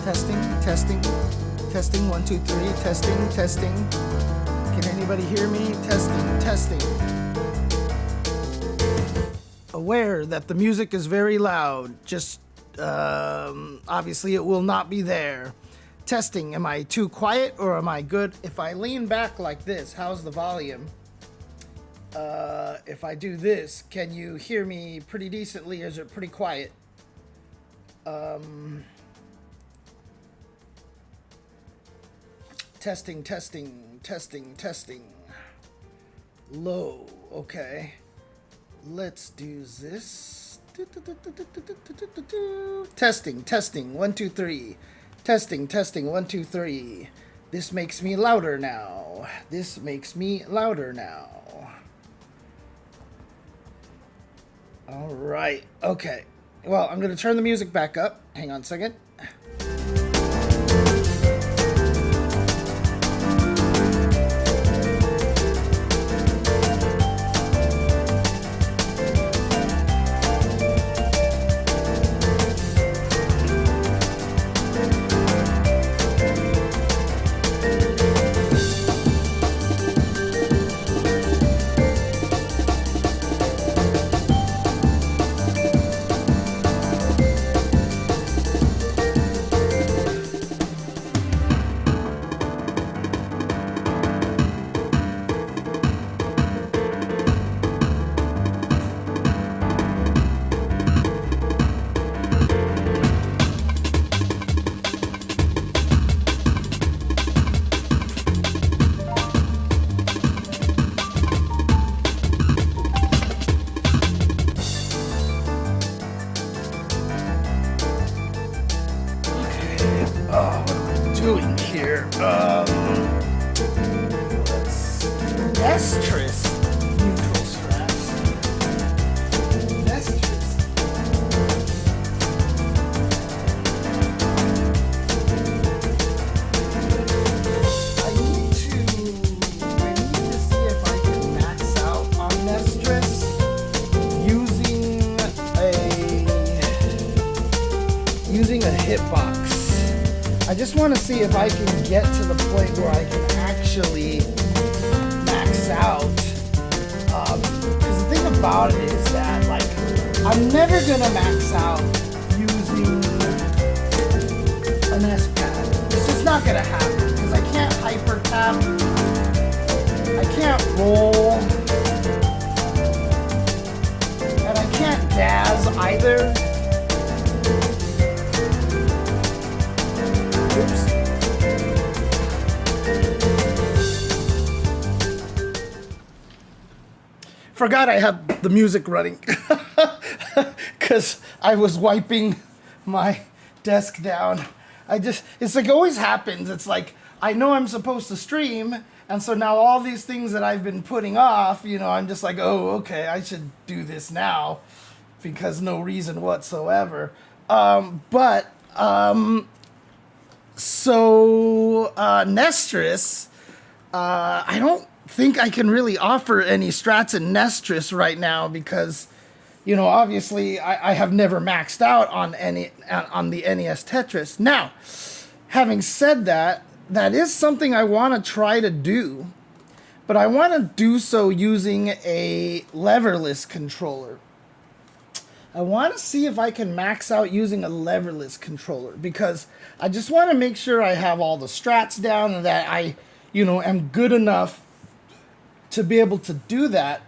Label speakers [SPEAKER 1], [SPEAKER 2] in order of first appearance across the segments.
[SPEAKER 1] Testing, testing, testing, 1, 2, 3, testing, testing. Can anybody hear me? Testing, testing. Aware that the music is very loud, just obviously it will not be there. Testing, am I too quiet or am I good? If I lean back like this, how's the volume? If I do this, can you hear me pretty decently or is it pretty quiet? Testing, testing, testing, testing. Low, okay. Let's do this. Testing, testing, 1, 2, 3. Testing, testing, 1, 2, 3. This makes me louder now. This makes me louder now. All right, okay. Well, I'm going to turn the music back up. Hang on a second. Doing here, Nestress neutral straps. Nestress. I need to see if I can max out on Nestress using a hitbox. I just want to see if I can get to the point where I can actually max out. Because the thing about it is that, like, I'm never going to max out using an S-pad. It's just not going to happen because I can't hyper tap. I can't roll. And I can't daz either. Oops. Forgot I had the music running because I was wiping my desk down. It's like it always happens. It's like I know I'm supposed to stream, and so now all these things that I've been putting off, I'm just like, oh, okay, I should do this now because no reason whatsoever. So, Nestress, I don't think I can really offer any strats in Nestress right now because, obviously I have never maxed out on the NES Tetris. Now, having said that, that is something I want to try to do, but I want to do so using a leverless controller. I want to see if I can max out using a leverless controller because I just want to make sure I have all the strats down and that I, am good enough to be able to do that.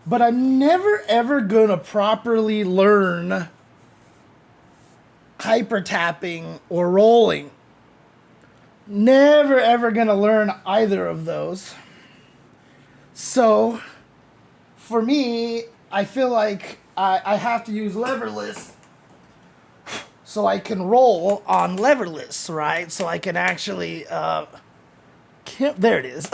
[SPEAKER 1] But I'm never ever going to properly learn hyper tapping or rolling. Never ever going to learn either of those. So, for me, I feel like I have to use leverless so I can roll on leverless, right? So I can actually, there it is.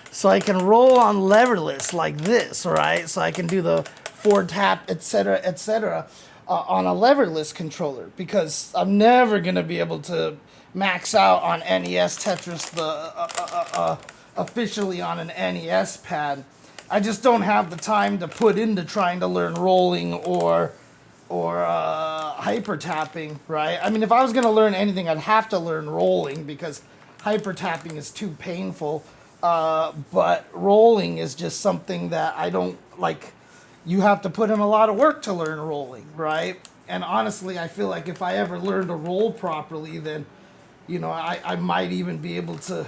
[SPEAKER 1] So I can roll on leverless like this, right? So I can do the forward tap, etc., on a leverless controller because I'm never going to be able to max out on NES Tetris officially on an NES pad. I just don't have the time to put into trying to learn rolling or or hyper tapping, right? I mean, if I was gonna learn anything, I'd have to learn rolling because hyper tapping is too painful. But rolling is just something that I don't like. You have to put in a lot of work to learn rolling, right? And honestly, I feel like if I ever learned to roll properly, then I might even be able to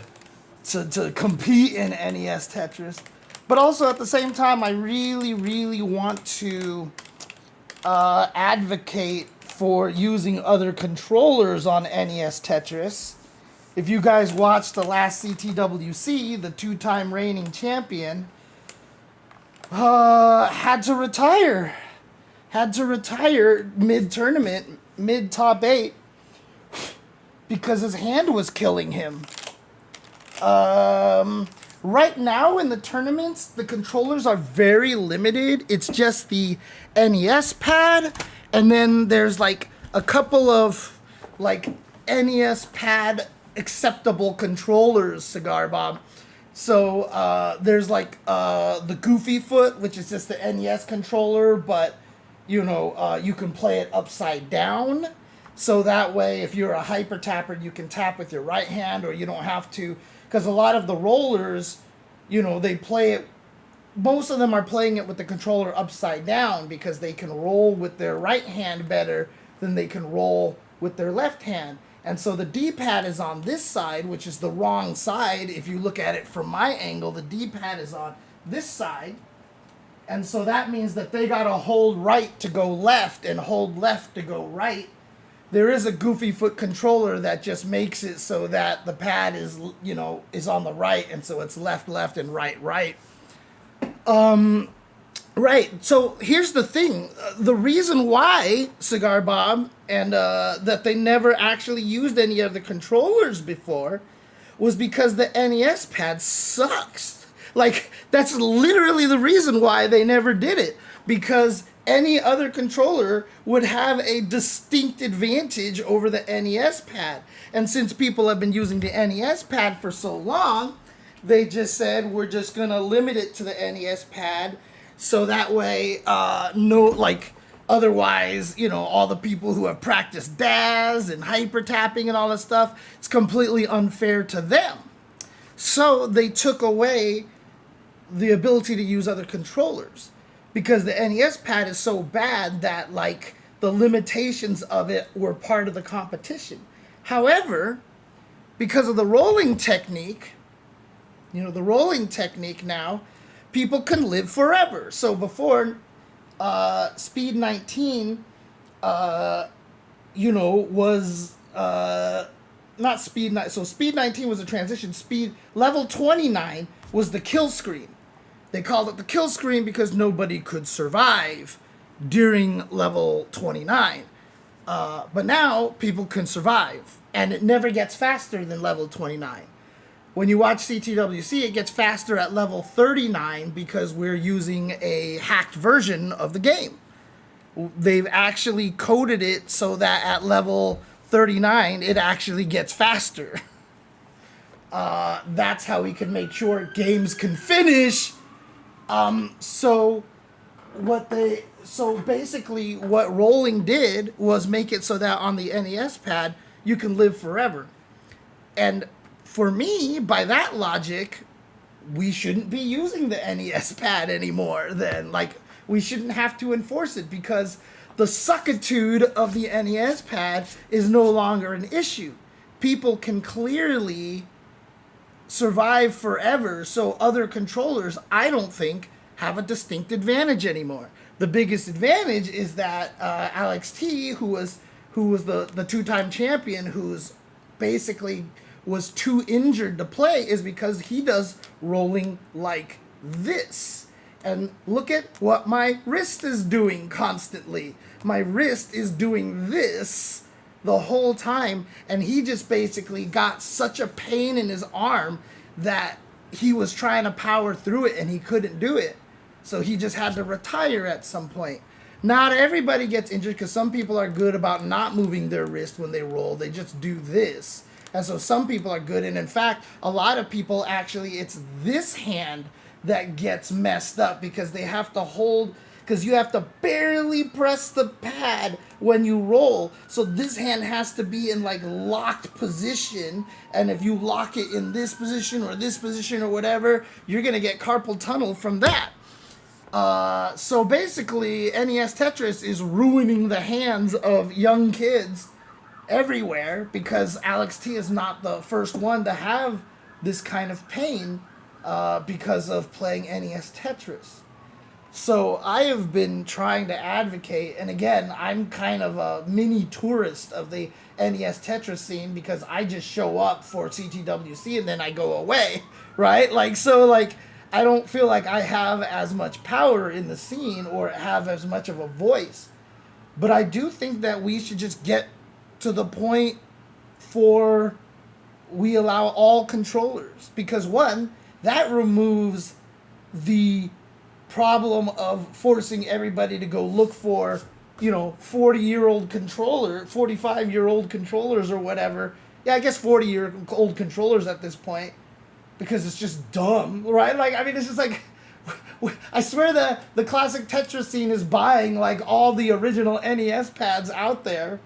[SPEAKER 1] compete in NES Tetris. But also at the same time, I really, really want to advocate for using other controllers on NES Tetris. If you guys watched the last CTWC, the two-time reigning champion had to retire. Had to retire mid-tournament, mid-top 8, because his hand was killing him. Right now in the tournaments, the controllers are very limited. It's just the NES pad, and then there's like a couple of like NES pad acceptable controllers, Cigar Bob. So there's like the Goofy Foot, which is just the NES controller, but you can play it upside down. So that way, if you're a hyper tapper, you can tap with your right hand, or you don't have to. Because a lot of the rollers, they play it, most of them are playing it with the controller upside down because they can roll with their right hand better than they can roll with their left hand. And so the D-pad is on this side, which is the wrong side. If you look at it from my angle, the D-pad is on this side. And so that means that they got to hold right to go left and hold left to go right. There is a Goofy Foot controller that just makes it so that the pad is, is on the right, and so it's left, left, and right, right. Right. So here's the thing: the reason why Cigar Bob and that they never actually used any of the controllers before was because the NES pad sucks. Like that's literally the reason why they never did it, because any other controller would have a distinct advantage over the NES pad. And since people have been using the NES pad for so long, they just said, we're just going to limit it to the NES pad. So that way, otherwise, all the people who have practiced DAS and hyper tapping and all this stuff, it's completely unfair to them. So they took away the ability to use other controllers. Because the NES pad is so bad that, the limitations of it were part of the competition. However, because of the rolling technique, now, people can live forever. So before, Speed 19, was, not Speed 9. So Speed 19 was a transition. Level 29 was the kill screen. They called it the kill screen because nobody could survive during level 29. But now people can survive, and it never gets faster than level 29. When you watch CTWC, it gets faster at level 39 because we're using a hacked version of the game. They've actually coded it so that at level 39, it actually gets faster. That's how we can make sure games can finish. So basically what rolling did was make it so that on the NES pad, you can live forever. And for me, by that logic, we shouldn't be using the NES pad anymore then. We shouldn't have to enforce it because the suckitude of the NES pad is no longer an issue. People can clearly survive forever, so other controllers, I don't think, have a distinct advantage anymore. The biggest advantage is that Alex T, who was the two-time champion, who's basically was too injured to play, is because he does rolling like this. And look at what my wrist is doing constantly. My wrist is doing this the whole time, and he just basically got such a pain in his arm that he was trying to power through it and he couldn't do it. So he just had to retire at some point. Not everybody gets injured because some people are good about not moving their wrist when they roll. They just do this. And so some people are good. And in fact, a lot of people actually, it's this hand that gets messed up because they have to hold, because you have to barely press the pad when you roll. So this hand has to be in like locked position, and if you lock it in this position or whatever, you're gonna get carpal tunnel from that. So basically, NES Tetris is ruining the hands of young kids everywhere because Alex T is not the first one to have this kind of pain because of playing NES Tetris. So I have been trying to advocate, and again, I'm kind of a mini tourist of the NES Tetris scene because I just show up for CTWC and then I go away, right? Like, so like, I don't feel like I have as much power in the scene or have as much of a voice. But I do think that we should just get to the point for we allow all controllers. Because one, that removes the problem of forcing everybody to go look for, 40-year-old controller, 45-year-old controllers or whatever. Yeah, I guess 40-year-old controllers at this point. Because it's just dumb, right? Like, I mean, it's just like, I swear the classic Tetris scene is buying, like, all the original NES pads out there.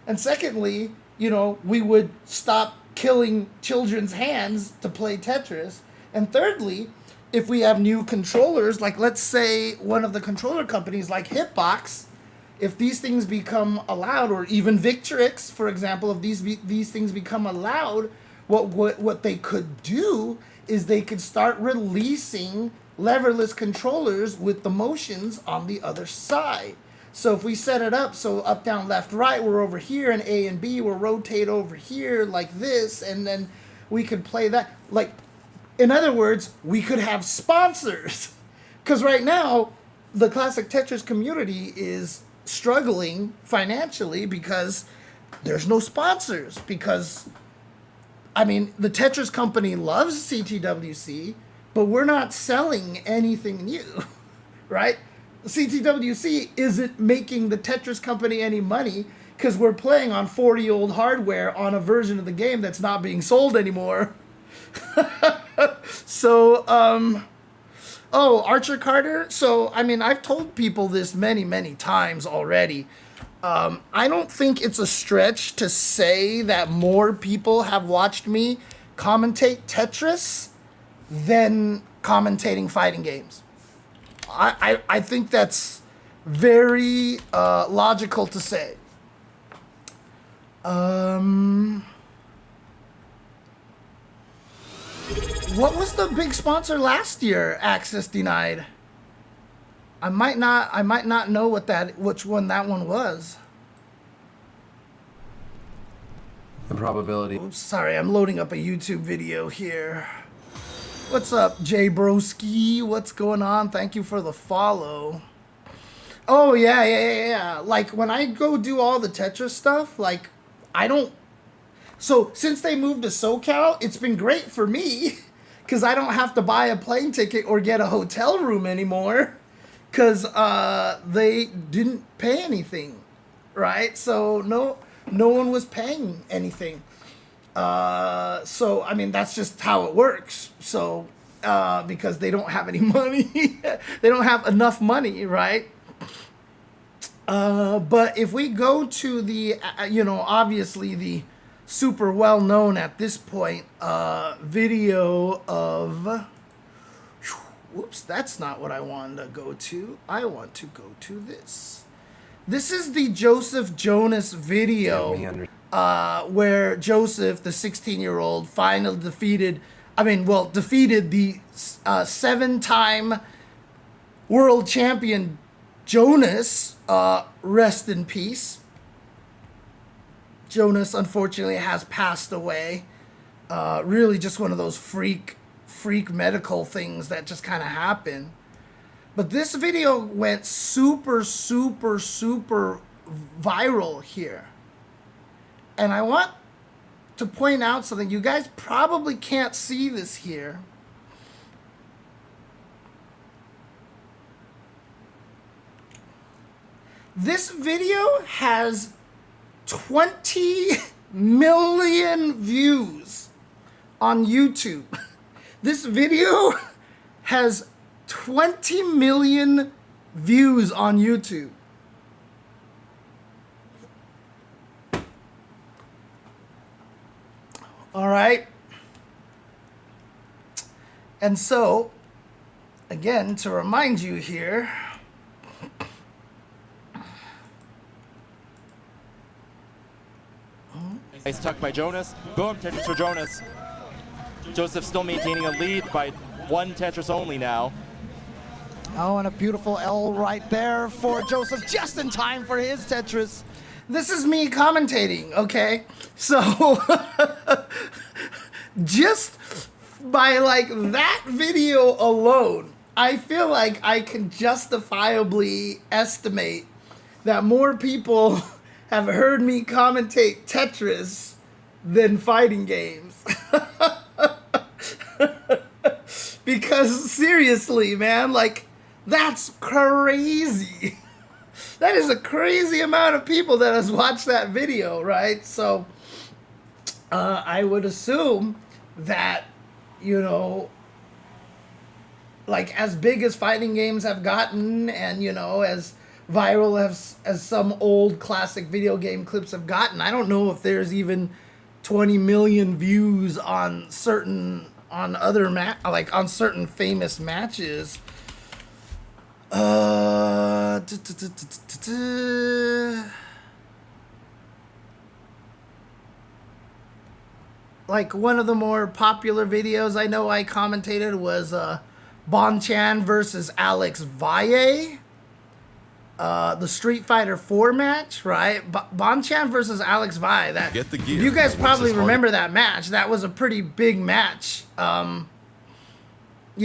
[SPEAKER 1] And secondly, we would stop killing children's hands to play Tetris. And thirdly, if we have new controllers, like, let's say one of the controller companies, like Hitbox, if these things become allowed, or even Victrix, for example, if these things become allowed, what they could do is they could start releasing leverless controllers with the motions on the other side. So if we set it up, so up, down, left, right, we're over here, and A and B will rotate over here like this, and then we could play that. Like, in other words, we could have sponsors. Because right now, the classic Tetris community is struggling financially because there's no sponsors. Because I mean, the Tetris company loves CTWC, but we're not selling anything new, right? CTWC isn't making the Tetris company any money because we're playing on 40-year-old hardware on a version of the game that's not being sold anymore. So, Archer Carter. So, I mean, I've told people this many, many times already. I don't think it's a stretch to say that more people have watched me commentate Tetris than commentating fighting games. I think that's very logical to say. What was the big sponsor last year? Access denied. I might not know which one that one was.
[SPEAKER 2] The probability.
[SPEAKER 1] Oops, sorry, I'm loading up a YouTube video here. What's up, Jay Broski? What's going on? Thank you for the follow. Oh yeah. Like when I go do all the Tetris stuff, like I don't. So since they moved to SoCal, it's been great for me because I don't have to buy a plane ticket or get a hotel room anymore. Because they didn't pay anything, right? So no one was paying anything. So, I mean, that's just how it works. So, because they don't have any money. They don't have enough money, right? But if we go to the, obviously the super well-known at this point video of... Whoops, that's not what I wanted to go to. I want to go to this. This is the Joseph Jonas video where Joseph, the 16-year-old, finally defeated the 7-time world champion Jonas. Rest in peace. Jonas, unfortunately, has passed away. Really just one of those freak medical things that just kind of happen. But this video went super viral here. And I want to point out something. You guys probably can't see this here. This video has 20 million views on YouTube. This video has 20 million views on YouTube. All right. And so, again, to remind you here,
[SPEAKER 3] Nice tuck by Jonas. Boom, Tetris for Jonas. Joseph still maintaining a lead by one Tetris only now.
[SPEAKER 4] Oh, and a beautiful L right there for Joseph, just in time for his Tetris.
[SPEAKER 1] this is me commentating, okay? So, just by like that video alone, I feel like I can justifiably estimate that more people have heard me commentate Tetris than fighting games. Because seriously, man, like, that's crazy. That is a crazy amount of people that has watched that video, right? So, I would assume that, you know, like, as big as fighting games have gotten, and, you know, as viral as some old classic video game clips have gotten, I don't know if there's even 20 million views on certain, on other on certain famous matches. Like, one of the more popular videos I know I commentated was Bonchan versus Alex Valle. The Street Fighter 4 match, right? Bonchan versus Alex Valle. That,
[SPEAKER 5] Get the gear.
[SPEAKER 1] you guys
[SPEAKER 5] Once
[SPEAKER 1] probably
[SPEAKER 5] it's hard-
[SPEAKER 1] remember that match. That was a pretty big match. You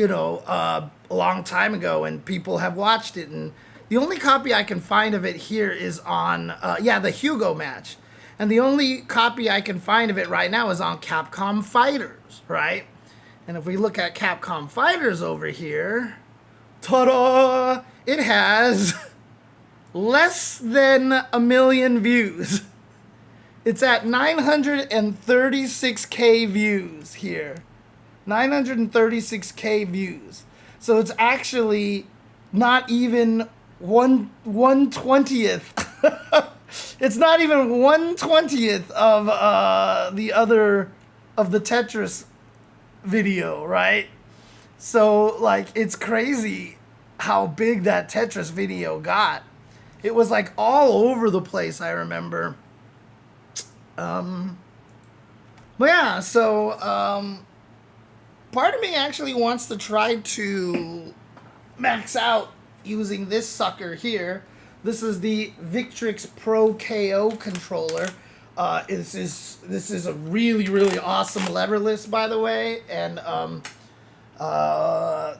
[SPEAKER 1] know, a long time ago, and people have watched it. And the only copy I can find of it here is on, the Hugo match. And the only copy I can find of it right now is on Capcom Fighters, right? And if we look at Capcom Fighters over here, ta-da! It has less than 1 million views. It's at 936K views here. 936K views. So it's actually not even 1/20th. It's not even 1/20th of the other of the Tetris video, right? So, like, it's crazy how big that Tetris video got. It was like all over the place, I remember. But yeah, so part of me actually wants to try to max out using this sucker here. This is the Victrix Pro KO controller. This is a really, really awesome leverless, by the way, and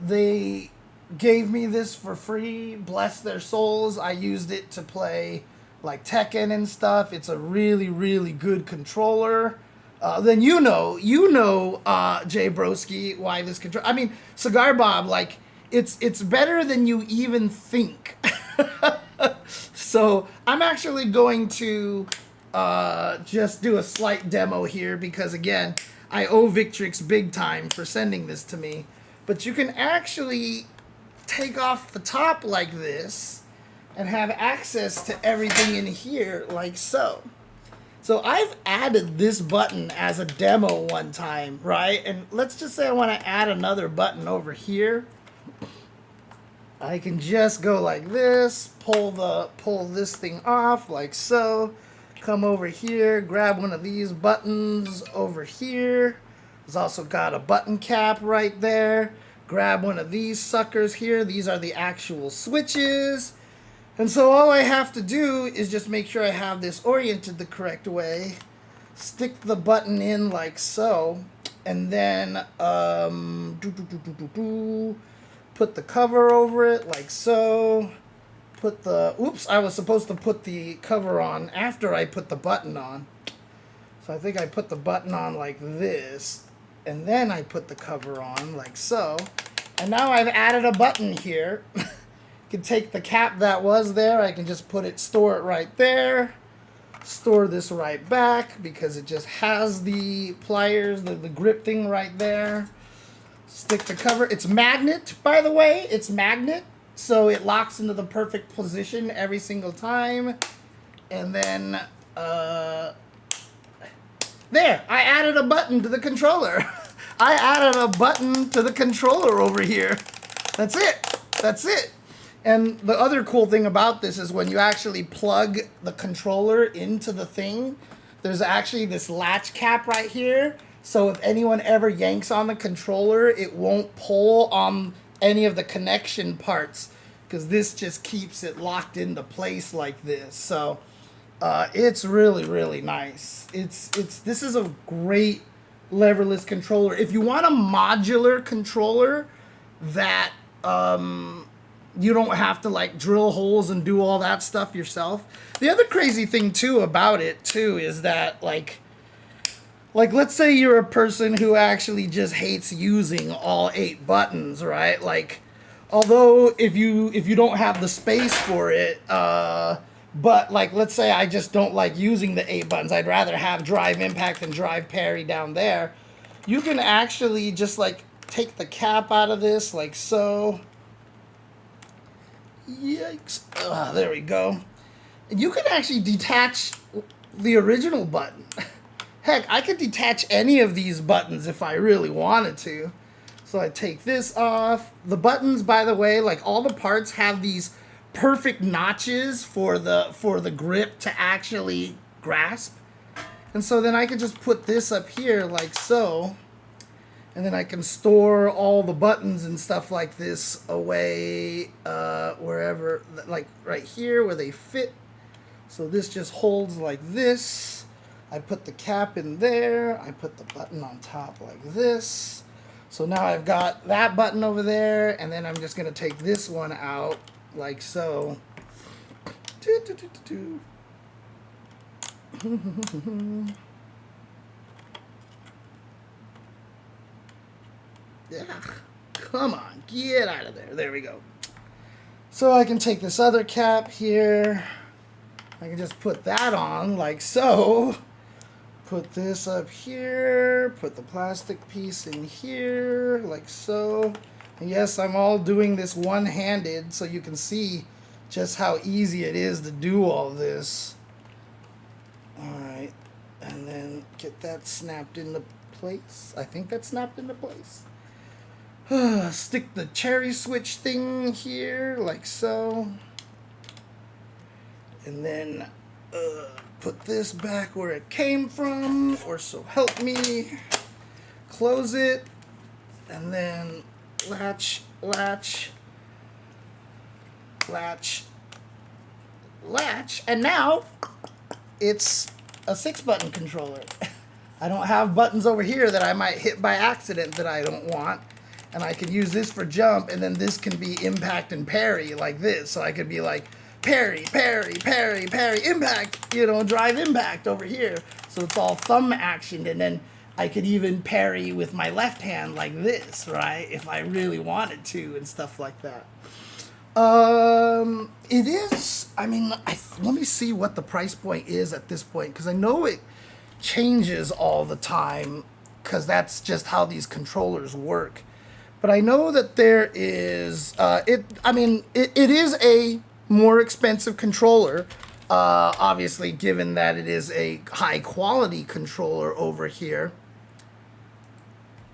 [SPEAKER 1] they gave me this for free. Bless their souls. I used it to play like Tekken and stuff. It's a really, really good controller. Then you know, Jay Broski, why this control. I mean, Cigar Bob, like, it's better than you even think. So I'm actually going to just do a slight demo here because, again, I owe Victrix big time for sending this to me. But you can actually take off the top like this and have access to everything in here like so. So I've added this button as a demo one time, right? And let's just say I want to add another button over here. I can just go like this, pull this thing off like so, come over here, grab one of these buttons over here. There's also got a button cap right there. Grab one of these suckers here. These are the actual switches. And so all I have to do is just make sure I have this oriented the correct way. Stick the button in like so. And then put the cover over it like so. Put the, oops, I was supposed to put the cover on after I put the button on. So I think I put the button on like this. And then I put the cover on like so. And now I've added a button here. Can take the cap that was there. I can just put it, store it right there. Store this right back because it just has the pliers, the grip thing right there. Stick the cover. It's magnet, by the way. It's magnet. so it locks into the perfect position every single time. And then, there, I added a button to the controller. I added a button to the controller over here. That's it. That's it. And the other cool thing about this is when you actually plug the controller into the thing, there's actually this latch cap right here. So if anyone ever yanks on the controller, it won't pull on any of the connection parts because this just keeps it locked into place like this. So it's really, really nice. This is a great leverless controller. If you want a modular controller that you don't have to like drill holes and do all that stuff yourself. The other crazy thing too about it too is that like let's say you're a person who actually just hates using all 8 buttons, right? Like although if you don't have the space for it, but like let's say I just don't like using the 8 buttons. I'd rather have drive impact and drive parry down there. You can actually just like take the cap out of this like so. Yikes. There we go. And you can actually detach the original button. Heck, I could detach any of these buttons if I really wanted to. So I take this off. The buttons, by the way, like all the parts have these perfect notches for the grip to actually grasp. And so then I can just put this up here like so. And then I can store all the buttons and stuff like this away wherever, like right here where they fit. So this just holds like this. I put the cap in there. I put the button on top like this. So now I've got that button over there. And then I'm just going to take this one out like so. Yeah, come on, get out of there. There we go. So I can take this other cap here. I can just put that on like so. Put this up here. Put the plastic piece in here like so. And yes, I'm all doing this one-handed so you can see just how easy it is to do all this. Alright, and then get that snapped into place. I think that's snapped into place. Stick the cherry switch thing here, like so. And then put this back where it came from, or so help me. Close it, and then latch, latch, latch, latch, and now it's a 6-button controller. I don't have buttons over here that I might hit by accident that I don't want. And I can use this for jump, and then this can be impact and parry like this. So I could be like parry, parry, parry, parry, impact, you know, drive impact over here. So it's all thumb action, and then I could even parry with my left hand like this, right? If I really wanted to and stuff like that. It is, I mean, let me see what the price point is at this point, because I know it changes all the time, because that's just how these controllers work. But I know that there is, it is a more expensive controller, obviously, given that it is a high quality controller over here.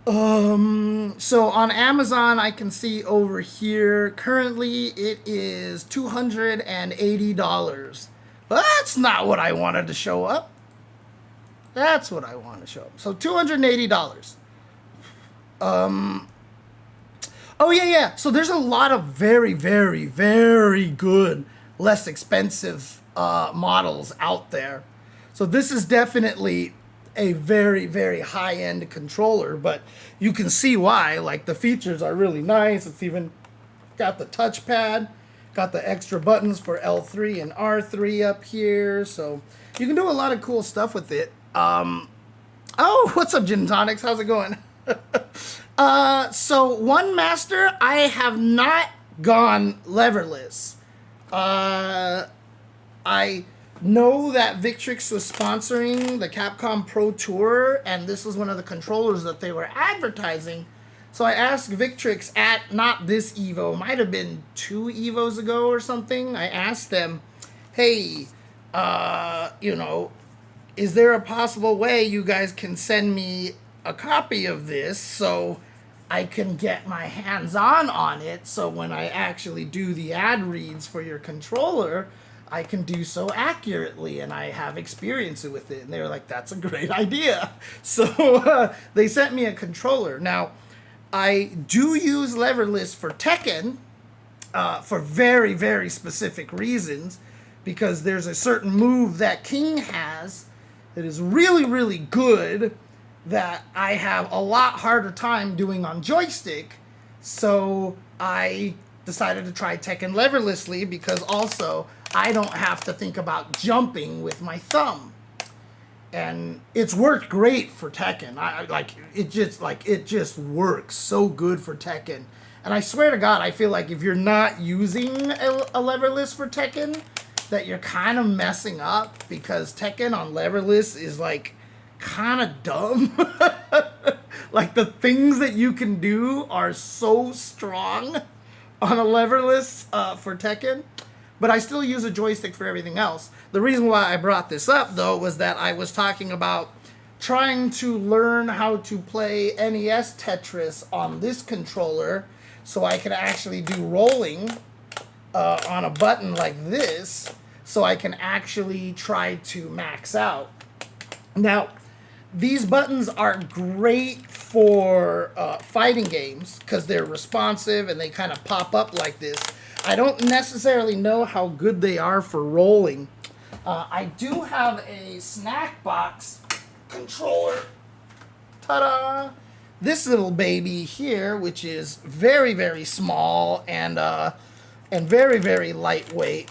[SPEAKER 1] So on Amazon, I can see over here, currently it is $280. But that's not what I wanted to show up. That's what I want to show up. So $280. Oh, yeah. So there's a lot of very, very, very good, less expensive models out there. So this is definitely a very, very high-end controller, but you can see why. Like, the features are really nice. It's even got the touchpad, got the extra buttons for L3 and R3 up here. So you can do a lot of cool stuff with it. Oh, what's up, Gin Tonics? How's it going? So One Master, I have not gone leverless. I know that Victrix was sponsoring the Capcom Pro Tour, and this was one of the controllers that they were advertising. So I asked Victrix at not this Evo, might have been 2 Evos ago or something. I asked them, hey, you know, is there a possible way you guys can send me a copy of this so I can get my hands on it, so when I actually do the ad reads for your controller, I can do so accurately and I have experience with it. And they were like, that's a great idea. So they sent me a controller. Now, I do use leverless for Tekken for very, very specific reasons, because there's a certain move that King has that is really, really good that I have a lot harder time doing on joystick. So I decided to try Tekken leverlessly, because also I don't have to think about jumping with my thumb. And it's worked great for Tekken. It just works so good for Tekken. And I swear to God, I feel like if you're not using a leverless for Tekken, that you're kind of messing up, because Tekken on leverless is like kind of dumb. Like, the things that you can do are so strong on a leverless for Tekken. But I still use a joystick for everything else. The reason why I brought this up, though, was that I was talking about trying to learn how to play NES Tetris on this controller so I can actually do rolling on a button like this, so I can actually try to max out. Now, these buttons are great for fighting games because they're responsive and they kind of pop up like this. I don't necessarily know how good they are for rolling. I do have a snack box controller. Ta-da! This little baby here, which is very, very small and very, very lightweight,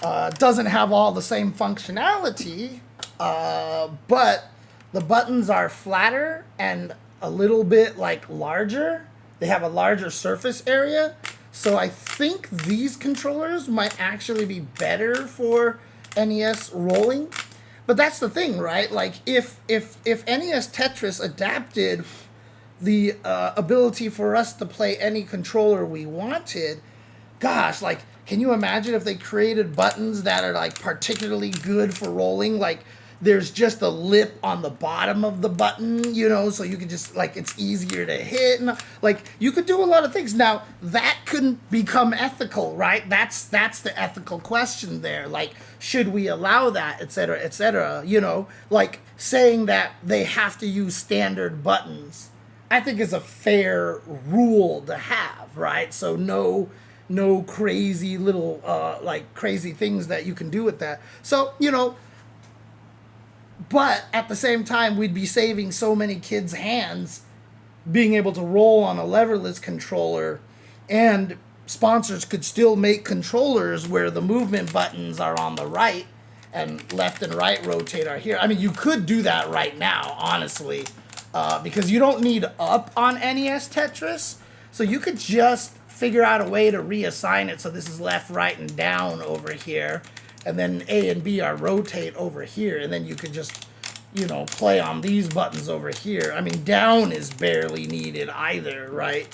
[SPEAKER 1] doesn't have all the same functionality, but the buttons are flatter and a little bit like larger. They have a larger surface area. So I think these controllers might actually be better for NES rolling. But that's the thing, right? Like, if NES Tetris adapted the ability for us to play any controller we wanted, gosh, like, can you imagine if they created buttons that are, like, particularly good for rolling? Like, there's just a lip on the bottom of the button, you know, so you could just, like, it's easier to hit. And, like, you could do a lot of things. Now, that couldn't become ethical, right? That's the ethical question there. Like, should we allow that, et cetera, you know? Like, saying that they have to use standard buttons, I think is a fair rule to have, right? So no crazy little, like, crazy things that you can do with that. So, you know, but at the same time, we'd be saving so many kids' hands being able to roll on a leverless controller, and sponsors could still make controllers where the movement buttons are on the right and left and right rotate are here. I mean, you could do that right now, honestly, because you don't need up on NES Tetris. So you could just figure out a way to reassign it so this is left, right, and down over here. And then A and B are rotate over here, and then you could just, you know, play on these buttons over here. I mean, down is barely needed either, right?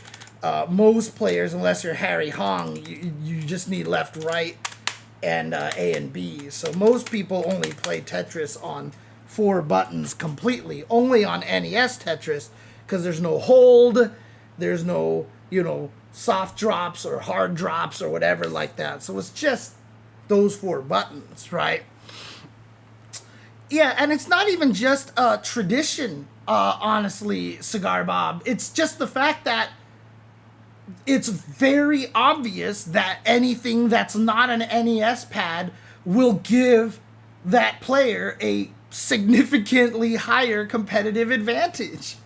[SPEAKER 1] Most players, unless you're Harry Hong, you just need left, right, and A and B. So most people only play Tetris on 4 buttons completely, only on NES Tetris, because there's no hold, there's no, you know, soft drops or hard drops or whatever like that. So it's just those 4 buttons, right? Yeah, and it's not even just a tradition, honestly, Cigar Bob. It's just the fact that it's very obvious that anything that's not an NES pad will give that player a significantly higher competitive advantage.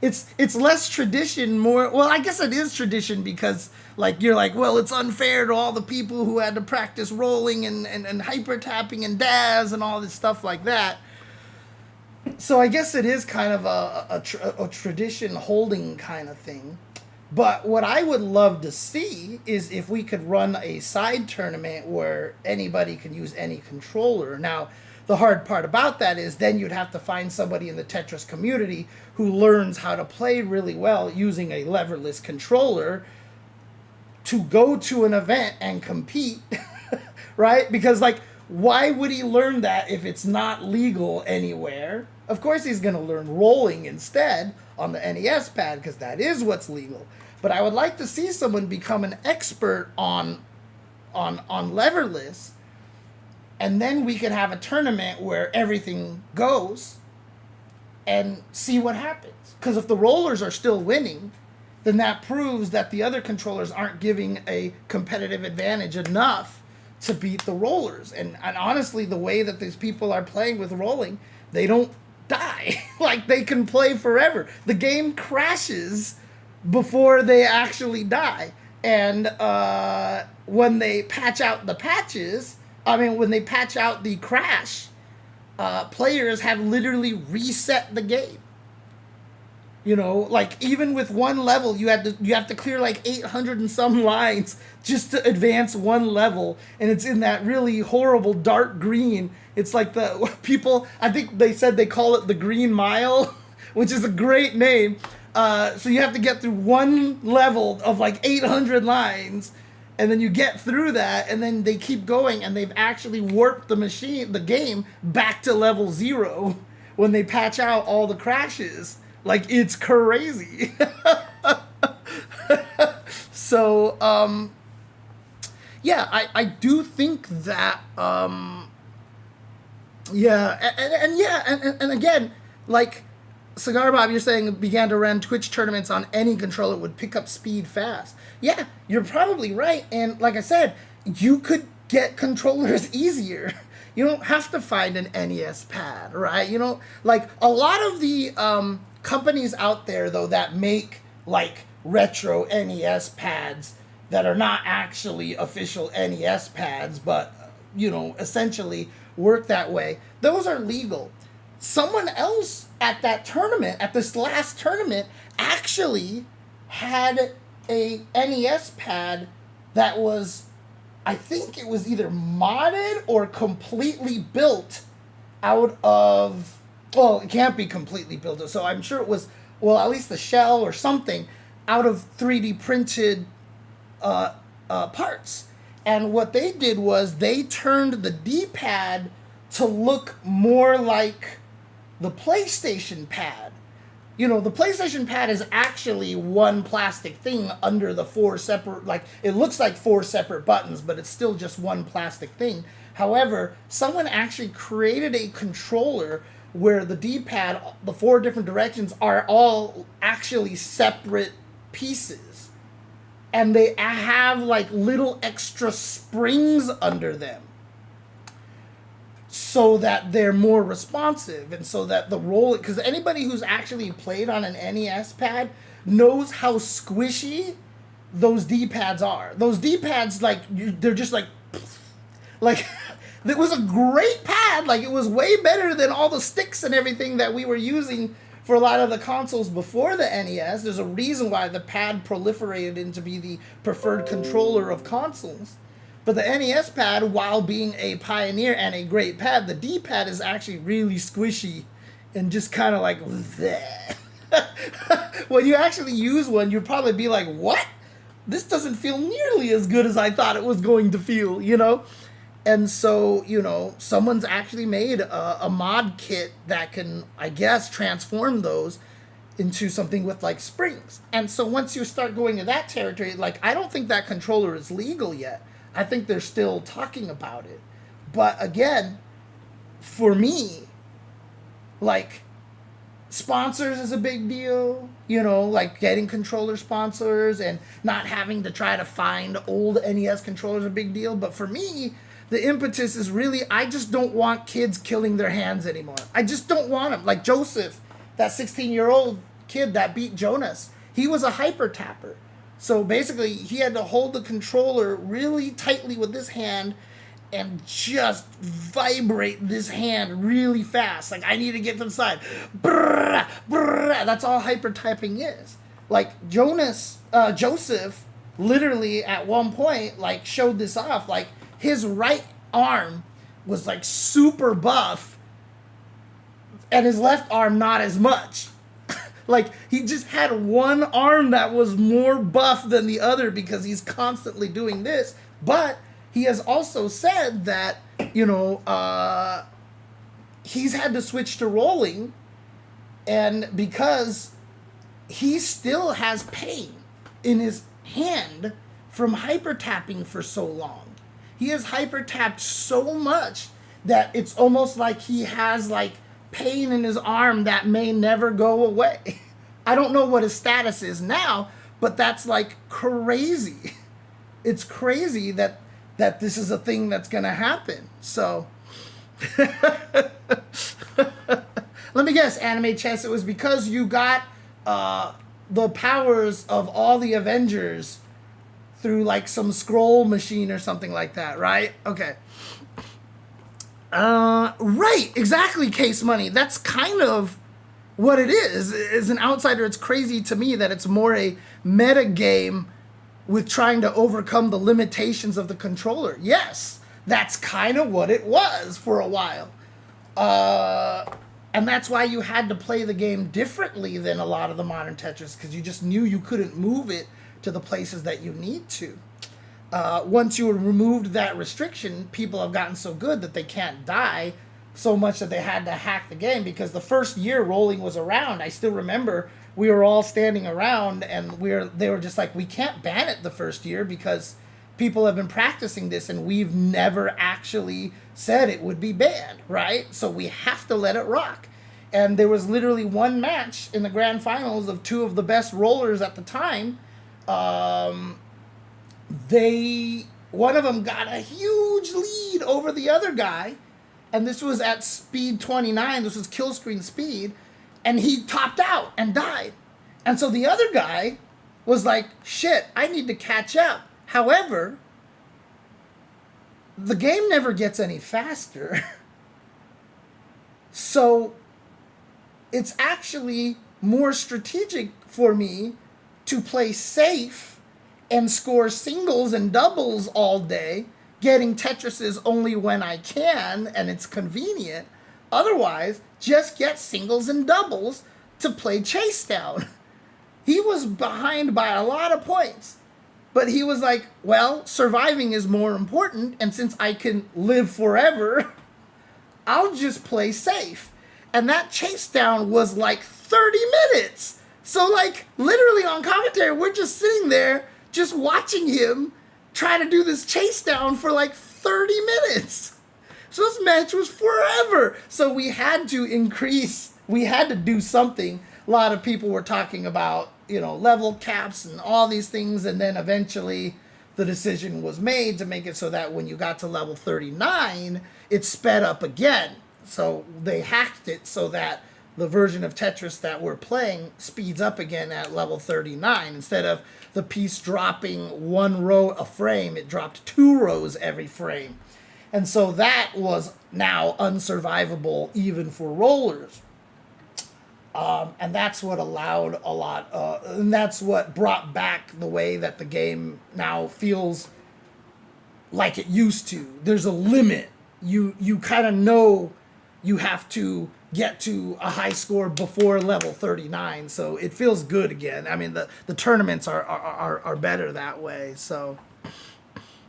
[SPEAKER 1] It's less tradition, more, well, I guess it is tradition, because, like, you're like, well, it's unfair to all the people who had to practice rolling and hyper tapping and DAS and all this stuff like that. So I guess it is kind of a tradition holding kind of thing. But what I would love to see is if we could run a side tournament where anybody can use any controller. Now, The hard part about that is then you'd have to find somebody in the Tetris community who learns how to play really well using a leverless controller to go to an event and compete, right? Because, like, why would he learn that if it's not legal anywhere? Of course he's going to learn rolling instead on the NES pad because that is what's legal. But I would like to see someone become an expert on leverless, and then we could have a tournament where everything goes and see what happens. Because if the rollers are still winning, then that proves that the other controllers aren't giving a competitive advantage enough to beat the rollers. And honestly, the way that these people are playing with rolling, they don't die. Like, they can play forever. The game crashes before they actually die. And when they patch out the patches, when they patch out the crash, players have literally reset the game. You know, like, even with one level, you have to clear like 800 and some lines just to advance one level, and it's in that really horrible dark green. It's like the people, I think they said they call it the Green Mile, which is a great name. So you have to get through one level of like 800 lines, and then you get through that, and then they keep going, and they've actually warped the game back to level 0 when they patch out all the crashes. Like, it's crazy. So, yeah, I do think that, and again, like, Cigar Bob, you're saying began to run Twitch tournaments on any controller would pick up speed fast. Yeah, you're probably right. And like I said, you could get controllers easier. You don't have to find an NES pad, right? You know, like, a lot of the companies out there, though, that make, like, retro NES pads that are not actually official NES pads, but, you know, essentially work that way, those are legal. Someone else at that tournament, at this last tournament, actually had a NES pad that was, I think it was either modded or completely built out of, well, it can't be completely built, so I'm sure it was, well, at least the shell or something, out of 3D printed parts. And what they did was they turned the D-pad to look more like the PlayStation pad. You know, the PlayStation pad is actually one plastic thing under the 4 separate, like, it looks like 4 separate buttons, but it's still just one plastic thing. However, someone actually created a controller where the D-pad, the 4 different directions, are all actually separate pieces. And they have, like, little extra springs under them, so that they're more responsive, and so that the roll, because anybody who's actually played on an NES pad knows how squishy those D-pads are. Those D-pads, like, they're just like it was a great pad. Like, it was way better than all the sticks and everything that we were using for a lot of the consoles before the NES. There's a reason why the pad proliferated into be the preferred controller of consoles. But the NES pad, while being a pioneer and a great pad, the D-pad is actually really squishy and just kind of like, when you actually use one, you'll probably be like, what? This doesn't feel nearly as good as I thought it was going to feel, you know? And so, you know, someone's actually made a mod kit that can, I guess, transform those into something with, like, springs. And so once you start going to that territory, like, I don't think that controller is legal yet. I think they're still talking about it. But again, for me, like, sponsors is a big deal. You know, like, getting controller sponsors and not having to try to find old NES controllers is a big deal. But for me, the impetus is really, I just don't want kids killing their hands anymore. I just don't want them. Like Joseph, that 16-year-old kid that beat Jonas, he was a hyper tapper. So basically, he had to hold the controller really tightly with this hand and just vibrate this hand really fast. Like, I need to get to the side. Brrr, brrr. That's all hyper typing is. Like, Joseph, literally at one point, like, showed this off. Like, his right arm was like super buff and his left arm not as much. Like, he just had one arm that was more buff than the other because he's constantly doing this. But he has also said that, he's had to switch to rolling, and because he still has pain in his hand from hyper tapping for so long. He has hyper tapped so much that it's almost like he has like pain in his arm that may never go away. I don't know what his status is now, but that's like crazy. It's crazy that this is a thing that's gonna happen. So let me guess, Anime Chess, it was because you got the powers of all the Avengers through like some scroll machine or something like that, right? Okay. Right, exactly, Case Money. That's kind of what it is. As an outsider, it's crazy to me that it's more a meta game with trying to overcome the limitations of the controller. Yes, that's kind of what it was for a while. And that's why you had to play the game differently than a lot of the modern Tetris, because you just knew you couldn't move it to the places that you need to. Once you removed that restriction, people have gotten so good that they can't die so much that they had to hack the game, because the first year rolling was around, I still remember we were all standing around and they were just like, we can't ban it the first year because people have been practicing this and we've never actually said it would be banned, right? So we have to let it rock. And there was literally one match in the grand finals of two of the best rollers at the time. One of them got a huge lead over the other guy, and this was at speed 29. This was kill screen speed, and he topped out and died. And so the other guy was like, shit, I need to catch up. However, the game never gets any faster. So it's actually more strategic for me to play safe and score singles and doubles all day, getting Tetrises only when I can and it's convenient. Otherwise, just get singles and doubles to play chase down. He was behind by a lot of points, but he was like, well, surviving is more important, and since I can live forever, I'll just play safe. And that chase down was like 30 minutes. So like literally on commentary, we're just sitting there just watching him try to do this chase down for like 30 minutes. So this match was forever. So we had to do something. A lot of people were talking about, level caps and all these things. And then eventually the decision was made to make it so that when you got to level 39, it sped up again. So they hacked it so that the version of Tetris that we're playing speeds up again at level 39. Instead of the piece dropping one row a frame, it dropped 2 rows every frame. And so that was now unsurvivable even for rollers. And that's what allowed a lot, and that's what brought back the way that the game now feels like it used to. There's a limit. You kind of know you have to get to a high score before level 39, so it feels good again. I mean, the tournaments are better that way. So,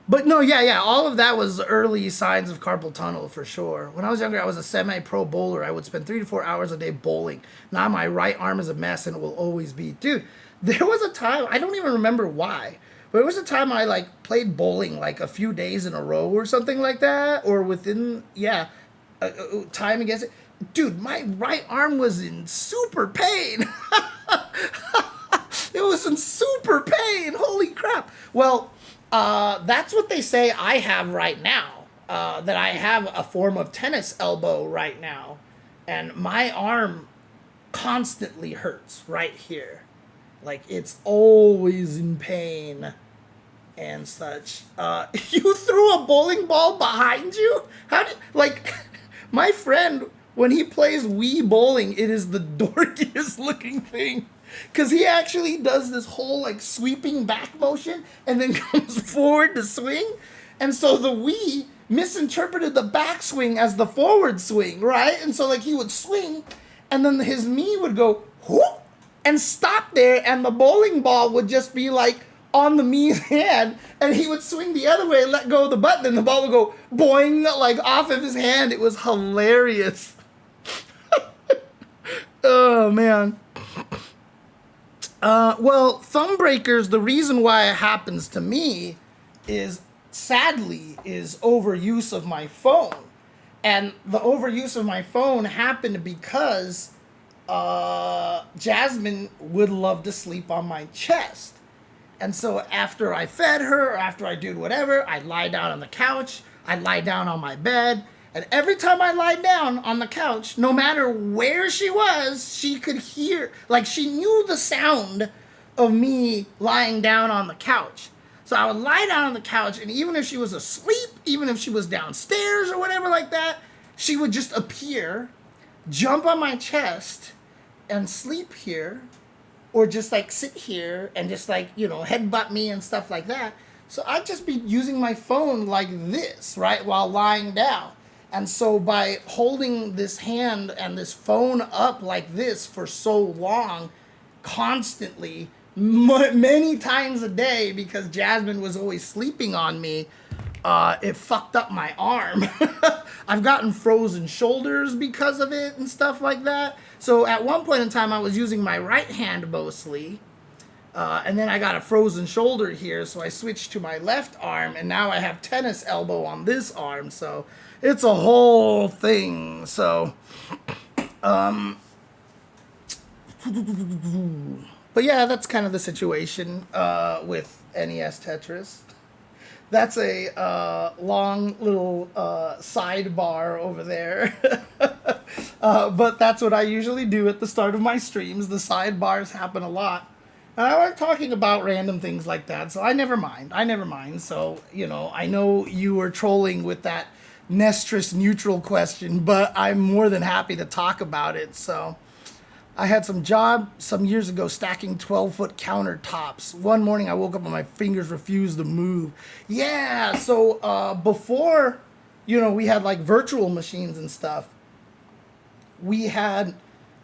[SPEAKER 1] but no, yeah, all of that was early signs of carpal tunnel for sure. When I was younger, I was a semi-pro bowler. I would spend 3 to 4 hours a day bowling. Now my right arm is a mess, and it will always be. Dude, there was a time, I don't even remember why, but it was a time I like played bowling like a few days in a row or something like that, or within time against it. Dude, my right arm was in super pain. It was in super pain. Holy crap. Well, that's what they say I have right now. That I have a form of tennis elbow right now. And my arm constantly hurts right here. Like, it's always in pain and such. You threw a bowling ball behind you? My friend, when he plays Wii bowling, it is the dorkiest looking thing. Because he actually does this whole like sweeping back motion and then comes forward to swing. And so the Wii misinterpreted the backswing as the forward swing, right? And so like he would swing, and then his knee would go whoop and stop there, and the bowling ball would just be like on the Mii's hand, and he would swing the other way, let go of the button, and the ball would go boing like off of his hand. It was hilarious. Oh man. Well, thumb breakers, the reason why it happens to me is, sadly, is overuse of my phone. And the overuse of my phone happened because Jasmine would love to sleep on my chest. And so after I fed her, or after I did whatever, I'd lie down on the couch, I'd lie down on my bed, and every time I lied down on the couch, no matter where she was, she could hear, like she knew the sound of me lying down on the couch. So I would lie down on the couch, and even if she was asleep, even if she was downstairs or whatever like that, she would just appear, jump on my chest, and sleep here, or just like sit here and just like, you know, headbutt me and stuff like that. So I'd just be using my phone like this, right, while lying down. And so by holding this hand and this phone up like this for so long, constantly, many times a day, because Jasmine was always sleeping on me, it fucked up my arm. I've gotten frozen shoulders because of it and stuff like that. So at one point in time, I was using my right hand mostly. And then I got a frozen shoulder here, so I switched to my left arm, and now I have tennis elbow on this arm. So it's a whole thing. So, but yeah, that's kind of the situation with NES Tetris. That's a long little sidebar over there. But that's what I usually do at the start of my streams. The sidebars happen a lot. And I like talking about random things like that, so I never mind. So, you know, I know you were trolling with that Nestris neutral question, but I'm more than happy to talk about it. So I had some job some years ago stacking 12-foot countertops. One morning I woke up and my fingers refused to move. Yeah, so before, you know, we had like virtual machines and stuff, we had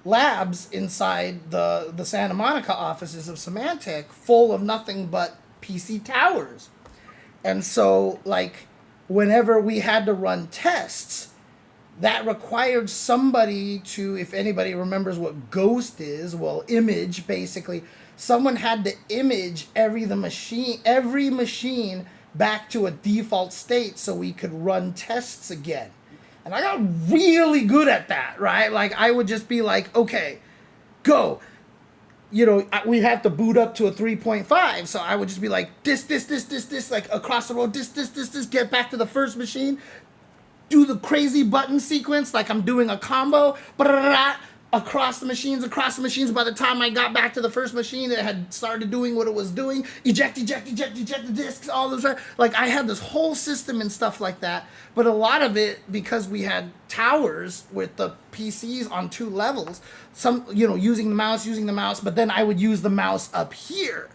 [SPEAKER 1] labs inside the Santa Monica offices of Symantec full of nothing but PC towers. And so, like, whenever we had to run tests, that required somebody to, if anybody remembers what Ghost is, well, image, basically. Someone had to image every machine back to a default state so we could run tests again. And I got really good at that, right? Like, I would just be like, okay, go. You know, we have to boot up to a 3.5. So I would just be like, this, like across the road, this, get back to the first machine. Do the crazy button sequence like I'm doing a combo. Across the machines. By the time I got back to the first machine, it had started doing what it was doing. Eject the discs, all those. Like, I had this whole system and stuff like that. But a lot of it, because we had towers with the PCs on 2 levels, some, you know, using the mouse, but then I would use the mouse up here,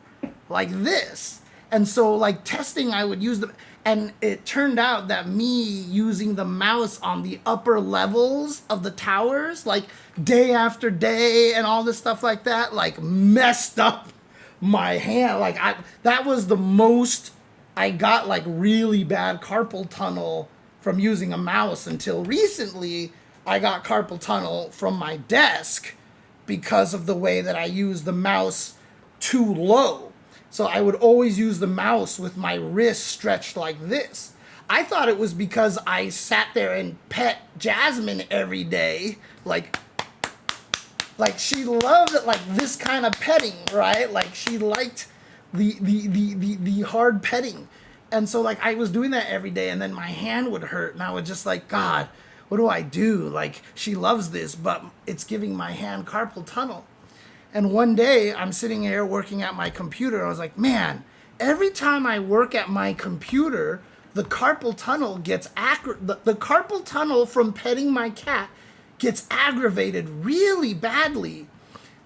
[SPEAKER 1] like this. And so, like, testing, I would use and it turned out that me using the mouse on the upper levels of the towers, like day after day and all this stuff like that, like messed up my hand. Like, that was the most I got, like, really bad carpal tunnel from using a mouse. Until recently, I got carpal tunnel from my desk because of the way that I use the mouse too low. So I would always use the mouse with my wrist stretched like this. I thought it was because I sat there and pet Jasmine every day. Like she loved it, like this kind of petting, right? Like, she liked the hard petting. And so, like, I was doing that every day, and then my hand would hurt, and I would just like, God, what do I do? Like, she loves this, but it's giving my hand carpal tunnel. And one day, I'm sitting here working at my computer, and I was like, man, every time I work at my computer, the carpal tunnel gets the carpal tunnel from petting my cat gets aggravated really badly.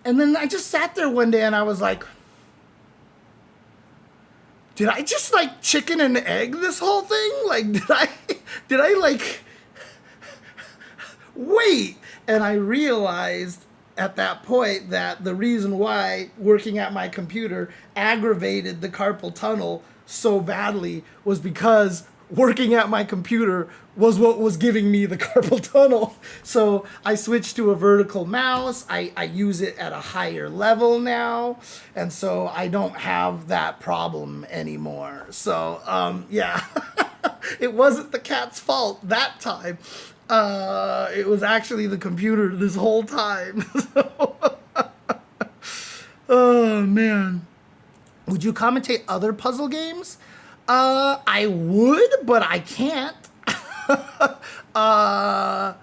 [SPEAKER 1] And then I just sat there one day, and I was like, did I just, like, chicken and egg this whole thing? Like, did I like wait? And I realized at that point that the reason why working at my computer aggravated the carpal tunnel so badly was because working at my computer was what was giving me the carpal tunnel. So I switched to a vertical mouse. I use it at a higher level now. And so I don't have that problem anymore. So, yeah, it wasn't the cat's fault that time. It was actually the computer this whole time. Oh, man. Would you commentate other puzzle games? I would, but I can't. I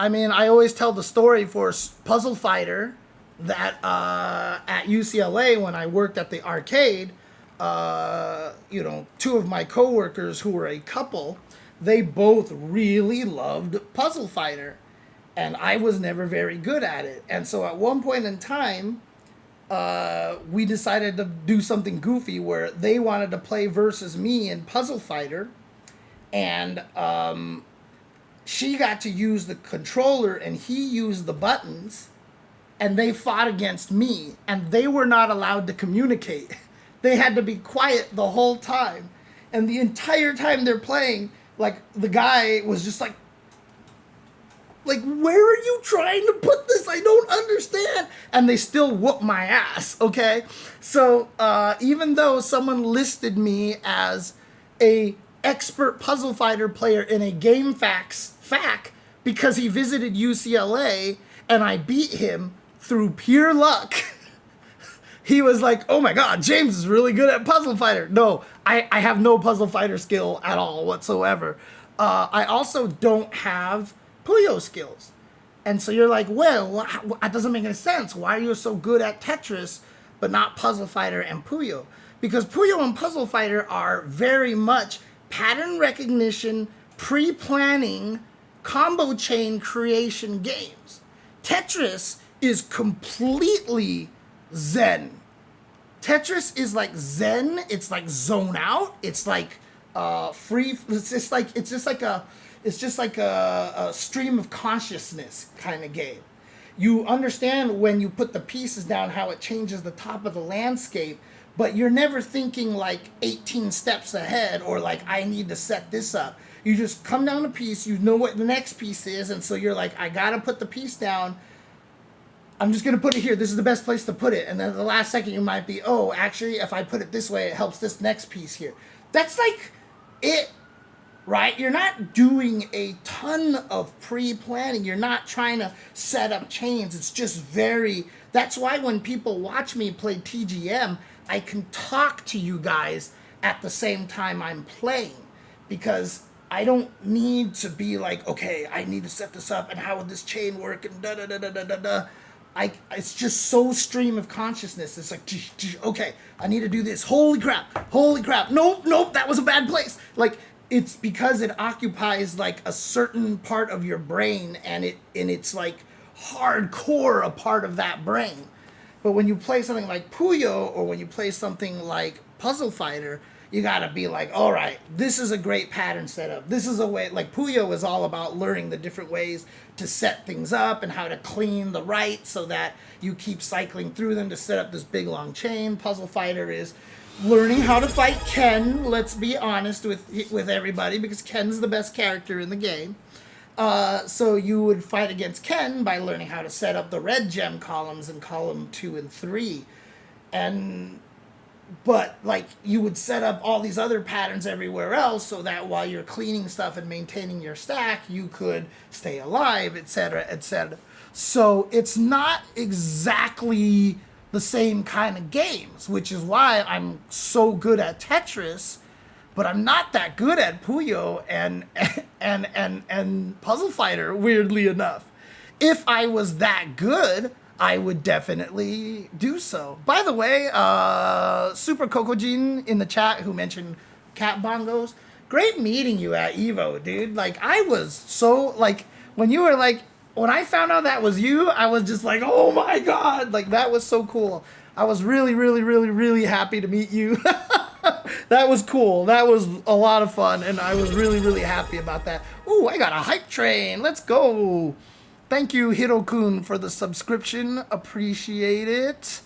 [SPEAKER 1] mean, I always tell the story for Puzzle Fighter that at UCLA when I worked at the arcade, two of my coworkers who were a couple, they both really loved Puzzle Fighter, and I was never very good at it. And so at one point in time, we decided to do something goofy where they wanted to play versus me in Puzzle Fighter, and she got to use the controller and he used the buttons, and they fought against me, and they were not allowed to communicate. They had to be quiet the whole time, and the entire time they're playing, like, the guy was just like, where are you trying to put this? I don't understand. And they still whoop my ass, okay? So even though someone listed me as a expert Puzzle Fighter player in a GameFAQ because he visited UCLA and I beat him through pure luck, he was like, oh my God, James is really good at Puzzle Fighter. No, I have no Puzzle Fighter skill at all whatsoever. I also don't have Puyo skills. And so you're like, well, that doesn't make any sense. Why are you so good at Tetris but not Puzzle Fighter and Puyo? Because Puyo and Puzzle Fighter are very much pattern recognition, pre-planning, combo chain creation games. Tetris is completely zen. Tetris is like zen. It's like zone out. It's like free. It's just like a stream of consciousness kind of game. You understand when you put the pieces down how it changes the top of the landscape, but you're never thinking like 18 steps ahead or like, I need to set this up. You just come down a piece, you know what the next piece is, and so you're like, I gotta put the piece down. I'm just gonna put it here. This is the best place to put it. And then at the last second you might be, oh, actually, if I put it this way, it helps this next piece here. That's like it. Right? You're not doing a ton of pre-planning. You're not trying to set up chains. It's just that's why when people watch me play TGM, I can talk to you guys at the same time I'm playing, because I don't need to be like, okay, I need to set this up and how would this chain work and da da da da da da da. It's just so stream of consciousness. It's like, okay, I need to do this. Holy crap. Nope, that was a bad place. Like, it's because it occupies like a certain part of your brain, and it's like hardcore a part of that brain. But when you play something like Puyo or when you play something like Puzzle Fighter, you gotta be like, all right, this is a great pattern setup. This is a way, like Puyo is all about learning the different ways to set things up and how to clean the right so that you keep cycling through them to set up this big long chain. Puzzle Fighter is learning how to fight Ken, let's be honest with everybody, because Ken's the best character in the game. So you would fight against Ken by learning how to set up the red gem columns in column 2 and 3. But like you would set up all these other patterns everywhere else so that while you're cleaning stuff and maintaining your stack, you could stay alive, etc., etc. So it's not exactly the same kind of games, which is why I'm so good at Tetris, but I'm not that good at Puyo and Puzzle Fighter, weirdly enough. If I was that good, I would definitely do so. By the way, Super Kokojin in the chat who mentioned cat bongos, great meeting you at Evo, dude. Like, I was so, like, when I found out that was you, I was just like, oh my God, like, that was so cool. I was really, really, really, really happy to meet you. That was cool. That was a lot of fun, and I was really, really happy about that. Ooh, I got a hype train. Let's go. Thank you, Hirokun, for the subscription. Appreciate it.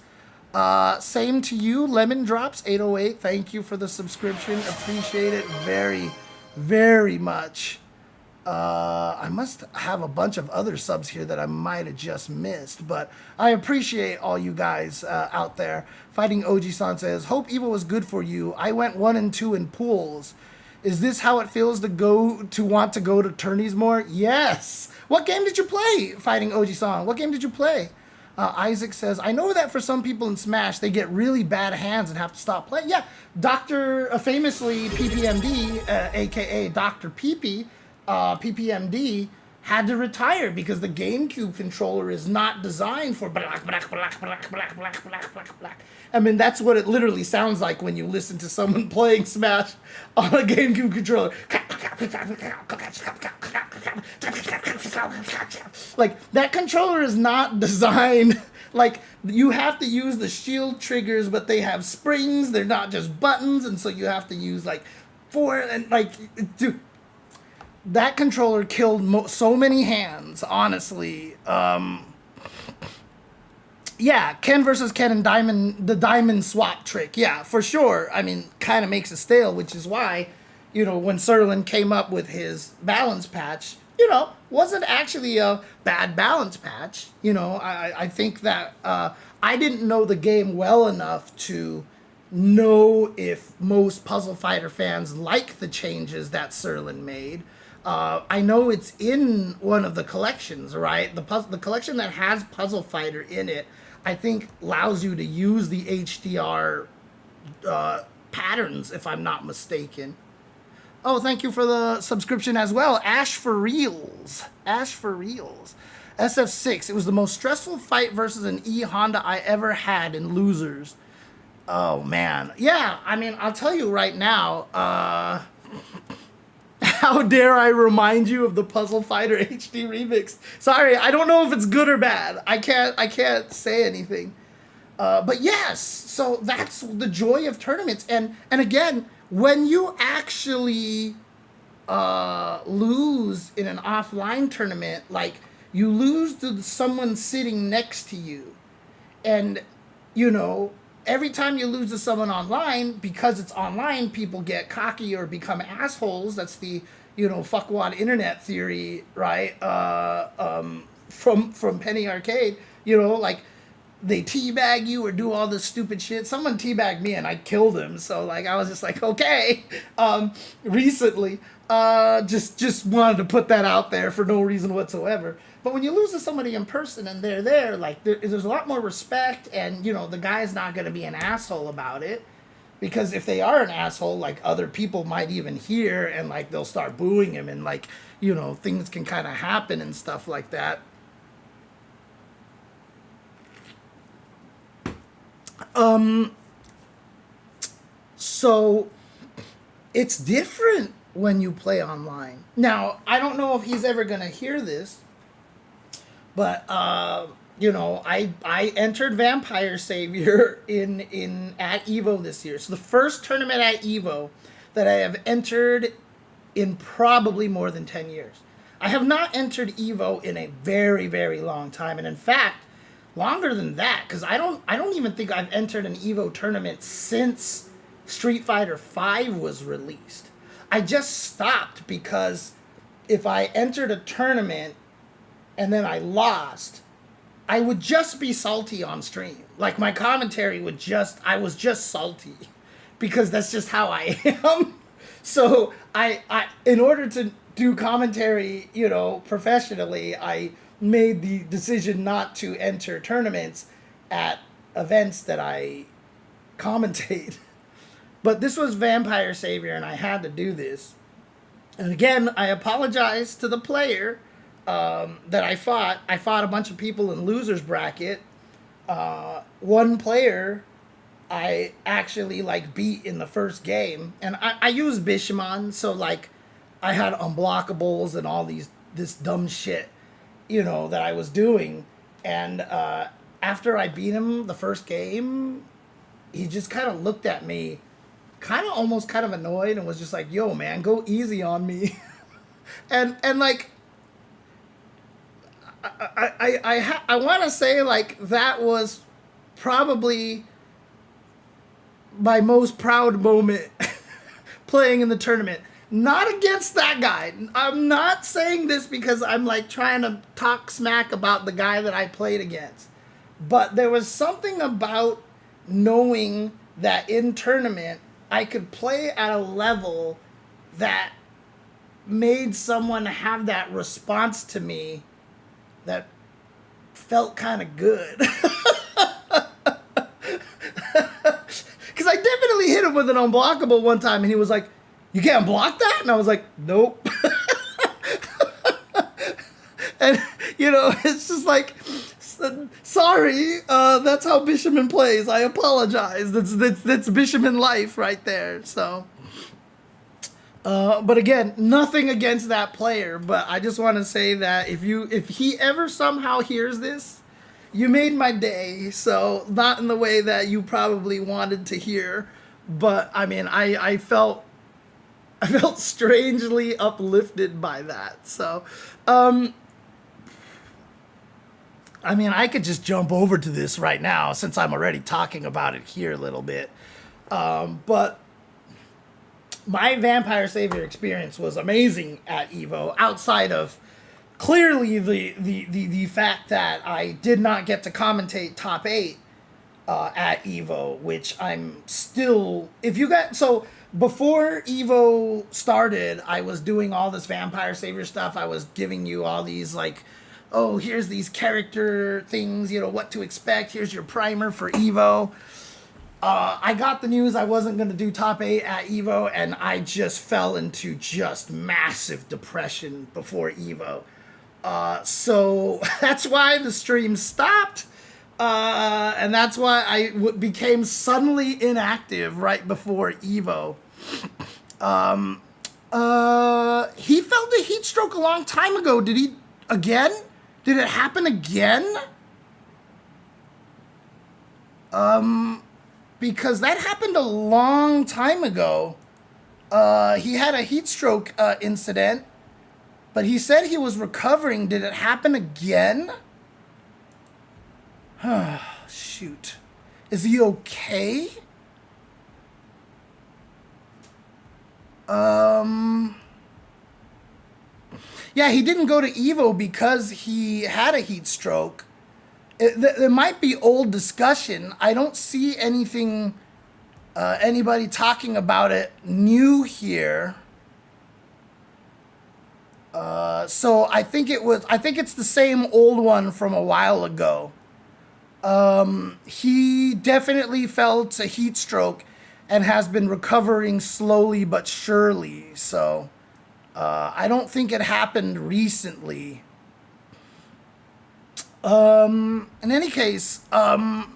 [SPEAKER 1] Same to you, Lemon Drops 808. Thank you for the subscription. Appreciate it very, very much. I must have a bunch of other subs here that I might have just missed, but I appreciate all you guys out there. Fighting OG-san says, hope Evo was good for you. I went 1 and 2 in pools. Is this how it feels to want to go to tourneys more? Yes. What game did you play, Fighting OG-san? What game did you play? Isaac says, I know that for some people in Smash, they get really bad hands and have to stop playing. Yeah, famously PPMD, a.k.a. Dr. PP, PPMD, had to retire because the GameCube controller is not designed for black. I mean, that's what it literally sounds like when you listen to someone playing Smash on a GameCube controller. Like, that controller is not designed, like, you have to use the shield triggers, but they have springs, they're not just buttons, and so you have to use, like, dude, that controller killed so many hands, honestly. Yeah, Ken versus Ken and the diamond swap trick. Yeah, for sure. I mean, kind of makes it stale, which is why, when Serlin came up with his balance patch, wasn't actually a bad balance patch. I think that I didn't know the game well enough to know if most Puzzle Fighter fans like the changes that Serlin made. I know it's in one of the collections, right? The collection that has Puzzle Fighter in it, I think allows you to use the HDR patterns, if I'm not mistaken. Oh, thank you for the subscription as well. Ash for Reals. SF6, it was the most stressful fight versus an E Honda I ever had in Losers. Oh, man. Yeah, I mean, I'll tell you right now, how dare I remind you of the Puzzle Fighter HD remix? Sorry, I don't know if it's good or bad. I can't say anything. But yes, so that's the joy of tournaments. And again, when you actually lose in an offline tournament, like you lose to someone sitting next to you, and every time you lose to someone online, because it's online, people get cocky or become assholes. That's the, fuckwad internet theory, right? From Penny Arcade, like they teabag you or do all this stupid shit. Someone teabagged me and I killed him. So like, I was just like, okay, recently, just wanted to put that out there for no reason whatsoever. But when you lose to somebody in person and they're there, like there's a lot more respect, and the guy's not going to be an asshole about it, because if they are an asshole, like other people might even hear and like they'll start booing him, and like things can kind of happen and stuff like that. So it's different when you play online. Now, I don't know if he's ever going to hear this, but, I entered Vampire Savior at EVO this year. So the first tournament at EVO that I have entered in probably more than 10 years. I have not entered EVO in a very, very long time. And in fact, longer than that, because I don't even think I've entered an EVO tournament since Street Fighter V was released. I just stopped because if I entered a tournament and then I lost, I would just be salty on stream. Like my commentary I was just salty because that's just how I am. So I in order to do commentary, professionally, I made the decision not to enter tournaments at events that I commentate. But this was Vampire Savior, and I had to do this. And again, I apologize to the player that I fought. I fought a bunch of people in losers bracket. One player I actually beat in the first game, and I used Bishamon, so I had unblockables and all this dumb shit, that I was doing. And after I beat him the first game, he just kind of looked at me kind of almost kind of annoyed and was just like, yo, man, go easy on me. and like, I want to say, like, that was probably my most proud moment playing in the tournament. Not against that guy. I'm not saying this because I'm, like, trying to talk smack about the guy that I played against. But there was something about knowing that in tournament I could play at a level that made someone have that response to me that felt kind of good. Because I definitely hit him with an unblockable one time, and he was like, you can't block that? And I was like, nope. And, you know, it's just like, sorry, that's how Bishaman plays. I apologize. That's Bishaman life right there. So, but again, nothing against that player. But I just want to say that if he ever somehow hears this, you made my day. So not in the way that you probably wanted to hear, but I mean, I felt strangely uplifted by that. So, I mean, I could just jump over to this right now since I'm already talking about it here a little bit. But my Vampire Savior experience was amazing at EVO, outside of clearly the fact that I did not get to commentate top 8 at EVO, which I'm still... So before EVO started, I was doing all this Vampire Savior stuff. I was giving you all these, like, oh, here's these character things, you know, what to expect. Here's your primer for EVO. I got the news I wasn't going to do top 8 at EVO, and I just fell into just massive depression before EVO. So that's why the stream stopped. And that's why I became suddenly inactive right before EVO. He felt a heat stroke a long time ago. Did he again? Did it happen again? Because that happened a long time ago. He had a heat stroke incident, but he said he was recovering. Did it happen again? Shoot. Is he okay? Yeah, he didn't go to EVO because he had a heat stroke. There might be old discussion. I don't see anything, anybody talking about it new here. So I think it's the same old one from a while ago. He definitely felt a heat stroke and has been recovering slowly but surely. So, I don't think it happened recently. In any case, it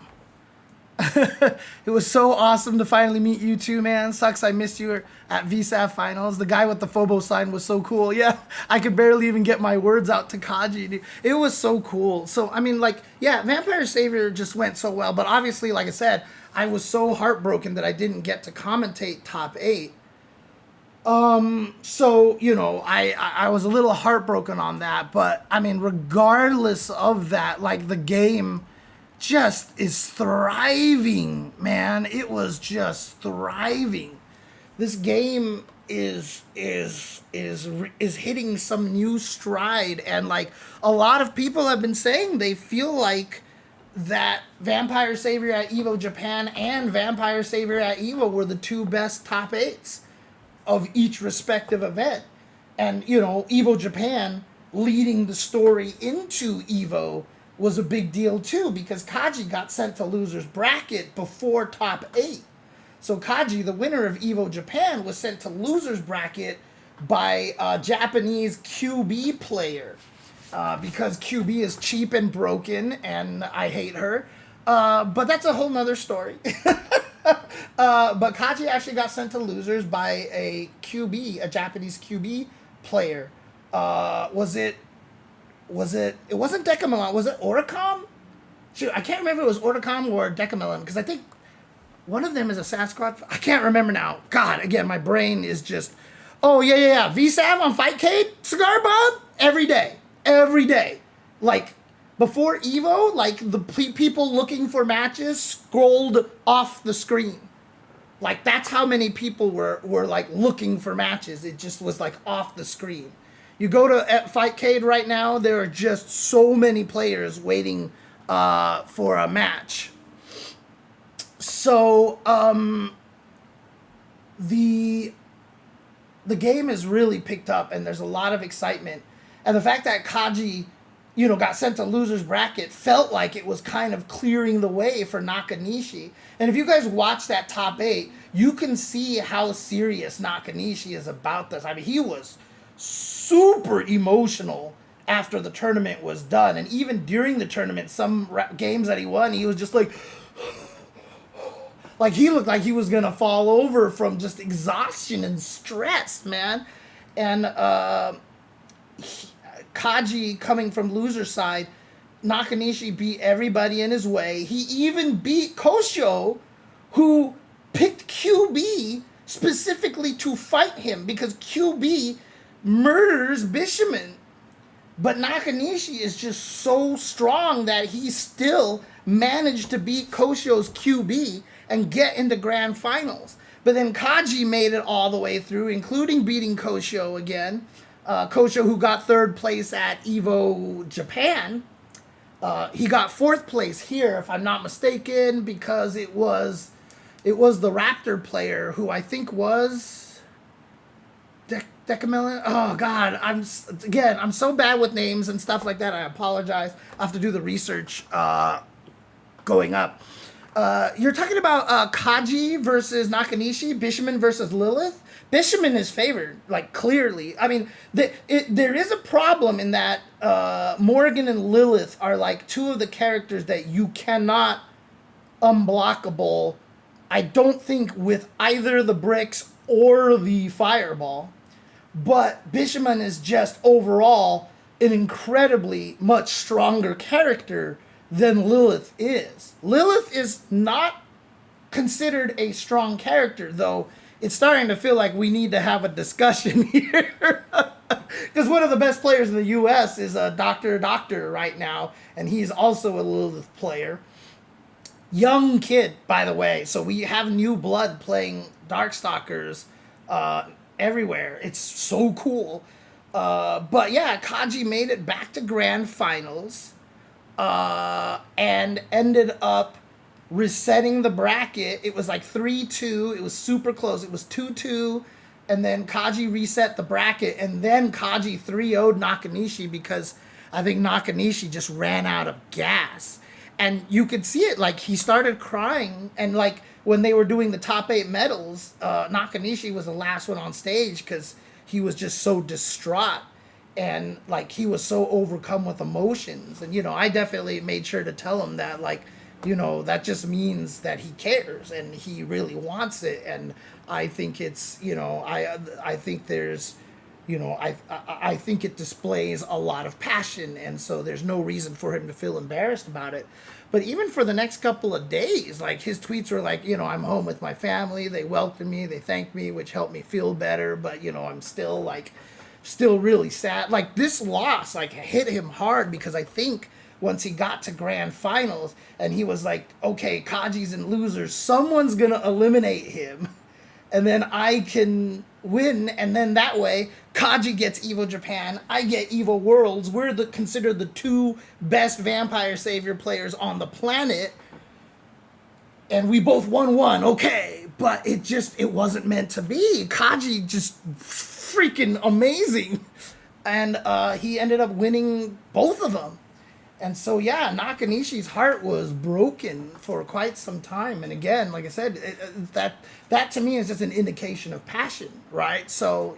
[SPEAKER 1] was so awesome to finally meet you too, man. Sucks I missed you at VSav finals. The guy with the Phobo sign was so cool. Yeah, I could barely even get my words out to Kaji, dude. It was so cool. So, I mean, like, yeah, Vampire Savior just went so well. But obviously, like I said, I was so heartbroken that I didn't get to commentate top 8. So, you know, I was a little heartbroken on that. But, I mean, regardless of that, like, the game just is thriving, man. It was just thriving. This game is hitting some new stride, and like a lot of people have been saying they feel like that Vampire Savior at EVO Japan and Vampire Savior at EVO were the two best top 8s of each respective event. And, you know, EVO Japan leading the story into EVO was a big deal too, because Kaji got sent to loser's bracket before top 8. So Kaji, the winner of EVO Japan, was sent to loser's bracket by a Japanese QB player, because QB is cheap and broken, and I hate her. But that's a whole nother story. But Kaji actually got sent to losers by a QB, a Japanese QB player. It wasn't Decamelon. Was it Oricom? Shoot, I can't remember if it was Oricom or Decamelon, because I think one of them is a Sasquatch. I can't remember now. God, again, my brain is just. Oh yeah. VSav on Fightcade, Cigar Bob, every day. Like before Evo, like the people looking for matches scrolled off the screen. Like that's how many people were like looking for matches. It just was like off the screen. You go to Fightcade right now, there are just so many players waiting for a match. So the game has really picked up, and there's a lot of excitement. And the fact that Kaji, got sent to loser's bracket felt like it was kind of clearing the way for Nakanishi. And if you guys watch that top 8, you can see how serious Nakanishi is about this. I mean, he was super emotional after the tournament was done. And even during the tournament, some games that he won, he was just like he looked like he was going to fall over from just exhaustion and stress, man. And Kaji, coming from loser side, Nakanishi beat everybody in his way. He even beat Kosho, who picked QB specifically to fight him because QB murders Bishamon. But Nakanishi is just so strong that he still managed to beat Kosho's QB and get into grand finals. But then Kaji made it all the way through, including beating Kosho again. Kosho, who got 3rd place at Evo Japan. He got 4th place here, if I'm not mistaken, because it was the Raptor player who I think was Decamillion. Oh God, I'm so bad with names and stuff like that. I apologize. I have to do the research going up. You're talking about Kaji versus Nakanishi, Bishamon versus Lilith. Bishamon is favored, like clearly. I mean, there is a problem in that Morgan and Lilith are like 2 of the characters that you cannot unblockable. I don't think with either the bricks or the fireball. But Bishamon is just overall an incredibly much stronger character than Lilith is. Lilith is not considered a strong character, though it's starting to feel like we need to have a discussion here. Because one of the best players in the U.S. is Dr. right now, and he's also a Lilith player. Young kid, by the way, so we have new blood playing Darkstalkers everywhere. It's so cool. But yeah, Kaji made it back to grand finals and ended up resetting the bracket. It was like 3-2. It was super close. It was 2-2. And then Kaji reset the bracket. And then Kaji 3-0'd Nakanishi because I think Nakanishi just ran out of gas. And you could see it. Like, he started crying. And, like, when they were doing the top 8 medals, Nakanishi was the last one on stage because he was just so distraught. And, like, he was so overcome with emotions. And, I definitely made sure to tell him that, like, that just means that he cares and he really wants it. And I think it's, I think there's, I think it displays a lot of passion. And so there's no reason for him to feel embarrassed about it. But even for the next couple of days, like his tweets were like, I'm home with my family. They welcomed me. They thanked me, which helped me feel better. But, I'm still really sad. Like this loss, like hit him hard because I think once he got to grand finals and he was like, okay, Kaji's in losers, someone's going to eliminate him and then I can win. And then that way Kaji gets Evo Japan, I get Evo Worlds. We're considered the 2 best Vampire Savior players on the planet. And we both won 1. Okay. But it wasn't meant to be. Kaji just freaking amazing. And he ended up winning both of them. And so, yeah, Nakanishi's heart was broken for quite some time. And again, like I said, that to me is just an indication of passion, right? So,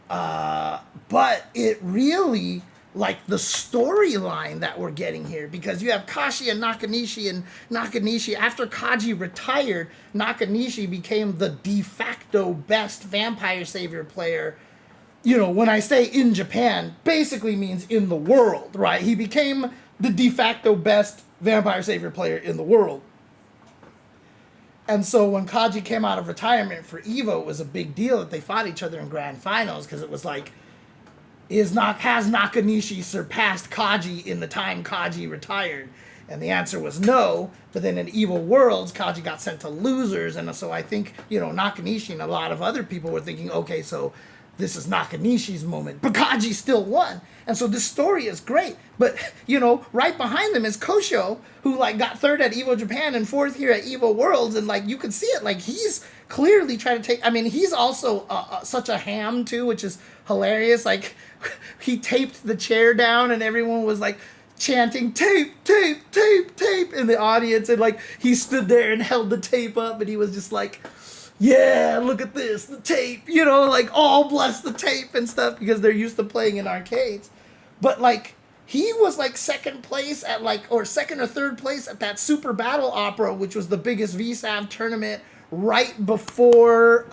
[SPEAKER 1] but it really, like the storyline that we're getting here, because you have Kashi and Nakanishi, after Kaji retired, Nakanishi became the de facto best Vampire Savior player. When I say in Japan, basically means in the world, right? He became the de facto best Vampire Savior player in the world. And so when Kaji came out of retirement for Evo, it was a big deal that they fought each other in grand finals, because it was like, has Nakanishi surpassed Kaji in the time Kaji retired? And the answer was no. But then in Evo Worlds, Kaji got sent to losers. And so I think, Nakanishi and a lot of other people were thinking, okay, so this is Nakanishi's moment. But Kaji still won. And so this story is great. But, right behind them is Kosho, who, got third at Evo Japan and fourth here at Evo Worlds. And, you could see it. He's clearly trying to take... I mean, he's also such a ham, too, which is hilarious. He taped the chair down and everyone was, chanting, tape, tape, tape, tape in the audience. And, he stood there and held the tape up and he was just yeah, look at this, the tape, all bless the tape and stuff, because they're used to playing in arcades. But, he was, second place at, or second or third place at that Super Battle Opera, which was the biggest VSav tournament right before, it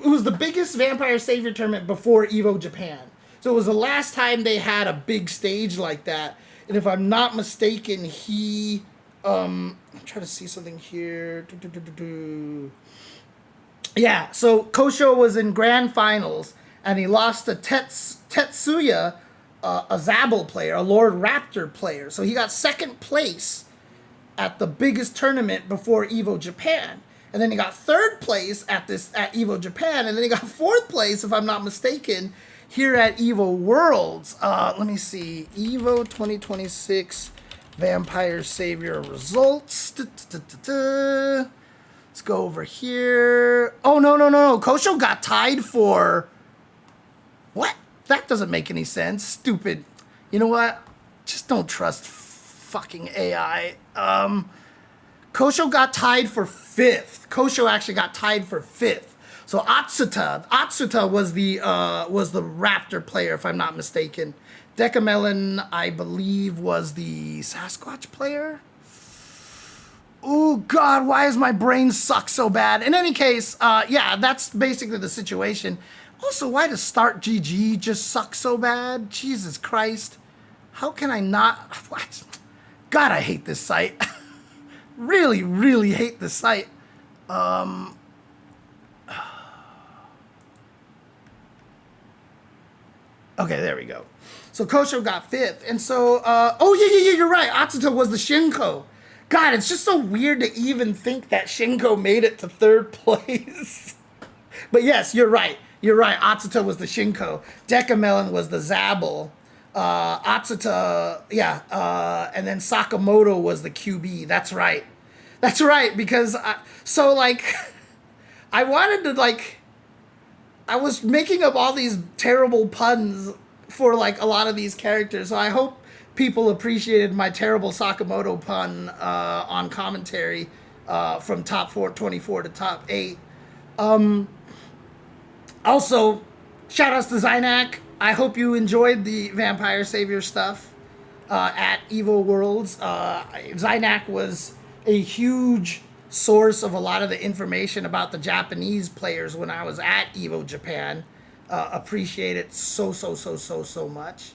[SPEAKER 1] was the biggest Vampire Savior tournament before Evo Japan. So it was the last time they had a big stage like that. And if I'm not mistaken, he... I'm trying to see something here. Yeah, so Kosho was in grand finals, and he lost to Tetsuya, a Zabel player, a Lord Raptor player. So he got second place at the biggest tournament before Evo Japan. And then he got third place at Evo Japan, and then he got fourth place, if I'm not mistaken, here at Evo Worlds. Let me see. Evo 2026 Vampire Savior results. Let's go over here. Oh, no. Kosho got tied for... What? That doesn't make any sense. Stupid. You know what? Just don't trust fucking AI. Kosho got tied for 5th. Kosho actually got tied for 5th. So Atsuta was the Raptor player, if I'm not mistaken. Decamelon, I believe, was the Sasquatch player. Oh, God, why does my brain suck so bad? In any case, yeah, that's basically the situation. Also, why does Start GG just suck so bad? Jesus Christ. How can I not... What? God, I hate this site. Really, really hate this site. Okay, there we go. So Kosho got 5th. And so, oh, yeah, you're right. Atsuta was the Shinko. God, it's just so weird to even think that Shinko made it to 3rd place. But yes, you're right. Atsuta was the Shinko. Decamelon was the Zabel. Atsuta, yeah. And then Sakamoto was the QB. That's right, because, I wanted to, I was making up all these terrible puns for, a lot of these characters. So I hope people appreciated my terrible Sakamoto pun on commentary from top 24 to top 8. Also, shout-outs to Zynak. I hope you enjoyed the Vampire Savior stuff at Evo Worlds. Zynak was a huge source of a lot of the information about the Japanese players when I was at Evo Japan. Appreciate it so much.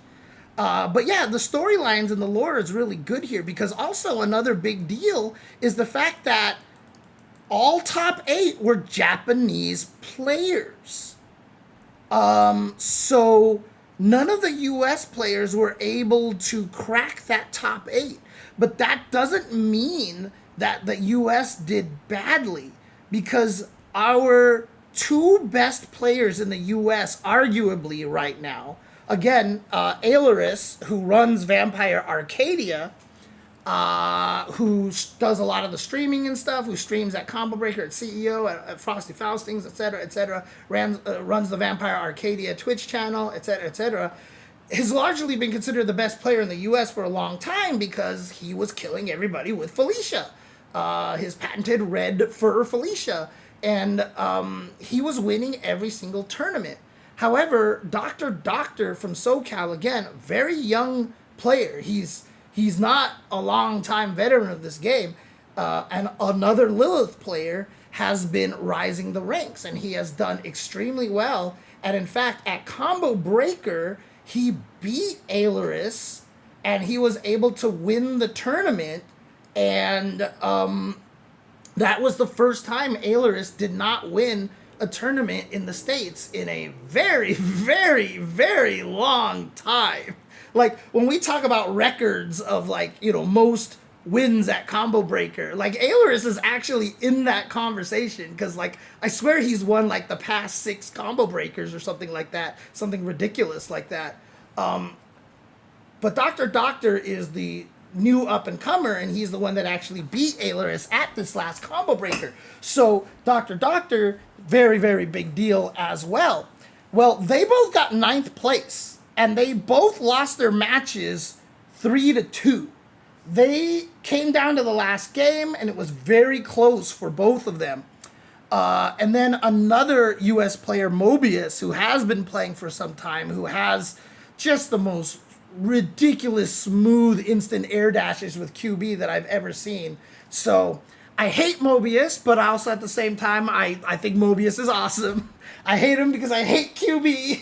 [SPEAKER 1] But yeah, the storylines and the lore is really good here, because also another big deal is the fact that all top 8 were Japanese players. So none of the US players were able to crack that top 8. But that doesn't mean that the US did badly, because our 2 best players in the US, arguably right now, again, Aileris, who runs Vampire Arcadia, who does a lot of the streaming and stuff, who streams at Combo Breaker, at CEO, at Frosty Faustings, etc., runs the Vampire Arcadia Twitch channel, etc., has largely been considered the best player in the US for a long time, because he was killing everybody with Felicia, his patented red fur Felicia, and he was winning every single tournament. However, Doctor from SoCal, again, very young player. He's not a long-time veteran of this game. And another Lilith player has been rising the ranks, and he has done extremely well. And in fact, at Combo Breaker, he beat Aileris, and he was able to win the tournament And that was the first time Ailerus did not win a tournament in the States in a very, very, very long time. Like, when we talk about records of, like, you know, most wins at Combo Breaker, like, Ailerus is actually in that conversation, because, like, I swear he's won, like, the past 6 Combo Breakers or something like that, something ridiculous like that. But Dr. Doctor is the new up-and-comer, and he's the one that actually beat Ailerus at this last Combo Breaker. So Dr. Doctor, very, very big deal as well. Well, they both got 9th place, and they both lost their matches 3-2. They came down to the last game, and it was very close for both of them. And then another U.S. player, Mobius, who has been playing for some time, who has just the most ridiculous, smooth, instant air dashes with QB that I've ever seen. So I hate Mobius, but also at the same time, I think Mobius is awesome. I hate him because I hate QB.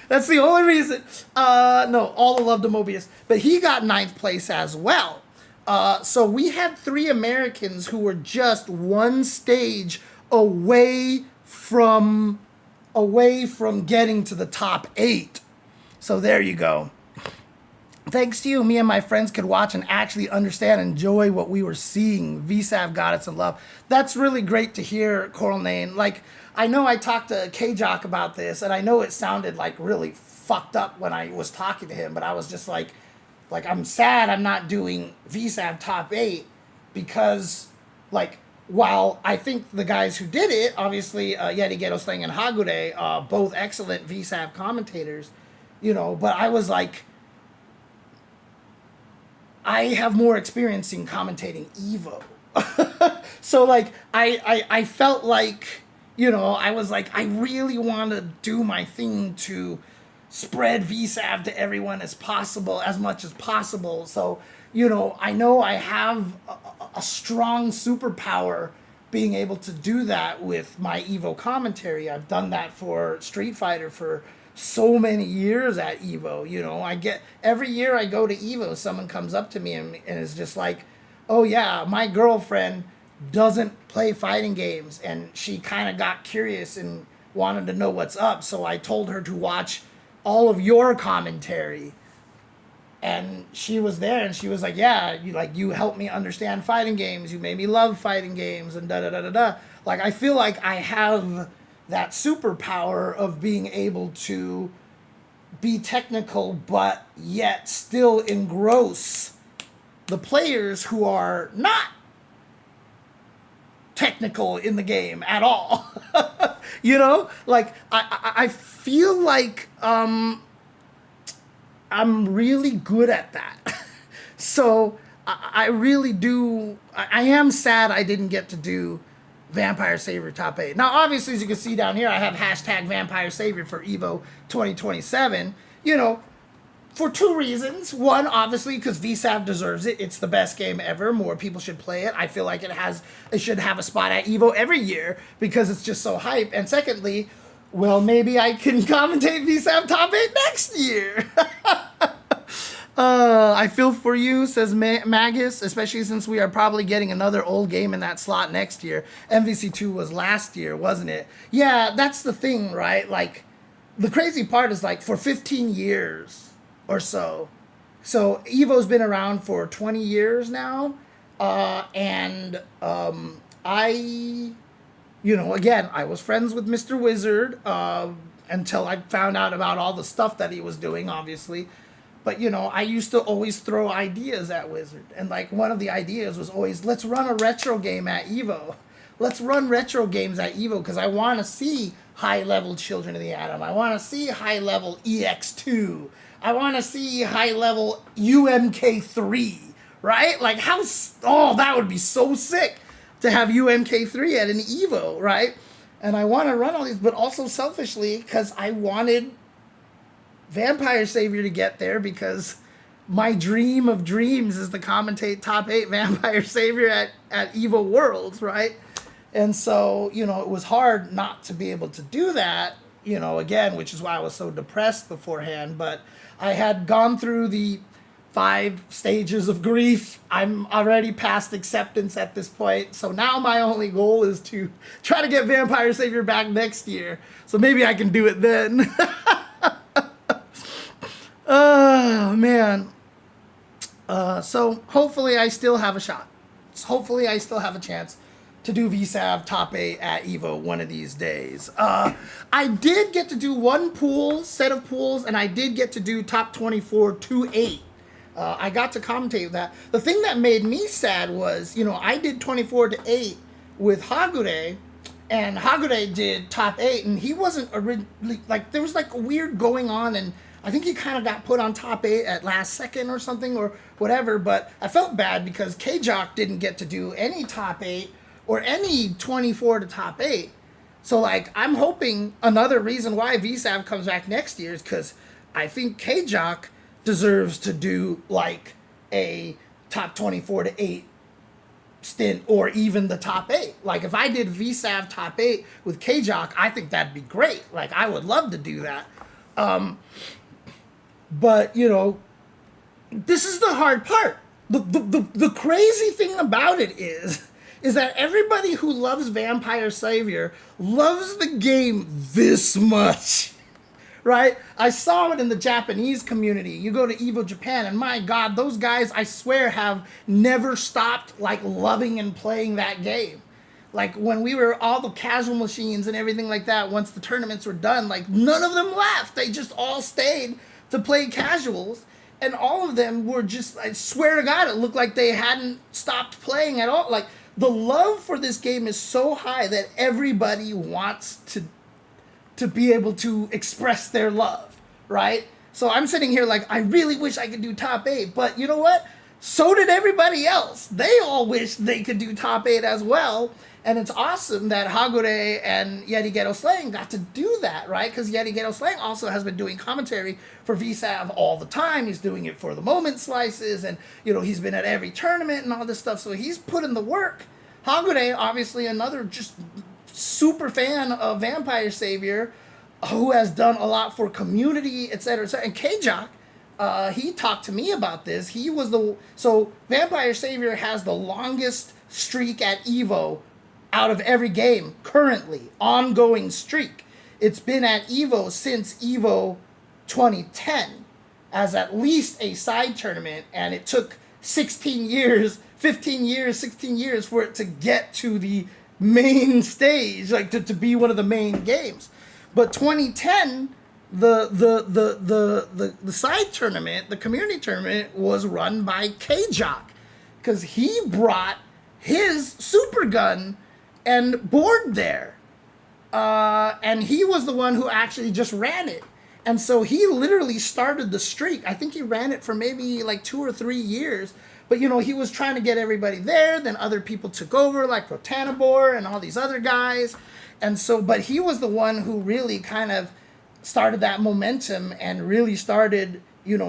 [SPEAKER 1] That's the only reason. No, all the love to Mobius. But he got 9th place as well. So we had 3 Americans who were just one stage away from getting to the top 8. So there you go. Thanks to you, me and my friends could watch and actually understand and enjoy what we were seeing. VSav got it some love. That's really great to hear, Coral Nane. Like, I know I talked to K-Jock about this, and I know it sounded like really fucked up when I was talking to him, but I was just like I'm sad I'm not doing VSav top 8, because, like, while I think the guys who did it, obviously Yeti Ghetto Slang and Hagure, both excellent VSav commentators, you know, but I was like, I have more experience in commentating Evo. So, like, I felt like, you know, I was like, I really want to do my thing to spread VSav to everyone as much as possible. So, you know I have a strong superpower being able to do that with my Evo commentary. I've done that for Street Fighter for so many years at Evo. You know, every year I go to Evo, someone comes up to me and is just like, oh yeah, my girlfriend doesn't play fighting games, and she kind of got curious and wanted to know what's up, so I told her to watch all of your commentary. And she was there, and she was like, yeah, you helped me understand fighting games, you made me love fighting games, and da-da-da-da-da. Like, I feel like I have that superpower of being able to be technical, but yet still engross the players who are not technical in the game at all. You know, like, I feel like I'm really good at that. So I really do. I am sad I didn't get to do Vampire Savior top 8. Now, obviously, as you can see down here, I have hashtag Vampire Savior for Evo 2027. You know, for 2 reasons. One, obviously, because VSav deserves it. It's the best game ever. More people should play it. I feel like it should have a spot at Evo every year because it's just so hype. And secondly, well, maybe I can commentate VSav top 8 next year. I feel for you, says Magus, especially since we are probably getting another old game in that slot next year. MVC2 was last year, wasn't it? Yeah, that's the thing, right? Like, the crazy part is, like, for 15 years or so. So Evo's been around for 20 years now. And I, you know, again, I was friends with Mr. Wizard until I found out about all the stuff that he was doing, obviously. But, you know, I used to always throw ideas at Wizard. And, like, one of the ideas was always, let's run a retro game at Evo. Let's run retro games at Evo because I want to see high-level Children of the Atom. I want to see high-level EX2. I want to see high-level UMK3, right? Like, that would be so sick to have UMK3 at an Evo, right? And I want to run all these, but also selfishly because I wanted Vampire Savior to get there, because my dream of dreams is to commentate top 8 Vampire Savior at Evo Worlds, right? And so, you know, it was hard not to be able to do that, you know, again, which is why I was so depressed beforehand. But I had gone through the 5 stages of grief. I'm already past acceptance at this point. So now my only goal is to try to get Vampire Savior back next year. So maybe I can do it then. Oh, man. So hopefully I still have a shot. Hopefully I still have a chance to do VSav top 8 at EVO one of these days. I did get to do one set of pools, and I did get to do top 24 to 8. I got to commentate that. The thing that made me sad was, I did 24 to 8 with Hagure, and Hagure did top 8, and he wasn't originally, there was a weird going on, and I think he kind of got put on top 8 at last second or something or whatever, but I felt bad because K-Jock didn't get to do any top 8 or any 24 to top 8. So, I'm hoping another reason why VSav comes back next year is because I think K-Jock deserves to do, a top 24 to 8 stint or even the top 8. If I did VSav top 8 with K-Jock, I think that'd be great. I would love to do that. But, this is the hard part. The crazy thing about it is that everybody who loves Vampire Savior loves the game this much, right? I saw it in the Japanese community. You go to EVO Japan, and my God, those guys, I swear, have never stopped, loving and playing that game. When we were all the casual machines and everything like that, once the tournaments were done, none of them left. They just all stayed to play casuals. And all of them were just, I swear to God, it looked like they hadn't stopped playing at all. The love for this game is so high that everybody wants to be able to express their love, right? So I'm sitting here I really wish I could do top 8. But you know what? So did everybody else. They all wish they could do top 8 as well. And it's awesome that Hagure and Yeti Ghetto Slang got to do that, right? Because Yeti Ghetto Slang also has been doing commentary for VSav all the time. He's doing it for the Moment Slices, and, he's been at every tournament and all this stuff. So he's put in the work. Hagure, obviously another just super fan of Vampire Savior, who has done a lot for community, etc. And K-Jock, he talked to me about this. He was so Vampire Savior has the longest streak at EVO out of every game currently, ongoing streak. It's been at EVO since EVO 2010 as at least a side tournament, and it took 16 years, 15 years, 16 years for it to get to the main stage, to be one of the main games. But 2010, the side tournament, the community tournament, was run by K-Jock, because he brought his super gun and board there. And he was the one who actually just ran it. And so he literally started the streak. I think he ran it for maybe 2 or 3 years. But, he was trying to get everybody there. Then other people took over, like Protanabor and all these other guys. And so, but he was the one who really kind of started that momentum and really started,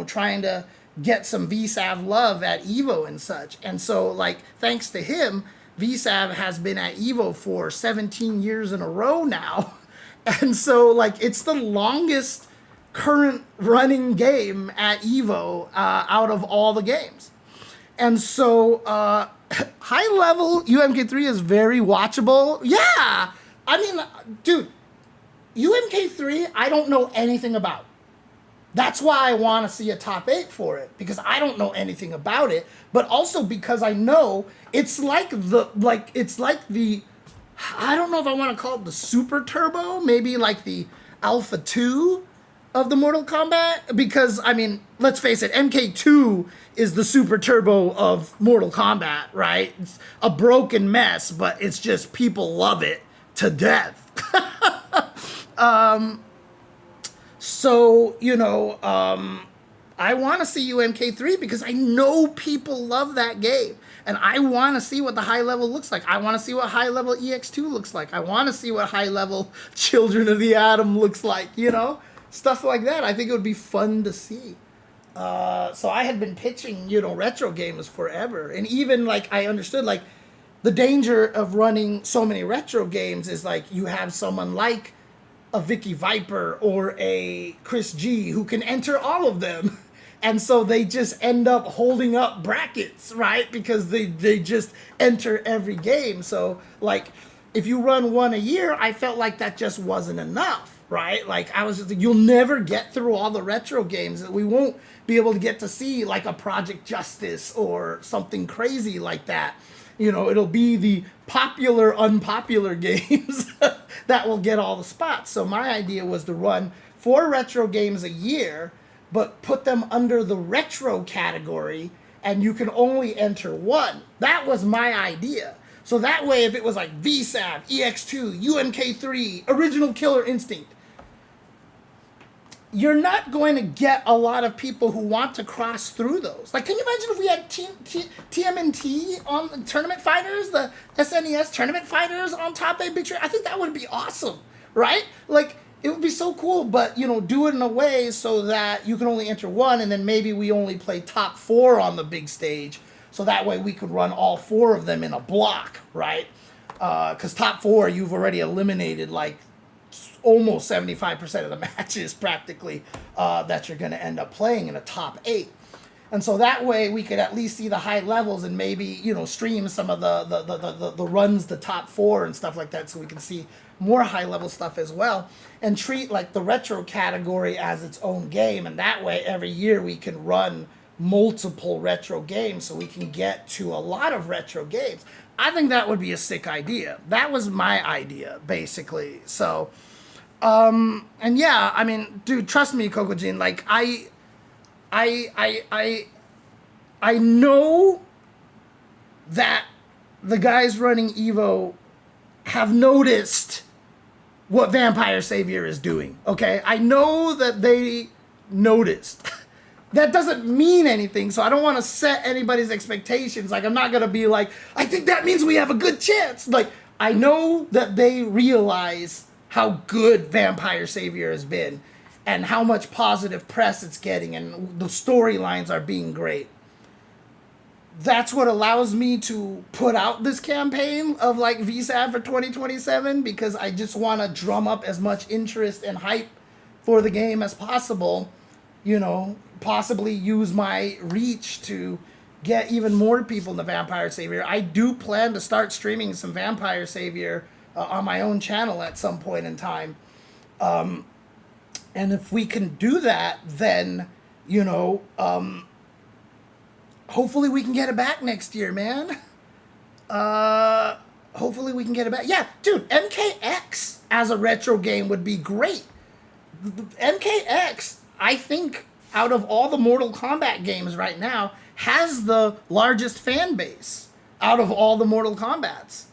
[SPEAKER 1] trying to get some VSav love at EVO and such. And so, thanks to him, VSav has been at EVO for 17 years in a row now. And so, it's the longest current running game at EVO out of all the games. And so, high level UMK3 is very watchable. Yeah! I mean, dude, UMK3, I don't know anything about. That's why I want to see a top 8 for it, because I don't know anything about it, but also because I know it's like the, I don't know if I want to call it the Super Turbo, maybe the Alpha 2 of the Mortal Kombat, because, I mean, let's face it, MK2 is the Super Turbo of Mortal Kombat, right? It's a broken mess, but it's just people love it to death. So, I want to see UMK3 because I know people love that game. And I want to see what the high level looks like. I want to see what high level EX2 looks like. I want to see what high level Children of the Atom looks like, Stuff like that. I think it would be fun to see. So I had been pitching, retro games forever. And even, I understood, the danger of running so many retro games is, you have someone like a Vicky Viper or a Chris G who can enter all of them And so they just end up holding up brackets, right? Because they just enter every game. So like if you run one a year, I felt like that just wasn't enough, right? Like I was just, you'll never get through all the retro games. We won't be able to get to see like a Project Justice or something crazy like that. You know, it'll be the popular, unpopular games that will get all the spots. So my idea was to run 4 retro games a year, but put them under the retro category, and you can only enter 1. That was my idea. So that way, if it was like VSav, EX2, UMK3, Original Killer Instinct, you're not going to get a lot of people who want to cross through those. Like, can you imagine if we had TMNT on the Tournament Fighters, the SNES Tournament Fighters on top 8-bit trade? I think that would be awesome, right? Like, it would be so cool, but, you know, do it in a way so that you can only enter 1, and then maybe we only play top 4 on the big stage, so that way we could run all 4 of them in a block, right? Because top 4, you've already eliminated, like, almost 75% of the matches practically that you're going to end up playing in a top 8. And so that way we could at least see the high levels and maybe, you know, stream some of the runs to top 4 and stuff like that, so we can see more high level stuff as well, and treat like the retro category as its own game. And that way every year we can run multiple retro games so we can get to a lot of retro games. I think that would be a sick idea. That was my idea, basically. So and yeah, I mean, dude, trust me, Kokojin, like I know that the guys running Evo have noticed what Vampire Savior is doing, okay? I know that they noticed. That doesn't mean anything, so I don't want to set anybody's expectations. Like, I'm not going to be like, I think that means we have a good chance. Like, I know that they realize how good Vampire Savior has been and how much positive press it's getting, and the storylines are being great. That's what allows me to put out this campaign of like VSav for 2027, because I just want to drum up as much interest and hype for the game as possible. You know, possibly use my reach to get even more people into Vampire Savior. I do plan to start streaming some Vampire Savior on my own channel at some point in time. And if we can do that, then, you know, hopefully we can get it back next year, man. Hopefully we can get it back. Yeah, dude, MKX as a retro game would be great. MKX, I think, out of all the Mortal Kombat games right now, has the largest fan base out of all the Mortal Kombats,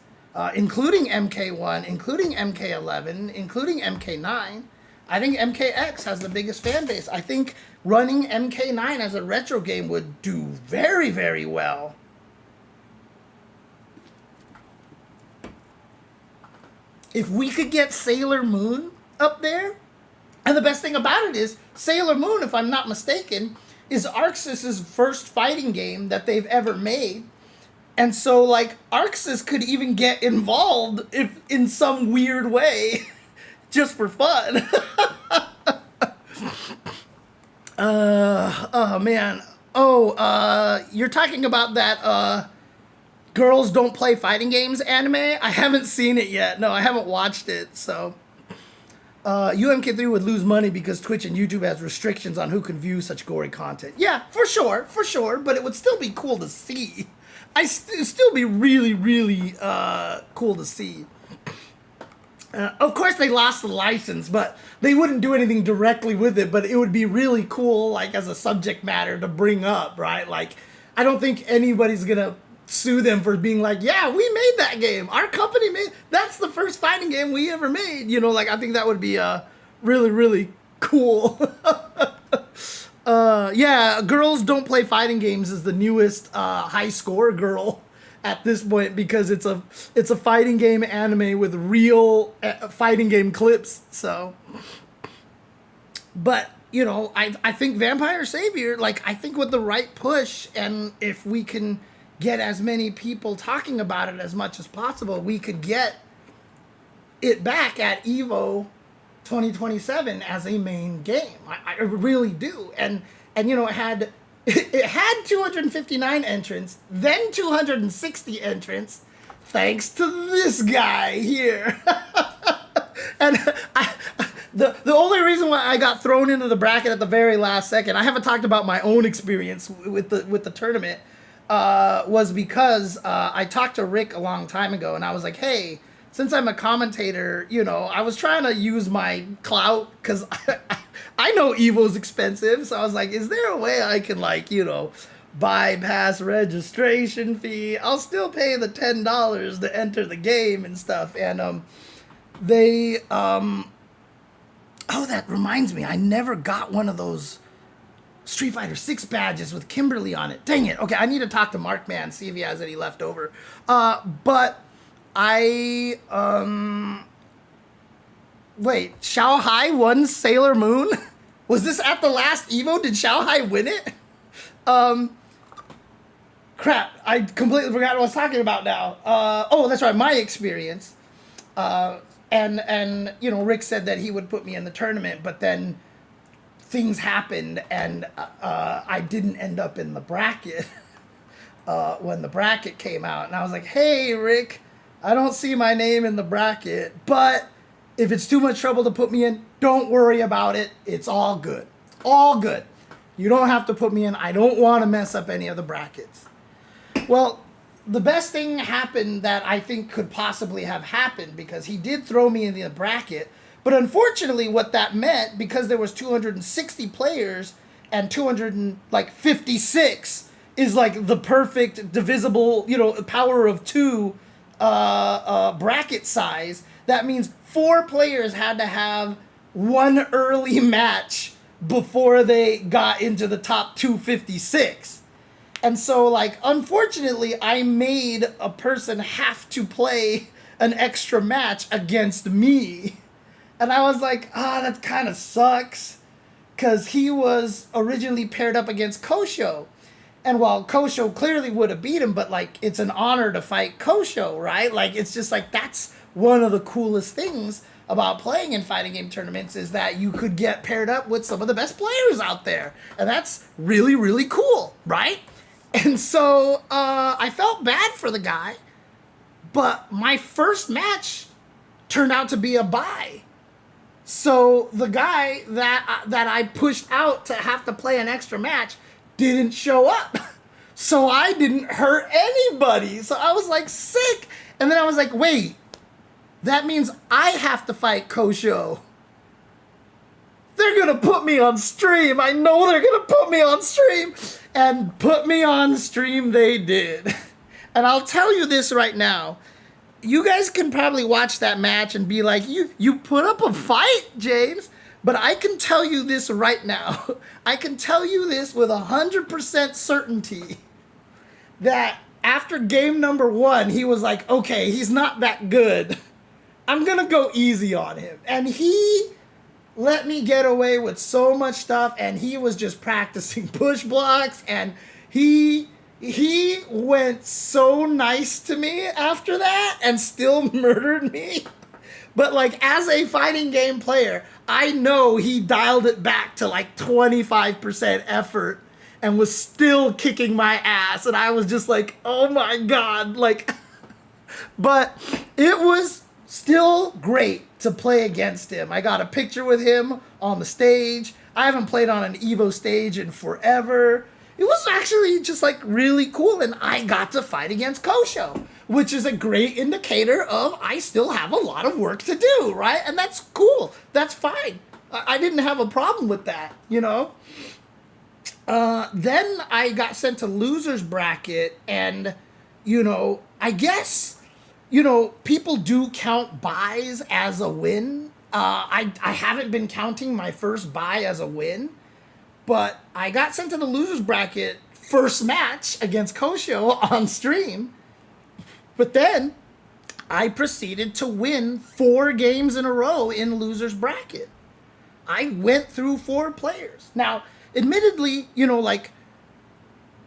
[SPEAKER 1] including MK1, including MK11, including MK9. I think MKX has the biggest fan base. I think running MK9 as a retro game would do very, very well. If we could get Sailor Moon up there, and the best thing about it is, Sailor Moon, if I'm not mistaken, is ArcSys's first fighting game that they've ever made. And so, like, ArcSys could even get involved if in some weird way, just for fun. Oh, man. Oh, you're talking about that, Girls Don't Play Fighting Games anime? I haven't seen it yet. No, I haven't watched it, so... UMK3 would lose money because Twitch and YouTube has restrictions on who can view such gory content. Yeah, for sure, but it would still be cool to see. It'd still be really, really cool to see. Of course, they lost the license, but they wouldn't do anything directly with it, but it would be really cool, like, as a subject matter to bring up, right? Like, I don't think anybody's gonna sue them for being like, yeah, we made that game. Our company made, that's the first fighting game we ever made. You know, like, I think that would be really, really cool. Yeah, Girls Don't Play Fighting Games is the newest high score girl at this point, because it's a fighting game anime with real fighting game clips. So, but you know, I think Vampire Savior, like, I think with the right push, and if we can get as many people talking about it as much as possible, we could get it back at EVO 2027 as a main game. I really do. And and you know it had 259 entrants, then 260 entrants, thanks to this guy here. And the only reason why I got thrown into the bracket at the very last second, I haven't talked about my own experience with the tournament, was because I talked to Rick a long time ago, and I was like, hey, since I'm a commentator, you know, I was trying to use my clout, because I know Evo's expensive, so I was like, is there a way I can, like, you know, bypass registration fee? I'll still pay the $10 to enter the game and stuff. And oh, that reminds me, I never got one of those Street Fighter 6 badges with Kimberly on it. Dang it. Okay, I need to talk to Markman, see if he has any left over. But I, wait, Xiao Hai won Sailor Moon? Was this at the last Evo? Did Xiao Hai win it? Crap, I completely forgot what I was talking about now. Oh, that's right, my experience. And you know, Rick said that he would put me in the tournament, but then things happened, and I didn't end up in the bracket when the bracket came out. And I was like, hey, Rick, I don't see my name in the bracket, but if it's too much trouble to put me in, don't worry about it. It's all good. All good. You don't have to put me in. I don't want to mess up any of the brackets. Well, the best thing happened that I think could possibly have happened, because he did throw me in the bracket. But unfortunately, what that meant, because there was 260 players and 256 is like the perfect divisible, you know, power of 2 bracket size. That means 4 players had to have one early match before they got into the top 256. And so, like, unfortunately, I made a person have to play an extra match against me. And I was like, that kind of sucks. Because he was originally paired up against Kosho. And while Kosho clearly would have beat him, but, like, it's an honor to fight Kosho, right? Like, it's just like, that's one of the coolest things about playing in fighting game tournaments, is that you could get paired up with some of the best players out there. And that's really, really cool, right? And so I felt bad for the guy, but my first match turned out to be a bye. So the guy that I pushed out to have to play an extra match didn't show up. So I didn't hurt anybody. So I was like sick. And then I was like, wait, that means I have to fight Kosho. They're going to put me on stream. I know they're going to put me on stream. And put me on stream they did. And I'll tell you this right now. You guys can probably watch that match and be like, you put up a fight, James. But I can tell you this right now. I can tell you this with 100% certainty. That after game number 1, he was like, okay, he's not that good. I'm going to go easy on him. And he let me get away with so much stuff, and he was just practicing push blocks, and he went so nice to me after that and still murdered me. But like, as a fighting game player, I know he dialed it back to like 25% effort and was still kicking my ass, and I was just like, oh my god, like but it was still great to play against him. I got a picture with him on the stage. I haven't played on an Evo stage in forever. It was actually just like really cool, and I got to fight against Kosho, which is a great indicator of I still have a lot of work to do, right? And that's cool. That's fine. I didn't have a problem with that, you know? Then I got sent to loser's bracket, and, you know, I guess, you know, people do count buys as a win. I haven't been counting my first buy as a win, but I got sent to the loser's bracket first match against Kosho on stream. But then I proceeded to win 4 games in a row in loser's bracket. I went through 4 players. Now, admittedly, you know, like,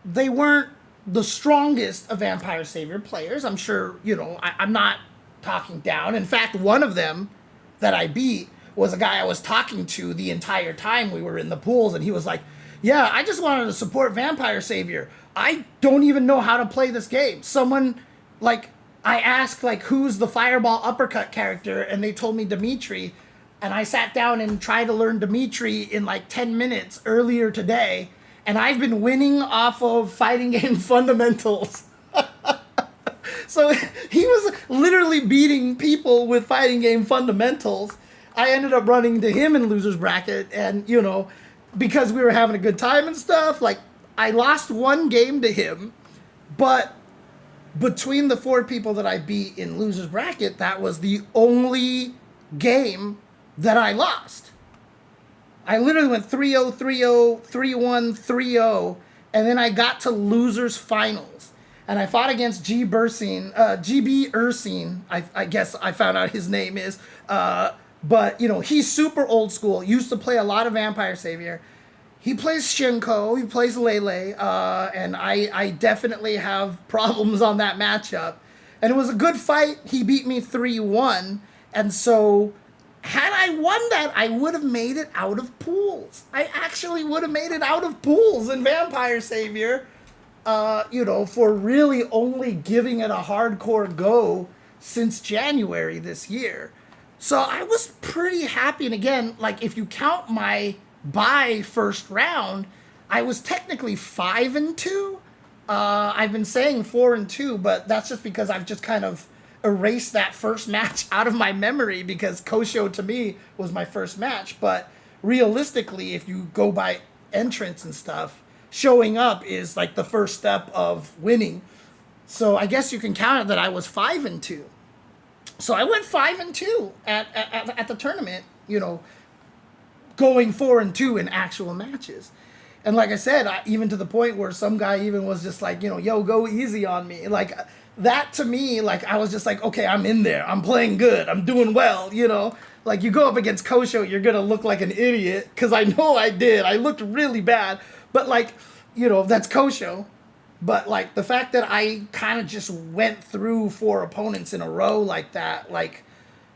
[SPEAKER 1] they weren't the strongest of Vampire Savior players. I'm sure, you know, I'm not talking down. In fact, one of them that I beat was a guy I was talking to the entire time we were in the pools, and he was like, Yeah, I just wanted to support Vampire Savior. I don't even know how to play this game. Someone, like, I asked, like, who's the Fireball Uppercut character, and they told me Dimitri, and I sat down and tried to learn Dimitri in, like, 10 minutes earlier today, and I've been winning off of fighting game fundamentals. So he was literally beating people with fighting game fundamentals. I ended up running to him in loser's bracket, and, you know, because we were having a good time and stuff, like, I lost one game to him, but between the 4 people that I beat in loser's bracket, that was the only game that I lost. I literally went 3-0, 3-0, 3-1, 3-0, and then I got to losers finals. And I fought against GB Ursine, I guess I found out his name is. But, you know, he's super old school, used to play a lot of Vampire Savior. He plays Shinko, he plays Lele, and I definitely have problems on that matchup. And it was a good fight. He beat me 3-1. And so, had I won that, I would have made it out of pools. I actually would have made it out of pools in Vampire Savior. You know, for really only giving it a hardcore go since January this year. So I was pretty happy. And again, like, if you count my bye first round, I was technically 5-2. I've been saying 4-2, but that's just because I've just kind of erased that first match out of my memory because Kosho to me was my first match. But realistically, if you go by entrance and stuff, showing up is like the first step of winning. So I guess you can count it that I was 5-2. So I went 5-2 at the tournament, you know, going 4-2 in actual matches. And like I said, even to the point where some guy even was just like, you know, yo, go easy on me. Like, that to me, like, I was just like, okay, I'm in there. I'm playing good. I'm doing well, you know. Like, you go up against Kosho, you're going to look like an idiot, because I know I did. I looked really bad. But, like, you know, that's Kosho. But, like, the fact that I kind of just went through 4 opponents in a row like that, like,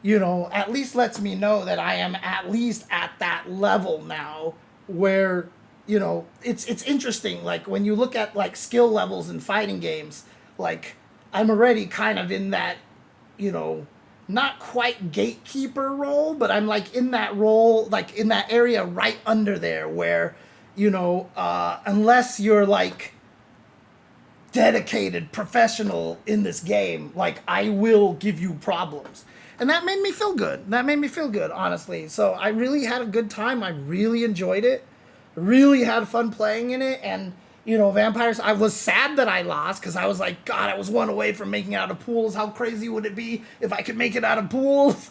[SPEAKER 1] you know, at least lets me know that I am at least at that level now where, you know, it's interesting. Like, when you look at, like, skill levels in fighting games, like, I'm already kind of in that, you know, not quite gatekeeper role, but I'm, like, in that role, like, in that area right under there where, you know, unless you're, like, dedicated professional in this game, like, I will give you problems. And that made me feel good. That made me feel good, honestly. So I really had a good time. I really enjoyed it. Really had fun playing in it. And, you know, Vampires, I was sad that I lost because I was like, God, I was 1 away from making it out of pools. How crazy would it be if I could make it out of pools?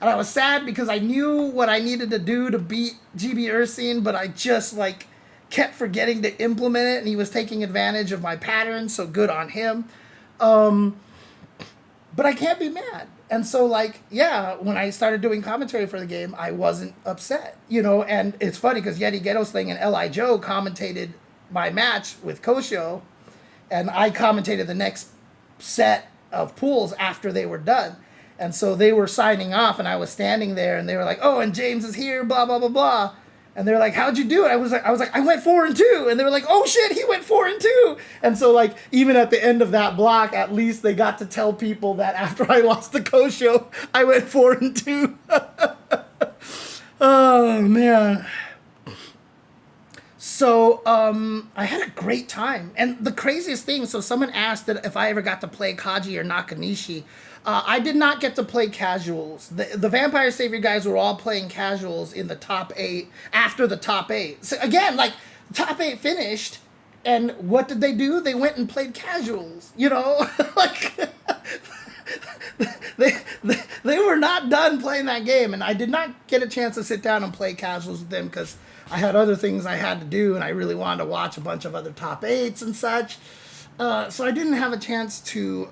[SPEAKER 1] And I was sad because I knew what I needed to do to beat GB Ursine, but I just, like, kept forgetting to implement it, and he was taking advantage of my patterns, so good on him. But I can't be mad. And so, like, yeah, when I started doing commentary for the game, I wasn't upset, you know. And it's funny because Yeti Ghetto Sling and L.I. Joe commentated my match with Kosho, and I commentated the next set of pools after they were done. And so they were signing off, and I was standing there, and they were like, oh, and James is here, blah, blah, blah, blah. And they're like, how'd you do it? I was like, I went 4-2. And they were like, oh shit, he went 4-2. And so, like, even at the end of that block, at least they got to tell people that after I lost the Kosho, I went 4-2. Oh man. So, I had a great time. And the craziest thing, so someone asked that if I ever got to play Kaji or Nakanishi. I did not get to play casuals. The Vampire Savior guys were all playing casuals in the top 8, after the top 8. So again, like, the top 8 finished, and what did they do? They went and played casuals, you know? Like, they were not done playing that game, and I did not get a chance to sit down and play casuals with them because I had other things I had to do, and I really wanted to watch a bunch of other top 8s and such. So I didn't have a chance to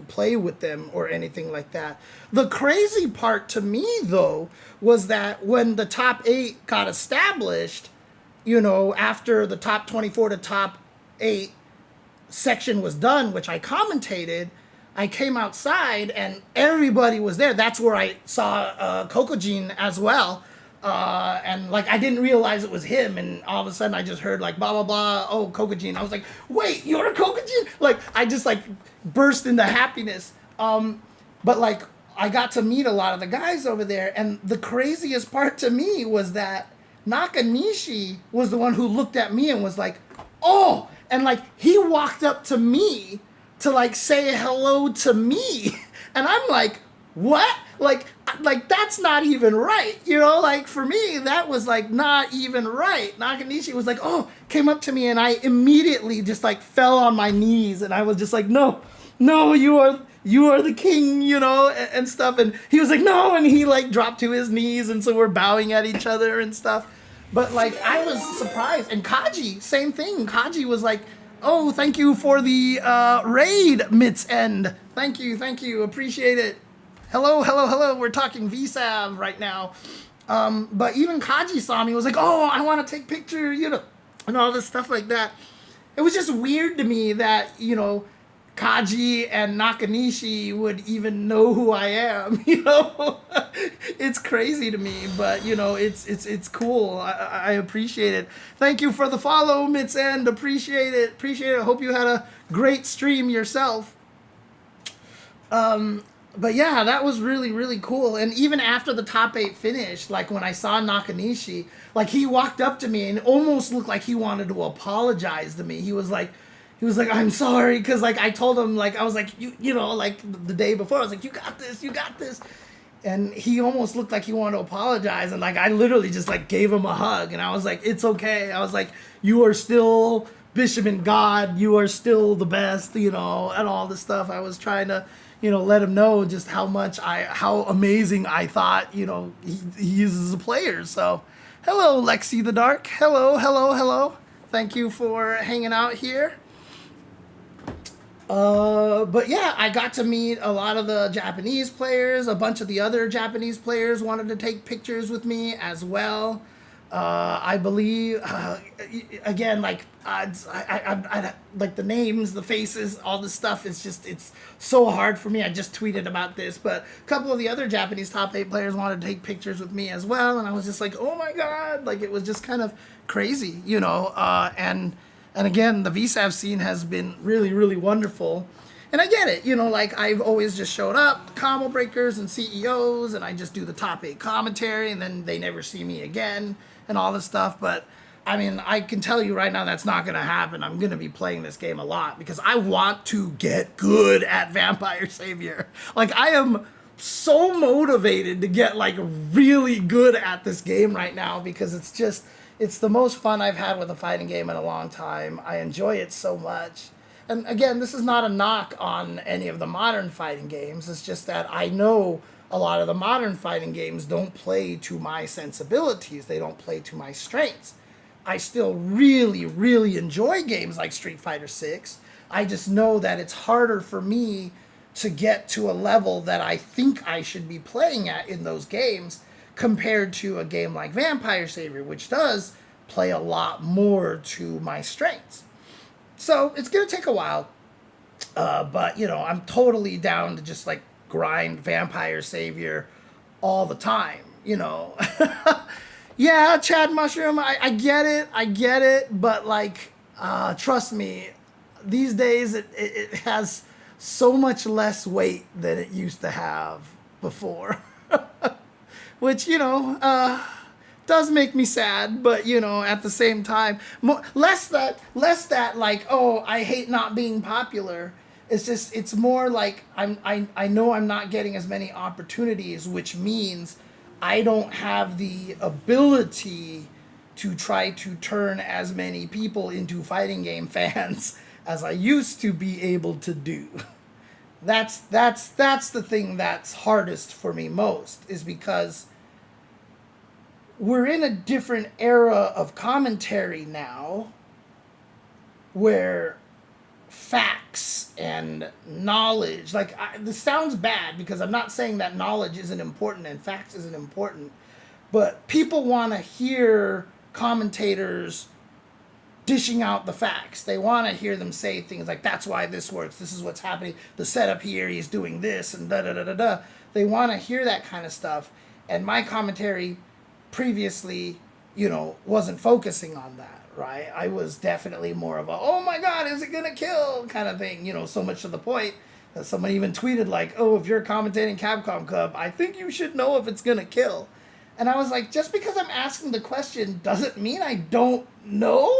[SPEAKER 1] play with them or anything like that. The crazy part to me, though, was that when the top 8 got established, you know, after the top 24 to top 8 section was done, which I commentated, I came outside and everybody was there. That's where I saw Kokojin as well. And like I didn't realize it was him, and all of a sudden I just heard like blah blah blah. Oh, Kokajin. I was like, wait, you're Kokajin? Like I just like burst into happiness. But like I got to meet a lot of the guys over there, and the craziest part to me was that Nakanishi was the one who looked at me and was like, oh, and like he walked up to me to like say hello to me, and I'm like, what? Like that's not even right, you know? Like for me, that was like not even right. Nakanishi was like, oh, came up to me, and I immediately just like fell on my knees, and I was just like, no, you are the king, you know, and stuff. And he was like, no, and he like dropped to his knees, and so we're bowing at each other and stuff. But like I was surprised, and Kaji, same thing. Kaji was like, oh, thank you for the raid, Mit's End. Thank you, appreciate it. Hello. We're talking VSav right now. But even Kaji saw me, was like, oh, I want to take picture, you know, and all this stuff like that. It was just weird to me that, you know, Kaji and Nakanishi would even know who I am, you know? It's crazy to me, but, you know, it's cool. I appreciate it. Thank you for the follow, Mit's End. Appreciate it. Hope you had a great stream yourself. But yeah, that was really, really cool. And even after the top 8 finished, like when I saw Nakanishi, like he walked up to me and almost looked like he wanted to apologize to me. He was like, I'm sorry, because like I told him, like I was like, you know, like the day before, I was like, you got this. And he almost looked like he wanted to apologize, and like I literally just like gave him a hug, and I was like, it's okay. I was like, you are still Bishop and God, you are still the best, you know, and all this stuff. I was trying to, you know, let him know just how amazing I thought, you know, he is as a player. So, hello, Lexi the Dark. Hello. Thank you for hanging out here. But yeah, I got to meet a lot of the Japanese players. A bunch of the other Japanese players wanted to take pictures with me as well. I believe, again, like, I like the names, the faces, all this stuff is just, it's so hard for me. I just tweeted about this, but a couple of the other Japanese top 8 players wanted to take pictures with me as well. And I was just like, oh my God, like it was just kind of crazy, you know, and again, the VSav scene has been really, really wonderful. And I get it, you know, like I've always just showed up, combo breakers and CEOs, and I just do the top 8 commentary, and then they never see me again and all this stuff. But I mean, I can tell you right now that's not going to happen. I'm going to be playing this game a lot because I want to get good at Vampire Savior. Like I am so motivated to get like really good at this game right now because it's the most fun I've had with a fighting game in a long time. I enjoy it so much. And again, this is not a knock on any of the modern fighting games. It's just that I know a lot of the modern fighting games don't play to my sensibilities. They don't play to my strengths. I still really, really enjoy games like Street Fighter 6. I just know that it's harder for me to get to a level that I think I should be playing at in those games compared to a game like Vampire Savior, which does play a lot more to my strengths. So it's going to take a while, but, you know, I'm totally down to just, like, grind Vampire Savior all the time, you know. Yeah, Chad Mushroom, I get it, but, like, trust me, these days it has so much less weight than it used to have before. Which, you know, does make me sad, but, you know, at the same time, less that like, oh, I hate not being popular. It's just, it's more like I know I'm not getting as many opportunities, which means I don't have the ability to try to turn as many people into fighting game fans as I used to be able to do. That's the thing that's hardest for me most, is because we're in a different era of commentary now where facts and knowledge, like, this sounds bad because I'm not saying that knowledge isn't important and facts isn't important, but people want to hear commentators dishing out the facts. They want to hear them say things like, that's why this works, this is what's happening, the setup here, he's doing this, and da-da-da-da-da. They want to hear that kind of stuff, and my commentary previously, wasn't focusing on that, right? I was definitely more of a, oh my God, is it gonna kill kind of thing, so much to the point that someone even tweeted like, oh, if you're commentating Capcom Club, I think you should know if it's gonna kill. And I was like, just because I'm asking the question doesn't mean I don't know.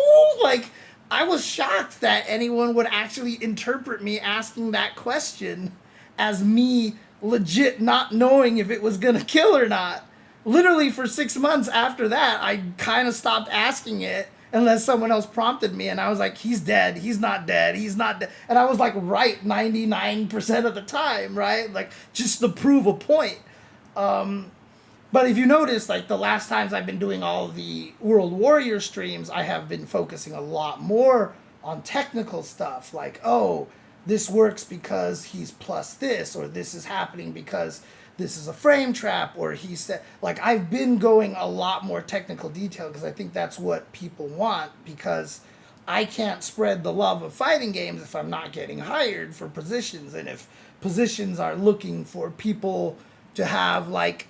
[SPEAKER 1] Like, I was shocked that anyone would actually interpret me asking that question as me legit not knowing if it was gonna kill or not. Literally for 6 months after that, I kind of stopped asking it unless someone else prompted me, and I was like, he's dead, he's not dead, he's not dead. And I was like right 99% of the time, right? Like, just to prove a point. But if you notice, like the last times I've been doing all of the World Warrior streams, I have been focusing a lot more on technical stuff. Like, oh, this works because he's plus this, or this is happening because this is a frame trap, or he said, like, I've been going a lot more technical detail because I think that's what people want, because I can't spread the love of fighting games if I'm not getting hired for positions. And if positions are looking for people to have like,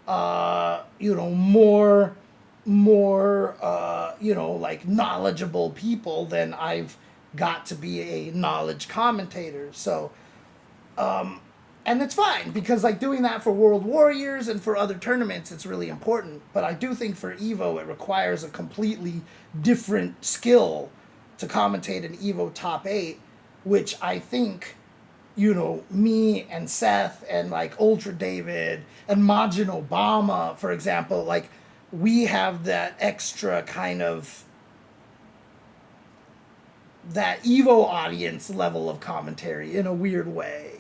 [SPEAKER 1] more, like knowledgeable people, then I've got to be a knowledge commentator. So, and it's fine because like doing that for World Warriors and for other tournaments, it's really important. But I do think for Evo, it requires a completely different skill to commentate an Evo top 8, which I think, me and Seth and like Ultra David and Majin Obama, for example, like we have that extra kind of that Evo audience level of commentary in a weird way,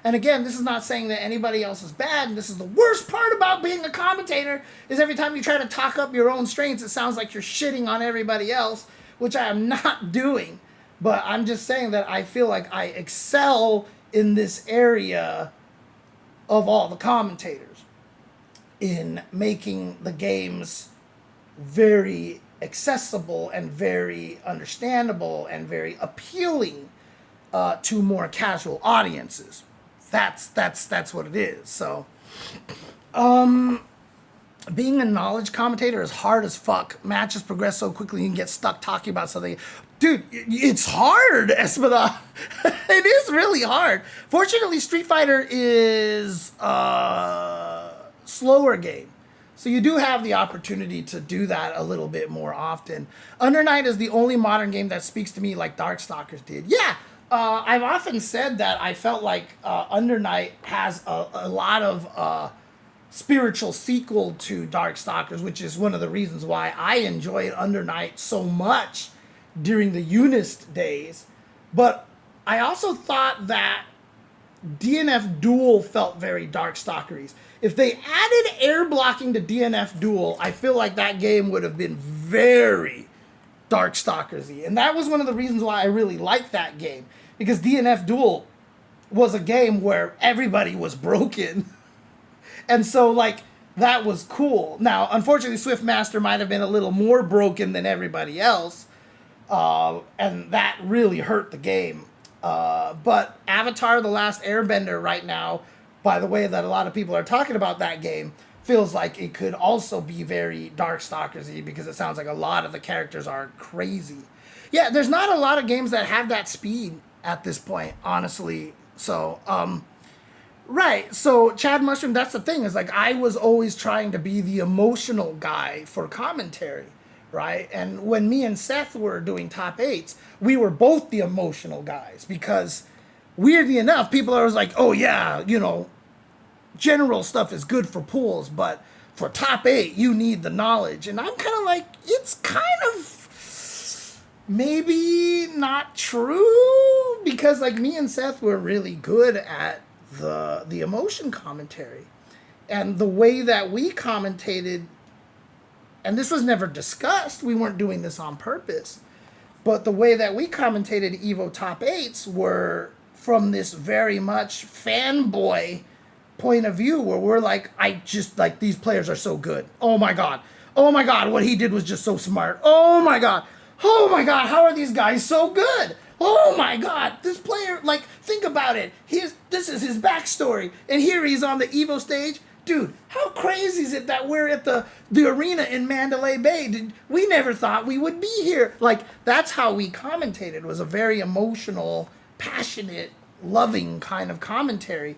[SPEAKER 1] And again, this is not saying that anybody else is bad, and this is the worst part about being a commentator, is every time you try to talk up your own strengths, it sounds like you're shitting on everybody else, which I am not doing. But I'm just saying that I feel like I excel in this area of all the commentators in making the games very accessible and very understandable and very appealing to more casual audiences. That's what it is. So, being a knowledge commentator is hard as fuck. Matches progress so quickly you can get stuck talking about something. Dude, it's hard, Espada. It is really hard. Fortunately, Street Fighter is a slower game. So you do have the opportunity to do that a little bit more often. Under Night is the only modern game that speaks to me like Darkstalkers did. Yeah, I've often said that I felt like Under Night has a lot of spiritual sequel to Darkstalkers, which is one of the reasons why I enjoyed Under Night so much during the Unist days. But I also thought that DNF Duel felt very Darkstalkery. If they added air blocking to DNF Duel, I feel like that game would have been very Darkstalkers-y. And that was one of the reasons why I really liked that game. Because DNF Duel was a game where everybody was broken. And so, like, that was cool. Now, unfortunately, Swiftmaster might have been a little more broken than everybody else. And that really hurt the game. But Avatar: The Last Airbender right now, by the way that a lot of people are talking about that game, feels like it could also be very Darkstalkers-y because it sounds like a lot of the characters are crazy. Yeah, there's not a lot of games that have that speed at this point, honestly. So, right. So, Chad Mushroom, that's the thing, is like I was always trying to be the emotional guy for commentary, right? And when me and Seth were doing top 8s, we were both the emotional guys because, weirdly enough, people are always like, oh yeah, general stuff is good for pools, but for top 8, you need the knowledge. And I'm kind of like, it's kind of maybe not true, because like me and Seth were really good at the emotion commentary. And the way that we commentated, and this was never discussed, we weren't doing this on purpose, but the way that we commentated Evo top 8s were from this very much fanboy point of view, where we're like, I just, like, these players are so good. Oh my god, what he did was just so smart. Oh my god, how are these guys so good? Oh my god, this player, like, think about it. This is his backstory, and here he's on the Evo stage dude, how crazy is it that we're at the arena in Mandalay Bay? We never thought we would be here. Like, that's how we commentated. Was a very emotional, passionate, loving kind of commentary.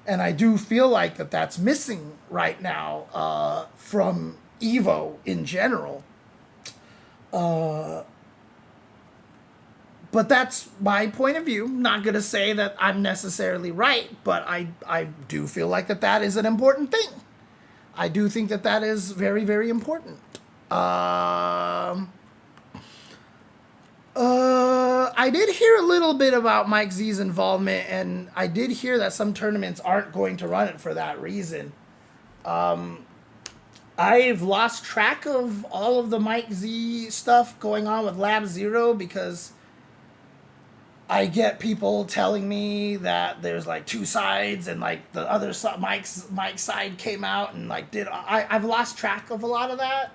[SPEAKER 1] And I do feel like that's missing right now from Evo in general. But that's my point of view. Not going to say that I'm necessarily right, but I do feel like that is an important thing. I do think that is very, very important. I did hear a little bit about Mike Z's involvement, and I did hear that some tournaments aren't going to run it for that reason. I've lost track of all of the Mike Z stuff going on with Lab Zero because I get people telling me that there's like two sides and like the other side, Mike's side came out and like I've lost track of a lot of that.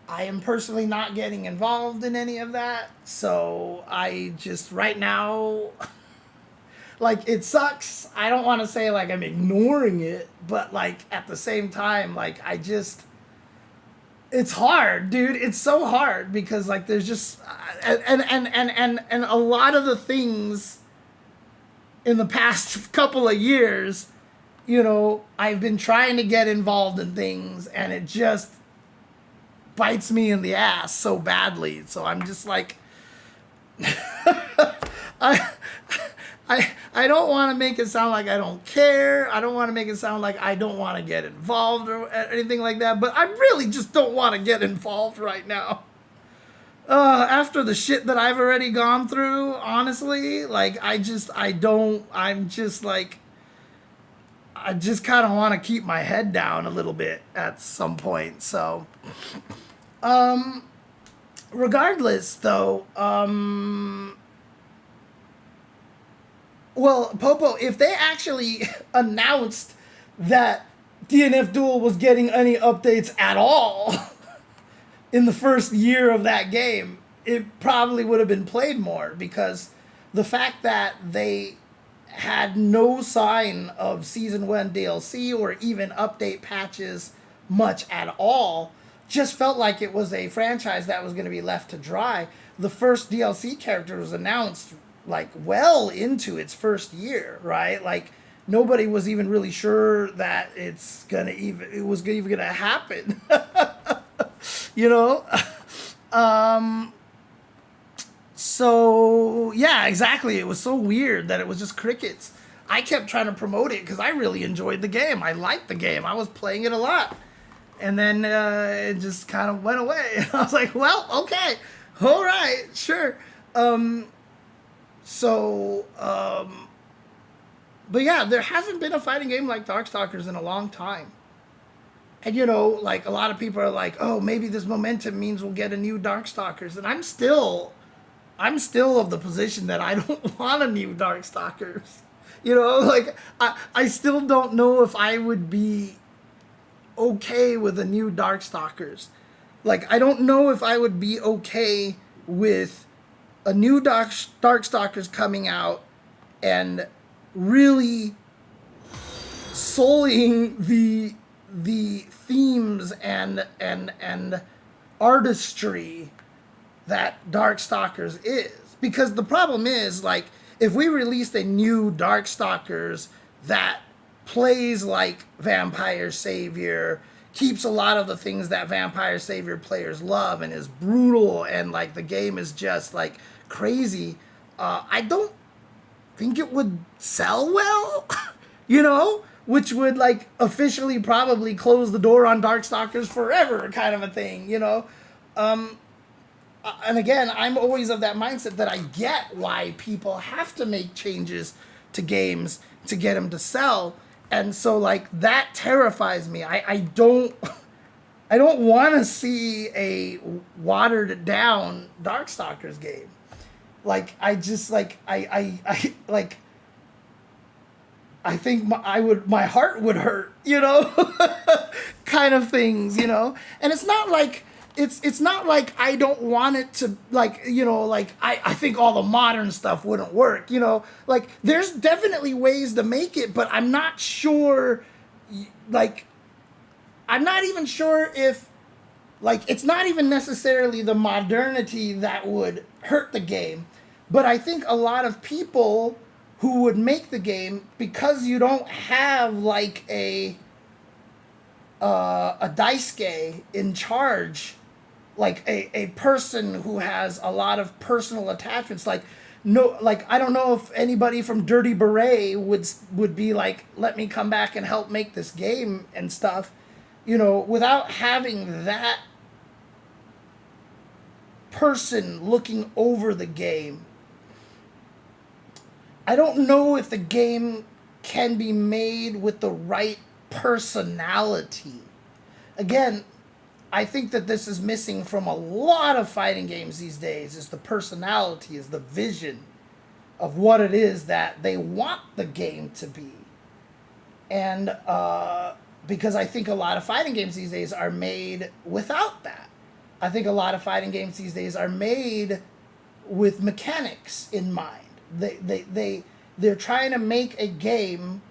[SPEAKER 1] I am personally not getting involved in any of that. So I just right now, like, it sucks. I don't want to say like I'm ignoring it, but like at the same time, like it's hard, dude. It's so hard because like there's just and a lot of the things in the past couple of years, you know, I've been trying to get involved in things and it just bites me in the ass so badly. So I'm just like I don't want to make it sound like I don't care. I don't want to make it sound like I don't want to get involved or anything like that. But I really just don't want to get involved right now. After the shit that I've already gone through, honestly, like, I just kind of want to keep my head down a little bit at some point. So, regardless, though, well, Popo, if they actually announced that DNF Duel was getting any updates at all in the first year of that game, it probably would have been played more, because the fact that they had no sign of Season 1 DLC or even update patches much at all just felt like it was a franchise that was going to be left to dry. The first DLC character was announced like well into its first year, right? Like nobody was even really sure that it was even gonna happen. You know? So yeah, exactly. It was so weird that it was just crickets. I kept trying to promote it because I really enjoyed the game. I liked the game. I was playing it a lot. And then it just kind of went away. And I was like, well, okay. All right, sure. But yeah, there hasn't been a fighting game like Darkstalkers in a long time. And, you know, like, a lot of people are like, oh, maybe this momentum means we'll get a new Darkstalkers. And I'm still of the position that I don't want a new Darkstalkers. You know, like, I still don't know if I would be okay with a new Darkstalkers. Like, I don't know if I would be okay with a new Darkstalkers coming out and really sullying the themes and artistry that Darkstalkers is. Because the problem is, like, if we released a new Darkstalkers that plays like Vampire Savior, keeps a lot of the things that Vampire Savior players love, and is brutal, and like the game is just like crazy, I don't think it would sell well. You know, which would like officially probably close the door on Darkstalkers forever, kind of a thing, you know. And again, I'm always of that mindset that I get why people have to make changes to games to get them to sell. And so like that terrifies me. I don't want to see a watered down Darkstalkers game. Like, I just like I think my heart would hurt, you know, kind of things, you know. And it's not like I don't want it to, like, you know, like I think all the modern stuff wouldn't work, you know. Like, there's definitely ways to make it, but I'm not sure like, I'm not even sure if, like, it's not even necessarily the modernity that would hurt the game, but I think a lot of people who would make the game, because you don't have like a daisuke in charge, like a person who has a lot of personal attachments, like, no, like, I don't know if anybody from Dirty Beret would be like, let me come back and help make this game and stuff, without having that person looking over the game. I don't know if the game can be made with the right personality. Again, I think that this is missing from a lot of fighting games these days, is the personality, is the vision of what it is that they want the game to be. And because I think a lot of fighting games these days are made without that. I think a lot of fighting games these days are made with mechanics in mind. They're trying to make a game,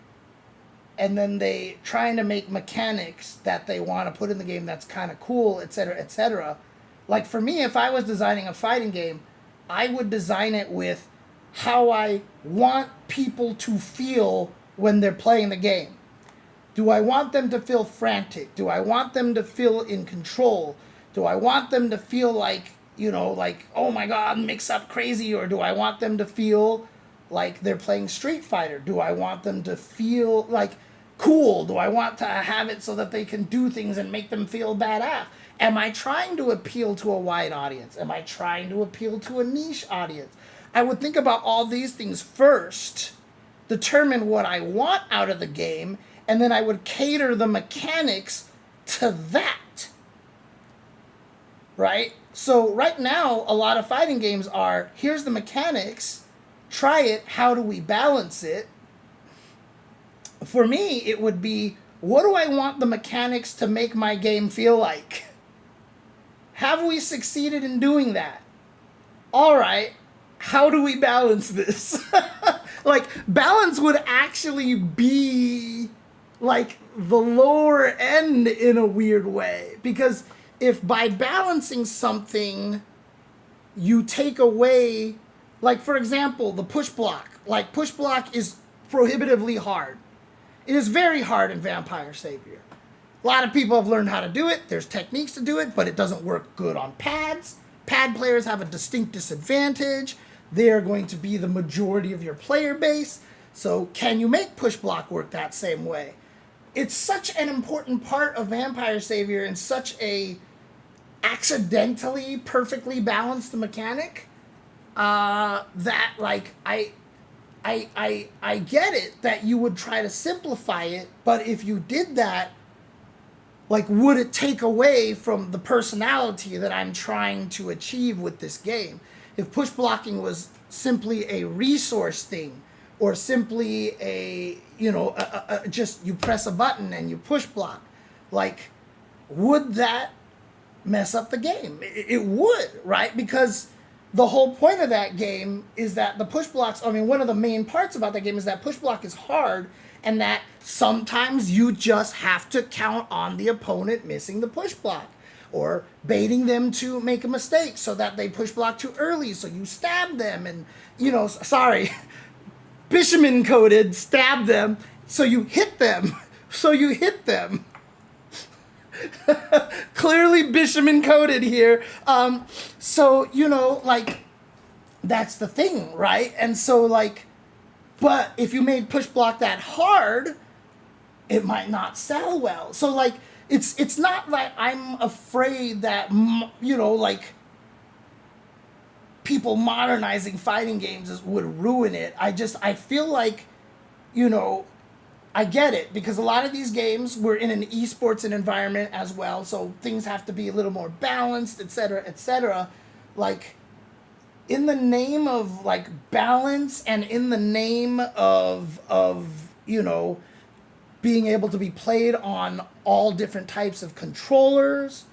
[SPEAKER 1] and then they trying to make mechanics that they want to put in the game that's kind of cool, etc., etc. Like, for me, if I was designing a fighting game, I would design it with how I want people to feel when they're playing the game. Do I want them to feel frantic? Do I want them to feel in control? Do I want them to feel like, like, oh my God, mix up crazy? Or do I want them to feel like they're playing Street Fighter? Do I want them to feel like cool? Do I want to have it so that they can do things and make them feel badass? Am I trying to appeal to a wide audience? Am I trying to appeal to a niche audience? I would think about all these things first, determine what I want out of the game, and then I would cater the mechanics to that. Right? So right now, a lot of fighting games are, here's the mechanics, try it, how do we balance it? For me, it would be, what do I want the mechanics to make my game feel like? Have we succeeded in doing that? All right, how do we balance this? Like, balance would actually be like the lower end in a weird way, because if by balancing something you take away, like, for example, the push block. Like, push block is prohibitively hard. It is very hard in Vampire Savior. A lot of people have learned how to do it. There's techniques to do it, but it doesn't work good on pads. Pad players have a distinct disadvantage. They are going to be the majority of your player base. So can you make push block work that same way? It's such an important part of Vampire Savior and such a accidentally perfectly balanced mechanic that, like, I get it that you would try to simplify it, but if you did that, like, would it take away from the personality that I'm trying to achieve with this game? If push blocking was simply a resource thing, or simply just you press a button and you push block, like, would that mess up the game? It would, right? Because the whole point of that game is that the push blocks, one of the main parts about that game is that push block is hard, and that sometimes you just have to count on the opponent missing the push block, or baiting them to make a mistake so that they push block too early, so you stab them and, Bishaman coded, stab them, so you hit them. Clearly Bishaman coded here. That's the thing, right? And so, like, but if you made push block that hard, it might not sell well. So, like, it's not like I'm afraid that, people modernizing fighting games would ruin it. I feel like, I get it, because a lot of these games were in an esports environment as well, so things have to be a little more balanced, etc., etc. Like, in the name of, like, balance, and in the name of being able to be played on all different types of controllers,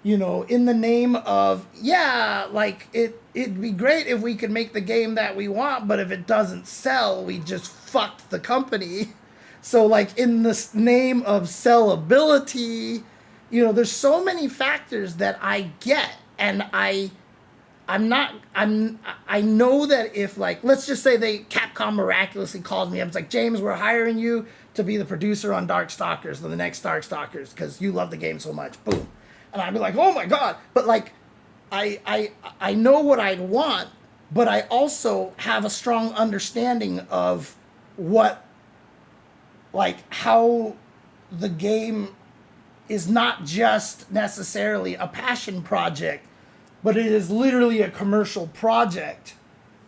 [SPEAKER 1] in the name of, it'd be great if we could make the game that we want, but if it doesn't sell, we just fucked the company. So like in this name of sellability, you know, there's so many factors that I get, and I know that if, like, let's just say Capcom miraculously calls me up, it's like, James, we're hiring you to be the producer on Darkstalkers, the next Darkstalkers, because you love the game so much. Boom. And I'd be like, oh my God. But like, I know what I'd want, but I also have a strong understanding of what, like, how the game is not just necessarily a passion project, but it is literally a commercial project.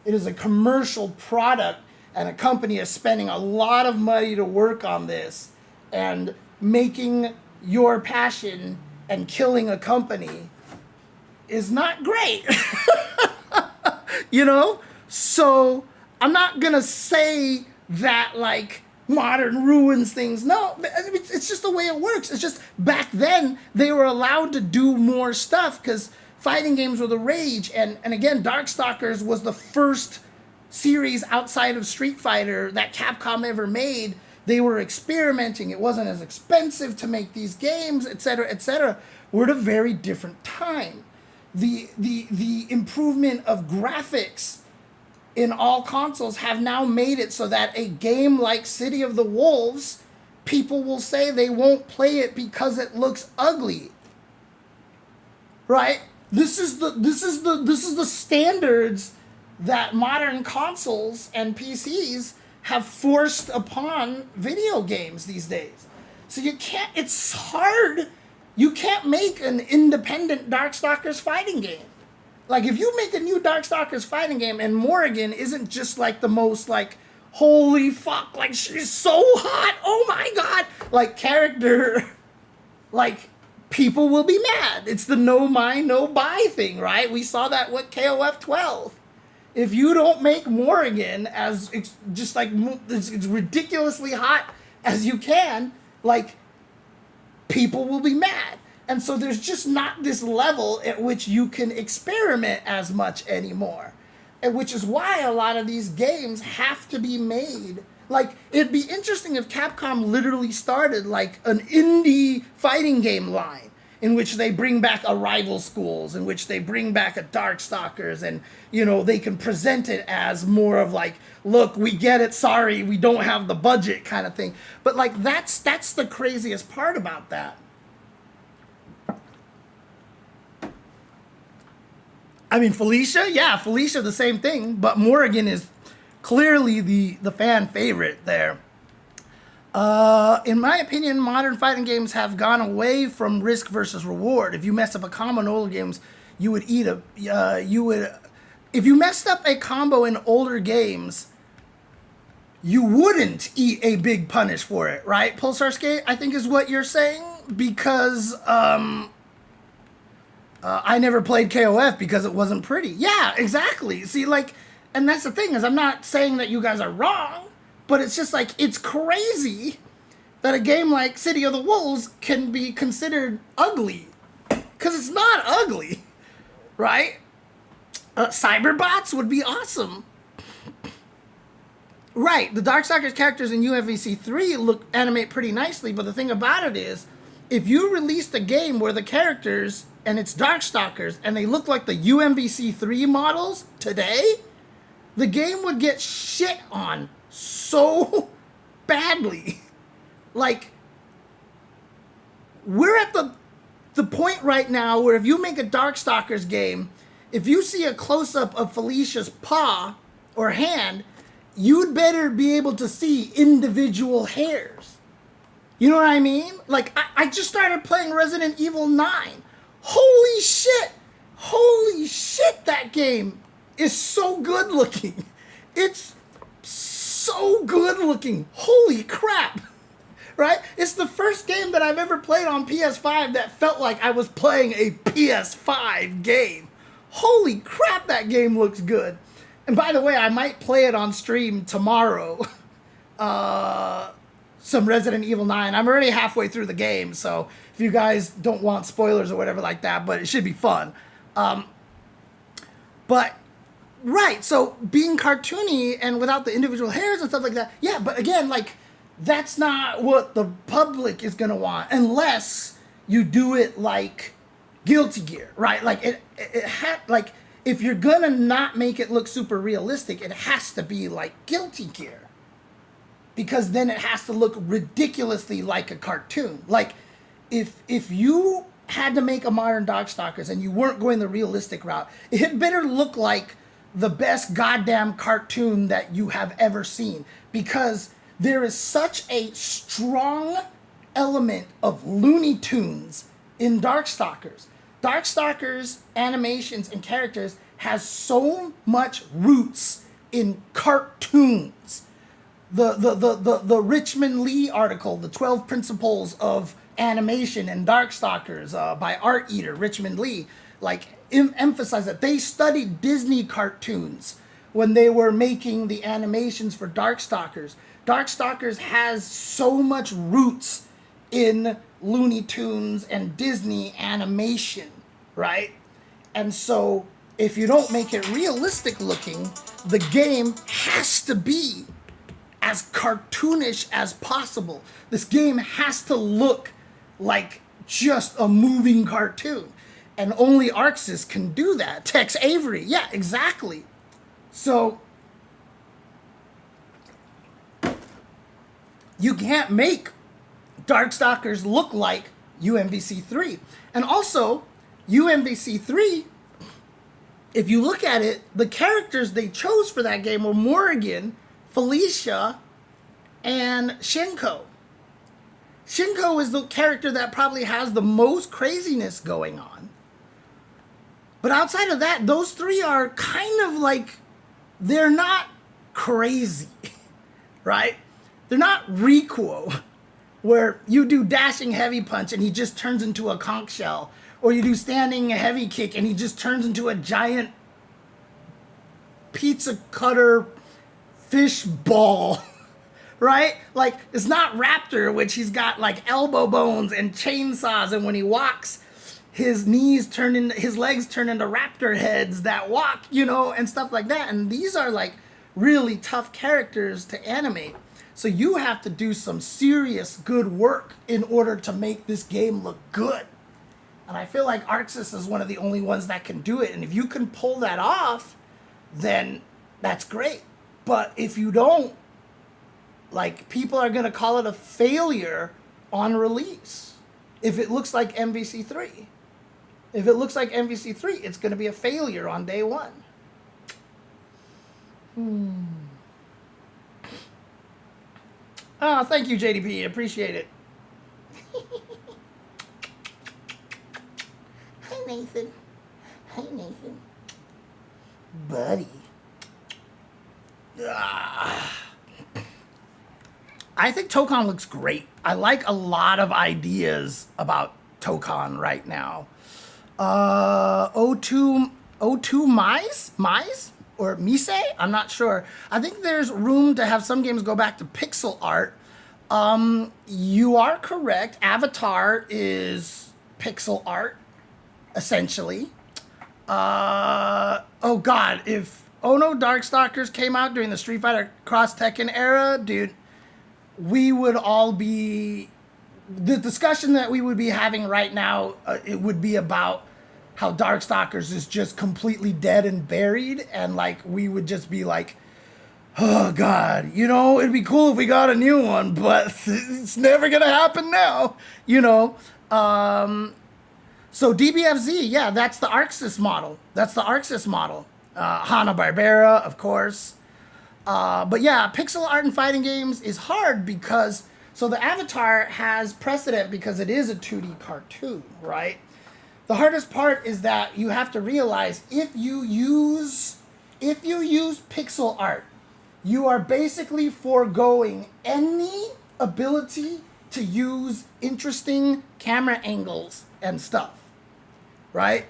[SPEAKER 1] It is a commercial product, and a company is spending a lot of money to work on this, and making your passion and killing a company is not great. You know? So I'm not gonna say that like modern ruins things. No, it's just the way it works. It's just back then they were allowed to do more stuff because fighting games were the rage. And again, Darkstalkers was the first series outside of Street Fighter that Capcom ever made. They were experimenting. It wasn't as expensive to make these games, etc., etc. We're at a very different time. The improvement of graphics in all consoles have now made it so that a game like City of the Wolves, people will say they won't play it because it looks ugly. Right? This is the standards that modern consoles and PCs have forced upon video games these days. So you can't, it's hard. You can't make an independent Darkstalkers fighting game. Like, if you make a new Darkstalkers fighting game and Morrigan isn't just like the most like, holy fuck, like she's so hot, oh my God, like character, like people will be mad. It's the no mind, no buy thing, right? We saw that with KOF 12. If you don't make Morrigan as just like it's ridiculously hot as you can, like people will be mad. And so there's just not this level at which you can experiment as much anymore. And which is why a lot of these games have to be made. Like, it'd be interesting if Capcom literally started like an indie fighting game line in which they bring back a Rival Schools, in which they bring back a Darkstalkers, and, you know, they can present it as more of like, look, we get it, sorry, we don't have the budget kind of thing. But like, that's the craziest part about that. I mean, Felicia, the same thing, but Morrigan is clearly the fan favorite there. In my opinion, modern fighting games have gone away from risk versus reward. If you mess up a combo in older games, you would if you messed up a combo in older games, you wouldn't eat a big punish for it, right? Pulsar Skate, I think is what you're saying, because I never played KOF because it wasn't pretty. Yeah, exactly. See, like, and that's the thing, is I'm not saying that you guys are wrong, but it's just like, it's crazy that a game like City of the Wolves can be considered ugly. Because it's not ugly, right? Cyberbots would be awesome. Right, the Darkstalkers characters in UMVC 3 animate pretty nicely, but the thing about it is, if you released a game where the characters, and it's Darkstalkers, and they look like the UMVC 3 models today, the game would get shit on so badly. Like, we're at the point right now where if you make a Darkstalkers game, if you see a close-up of Felicia's paw or hand, you'd better be able to see individual hairs. You know what I mean? Like, I just started playing Resident Evil 9. Holy shit! Holy shit, that game is so good looking. It's so good looking. Holy crap. Right? It's the first game that I've ever played on PS5 that felt like I was playing a PS5 game. Holy crap, that game looks good. And by the way, I might play it on stream tomorrow. Some Resident Evil 9. I'm already halfway through the game, so if you guys don't want spoilers or whatever like that, but it should be fun. But, right, so being cartoony and without the individual hairs and stuff like that, yeah, but again, like, that's not what the public is going to want unless you do it like Guilty Gear, right? Like like if you're going to not make it look super realistic, it has to be like Guilty Gear. Because then it has to look ridiculously like a cartoon. Like if you had to make a modern Darkstalkers and you weren't going the realistic route, it had better look like the best goddamn cartoon that you have ever seen, because there is such a strong element of Looney Tunes in Darkstalkers. Darkstalkers animations and characters has so much roots in cartoons. The Richmond Lee article, the 12 Principles of Animation and Darkstalkers by Art Eater, Richmond Lee, like emphasize that they studied Disney cartoons when they were making the animations for Darkstalkers. Darkstalkers has so much roots in Looney Tunes and Disney animation, right? And so if you don't make it realistic looking, the game has to be as cartoonish as possible. This game has to look like just a moving cartoon. And only Arxis can do that. Tex Avery, yeah, exactly. So you can't make Darkstalkers look like UMVC3. And also, UMVC3, if you look at it, the characters they chose for that game were Morrigan, Felicia, and Shinko. Shinko is the character that probably has the most craziness going on. But outside of that, those three are kind of like, they're not crazy, right? They're not Rikuo, where you do dashing heavy punch and he just turns into a conch shell, or you do standing heavy kick and he just turns into a giant pizza cutter fish ball, right? Like, it's not Raptor, which he's got like elbow bones and chainsaws, and when he walks, his legs turn into raptor heads that walk, you know, and stuff like that. And these are like really tough characters to animate. So you have to do some serious good work in order to make this game look good. And I feel like Arxis is one of the only ones that can do it. And if you can pull that off, then that's great. But if you don't, like, people are going to call it a failure on release. If it looks like MVC3. If it looks like MVC3, it's going to be a failure on day one. Oh, thank you, JDP. Appreciate it. Hi, Nathan. Hi, Nathan. Buddy. I think Tokon looks great. I like a lot of ideas about Tokon right now. O2 Mise? Or Mise? I'm not sure. I think there's room to have some games go back to pixel art. You are correct. Avatar is pixel art, essentially. Oh god, if Ono Darkstalkers came out during the Street Fighter Cross Tekken era, dude, we would all be... The discussion that we would be having right now, it would be about how Darkstalkers is just completely dead and buried, and like we would just be like, oh god, you know, it'd be cool if we got a new one, but it's never gonna happen now, you know. So DBFZ, yeah, that's the Arxis model. Hanna-Barbera, of course. But yeah, pixel art in fighting games is hard because, so the Avatar has precedent because it is a 2D cartoon, right? The hardest part is that you have to realize if you use pixel art, you are basically foregoing any ability to use interesting camera angles and stuff, right?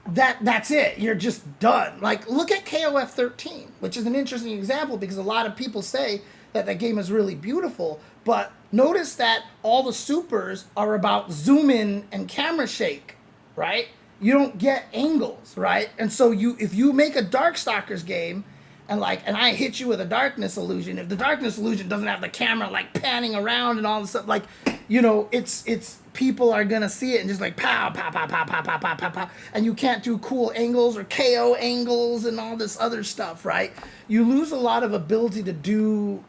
[SPEAKER 1] That's it. You're just done. Like, look at KOF 13, which is an interesting example because a lot of people say that that game is really beautiful, but notice that all the supers are about zoom in and camera shake, right? You don't get angles, right? And so if you make a Darkstalkers game and I hit you with a darkness illusion, if the darkness illusion doesn't have the camera like panning around and all this stuff, like, you know, it's people are gonna see it and just like pow pow pow pow pow pow pow pow pow, and you can't do cool angles or KO angles and all this other stuff, right? You lose a lot of ability to do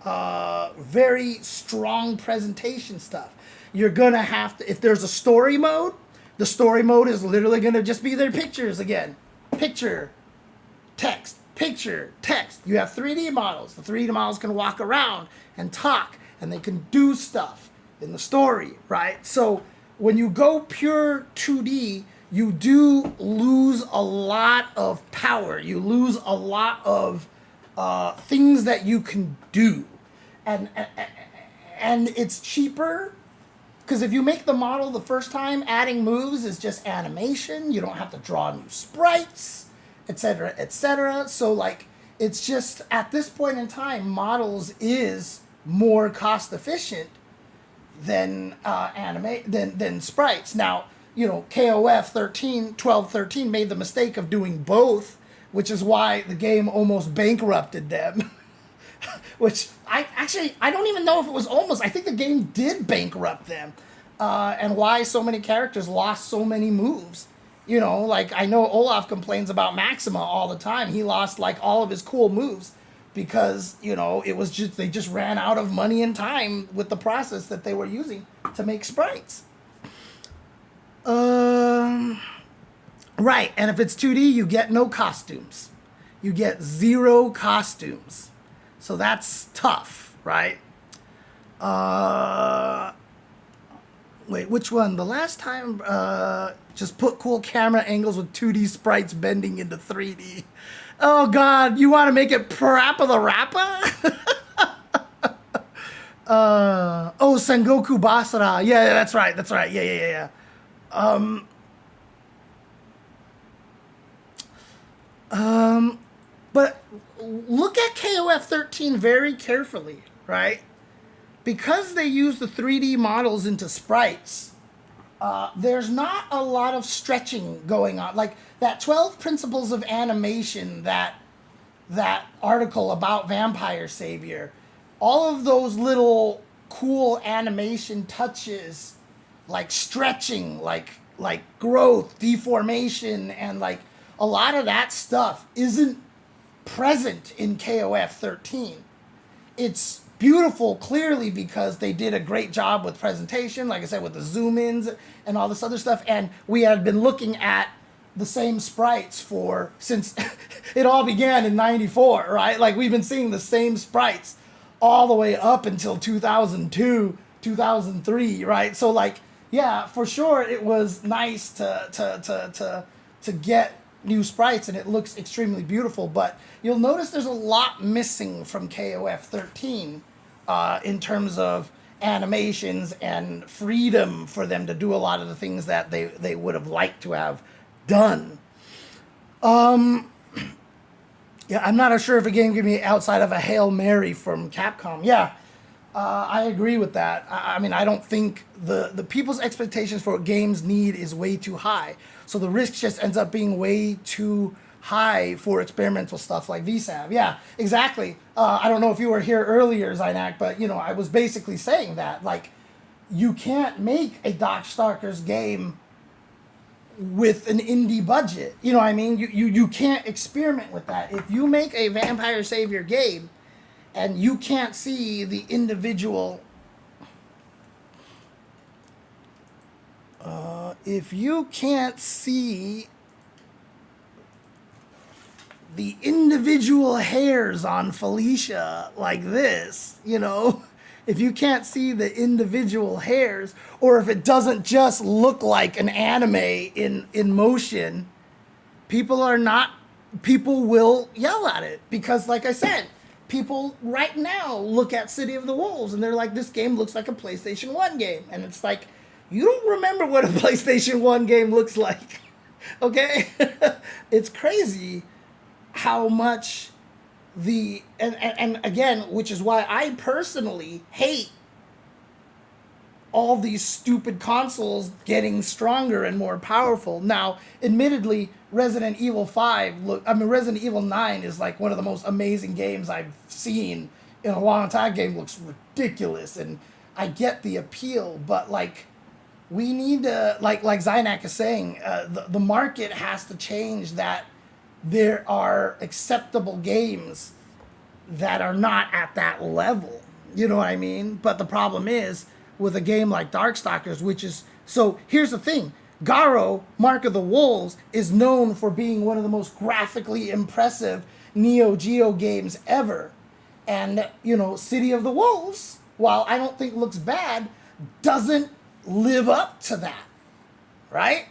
[SPEAKER 1] very strong presentation stuff. You're gonna have to, if there's a story mode, the story mode is literally gonna just be their pictures again. Picture, text, picture, text. You have 3D models. The 3D models can walk around and talk, and they can do stuff in the story, right? So when you go pure 2D, you do lose a lot of power. You lose a lot of things that you can do, and it's cheaper. Because if you make the model the first time, adding moves is just animation. You don't have to draw new sprites, etc., etc. So, like, it's just, at this point in time, models is more cost efficient than than sprites. Now, you know, KOF 12-13 made the mistake of doing both, which is why the game almost bankrupted them. Which I don't even know if it was almost. I think the game did bankrupt them, and why so many characters lost so many moves. You know, like, I know Olaf complains about Maxima all the time. He lost like all of his cool moves because, you know, it was just, they just ran out of money and time with the process that they were using to make sprites. Right, and if it's 2D, you get no costumes. You get 0 costumes. So that's tough, right? Wait, which one? The last time, just put cool camera angles with 2D sprites bending into 3D. Oh, God, you want to make it Parappa the Rappa? Oh, Sengoku Basara. Yeah, that's right. Yeah. But look at KOF 13 very carefully, right? Because they use the 3D models into sprites, there's not a lot of stretching going on. Like that 12 principles of animation, that article about Vampire Savior, all of those little cool animation touches, like stretching, like growth, deformation, and like a lot of that stuff isn't present in KOF 13. It's beautiful, clearly, because they did a great job with presentation, like I said, with the zoom ins and all this other stuff. And we had been looking at the same sprites since it all began in 94, right? Like, we've been seeing the same sprites all the way up until 2002, 2003, right? So, like, yeah, for sure, it was nice to get new sprites, and it looks extremely beautiful. But you'll notice there's a lot missing from KOF 13 in terms of animations and freedom for them to do a lot of the things that they would have liked to have done. Yeah, I'm not sure if a game could be outside of a Hail Mary from Capcom. Yeah, I agree with that. I mean, I don't think the people's expectations for what games need is way too high. So the risk just ends up being way too high for experimental stuff like VSav. Yeah, exactly. I don't know if you were here earlier, Zynak, but, you know, I was basically saying that, like, you can't make a Darkstalkers game with an indie budget. You know what I mean? You can't experiment with that. If you make a Vampire Savior game and you can't see the individual... if you can't see the individual hairs on Felicia like this, you know, if you can't see the individual hairs, or if it doesn't just look like an anime in motion, people will yell at it. Because, like I said, people right now look at City of the Wolves and they're like, this game looks like a PlayStation 1 game. And it's like, you don't remember what a PlayStation 1 game looks like, okay? It's crazy how much and again, which is why I personally hate all these stupid consoles getting stronger and more powerful. Now, admittedly, Resident Evil 5 Resident Evil 9 is like one of the most amazing games I've seen in a long time. Game looks ridiculous, and I get the appeal, but like we need to, like Zynak is saying, the market has to change, that there are acceptable games that are not at that level. You know what I mean? But the problem is with a game like Darkstalkers, which is, so here's the thing. Garo, Mark of the Wolves, is known for being one of the most graphically impressive Neo Geo games ever. And, you know, City of the Wolves, while I don't think looks bad, doesn't live up to that, right?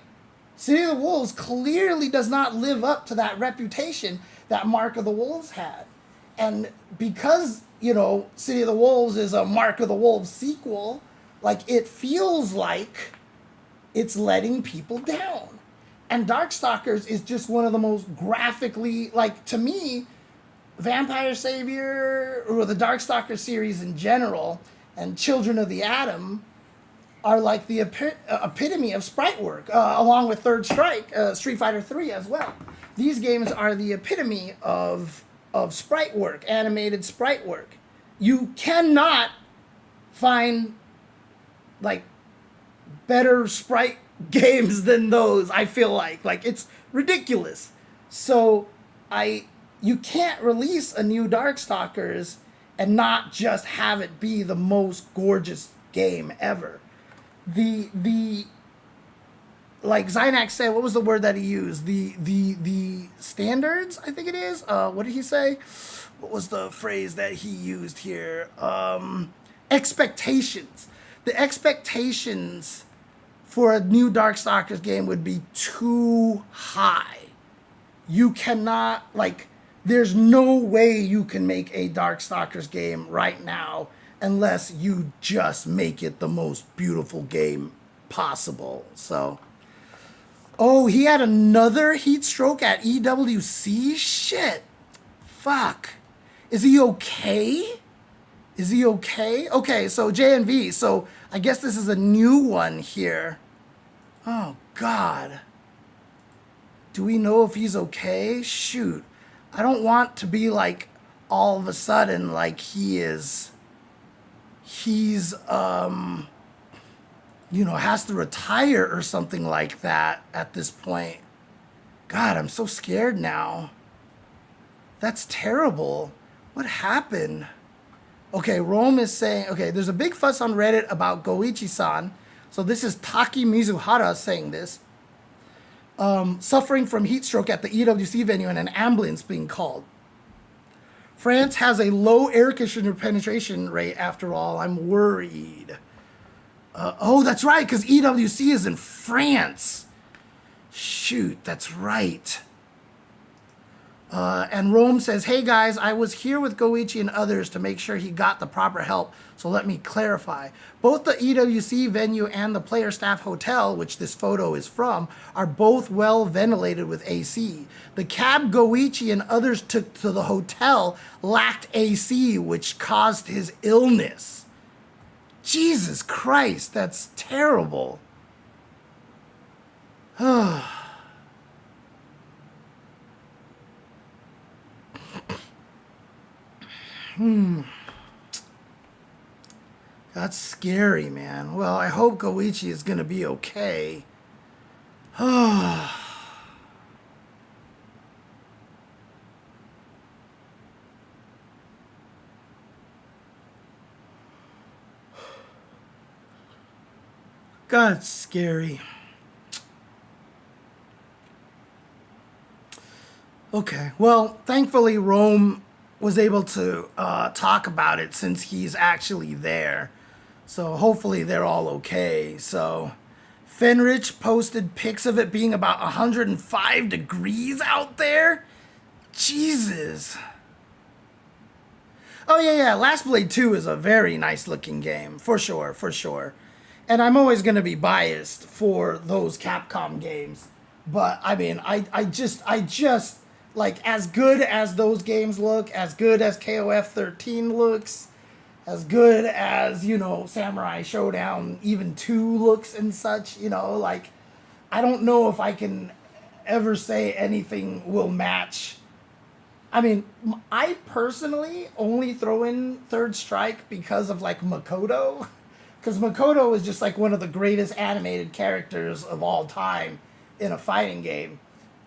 [SPEAKER 1] City of the Wolves clearly does not live up to that reputation that Mark of the Wolves had. And because, you know, City of the Wolves is a Mark of the Wolves sequel, like, it feels like it's letting people down. And Darkstalkers is just one of the most graphically, like, to me, Vampire Savior, or the Darkstalker series in general, and Children of the Atom are like the epitome of sprite work, along with Third Strike, Street Fighter 3 as well. These games are the epitome of sprite work, animated sprite work. You cannot find, like, better sprite games than those, I feel like. Like, it's ridiculous. So, you can't release a new Darkstalkers and not just have it be the most gorgeous game ever. Like Zynak said, what was the word that he used? The standards, I think it is. What did he say? What was the phrase that he used here? Expectations. The expectations for a new Darkstalkers game would be too high. You cannot, like, there's no way you can make a Darkstalkers game right now unless you just make it the most beautiful game possible. So, oh, he had another heat stroke at EWC? Shit. Fuck. Is he okay? Is he okay? Okay, so JNV. So I guess this is a new one here. Oh, God. Do we know if he's okay? Shoot. I don't want to be like, all of a sudden, like he's, you know, has to retire or something like that at this point. God, I'm so scared now. That's terrible. What happened? Okay, Rome is saying, okay, there's a big fuss on Reddit about Goichi-san. So this is Taki Mizuhara saying this. Suffering from heat stroke at the EWC venue and an ambulance being called. France has a low air conditioner penetration rate after all. I'm worried. Oh, that's right, because EWC is in France. Shoot, that's right. And Rome says, hey guys, I was here with Goichi and others to make sure he got the proper help, so let me clarify. Both the EWC venue and the player staff hotel, which this photo is from, are both well ventilated with AC. The cab Goichi and others took to the hotel lacked AC, which caused his illness. Jesus Christ, that's terrible. That's scary, man. Well, I hope Goichi is going to be okay. God, it's scary. Okay, well, thankfully Rome was able to talk about it since he's actually there. So hopefully they're all okay. So Fenrich posted pics of it being about 105 degrees out there. Jesus. Oh, yeah. Last Blade 2 is a very nice looking game. For sure. And I'm always going to be biased for those Capcom games. But, I mean, I just, like, as good as those games look, as good as KOF 13 looks, as good as, you know, Samurai Showdown even 2 looks and such, you know, like, I don't know if I can ever say anything will match. I mean, I personally only throw in Third Strike because of like Makoto. Because Makoto is just like one of the greatest animated characters of all time in a fighting game.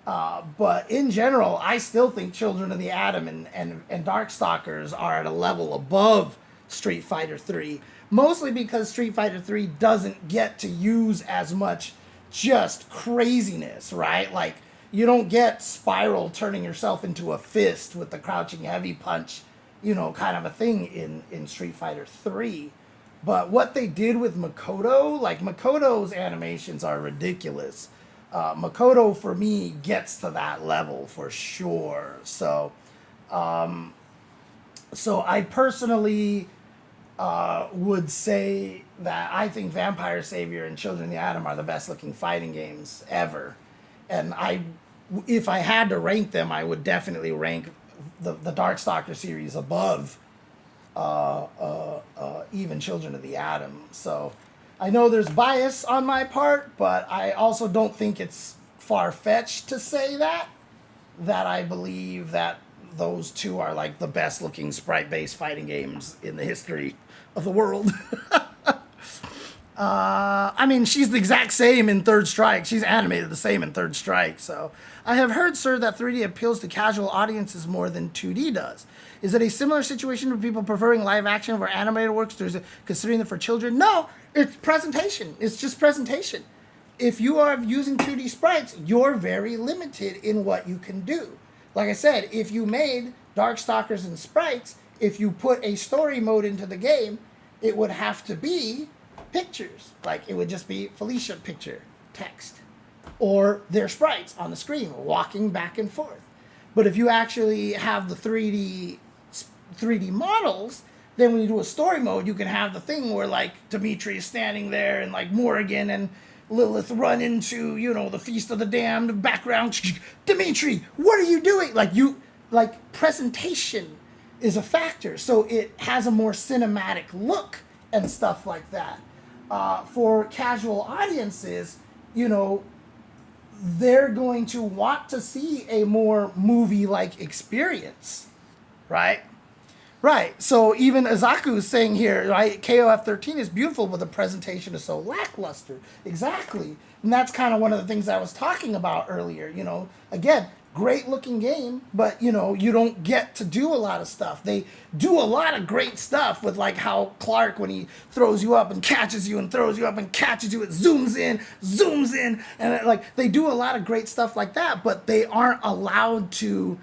[SPEAKER 1] But in general, I still think Children of the Atom and Darkstalkers are at a level above Street Fighter 3. Mostly because Street Fighter 3 doesn't get to use as much just craziness, right? Like, you don't get Spiral turning yourself into a fist with the crouching heavy punch, you know, kind of a thing in Street Fighter 3. But what they did with Makoto, like Makoto's animations are ridiculous. Makoto for me gets to that level for sure. So I personally would say that I think Vampire Savior and Children of the Atom are the best looking fighting games ever. And if I had to rank them, I would definitely rank the Darkstalker series above even Children of the Atom. So I know there's bias on my part, but I also don't think it's far-fetched to say that I believe that those two are like the best looking sprite-based fighting games in the history of the world. I mean, she's the exact same in Third Strike. She's animated the same in Third Strike. So I have heard, sir, that 3D appeals to casual audiences more than 2D does. Is it a similar situation for people preferring live action over animated works, considering them for children? No, it's presentation. It's just presentation. If you are using 2D sprites, you're very limited in what you can do. Like I said, if you made Darkstalkers and sprites, if you put a story mode into the game, it would have to be pictures. Like, it would just be Felicia picture, text, or their sprites on the screen walking back and forth. But if you actually have the 3D models, then when you do a story mode, you can have the thing where like Dimitri is standing there and like Morrigan and Lilith run into, you know, the Feast of the Damned background. Dimitri, what are you doing? Like presentation is a factor. So it has a more cinematic look and stuff like that. For casual audiences, you know, they're going to want to see a more movie-like experience, right? Right. So even Azaku is saying here, right, KOF 13 is beautiful, but the presentation is so lackluster. Exactly. And that's kind of one of the things I was talking about earlier. You know, again, great looking game, but, you know, you don't get to do a lot of stuff. They do a lot of great stuff with like how Clark, when he throws you up and catches you and throws you up and catches you, it zooms in. And like they do a lot of great stuff like that, but they aren't allowed to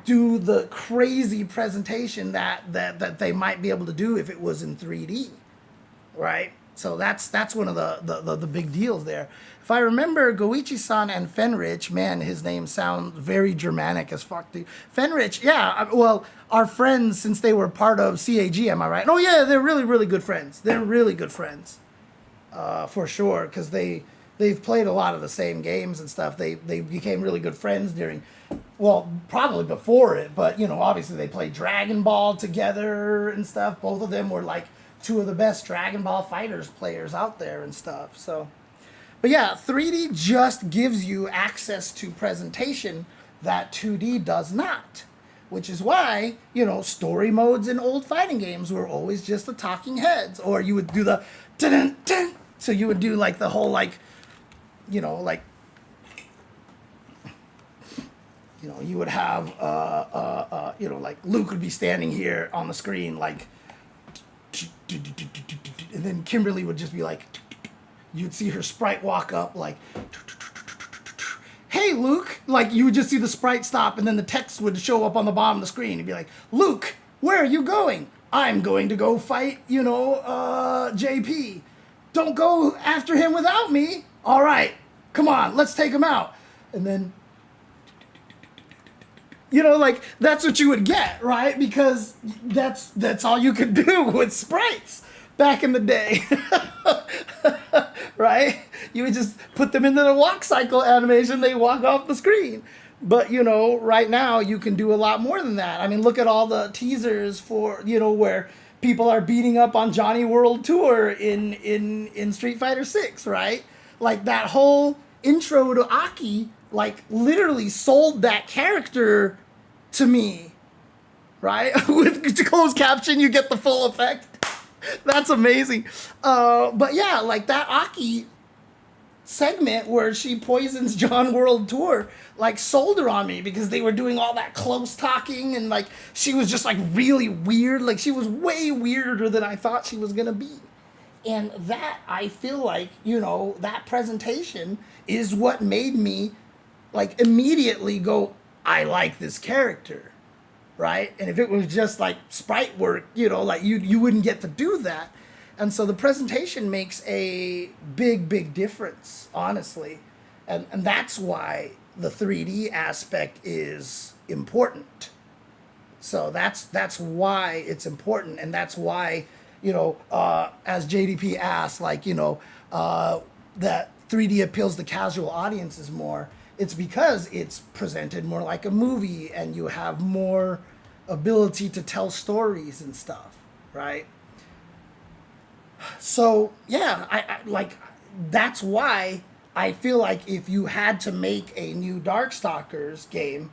[SPEAKER 1] do the crazy presentation that they might be able to do if it was in 3D, right? So that's one of the big deals there. If I remember, Goichi-san and Fenrich, man, his name sounds very Germanic as fuck, dude. Fenrich, yeah, well, are friends since they were part of CAG, am I right? Oh yeah, they're really, really good friends. They're really good friends, for sure, because they've played a lot of the same games and stuff. They became really good friends during, well, probably before it, but, you know, obviously they played Dragon Ball together and stuff. Both of them were, like, two of the best Dragon Ball Fighters players out there and stuff, so. But yeah, 3D just gives you access to presentation that 2D does not, which is why, you know, story modes in old fighting games were always just the talking heads, or you would do the dun-dun-dun. So you would do, like, the whole, like, you know, like, you know, you would have, you know, like Luke would be standing here on the screen, like, and then Kimberly would just be like, you'd see her sprite walk up, like, hey, Luke, like, you would just see the sprite stop, and then the text would show up on the bottom of the screen. It'd be like, Luke, where are you going? I'm going to go fight, you know, JP. Don't go after him without me. All right, come on, let's take him out. And then, you know, like, that's what you would get, right? Because that's all you could do with sprites back in the day, right? You would just put them into the walk cycle animation, they walk off the screen. But, you know, right now you can do a lot more than that. I mean, look at all the teasers for, you know, where people are beating up on Johnny World Tour in Street Fighter 6, right? Like, that whole intro to Aki like literally sold that character to me, right? With closed caption, you get the full effect. That's amazing. But yeah, like that Aki segment where she poisons John World Tour, like sold her on me because they were doing all that close talking and like she was just like really weird. Like she was way weirder than I thought she was gonna be. And that, I feel like, you know, that presentation is what made me like immediately go, I like this character, right? And if it was just like sprite work, you know, like you wouldn't get to do that. And so the presentation makes a big difference, honestly. And that's why the 3D aspect is important. So that's why it's important. And that's why, you know, as JDP asked, like, you know, that 3D appeals to casual audiences more. It's because it's presented more like a movie and you have more ability to tell stories and stuff, right? So yeah, I like that's why I feel like if you had to make a new Darkstalkers game,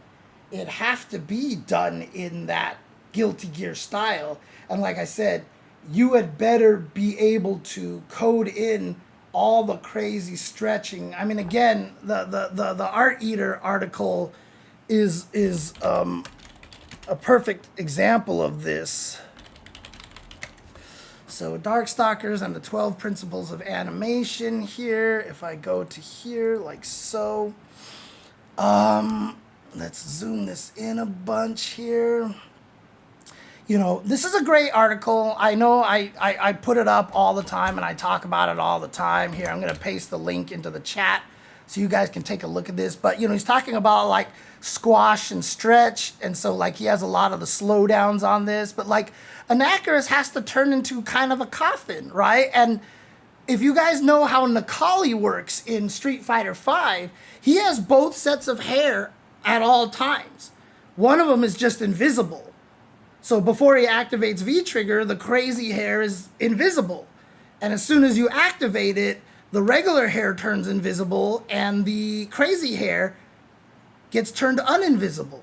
[SPEAKER 1] it'd have to be done in that Guilty Gear style. And like I said, you had better be able to code in all the crazy stretching. I mean, again, the Art Eater article is a perfect example of this. So Darkstalkers and the 12 principles of animation here. If I go to here, like so. Let's zoom this in a bunch here. You know, this is a great article. I know I put it up all the time and I talk about it all the time. Here, I'm going to paste the link into the chat so you guys can take a look at this. But, you know, he's talking about like squash and stretch. And so like he has a lot of the slowdowns on this. But like Anakaris has to turn into kind of a coffin, right? And if you guys know how Nakali works in Street Fighter V, he has both sets of hair at all times. One of them is just invisible. So before he activates V-Trigger, the crazy hair is invisible. And as soon as you activate it, the regular hair turns invisible and the crazy hair gets turned uninvisible.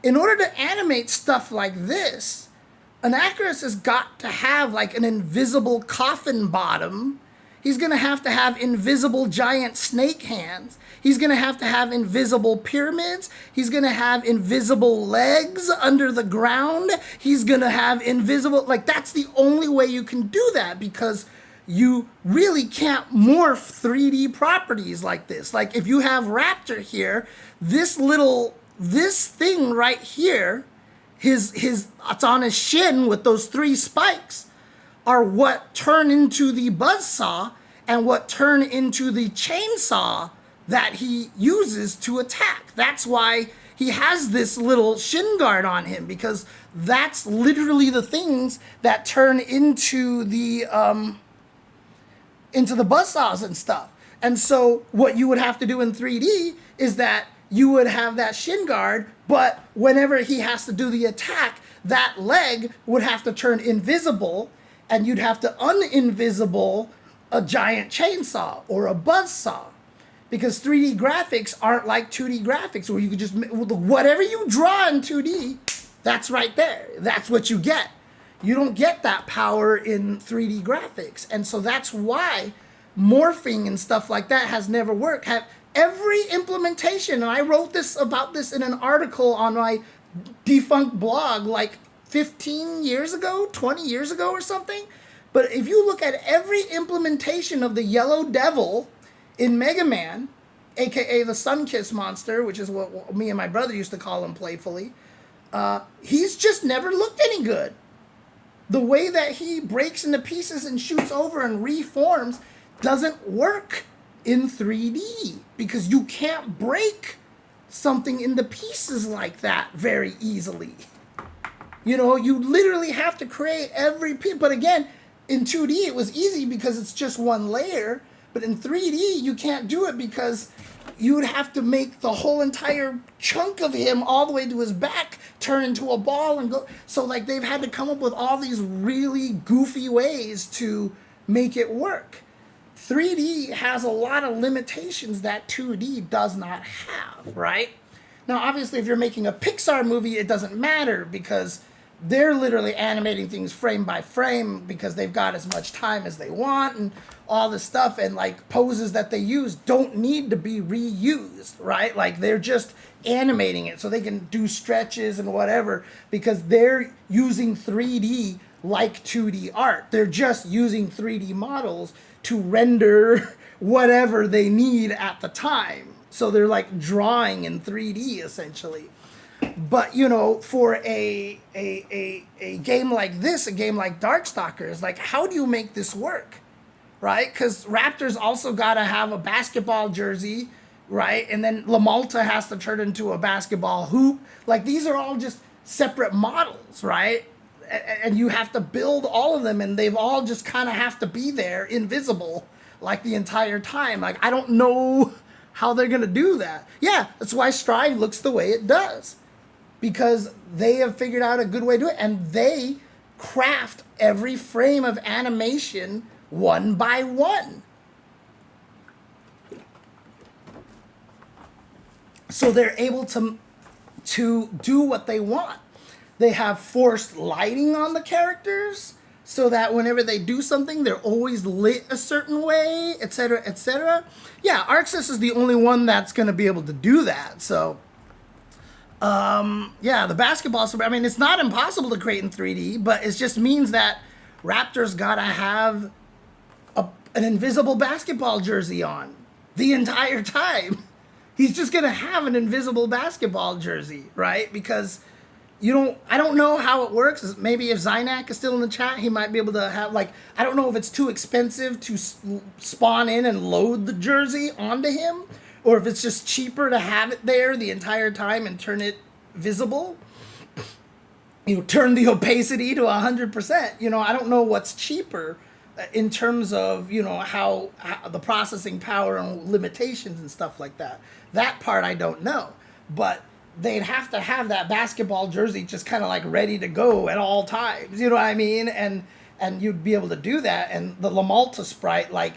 [SPEAKER 1] In order to animate stuff like this, Anakaris has got to have like an invisible coffin bottom. He's going to have invisible giant snake hands. He's going to have invisible pyramids. He's going to have invisible legs under the ground. He's going to have invisible, like that's the only way you can do that because you really can't morph 3D properties like this. Like if you have Raptor here, this thing right here, it's on his shin with those 3 spikes are what turn into the buzzsaw and what turn into the chainsaw that he uses to attack. That's why he has this little shin guard on him, because that's literally the things that turn into the buzzsaws and stuff. And so what you would have to do in 3D is that you would have that shin guard, but whenever he has to do the attack, that leg would have to turn invisible, and you'd have to uninvisible a giant chainsaw or a buzzsaw. Because 3D graphics aren't like 2D graphics where you could just, whatever you draw in 2D, that's right there. That's what you get. You don't get that power in 3D graphics. And so that's why morphing and stuff like that has never worked. Every implementation, and I wrote about this in an article on my defunct blog like 15 years ago, 20 years ago or something. But if you look at every implementation of the Yellow Devil in Mega Man, aka the Sun-Kiss monster, which is what me and my brother used to call him playfully, he's just never looked any good. The way that he breaks into pieces and shoots over and reforms doesn't work in 3D because you can't break something into pieces like that very easily. You know, you literally have to create every piece. But again, in 2D it was easy because it's just one layer. But in 3D you can't do it because you would have to make the whole entire chunk of him all the way to his back turn into a ball and go. So like they've had to come up with all these really goofy ways to make it work. 3D has a lot of limitations that 2D does not have, right? Now, obviously, if you're making a Pixar movie, it doesn't matter because they're literally animating things frame by frame because they've got as much time as they want and all this stuff, and like poses that they use don't need to be reused, right? Like they're just animating it so they can do stretches and whatever because they're using 3D like 2D art. They're just using 3D models to render whatever they need at the time. So they're like drawing in 3D essentially. But you know, for a game like this, a game like Darkstalkers, like how do you make this work, right? Because Raptors also got to have a basketball jersey, right? And then La Malta has to turn into a basketball hoop. Like these are all just separate models, right? And you have to build all of them, and they've all just kind of have to be there, invisible, like the entire time. Like I don't know how they're gonna do that. Yeah, that's why Strive looks the way it does. Because they have figured out a good way to do it, and they craft every frame of animation one by one. So they're able to do what they want. They have forced lighting on the characters so that whenever they do something, they're always lit a certain way, etc., etc. Yeah, ArcSys is the only one that's going to be able to do that. So yeah, the basketball, I mean, it's not impossible to create in 3D, but it just means that Raptors gotta have an invisible basketball jersey on the entire time. He's just gonna have an invisible basketball jersey, right? Because I don't know how it works. Maybe if Zynak is still in the chat, he might be able to have, like, I don't know if it's too expensive to spawn in and load the jersey onto him, or if it's just cheaper to have it there the entire time and turn it visible. You know, turn the opacity to 100%. You know, I don't know what's cheaper in terms of, you know, how the processing power and limitations and stuff like that. That part I don't know. But they'd have to have that basketball jersey just kind of like ready to go at all times. You know what I mean? And you'd be able to do that. And the La Malta sprite, like,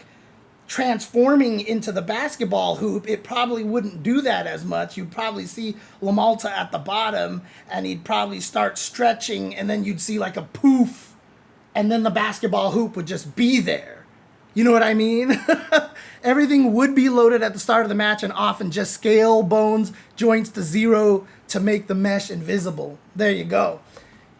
[SPEAKER 1] transforming into the basketball hoop, it probably wouldn't do that as much. You'd probably see La Malta at the bottom, and he'd probably start stretching, and then you'd see like a poof, and then the basketball hoop would just be there. You know what I mean? Everything would be loaded at the start of the match and often just scale bones, joints to 0 to make the mesh invisible. There you go.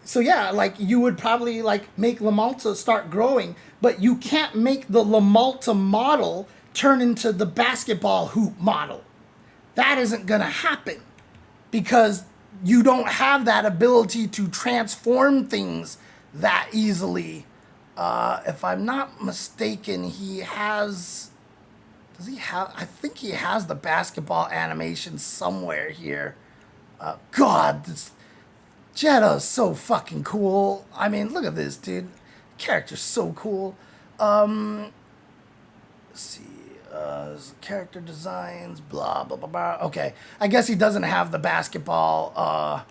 [SPEAKER 1] So yeah, like you would probably like make La Malta start growing, but you can't make the La Malta model turn into the basketball hoop model. That isn't gonna happen because you don't have that ability to transform things that easily. If I'm not mistaken, does he have, I think he has the basketball animation somewhere here. God, this Jetta's so fucking cool. I mean, look at this, dude. Character's so cool. Let's see. Character designs, blah, blah, blah, blah. Okay. I guess he doesn't have the basketball,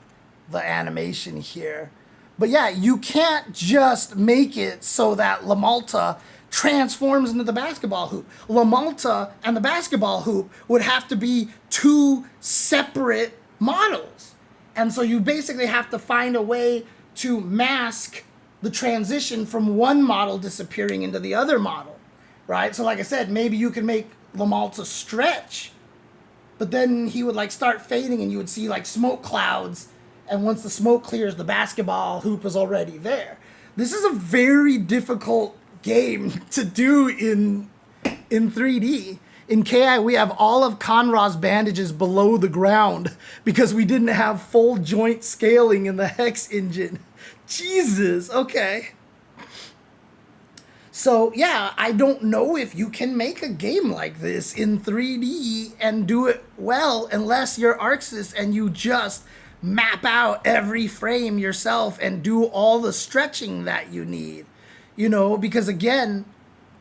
[SPEAKER 1] the animation here. But yeah, you can't just make it so that La Malta transforms into the basketball hoop. La Malta and the basketball hoop would have to be two separate models. And so you basically have to find a way to mask the transition from one model disappearing into the other model, right? So like I said, maybe you can make La Malta stretch, but then he would like start fading and you would see like smoke clouds. And once the smoke clears, the basketball hoop is already there. This is a very difficult game to do in 3D. In KI, we have all of Conrad's bandages below the ground because we didn't have full joint scaling in the Hex engine. Jesus, okay. So yeah, I don't know if you can make a game like this in 3D and do it well unless you're ArcSys and you just map out every frame yourself and do all the stretching that you need. You know, because again,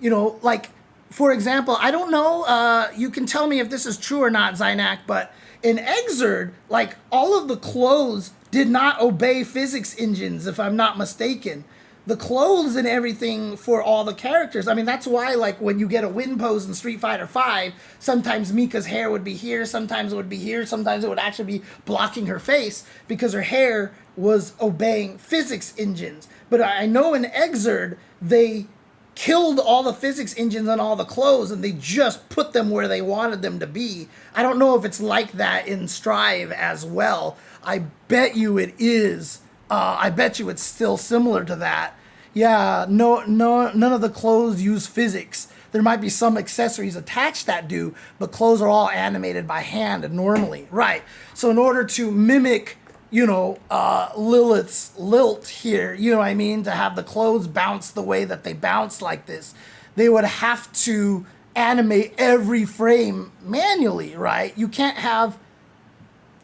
[SPEAKER 1] you know, like, for example, I don't know, you can tell me if this is true or not, Zynak, but in Exerd, like, all of the clothes did not obey physics engines, if I'm not mistaken. the clothes and everything for all the characters. I mean, that's why, like, when you get a win pose in Street Fighter V, sometimes Mika's hair would be here, sometimes it would be here, sometimes it would actually be blocking her face because her hair was obeying physics engines. But I know in Exerd, they killed all the physics engines on all the clothes and they just put them where they wanted them to be. I don't know if it's like that in Strive as well. I bet you it is. I bet you it's still similar to that. Yeah, no, none of the clothes use physics. There might be some accessories attached that do, but clothes are all animated by hand normally. Right. So in order to mimic, Lilith's lilt here, you know what I mean, to have the clothes bounce the way that they bounce like this, they would have to animate every frame manually, right? You can't have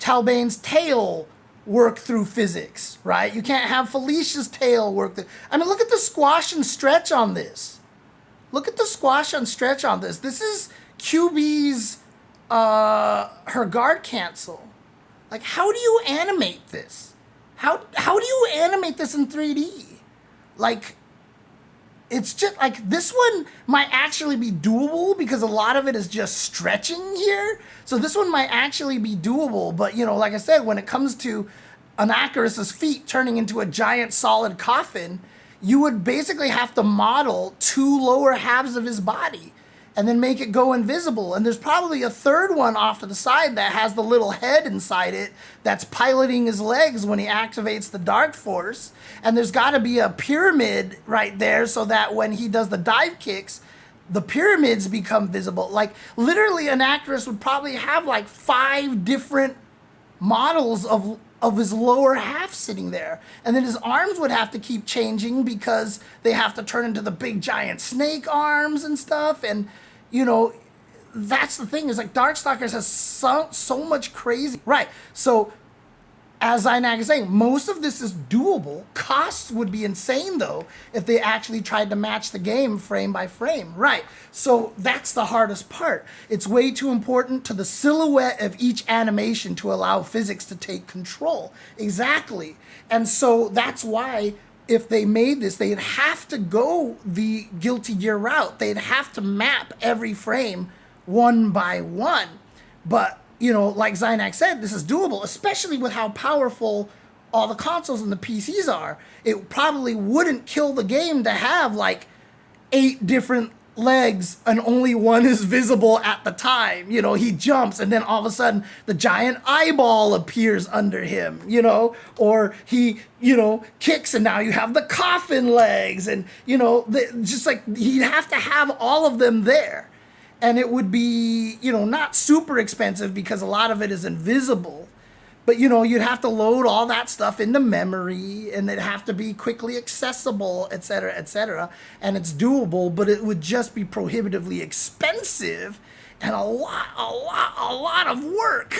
[SPEAKER 1] Talbane's tail work through physics, right? You can't have Felicia's tail work through. I mean, look at the squash and stretch on this. Look at the squash and stretch on this. This is QB's, her guard cancel. Like, how do you animate this? How do you animate this in 3D? Like, it's just like this one might actually be doable because a lot of it is just stretching here. So this one might actually be doable. But, like I said, when it comes to Anacris's feet turning into a giant solid coffin, you would basically have to model 2 lower halves of his body and then make it go invisible. And there's probably a third one off to the side that has the little head inside it that's piloting his legs when he activates the Dark Force. And there's got to be a pyramid right there so that when he does the dive kicks, the pyramids become visible. Like, literally, Anacris would probably have like 5 different models of his lower half sitting there. And then his arms would have to keep changing because they have to turn into the big giant snake arms and stuff. And, that's the thing, is like Darkstalkers has so much crazy. Right. So as Zynak is saying, most of this is doable. Costs would be insane, though, if they actually tried to match the game frame by frame. Right. So that's the hardest part. It's way too important to the silhouette of each animation to allow physics to take control. Exactly. And so that's why if they made this, they'd have to go the Guilty Gear route. They'd have to map every frame one by one. But like Zynak said, this is doable, especially with how powerful all the consoles and the PCs are. It probably wouldn't kill the game to have like 8 different legs and only one is visible at the time. He jumps and then all of a sudden the giant eyeball appears under him, or he, kicks and now you have the coffin legs and, just like he'd have to have all of them there. And it would be, not super expensive because a lot of it is invisible. But, you'd have to load all that stuff into memory and it'd have to be quickly accessible, et cetera, et cetera. And it's doable, but it would just be prohibitively expensive and a lot of work.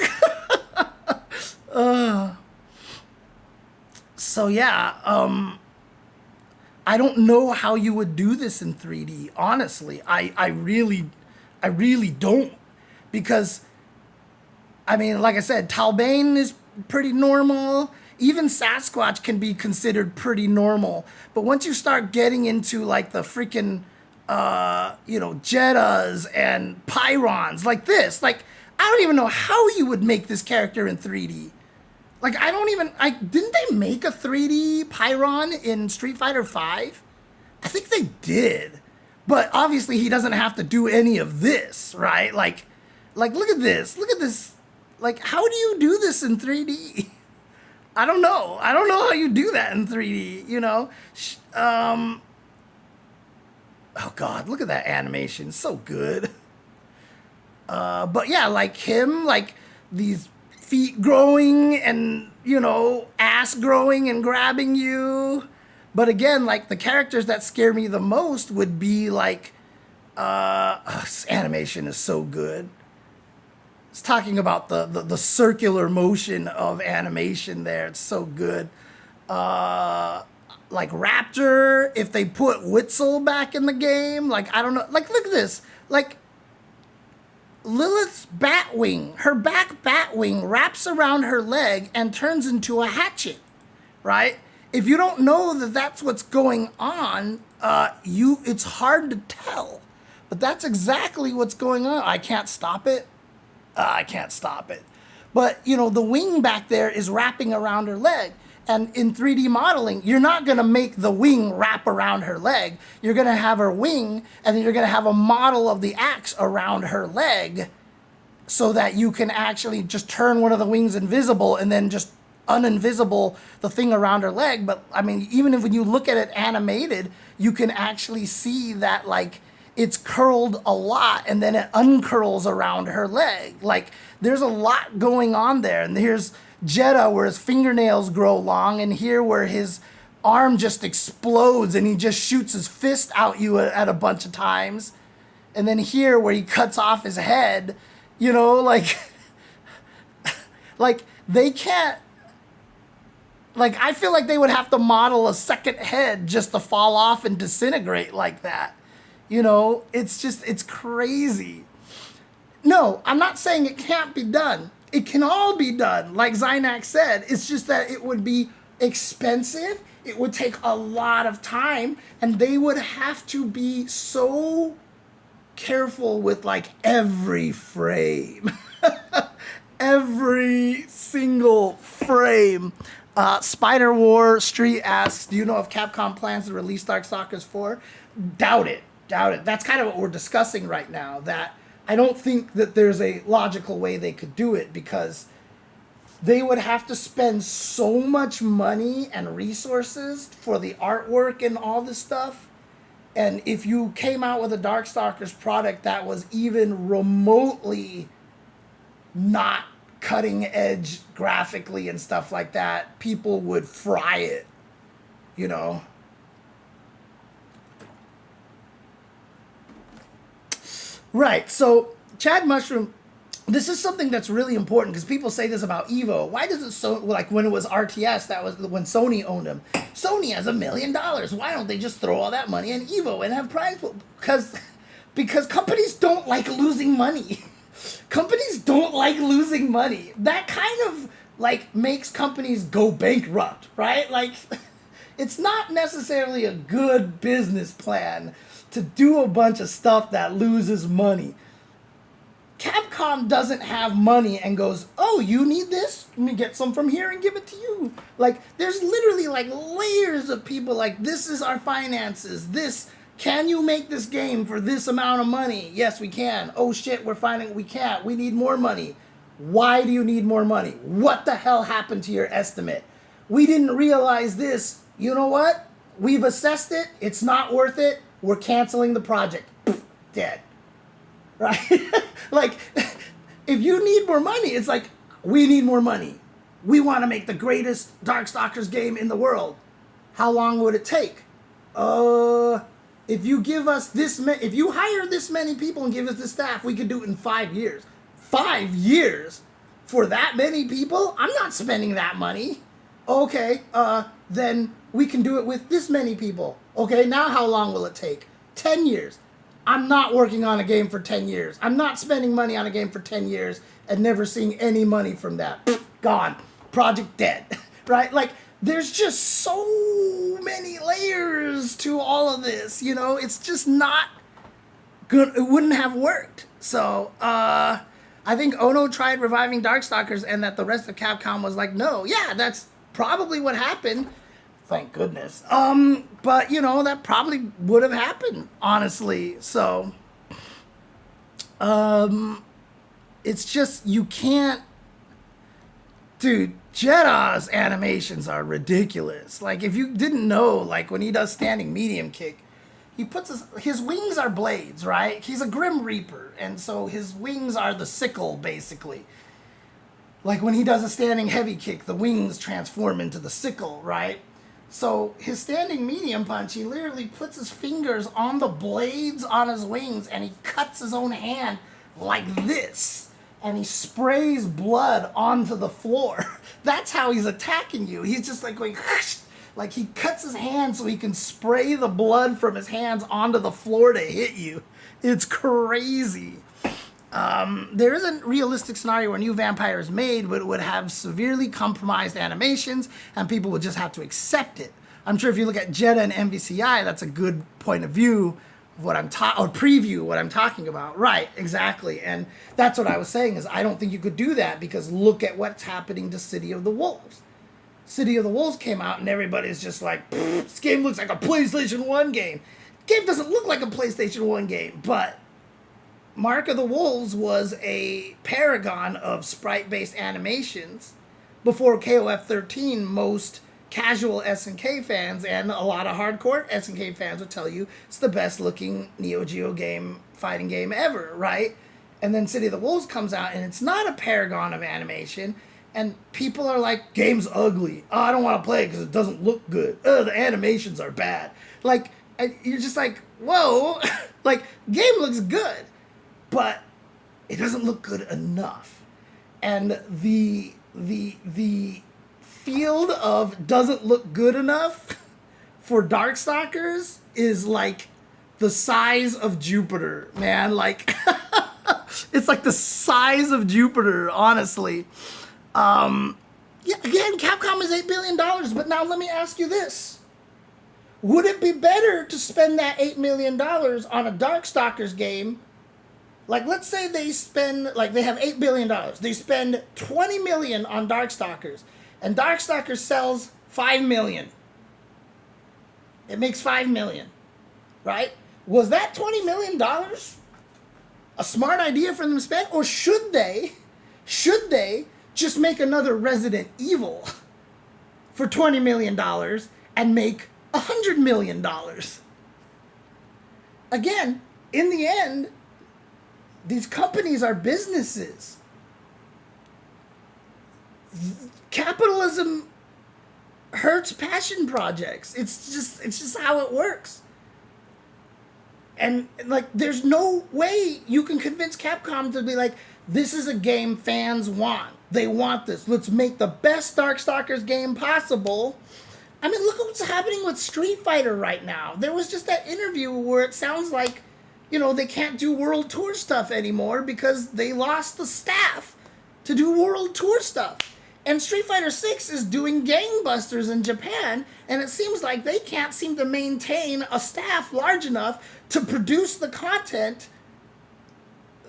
[SPEAKER 1] So, yeah, I don't know how you would do this in 3D, honestly. I really don't, because I mean, like I said, Talbane is pretty normal. Even Sasquatch can be considered pretty normal. But once you start getting into like the freaking, Jettas and Pyrons like this, like, I don't even know how you would make this character in 3D. Like, didn't they make a 3D Pyron in Street Fighter V? I think they did. But obviously he doesn't have to do any of this, right? Like look at this. Look at this. Like, how do you do this in 3D? I don't know. I don't know how you do that in 3D, Oh, God, look at that animation. It's so good. But, yeah, like him, like these feet growing and, ass growing and grabbing you. But, again, like the characters that scare me the most would be, like, this animation is so good. It's talking about the circular motion of animation there. It's so good. Like Raptor, if they put Witzel back in the game, like, I don't know. Like, look at this. Like, Lilith's Batwing, her back Batwing wraps around her leg and turns into a hatchet, right? if you don't know that that's what's going on, it's hard to tell. But that's exactly what's going on. I can't stop it. I can't stop it. But, you know, the wing back there is wrapping around her leg. And in 3D modeling, you're not going to make the wing wrap around her leg. You're going to have her wing, and then you're going to have a model of the axe around her leg so that you can actually just turn one of the wings invisible and then just uninvisible the thing around her leg. But, I mean, even if when you look at it animated, you can actually see that, like, it's curled a lot and then it uncurls around her leg. Like, there's a lot going on there. And here's Jeddah where his fingernails grow long, and here where his arm just explodes and he just shoots his fist out you at a bunch of times. And then here where he cuts off his head, you know, like, like they can't, like, I feel like they would have to model a second head just to fall off and disintegrate like that. You know, it's just, it's crazy. No, I'm not saying it can't be done. It can all be done, like Zynax said. It's just that it would be expensive. It would take a lot of time, and they would have to be so careful with, like, every frame. Every single frame. Spider War Street asks, do you know if Capcom plans to release Darkstalkers 4? Doubt it. Doubt it. That's kind of what we're discussing right now, that I don't think that there's a logical way they could do it, because they would have to spend so much money and resources for the artwork and all this stuff. And if you came out with a Darkstalkers product that was even remotely not cutting edge graphically and stuff like that, people would fry it, you know? Right, so Chad Mushroom, this is something that's really important because people say this about Evo. Why does it so, like when it was RTS, that was when Sony owned them. Sony has $1 million. Why don't they just throw all that money in Evo and have prize pool? Because companies don't like losing money. Companies don't like losing money. That kind of like makes companies go bankrupt, right? Like, it's not necessarily a good business plan to do a bunch of stuff that loses money. Capcom doesn't have money and goes, oh, you need this? Let me get some from here and give it to you. Like, there's literally like layers of people like, this is our finances. This, can you make this game for this amount of money? Yes, we can. Oh shit, we're finding we can't. We need more money. Why do you need more money? What the hell happened to your estimate? We didn't realize this. You know what? We've assessed it. It's not worth it. We're canceling the project. Dead. Right? Like, if you need more money, it's like, we need more money. We want to make the greatest Darkstalkers game in the world. How long would it take? If you give us this if you hire this many people and give us the staff, we could do it in 5 years. 5 years? For that many people? I'm not spending that money. Okay, then we can do it with this many people. Okay, now how long will it take? 10 years. I'm not working on a game for 10 years. I'm not spending money on a game for 10 years and never seeing any money from that. Gone. Project dead. Right? Like, there's just so many layers to all of this, you know? It's just not good. It wouldn't have worked. So, I think Ono tried reviving Darkstalkers and that the rest of Capcom was like, no, yeah, that's probably what happened. Thank goodness. But, you know, that probably would have happened, honestly. So, it's just, you can't... Dude, Jeddah's animations are ridiculous. Like, if you didn't know, like, when he does standing medium kick, he puts his wings are blades, right? He's a Grim Reaper, and so his wings are the sickle, basically. Like, when he does a standing heavy kick, the wings transform into the sickle, right? So his standing medium punch, he literally puts his fingers on the blades on his wings and he cuts his own hand like this. And he sprays blood onto the floor. That's how he's attacking you. He's just like going, like he cuts his hand so he can spray the blood from his hands onto the floor to hit you. It's crazy. There is a realistic scenario where new Vampire is made, but it would have severely compromised animations, and people would just have to accept it. I'm sure if you look at Jeddah and MVCI, that's a good point of view of what I'm or preview what I'm talking about. Right, exactly. And that's what I was saying is I don't think you could do that because look at what's happening to City of the Wolves. City of the Wolves came out and everybody's just like, this game looks like a PlayStation 1 game. The game doesn't look like a PlayStation 1 game, but Mark of the Wolves was a paragon of sprite-based animations before KOF 13. Most casual SNK fans and a lot of hardcore SNK fans would tell you it's the best looking Neo Geo game, fighting game ever, right? And then City of the Wolves comes out and it's not a paragon of animation, and people are like, game's ugly. Oh, I don't want to play it because it doesn't look good. Oh, the animations are bad. Like, and you're just like, whoa, like, game looks good, but it doesn't look good enough. And the field of doesn't look good enough for Darkstalkers is like the size of Jupiter, man. Like, it's like the size of Jupiter, honestly. Yeah, again, Capcom is $8 billion, but now let me ask you this. Would it be better to spend that $8 million on a Darkstalkers game? Like, let's say they spend, like, they have $8 billion. They spend $20 million on Darkstalkers, and Darkstalkers sells $5 million. It makes $5 million, right? Was that $20 million a smart idea for them to spend, or should they just make another Resident Evil for $20 million and make $100 million? Again, in the end, these companies are businesses. Capitalism hurts passion projects. It's just how it works. And like, there's no way you can convince Capcom to be like, this is a game fans want. They want this. Let's make the best Darkstalkers game possible. I mean, look at what's happening with Street Fighter right now. There was just that interview where it sounds like, you know, they can't do World Tour stuff anymore because they lost the staff to do World Tour stuff. And Street Fighter 6 is doing gangbusters in Japan, and it seems like they can't seem to maintain a staff large enough to produce the content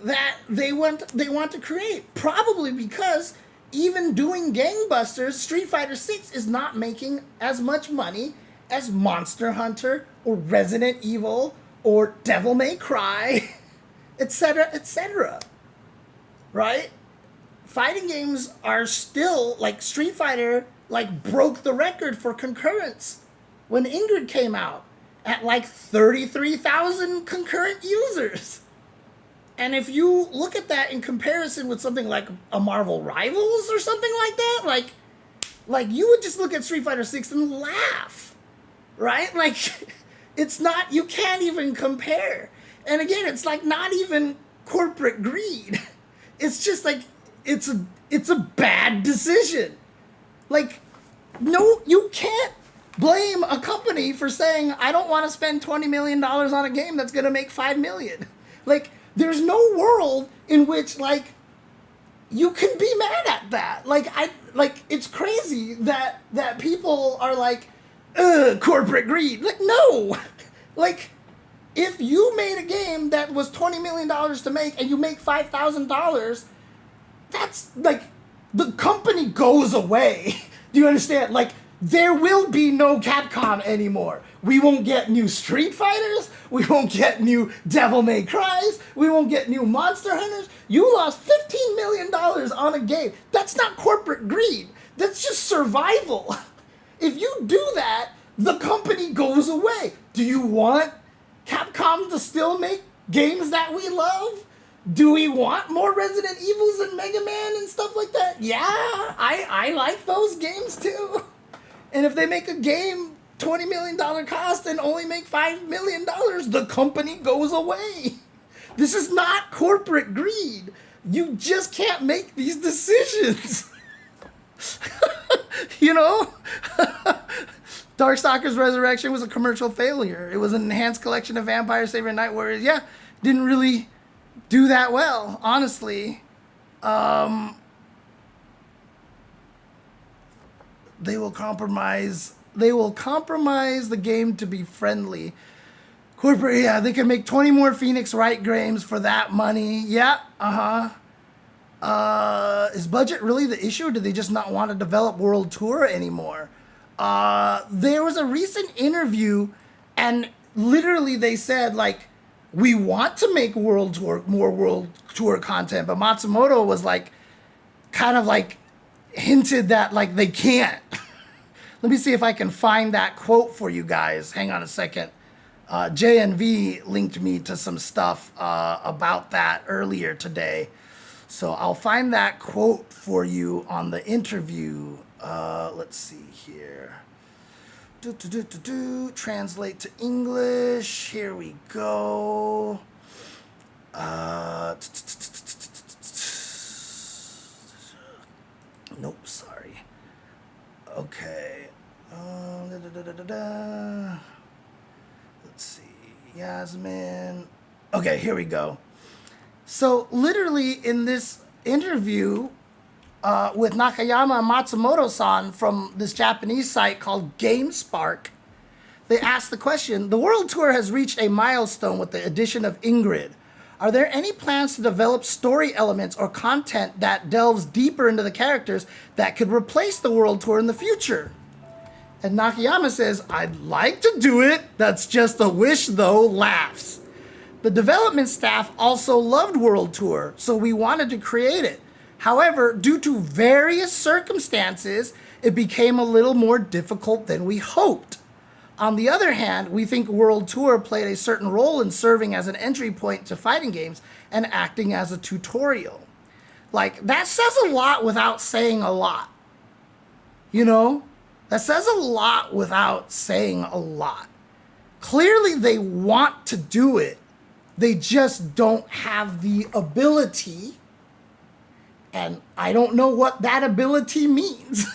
[SPEAKER 1] that they want to create. Probably because even doing gangbusters, Street Fighter 6 is not making as much money as Monster Hunter or Resident Evil or Devil May Cry, etc., etc. Right? Fighting games are still, like, Street Fighter, like, broke the record for concurrence when Ingrid came out at, like, 33,000 concurrent users. And if you look at that in comparison with something like a Marvel Rivals or something like that, like you would just look at Street Fighter 6 and laugh, right? Like, it's not, you can't even compare. And again, it's like not even corporate greed. It's just like, it's a bad decision. Like, no, you can't blame a company for saying, I don't want to spend $20 million on a game that's going to make $5 million. Like, there's no world in which, like, you can be mad at that. Like, it's crazy that people are like, corporate greed. Like, no. Like, if you made a game that was $20 million to make and you make $5,000, that's, like, the company goes away. Do you understand? Like, there will be no Capcom anymore. We won't get new Street Fighters. We won't get new Devil May Cries. We won't get new Monster Hunters. You lost $15 million on a game. That's not corporate greed. That's just survival. If you do that, the company goes away. Do you want Capcom to still make games that we love? Do we want more Resident Evils and Mega Man and stuff like that? Yeah, I like those games too. And if they make a game $20 million cost and only make $5 million, the company goes away. This is not corporate greed. You just can't make these decisions. You know? Darkstalkers Resurrection was a commercial failure. It was an enhanced collection of Vampire Savior Night Warriors. Yeah, didn't really do that well, honestly. They will compromise the game to be friendly. Corporate, yeah, they can make 20 more Phoenix Wright games for that money. Yeah, is budget really the issue, or do they just not want to develop World Tour anymore? There was a recent interview, and literally they said, like, we want to make more World Tour content, but Matsumoto was like, kind of like, hinted that, like, they can't. Let me see if I can find that quote for you guys. Hang on a second. JNV linked me to some stuff about that earlier today. So I'll find that quote for you on the interview. Let's see here. Translate to English. Here we go. Nope, sorry. Okay. Let's see. Yasmin. Okay, here we go. So literally in this interview with Nakayama and Matsumoto-san from this Japanese site called GameSpark, they asked the question, the World Tour has reached a milestone with the addition of Ingrid. Are there any plans to develop story elements or content that delves deeper into the characters that could replace the World Tour in the future? And Nakayama says, I'd like to do it. That's just a wish, though. Laughs. The development staff also loved World Tour, so we wanted to create it. However, due to various circumstances, it became a little more difficult than we hoped. On the other hand, we think World Tour played a certain role in serving as an entry point to fighting games and acting as a tutorial. Like, that says a lot without saying a lot. You know? That says a lot without saying a lot. Clearly, they want to do it. They just don't have the ability. And I don't know what that ability means.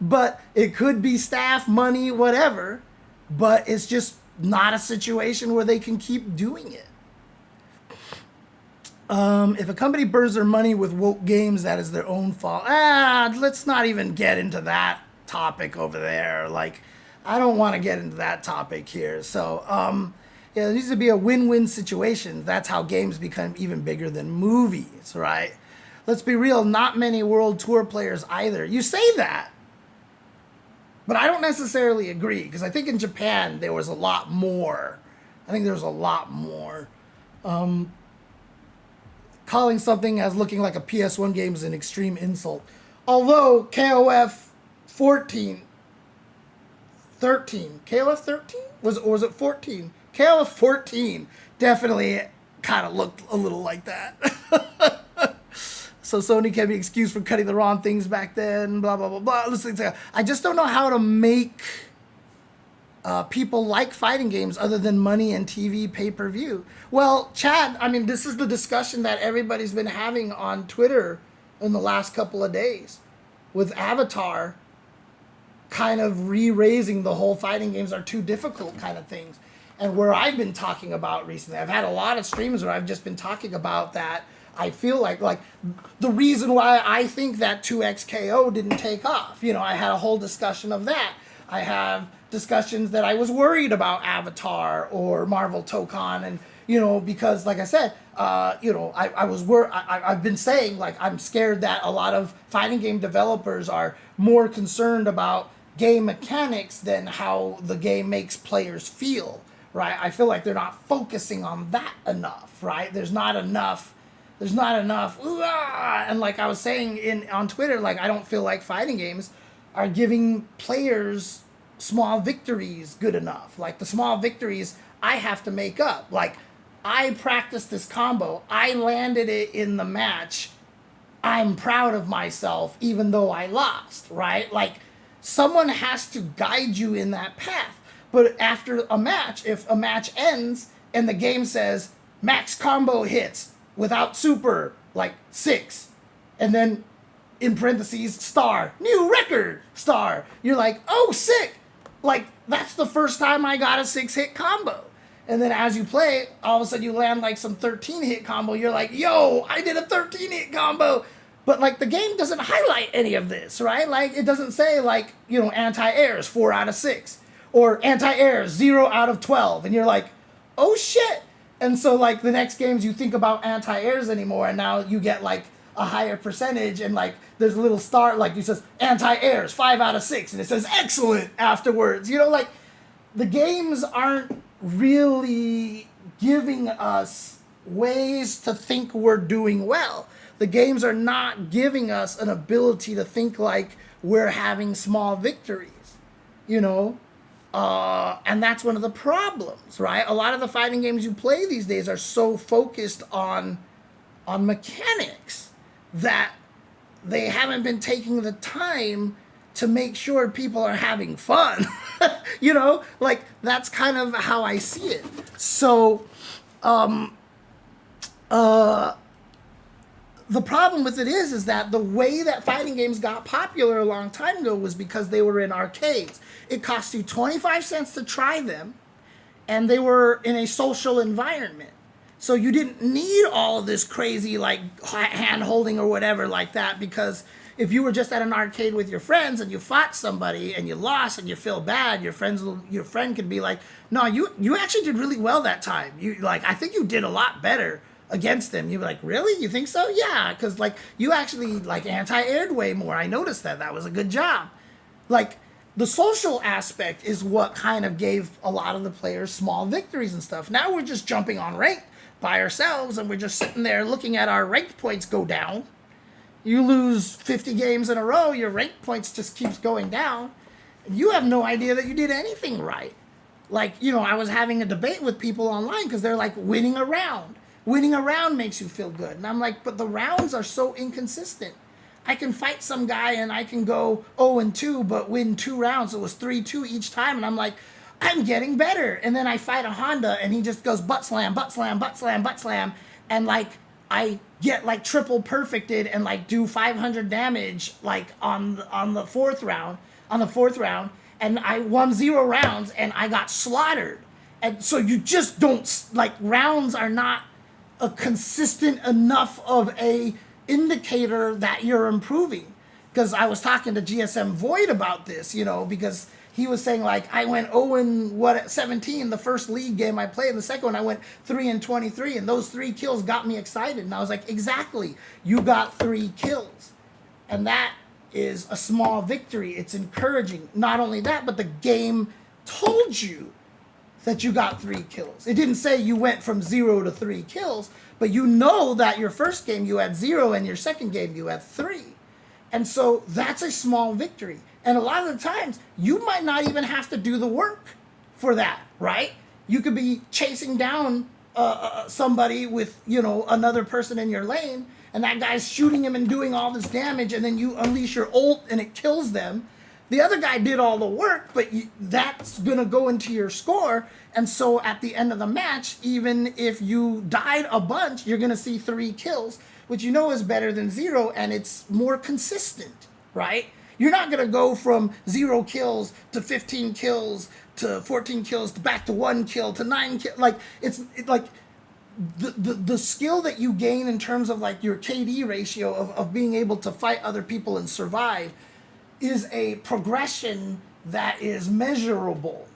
[SPEAKER 1] But it could be staff, money, whatever. But it's just not a situation where they can keep doing it. If a company burns their money with woke games, that is their own fault. Let's not even get into that topic over there. Like, I don't want to get into that topic here. So, yeah, there needs to be a win-win situation. That's how games become even bigger than movies, right? Let's be real, not many World Tour players either. You say that, but I don't necessarily agree, because I think in Japan there was a lot more. I think there's a lot more. Calling something as looking like a PS1 game is an extreme insult. Although KOF 13, KOF 13? Or was it 14? KOF 14 definitely kind of looked a little like that. So Sony can be excused for cutting the wrong things back then, blah, blah, blah, blah. Listen, I just don't know how to make people like fighting games other than money and TV pay-per-view. Well, Chad, I mean, this is the discussion that everybody's been having on Twitter in the last couple of days with Avatar kind of re-raising the whole fighting games are too difficult kind of things. And where I've been talking about recently, I've had a lot of streams where I've just been talking about that. I feel like the reason why I think that 2XKO didn't take off, you know, I had a whole discussion of that. I have discussions that I was worried about Avatar or Marvel Tokon, and, you know, because like I said, you know, I've been saying, like, I'm scared that a lot of fighting game developers are more concerned about game mechanics than how the game makes players feel, right? I feel like they're not focusing on that enough, right? There's not enough, and like I was saying on Twitter, like, I don't feel like fighting games are giving players small victories good enough. Like, the small victories I have to make up. Like, I practiced this combo, I landed it in the match, I'm proud of myself even though I lost, right? Like, someone has to guide you in that path. But after a match, if a match ends and the game says max combo hits without super, like 6, and then in parentheses, star, new record, star, you're like, oh, sick. Like, that's the first time I got a 6-hit combo. And then as you play, all of a sudden you land like some 13 hit combo. You're like, yo, I did a 13 hit combo. But like the game doesn't highlight any of this, right? Like it doesn't say like, you know, anti-airs 4 out of 6 or anti-airs 0 out of 12. And you're like, oh shit. And so like the next games you think about anti-airs anymore. And now you get like a higher percentage. And like there's a little star, like it says anti-airs 5 out of 6. And it says excellent afterwards. You know, like the games aren't really giving us ways to think we're doing well. The games are not giving us an ability to think like we're having small victories, you know? And that's one of the problems, right? A lot of the fighting games you play these days are so focused on mechanics that they haven't been taking the time to make sure people are having fun. You know, like that's kind of how I see it. So, the problem with it is that the way that fighting games got popular a long time ago was because they were in arcades. It cost you 25 cents to try them, and they were in a social environment. So you didn't need all of this crazy like hand holding or whatever like that, because if you were just at an arcade with your friends and you fought somebody and you lost and you feel bad, your friend could be like, no, you actually did really well that time. You like, I think you did a lot better against them. You'd be like, really? You think so? Yeah, because like you actually like anti-aired way more. I noticed that was a good job. Like the social aspect is what kind of gave a lot of the players small victories and stuff. Now we're just jumping on rank by ourselves and we're just sitting there looking at our ranked points go down. You lose 50 games in a row, your rank points just keeps going down. You have no idea that you did anything right. Like, you know, I was having a debate with people online because they're like, winning a round. Winning a round makes you feel good. And I'm like, but the rounds are so inconsistent. I can fight some guy and I can go 0-2, but win 2 rounds. So it was 3-2 each time. And I'm like, I'm getting better. And then I fight a Honda and he just goes butt slam, butt slam, butt slam, butt slam. And like, I get like triple perfected and like do 500 damage like on the fourth round, and I won 0 rounds and I got slaughtered. And so you just don't, like, rounds are not a consistent enough of a indicator that you're improving. Because I was talking to GSM Void about this, you know, because he was saying like I went 0-17 the first league game I played, and the second one I went 3-23, and those 3 kills got me excited. And I was like, exactly, you got 3 kills, and that is a small victory. It's encouraging. Not only that, but the game told you that you got 3 kills. It didn't say you went from 0 to 3 kills, but you know that your first game you had 0 and your second game you had 3. And so that's a small victory. And a lot of the times, you might not even have to do the work for that, right? You could be chasing down somebody with, you know, another person in your lane, and that guy's shooting him and doing all this damage, and then you unleash your ult and it kills them. The other guy did all the work, but that's going to go into your score. And so at the end of the match, even if you died a bunch, you're going to see 3 kills, which you know is better than 0, and it's more consistent, right? You're not going to go from 0 kills to 15 kills to 14 kills to back to 1 kill to 9 kills. Like, it's like the skill that you gain in terms of like your KD ratio of being able to fight other people and survive is a progression that is measurable.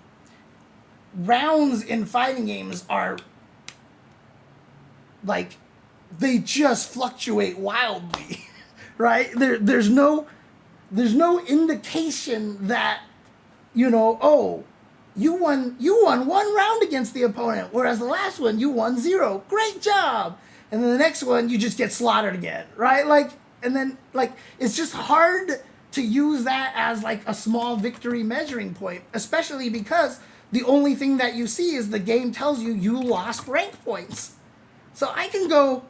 [SPEAKER 1] Rounds in fighting games are like, they just fluctuate wildly, right? There's no indication that, you know, oh, you won 1 round against the opponent, whereas the last one you won 0. Great job. And then the next one you just get slaughtered again, right? Like, and then like it's just hard to use that as like a small victory measuring point, especially because the only thing that you see is the game tells you you lost rank points. So I can go,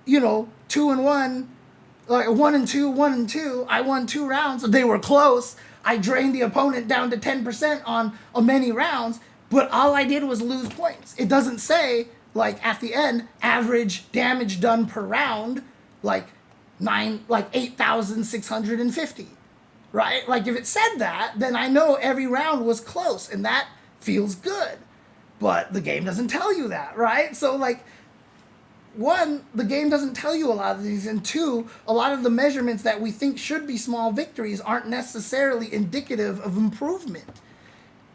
[SPEAKER 1] you know, 2-1, like 1-2, 1-2. I won 2 rounds. They were close. I drained the opponent down to 10% on many rounds, but all I did was lose points. It doesn't say, like, at the end, average damage done per round, like 8,650, right? Like, if it said that, then I know every round was close, and that feels good. But the game doesn't tell you that, right? So, like, one, the game doesn't tell you a lot of these, and two, a lot of the measurements that we think should be small victories aren't necessarily indicative of improvement.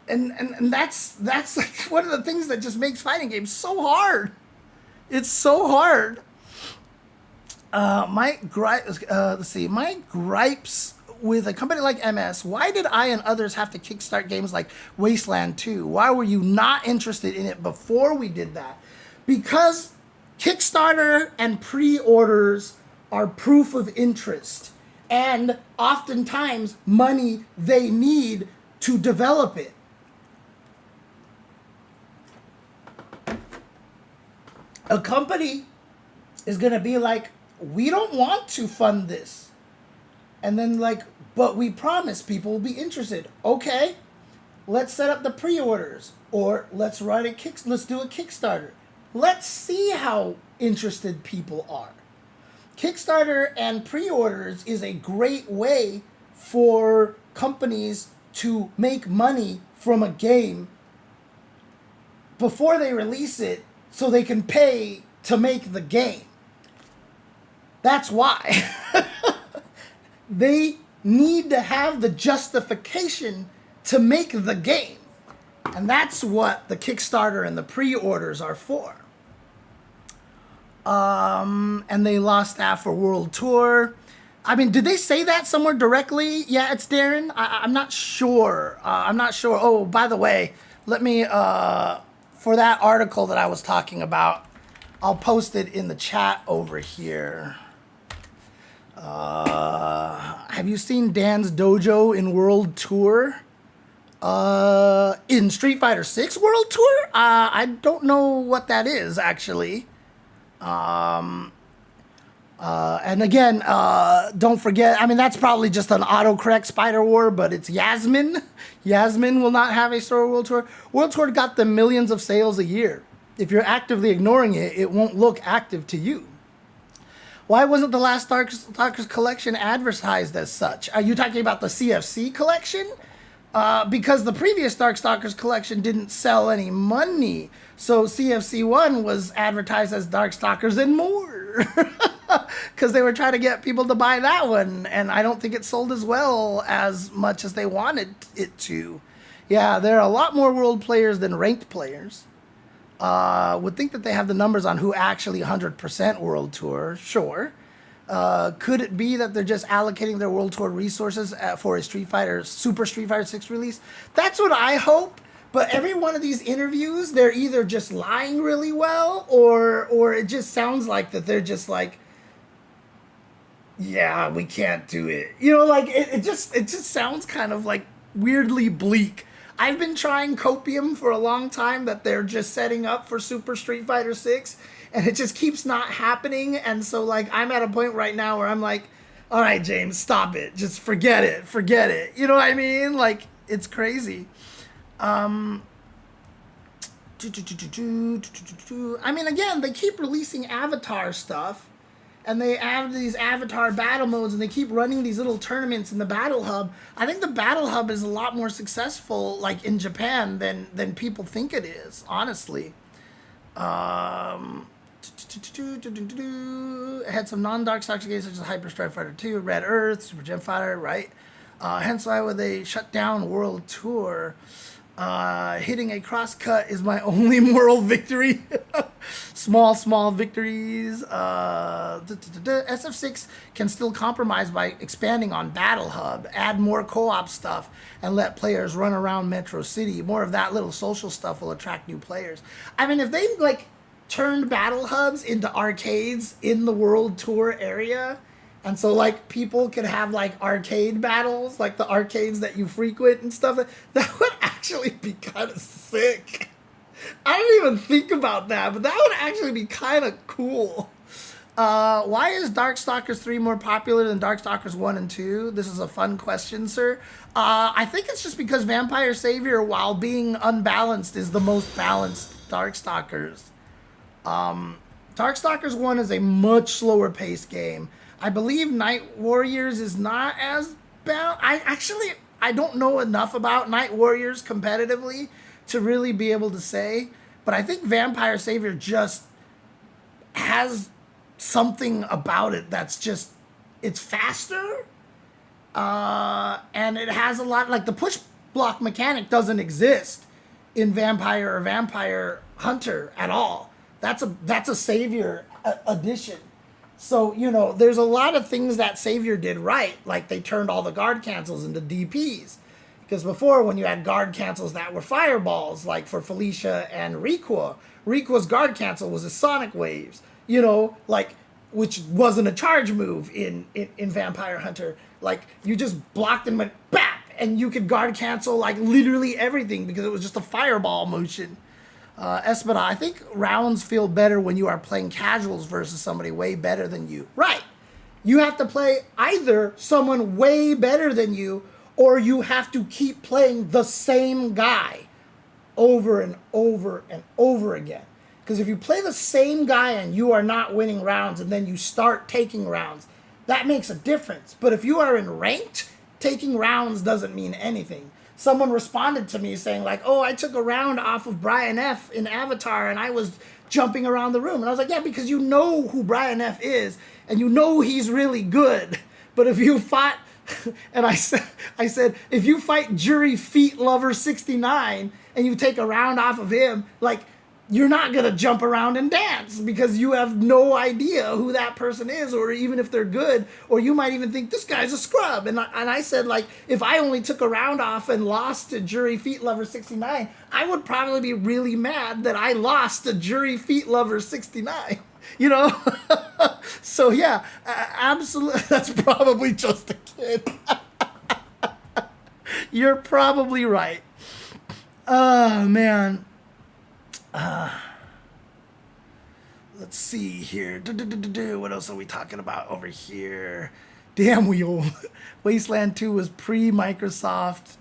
[SPEAKER 1] And that's like one of the things that just makes fighting games so hard. It's so hard. My gripes with a company like MS, why did I and others have to kickstart games like Wasteland 2? Why were you not interested in it before we did that? Because Kickstarter and pre-orders are proof of interest, and oftentimes money they need to develop it. A company is going to be like, we don't want to fund this. And then like, but we promise people will be interested. Okay, let's set up the pre-orders, or let's do a Kickstarter. Let's see how interested people are. Kickstarter and pre-orders is a great way for companies to make money from a game before they release it, so they can pay to make the game. That's why. They need to have the justification to make the game. And that's what the Kickstarter and the pre-orders are for. And they lost staff for World Tour. I mean, did they say that somewhere directly? Yeah, it's Darren. I'm not sure. Oh, by the way, let me, for that article that I was talking about, I'll post it in the chat over here. Have you seen Dan's Dojo in World Tour? In Street Fighter 6 World Tour? I don't know what that is, actually. And again, don't forget, I mean, that's probably just an autocorrect Spider War, but it's Yasmin. Yasmin will not have a Star World Tour. World Tour got them millions of sales a year. If you're actively ignoring it, it won't look active to you. Why wasn't the last Darkstalkers collection advertised as such? Are you talking about the CFC collection? Because the previous Darkstalkers collection didn't sell any money. So CFC 1 was advertised as Darkstalkers and more. Because they were trying to get people to buy that one. And I don't think it sold as well as much as they wanted it to. Yeah, there are a lot more world players than ranked players. Would think that they have the numbers on who actually 100% World Tour. Sure. Could it be that they're just allocating their World Tour resources for a Super Street Fighter 6 release? That's what I hope. But every one of these interviews, they're either just lying really well, or it just sounds like that they're just like, yeah, we can't do it. You know, like it just sounds kind of like weirdly bleak. I've been trying Copium for a long time that they're just setting up for Super Street Fighter 6, and it just keeps not happening. And so, like, I'm at a point right now where I'm like, all right, James, stop it. Just forget it. You know what I mean? Like, it's crazy. I mean, again, they keep releasing Avatar stuff. And they add these Avatar battle modes, and they keep running these little tournaments in the Battle Hub. I think the Battle Hub is a lot more successful, like in Japan, than people think it is. Honestly, it had some non-Darkstalkers games such as Hyper Strike Fighter 2, Red Earth, Super Gem Fighter, right? Hence why would they shut down World Tour? Hitting a crosscut is my only moral victory. small victories. SF6 can still compromise by expanding on Battle Hub, add more co-op stuff, and let players run around Metro City. More of that little social stuff will attract new players. I mean, if they like turned Battle Hubs into arcades in the World Tour area, and so, like, people could have, like, arcade battles, like the arcades that you frequent and stuff. That would actually be kind of sick. I didn't even think about that, but that would actually be kind of cool. Why is Darkstalkers 3 more popular than Darkstalkers 1 and 2? This is a fun question, sir. I think it's just because Vampire Savior, while being unbalanced, is the most balanced Darkstalkers. Darkstalkers 1 is a much slower paced game. I believe Night Warriors is not as balanced. I don't know enough about Night Warriors competitively to really be able to say, but I think Vampire Savior just has something about it that's just, it's faster, and it has a lot, like the push block mechanic doesn't exist in Vampire or Vampire Hunter at all. That's a Savior addition. So, you know, there's a lot of things that Savior did right, like they turned all the guard cancels into DPs. Because before, when you had guard cancels that were fireballs, like for Felicia and Requa's guard cancel was a Sonic Waves, you know, like, which wasn't a charge move in Vampire Hunter. Like, you just blocked and went bap, and you could guard cancel, like, literally everything because it was just a fireball motion. Espada, I think rounds feel better when you are playing casuals versus somebody way better than you. Right. You have to play either someone way better than you, or you have to keep playing the same guy over and over and over again. Because if you play the same guy and you are not winning rounds and then you start taking rounds, that makes a difference. But if you are in ranked, taking rounds doesn't mean anything. Someone responded to me saying like, oh, I took a round off of Brian F. in Avatar and I was jumping around the room. And I was like, yeah, because you know who Brian F. is and you know he's really good. But if you fought, and I said, if you fight Jury Feet Lover 69 and you take a round off of him, like, you're not going to jump around and dance because you have no idea who that person is or even if they're good, or you might even think this guy's a scrub. And I said, like, if I only took a round off and lost to Jury Feet Lover 69, I would probably be really mad that I lost to Jury Feet Lover 69, you know? So, yeah, absolutely. That's probably just a kid. You're probably right. Oh, man. Let's see here. What else are we talking about over here? Damn, we old. Wasteland 2 was pre-Microsoft.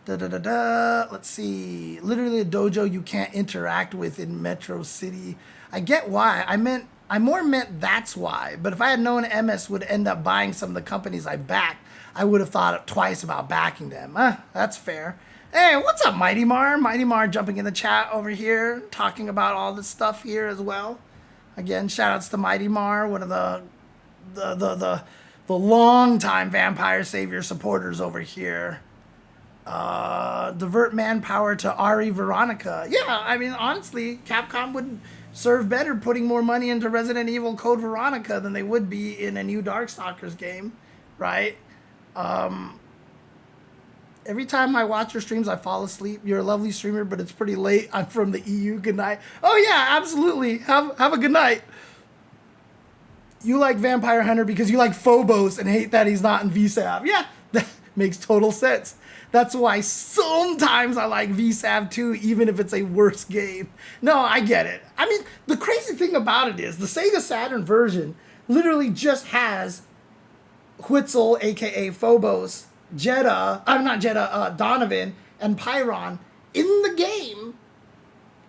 [SPEAKER 1] Let's see. Literally a dojo you can't interact with in Metro City. I get why. I more meant that's why. But if I had known MS would end up buying some of the companies I backed, I would have thought twice about backing them. That's fair. Hey, what's up, Mighty Mar? Mighty Mar jumping in the chat over here, talking about all this stuff here as well. Again, shout outs to Mighty Mar, one of the long-time Vampire Savior supporters over here. Divert manpower to Ari Veronica. Yeah, I mean, honestly, Capcom would serve better putting more money into Resident Evil Code Veronica than they would be in a new Darkstalkers game, right? Every time I watch your streams, I fall asleep. You're a lovely streamer, but it's pretty late. I'm from the EU. Good night. Oh, yeah, absolutely. Have a good night. You like Vampire Hunter because you like Phobos and hate that he's not in VSav. Yeah, that makes total sense. That's why sometimes I like VSav too, even if it's a worse game. No, I get it. I mean, the crazy thing about it is the Sega Saturn version literally just has Huitzel, a.k.a. Phobos, Donovan, and Pyron in the game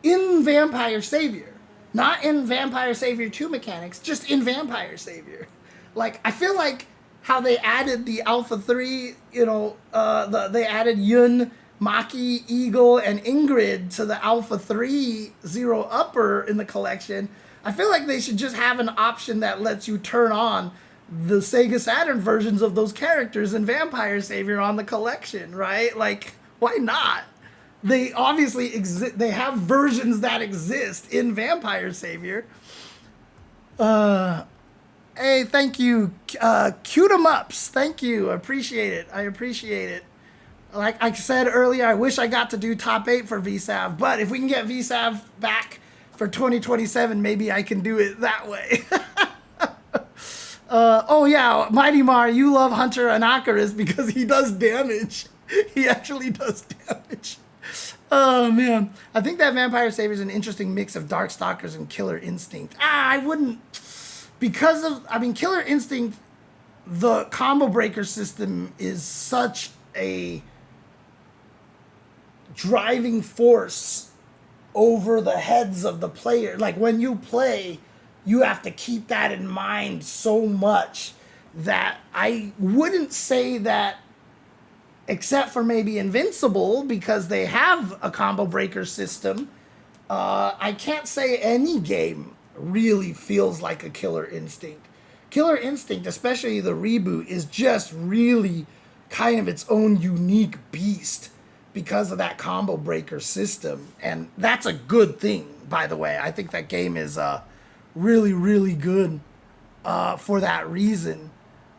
[SPEAKER 1] in Vampire Savior. Not in Vampire Savior 2 mechanics, just in Vampire Savior. Like, I feel like how they added the Alpha 3, you know, they added Yun, Maki, Eagle, and Ingrid to the Alpha 3 Zero Upper in the collection. I feel like they should just have an option that lets you turn on the Sega Saturn versions of those characters in Vampire Savior on the collection, right? Like, why not? They obviously exist. They have versions that exist in Vampire Savior. Hey, thank you. Cute 'em ups. Thank you. I appreciate it. Like I said earlier, I wish I got to do top 8 for VSav, but if we can get VSav back for 2027, maybe I can do it that way. Oh yeah, Mighty Mar, you love Hunter Anacharis because he does damage. He actually does damage. Oh man, I think that Vampire Savior is an interesting mix of Darkstalkers and Killer Instinct. I wouldn't, because of, I mean, Killer Instinct, the combo breaker system is such a driving force over the heads of the player. Like when you play, you have to keep that in mind so much that I wouldn't say that except for maybe Invincible, because they have a combo breaker system, I can't say any game really feels like a Killer Instinct. Killer Instinct, especially the reboot, is just really kind of its own unique beast because of that combo breaker system. And that's a good thing, by the way. I think that game is really, really good for that reason.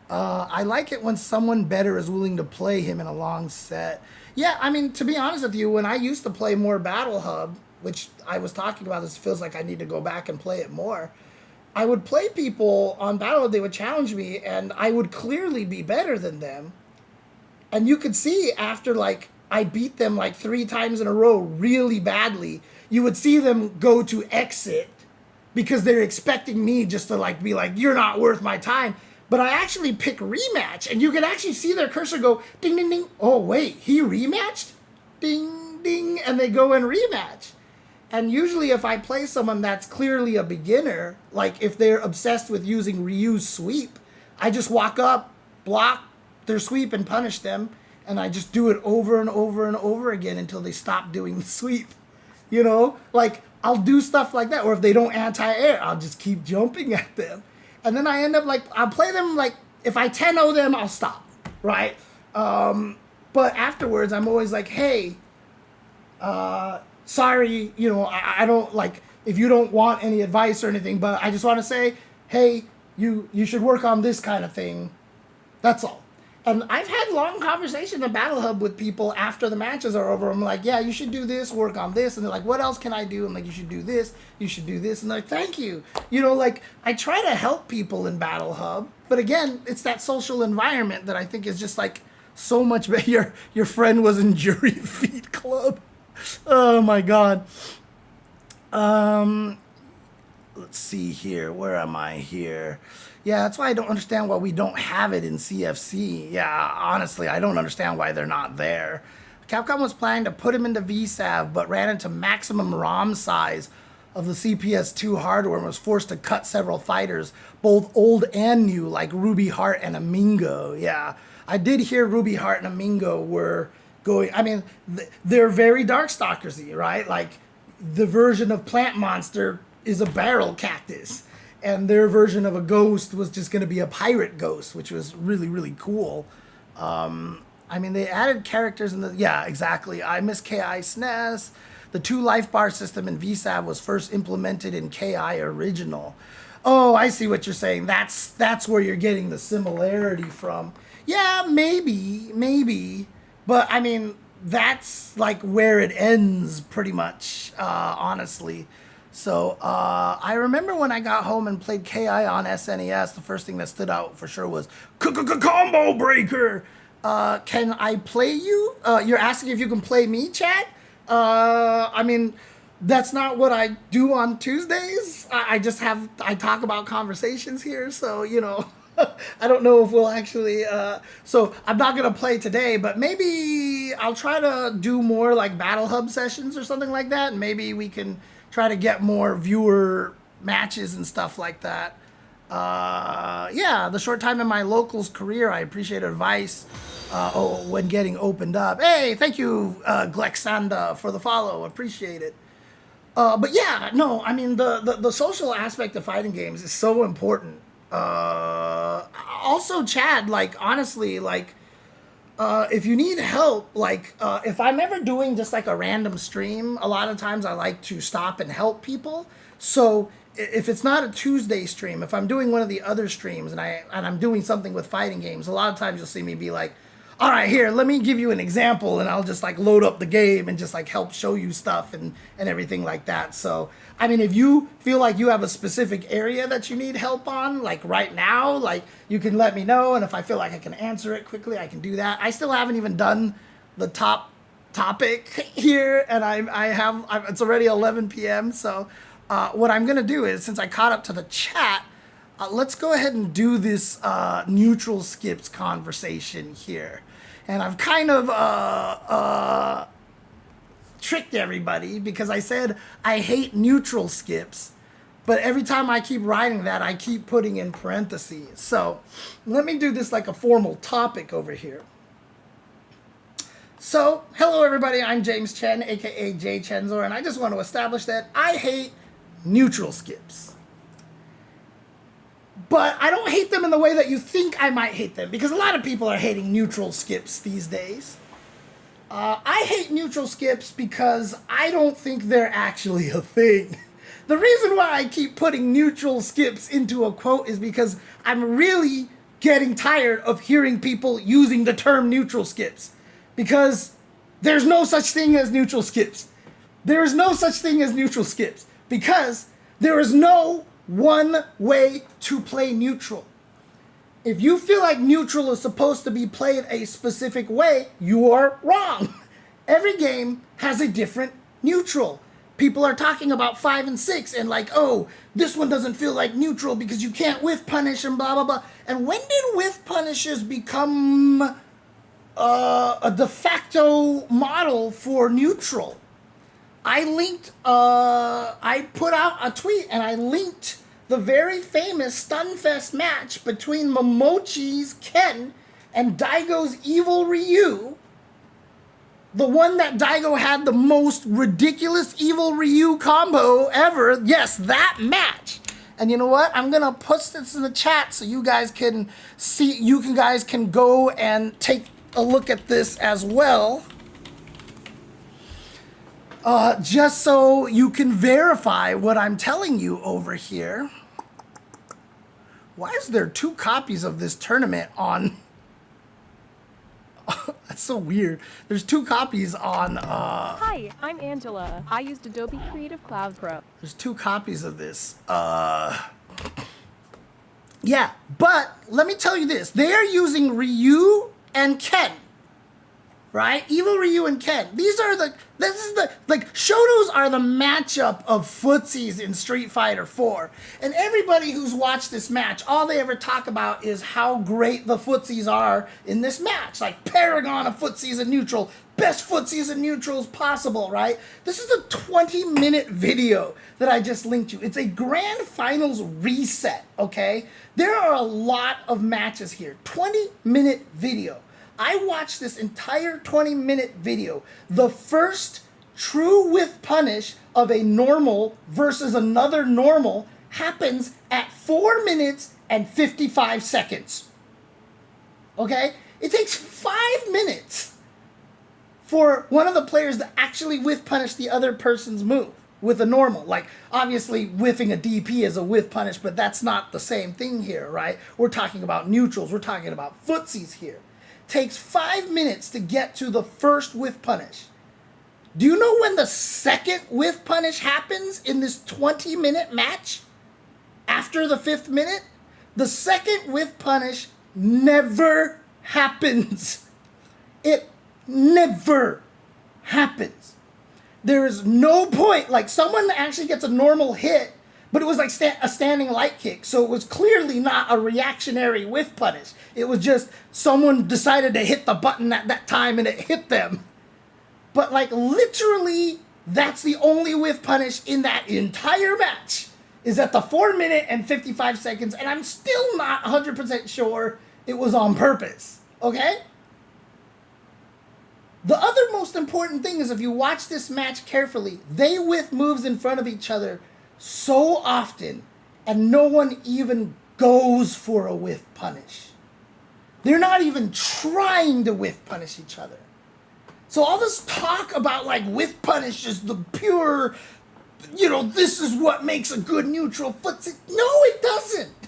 [SPEAKER 1] I like it when someone better is willing to play him in a long set. Yeah, I mean, to be honest with you, when I used to play more Battle Hub, which I was talking about, this feels like I need to go back and play it more. I would play people on Battle Hub, they would challenge me, and I would clearly be better than them. And you could see after, like, I beat them, like, 3 times in a row really badly, you would see them go to exit because they're expecting me just to, like, be like, you're not worth my time. But I actually pick rematch, and you can actually see their cursor go ding, ding, ding. Oh, wait, he rematched? Ding, ding, and they go and rematch. And usually if I play someone that's clearly a beginner, like if they're obsessed with using reuse sweep, I just walk up, block their sweep and punish them, and I just do it over and over and over again until they stop doing the sweep. You know, like I'll do stuff like that. Or if they don't anti-air, I'll just keep jumping at them. And then I end up like, I'll play them like, if I 10-0 them, I'll stop, right? But afterwards, I'm always like, hey, sorry, you know, I don't like, if you don't want any advice or anything, but I just want to say, hey, you should work on this kind of thing. That's all. And I've had long conversations in Battle Hub with people after the matches are over. I'm like, yeah, you should do this, work on this. And they're like, what else can I do? I'm like, you should do this, you should do this. And they're like, thank you. You know, like, I try to help people in Battle Hub. But again, it's that social environment that I think is just like so much better. Your friend was in Jury Feet Club. Oh my God. Let's see here. Where am I here? Yeah, that's why I don't understand why we don't have it in CFC. Yeah, honestly, I don't understand why they're not there. Capcom was planning to put him into VSav, but ran into maximum ROM size of the CPS2 hardware and was forced to cut several fighters, both old and new, like Ruby Heart and Amingo. Yeah, I did hear Ruby Heart and Amingo were going, I mean, they're very Darkstalkers-y, right? Like, the version of Plant Monster is a barrel cactus, and their version of a ghost was just going to be a pirate ghost, which was really, really cool. I mean, they added characters in the, yeah, exactly. I miss KI SNES. The 2 life bar system in VSav was first implemented in KI original. Oh, I see what you're saying. That's where you're getting the similarity from. Yeah, maybe. But, I mean, that's, like, where it ends, pretty much, honestly. So, I remember when I got home and played KI on SNES, the first thing that stood out for sure was Combo Breaker! Can I play you? You're asking if you can play me, chat? I mean, that's not what I do on Tuesdays. I talk about conversations here, so, you know. I don't know if we'll actually, so I'm not going to play today, but maybe I'll try to do more like Battle Hub sessions or something like that, and maybe we can try to get more viewer matches and stuff like that. Yeah, the short time in my locals career, I appreciate advice when getting opened up. Hey, thank you, Glexanda, for the follow. Appreciate it. But yeah, no, I mean, the social aspect of fighting games is so important. Also, Chad, like, honestly, like, if you need help, like, if I'm ever doing just like a random stream, a lot of times I like to stop and help people. So if it's not a Tuesday stream, if I'm doing one of the other streams and I'm doing something with fighting games, a lot of times you'll see me be like, all right, here, let me give you an example, and I'll just like load up the game and just like help show you stuff and everything like that. So, I mean, if you feel like you have a specific area that you need help on, like right now, like you can let me know, and if I feel like I can answer it quickly, I can do that. I still haven't even done the top topic here, and it's already 11 p.m. So what I'm gonna do is, since I caught up to the chat, let's go ahead and do this neutral skips conversation here. And I've kind of tricked everybody because I said I hate neutral skips, but every time I keep writing that, I keep putting in parentheses. So let me do this like a formal topic over here. So, hello everybody, I'm James Chen, aka Jay Chenzor, and I just want to establish that I hate neutral skips. But I don't hate them in the way that you think I might hate them, because a lot of people are hating neutral skips these days. I hate neutral skips because I don't think they're actually a thing. The reason why I keep putting neutral skips into a quote is because I'm really getting tired of hearing people using the term neutral skips. Because there's no such thing as neutral skips. There is no such thing as neutral skips. Because there is no one way to play neutral. If you feel like neutral is supposed to be played a specific way, you are wrong. Every game has a different neutral. People are talking about 5 and 6 and like, oh, this one doesn't feel like neutral because you can't whiff punish and blah, blah, blah. And when did whiff punishes become a de facto model for neutral? I put out a tweet and I linked the very famous Stunfest match between Momochi's Ken and Daigo's Evil Ryu. The one that Daigo had the most ridiculous Evil Ryu combo ever. Yes, that match. And you know what? I'm going to put this in the chat so you guys can see, guys can go and take a look at this as well. Just so you can verify what I'm telling you over here. Why is there 2 copies of this tournament on? That's so weird. There's 2 copies on.
[SPEAKER 5] Hi, I'm Angela. I used Adobe Creative Cloud Pro.
[SPEAKER 1] There's 2 copies of this. Yeah, but let me tell you this. They are using Ryu and Ken. Right? Evil Ryu and Ken. Shotos are the matchup of footsies in Street Fighter 4. And everybody who's watched this match, all they ever talk about is how great the footsies are in this match. Like paragon of footsies and neutral. Best footsies and neutrals possible, right? This is a 20-minute video that I just linked you. It's a grand finals reset, okay? There are a lot of matches here. 20-minute video. I watched this entire 20-minute video. The first true whiff punish of a normal versus another normal happens at 4 minutes and 55 seconds. Okay? It takes 5 minutes for one of the players to actually whiff punish the other person's move with a normal. Like, obviously, whiffing a DP is a whiff punish, but that's not the same thing here, right? We're talking about neutrals. We're talking about footsies here. Takes 5 minutes to get to the first whiff punish. Do you know when the second whiff punish happens in this 20-minute match? After the 5th minute? The second whiff punish never happens. It never happens. There is no point, like someone actually gets a normal hit, but it was like a standing light kick, so it was clearly not a reactionary whiff punish. It was just someone decided to hit the button at that time and it hit them. But like literally, that's the only whiff punish in that entire match, is at the 4 minute and 55 seconds, and I'm still not 100% sure it was on purpose, okay? The other most important thing is if you watch this match carefully, they whiff moves in front of each other so often, and no one even goes for a whiff punish. They're not even trying to whiff punish each other. So all this talk about like whiff punish is the pure, this is what makes a good neutral footsie. No, it doesn't.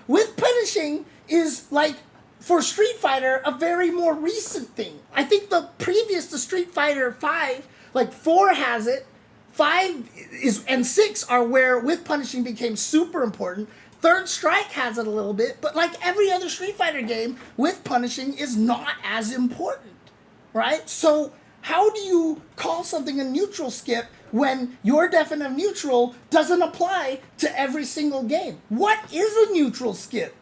[SPEAKER 1] Whiff punishing is like, for Street Fighter, a very more recent thing. I think the previous to Street Fighter 5, like 4 has it, 5 and 6 are where whiff punishing became super important. Third Strike has it a little bit, but like every other Street Fighter game, whiff punishing is not as important, right? So how do you call something a neutral skip when your definition of neutral doesn't apply to every single game? What is a neutral skip?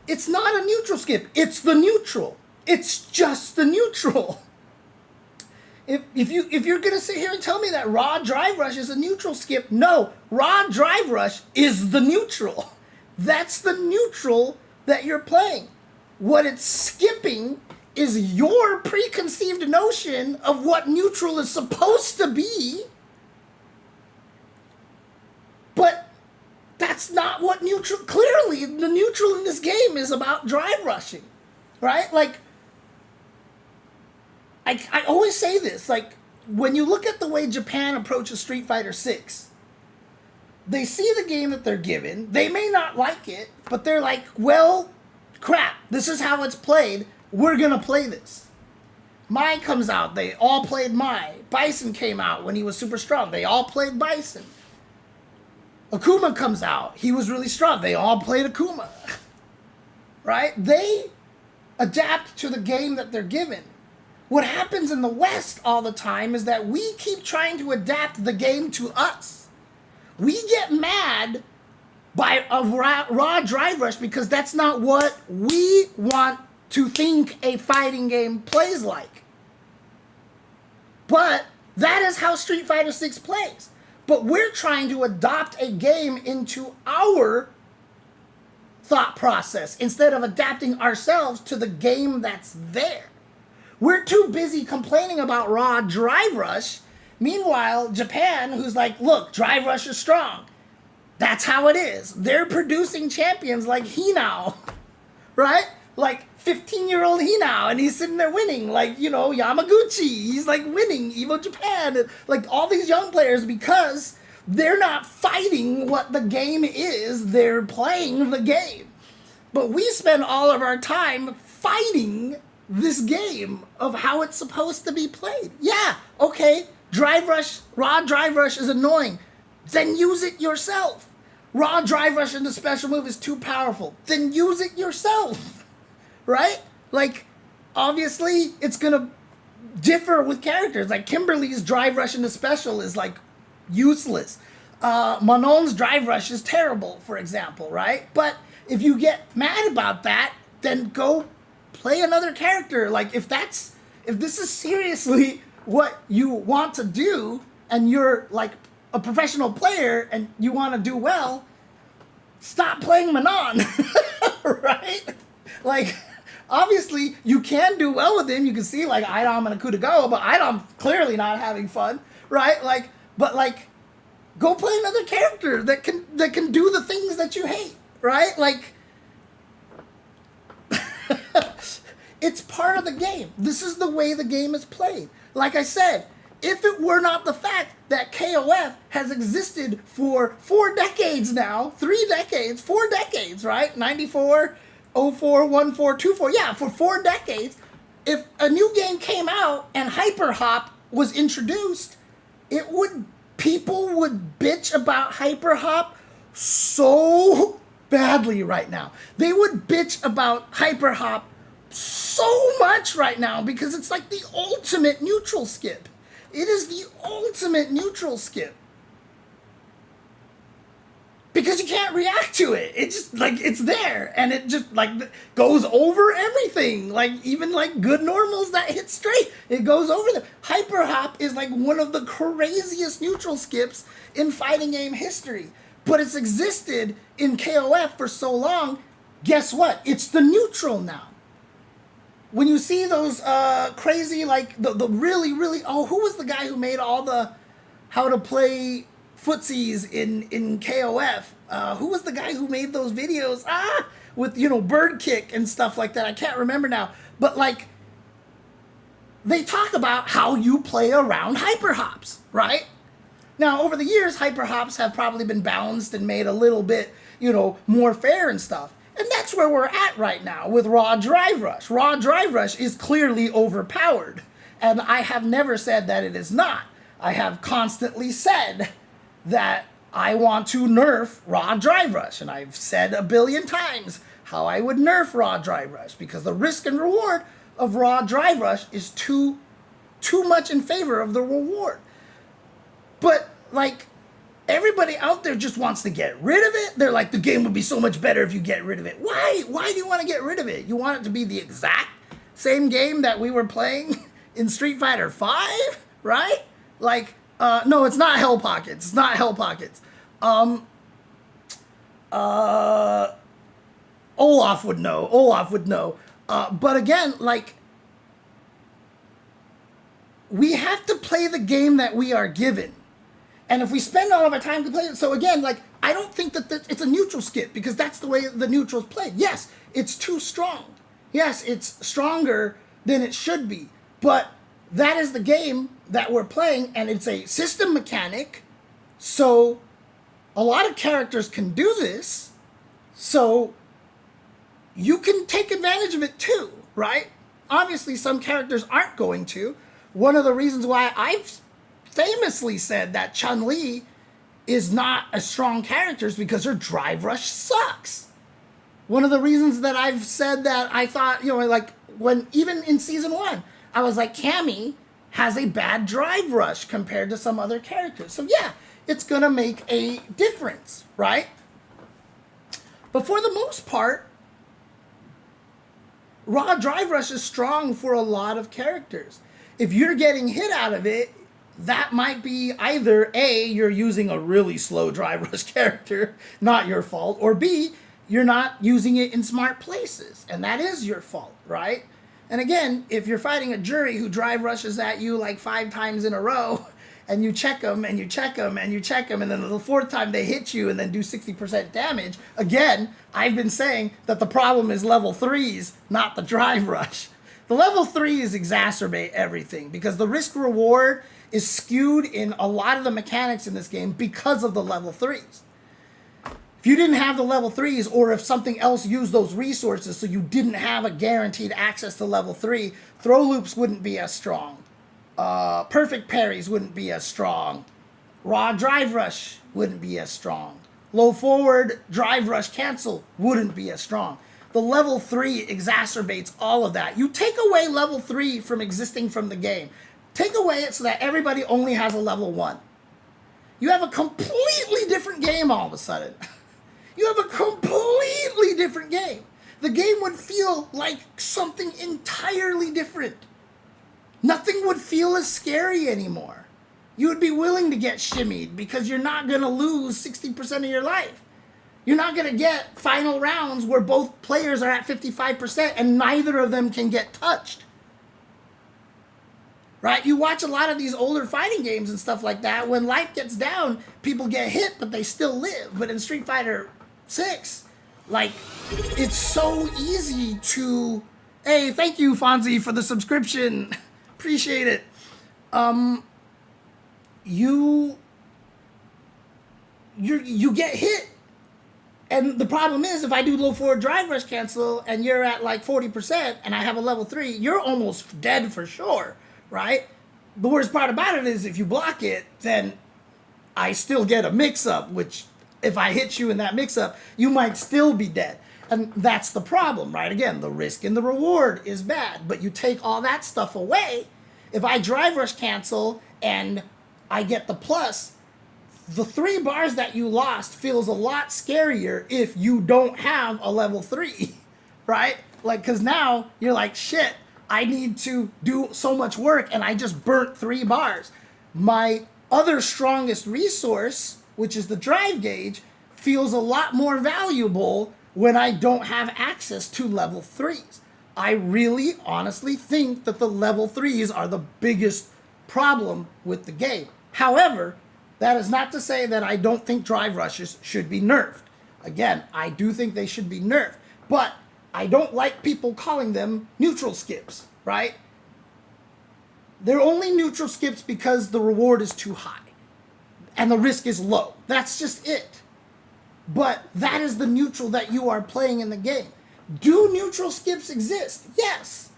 [SPEAKER 1] It's not a neutral skip. It's the neutral. It's just the neutral. If you're gonna sit here and tell me that raw drive rush is a neutral skip, no, raw drive rush is the neutral. That's the neutral that you're playing. What it's skipping is your preconceived notion of what neutral is supposed to be. But that's not what neutral... Clearly, the neutral in this game is about drive rushing, right? Like, I always say this, like, when you look at the way Japan approaches Street Fighter 6, they see the game that they're given. They may not like it, but they're like, well, crap, this is how it's played. We're going to play this. Mai comes out. They all played Mai. Bison came out when he was super strong. They all played Bison. Akuma comes out. He was really strong. They all played Akuma. Right? They adapt to the game that they're given. What happens in the West all the time is that we keep trying to adapt the game to us. We get mad by a raw drive rush because that's not what we want to think a fighting game plays like. But that is how Street Fighter 6 plays. But we're trying to adopt a game into our thought process instead of adapting ourselves to the game that's there. We're too busy complaining about raw drive rush. Meanwhile, Japan, who's like, look, drive rush is strong. That's how it is. They're producing champions like Hinao, right? Like 15-year-old Hinao, and he's sitting there winning. Like, you know, Yamaguchi, he's like winning Evo Japan. And like all these young players, because they're not fighting what the game is, they're playing the game. But we spend all of our time fighting this game of how it's supposed to be played. Yeah, okay, drive rush, raw drive rush is annoying. Then use it yourself. Raw drive rush in the special move is too powerful. Then use it yourself, right? Like, obviously, it's gonna differ with characters. Like, Kimberly's drive rush in the special is, like, useless. Manon's drive rush is terrible, for example, right? But if you get mad about that, then go play another character. Like, if this is seriously what you want to do, and you're like a professional player and you want to do well, stop playing Manon, right? Like, obviously you can do well with him. You can see like Idom and Akuda go, but Idom clearly not having fun, right? Like, but like, go play another character that can do the things that you hate, right? Like, it's part of the game. This is the way the game is played. Like I said, if it were not the fact that KOF has existed for 4 decades now, 3 decades, 4 decades, right? 94, 04, 14, 24, yeah, for 4 decades. If a new game came out and Hyper Hop was introduced, people would bitch about Hyper Hop so badly right now. They would bitch about Hyper Hop so much right now because it's like the ultimate neutral skip. It is the ultimate neutral skip. Because you can't react to it. It's just like, it's there. And it just like goes over everything. Like even like good normals that hit straight, it goes over them. Hyper Hop is like one of the craziest neutral skips in fighting game history. But it's existed in KOF for so long. Guess what? It's the neutral now. When you see those crazy, like, the really, really... Oh, who was the guy who made all the how to play footsies in KOF? Who was the guy who made those videos? With, you know, bird kick and stuff like that. I can't remember now. But, like, they talk about how you play around hyper hops, right? Now, over the years, hyper hops have probably been balanced and made a little bit, you know, more fair and stuff. And that's where we're at right now with Raw Drive Rush. Raw Drive Rush is clearly overpowered. And I have never said that it is not. I have constantly said that I want to nerf Raw Drive Rush. And I've said a billion times how I would nerf Raw Drive Rush because the risk and reward of Raw Drive Rush is too much in favor of the reward. But, like, everybody out there just wants to get rid of it. They're like, the game would be so much better if you get rid of it. Why? Why do you want to get rid of it? You want it to be the exact same game that we were playing in Street Fighter 5, right? Like, no, it's not Hell Pockets. It's not Hell Pockets. Olaf would know. Olaf would know. But again, like, we have to play the game that we are given. And if we spend all of our time to play it, so again, like, I don't think that it's a neutral skip because that's the way the neutral's played. Yes, it's too strong. Yes, it's stronger than it should be. But that is the game that we're playing, and it's a system mechanic. So a lot of characters can do this. So you can take advantage of it too, right? Obviously, some characters aren't going to. One of the reasons why I've famously said that Chun-Li is not a strong character is because her drive rush sucks. One of the reasons that I've said that I thought, you know, like when even in season 1, I was like, Cammy has a bad drive rush compared to some other characters. So yeah, it's gonna make a difference, right? But for the most part, raw drive rush is strong for a lot of characters. If you're getting hit out of it, that might be either A, you're using a really slow drive rush character, not your fault, or B, you're not using it in smart places, and that is your fault, right? And again, if you're fighting a jury who drive rushes at you like 5 times in a row, and you check them, and you check them, and you check them, and then the 4th time they hit you and then do 60% damage, again, I've been saying that the problem is level 3s, not the drive rush. The level 3s exacerbate everything because the risk reward is skewed in a lot of the mechanics in this game because of the level 3s. If you didn't have the level 3s, or if something else used those resources so you didn't have a guaranteed access to level 3, throw loops wouldn't be as strong. Perfect parries wouldn't be as strong. Raw drive rush wouldn't be as strong. Low forward drive rush cancel wouldn't be as strong. The level 3 exacerbates all of that. You take away level 3 from existing from the game. Take away it so that everybody only has a level 1. You have a completely different game all of a sudden. You have a completely different game. The game would feel like something entirely different. Nothing would feel as scary anymore. You would be willing to get shimmied because you're not going to lose 60% of your life. You're not going to get final rounds where both players are at 55% and neither of them can get touched. Right? You watch a lot of these older fighting games and stuff like that. When life gets down, people get hit, but they still live. But in Street Fighter 6, like, it's so easy to... Hey, thank you, Fonzie, for the subscription. Appreciate it. You get hit. And the problem is, if I do low forward drive rush cancel and you're at like 40% and I have a level 3, you're almost dead for sure, right? The worst part about it is if you block it, then I still get a mix-up, which if I hit you in that mix-up, you might still be dead. And that's the problem, right? Again, the risk and the reward is bad, but you take all that stuff away. If I drive rush cancel and I get the plus, the 3 bars that you lost feels a lot scarier if you don't have a level 3, right? Like, because now you're like, shit, I need to do so much work and I just burnt 3 bars. My other strongest resource, which is the drive gauge, feels a lot more valuable when I don't have access to level 3s. I really honestly think that the level 3s are the biggest problem with the game. However, that is not to say that I don't think drive rushes should be nerfed. Again, I do think they should be nerfed, but I don't like people calling them neutral skips, right? They're only neutral skips because the reward is too high and the risk is low. That's just it. But that is the neutral that you are playing in the game. Do neutral skips exist? Yes.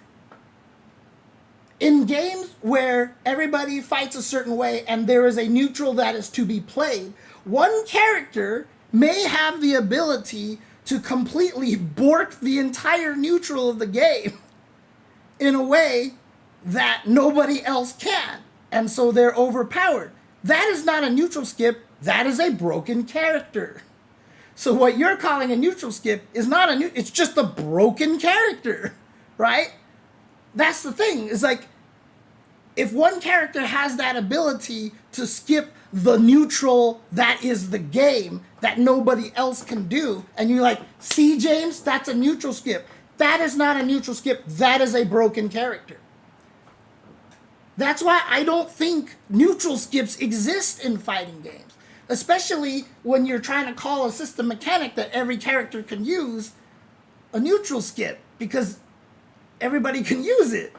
[SPEAKER 1] In games where everybody fights a certain way and there is a neutral that is to be played, one character may have the ability to completely bork the entire neutral of the game in a way that nobody else can. And so they're overpowered. That is not a neutral skip. That is a broken character. So what you're calling a neutral skip is not it's just a broken character, right? That's the thing. It's like, if one character has that ability to skip the neutral that is the game that nobody else can do, and you're like, see, James, that's a neutral skip. that is not a neutral skip. That is a broken character. That's why I don't think neutral skips exist in fighting games, especially when you're trying to call a system mechanic that every character can use a neutral skip, because everybody can use it.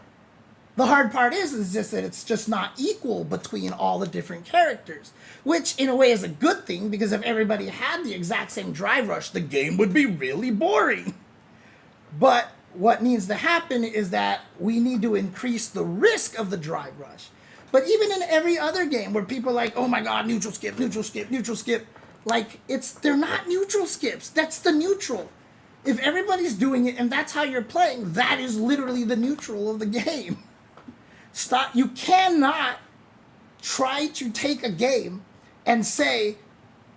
[SPEAKER 1] The hard part is just that it's just not equal between all the different characters, which in a way is a good thing, because if everybody had the exact same drive rush, the game would be really boring. But what needs to happen is that we need to increase the risk of the drive rush. But even in every other game where people are like, oh my god, neutral skip, neutral skip, neutral skip, like, they're not neutral skips. That's the neutral. If everybody's doing it and that's how you're playing, that is literally the neutral of the game. Stop. You cannot try to take a game and say,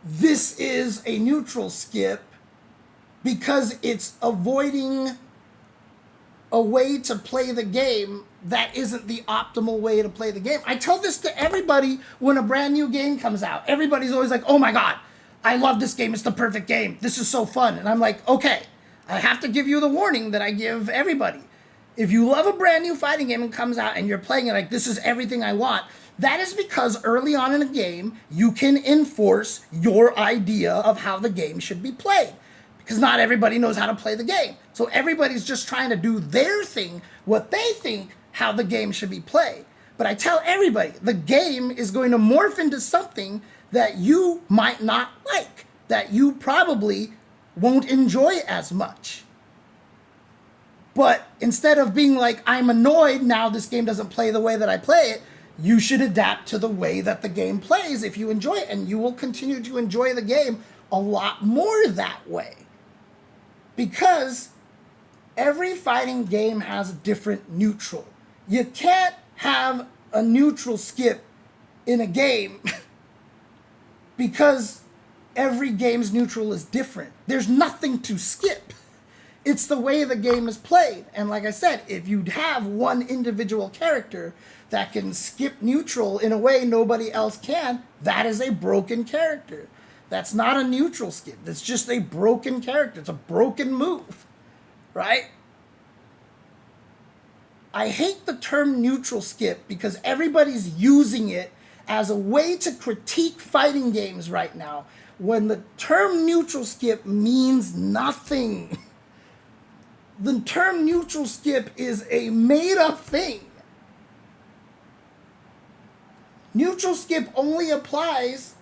[SPEAKER 1] this is a neutral skip, because it's avoiding a way to play the game that isn't the optimal way to play the game. I tell this to everybody when a brand new game comes out. Everybody's always like, oh my god, I love this game. It's the perfect game. This is so fun. And I'm like, okay, I have to give you the warning that I give everybody. If you love a brand new fighting game and comes out and you're playing it like, this is everything I want, that is because early on in a game, you can enforce your idea of how the game should be played. Because not everybody knows how to play the game. So everybody's just trying to do their thing, what they think how the game should be played. But I tell everybody, the game is going to morph into something that you might not like, that you probably won't enjoy as much. But instead of being like, I'm annoyed now this game doesn't play the way that I play it, you should adapt to the way that the game plays if you enjoy it, and you will continue to enjoy the game a lot more that way. Because every fighting game has a different neutral. You can't have a neutral skip in a game because every game's neutral is different. There's nothing to skip. It's the way the game is played. And like I said, if you have one individual character that can skip neutral in a way nobody else can, that is a broken character. That's not a neutral skip. That's just a broken character. It's a broken move, right? I hate the term neutral skip because everybody's using it as a way to critique fighting games right now, when the term neutral skip means nothing. The term neutral skip is a made-up thing. Neutral skip only applies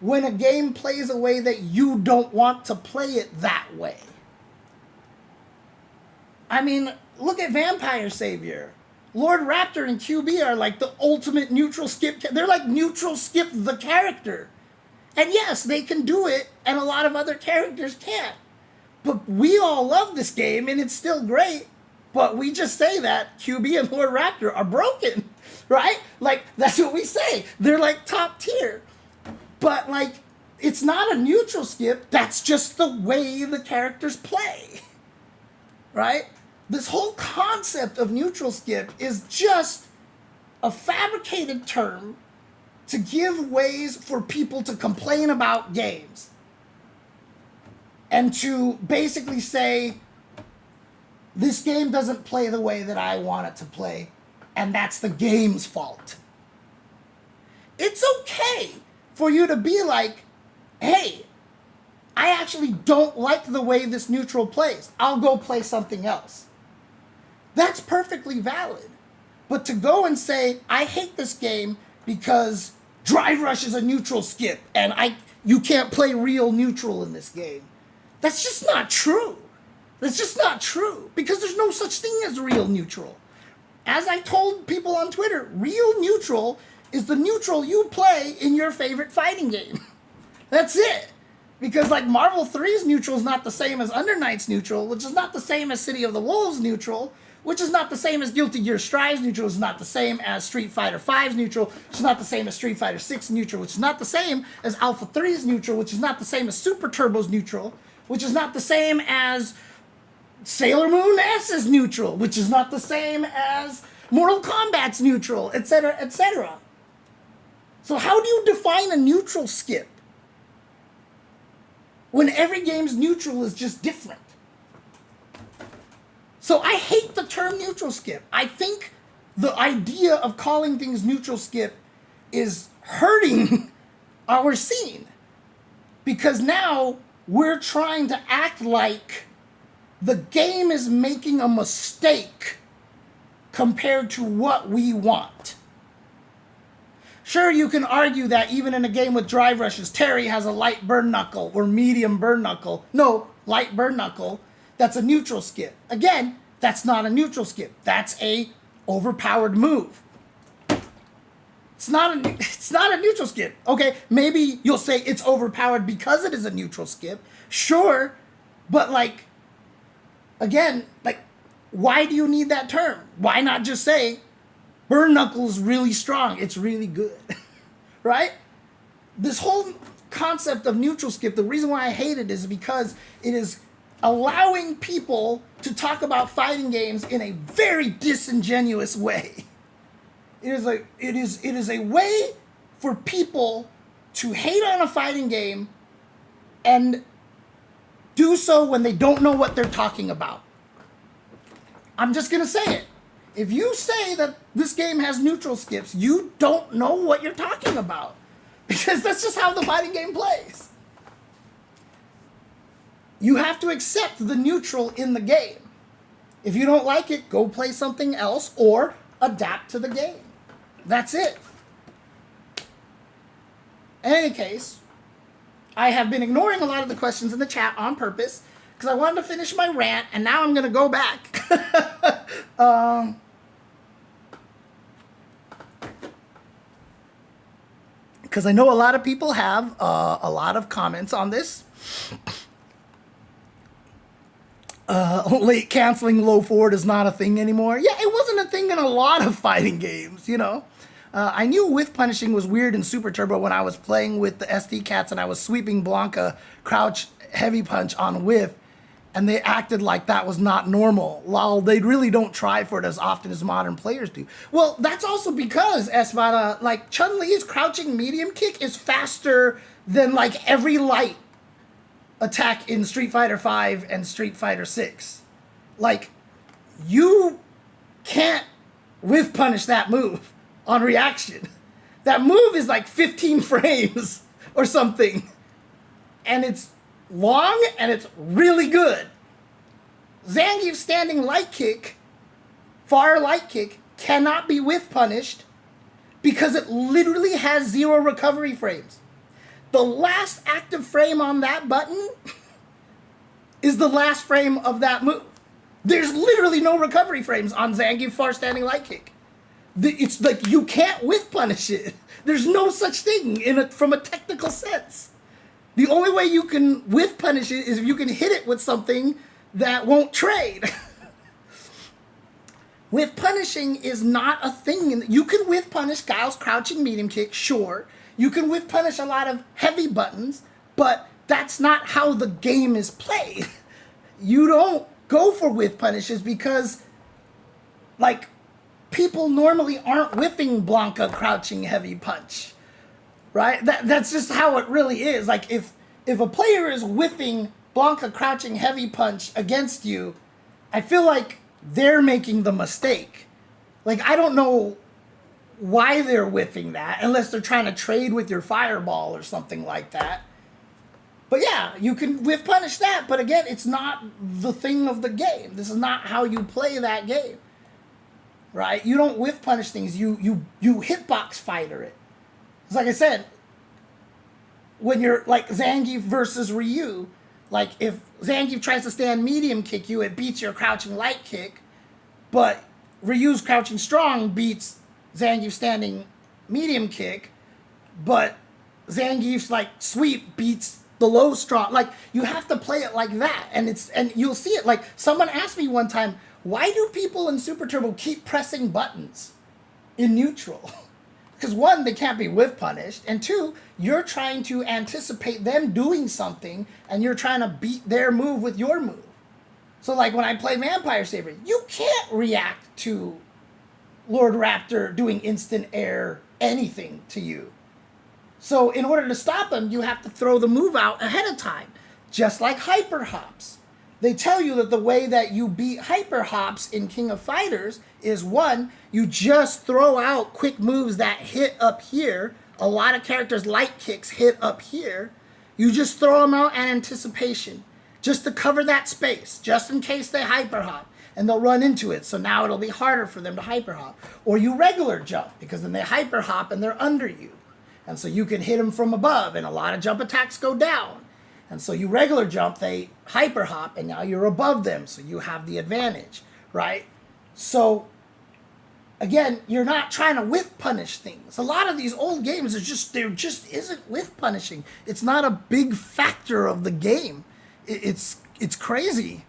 [SPEAKER 1] when a game plays a way that you don't want to play it that way. I mean, look at Vampire Savior. Lord Raptor and QB are like the ultimate neutral skip. They're like neutral skip the character. And yes, they can do it, and a lot of other characters can't. But we all love this game, and it's still great. But we just say that QB and Lord Raptor are broken, right? Like, that's what we say. They're like top tier. But, like, it's not a neutral skip. That's just the way the characters play, right? This whole concept of neutral skip is just a fabricated term to give ways for people to complain about games. And to basically say, this game doesn't play the way that I want it to play, and that's the game's fault. It's okay for you to be like, hey, I actually don't like the way this neutral plays. I'll go play something else. That's perfectly valid. But to go and say, I hate this game because Drive Rush is a neutral skip and you can't play real neutral in this game. That's just not true. That's just not true, because there's no such thing as real neutral. As I told people on Twitter, real neutral is the neutral you play in your favorite fighting game. That's it. Because like Marvel 3's neutral is not the same as Under Night's neutral, which is not the same as City of the Wolves neutral, which is not the same as Guilty Gear Strive's neutral, which is not the same as Street Fighter V's neutral, which is not the same as Street Fighter 6 neutral, which is not the same as Alpha 3's neutral, which is not the same as Super Turbo's neutral, which is not the same as Sailor Moon S's neutral, which is not the same as Mortal Kombat's neutral, etc., etc. So how do you define a neutral skip when every game's neutral is just different? So I hate the term neutral skip. I think the idea of calling things neutral skip is hurting our scene. Because now we're trying to act like the game is making a mistake compared to what we want. Sure, you can argue that even in a game with drive rushes, Terry has a light burn knuckle or medium burn knuckle. No, light burn knuckle. That's a neutral skip. Again, that's not a neutral skip. That's a overpowered move. It's not a neutral skip. Okay, maybe you'll say it's overpowered because it is a neutral skip. Sure, but like, again, like, why do you need that term? Why not just say burn knuckle is really strong, it's really good, right? This whole concept of neutral skip, the reason why I hate it is because it is allowing people to talk about fighting games in a very disingenuous way. It is a way for people to hate on a fighting game and do so when they don't know what they're talking about. I'm just gonna say it. If you say that this game has neutral skips, you don't know what you're talking about. Because that's just how the fighting game plays. You have to accept the neutral in the game. If you don't like it, go play something else or adapt to the game. That's it. In any case, I have been ignoring a lot of the questions in the chat on purpose because I wanted to finish my rant, and now I'm going to go back. Because I know a lot of people have a lot of comments on this. Late canceling low forward is not a thing anymore. Yeah, it wasn't a thing in a lot of fighting games, you know. I knew whiff punishing was weird in Super Turbo when I was playing with the SD Cats and I was sweeping Blanca crouch heavy punch on whiff, and they acted like that was not normal. Lol, they really don't try for it as often as modern players do. Well, that's also because, Espada, like, Chun-Li's crouching medium kick is faster than, like, every light attack in Street Fighter V and Street Fighter VI. Like, you can't whiff punish that move on reaction. That move is like 15 frames or something. And it's long and it's really good. Zangief's standing light kick, far light kick, cannot be whiff punished because it literally has 0 recovery frames. The last active frame on that button is the last frame of that move. There's literally no recovery frames on Zangief far standing light kick. It's like you can't whiff punish it. There's no such thing from a technical sense. The only way you can whiff punish it is if you can hit it with something that won't trade. Whiff punishing is not a thing. You can whiff punish Guile's crouching medium kick, sure. You can whiff punish a lot of heavy buttons, but that's not how the game is played. You don't go for whiff punishes because, like, people normally aren't whiffing Blanca crouching heavy punch, right? That's just how it really is. Like, if a player is whiffing Blanca crouching heavy punch against you, I feel like they're making the mistake. Like, I don't know why they're whiffing that unless they're trying to trade with your fireball or something like that. But yeah, you can whiff punish that, but again, it's not the thing of the game. This is not how you play that game. Right? You don't whiff punish things. You hitbox fighter it. It's like I said, when you're like Zangief versus Ryu, like if Zangief tries to stand medium kick you, it beats your crouching light kick, but Ryu's crouching strong beats Zangief standing medium kick, but Zangief's like sweep beats the low strong. Like, you have to play it like that, and you'll see it. Like, someone asked me one time, why do people in Super Turbo keep pressing buttons in neutral? Because one, they can't be whiff punished, and two, you're trying to anticipate them doing something, and you're trying to beat their move with your move. So like when I play Vampire Saver, you can't react to Lord Raptor doing instant air anything to you. So in order to stop him, you have to throw the move out ahead of time, just like hyper hops. they tell you that the way that you beat hyper hops in King of Fighters is, one, you just throw out quick moves that hit up here. A lot of characters' light kicks hit up here. You just throw them out in anticipation, just to cover that space, just in case they hyper hop and they'll run into it. So now it'll be harder for them to hyper hop. Or you regular jump, because then they hyper hop and they're under you. And so you can hit them from above, and a lot of jump attacks go down. And so you regular jump, they hyper hop, and now you're above them, so you have the advantage, right? So, again, you're not trying to whiff punish things. A lot of these old games, there just isn't whiff punishing. It's not a big factor of the game. It's crazy.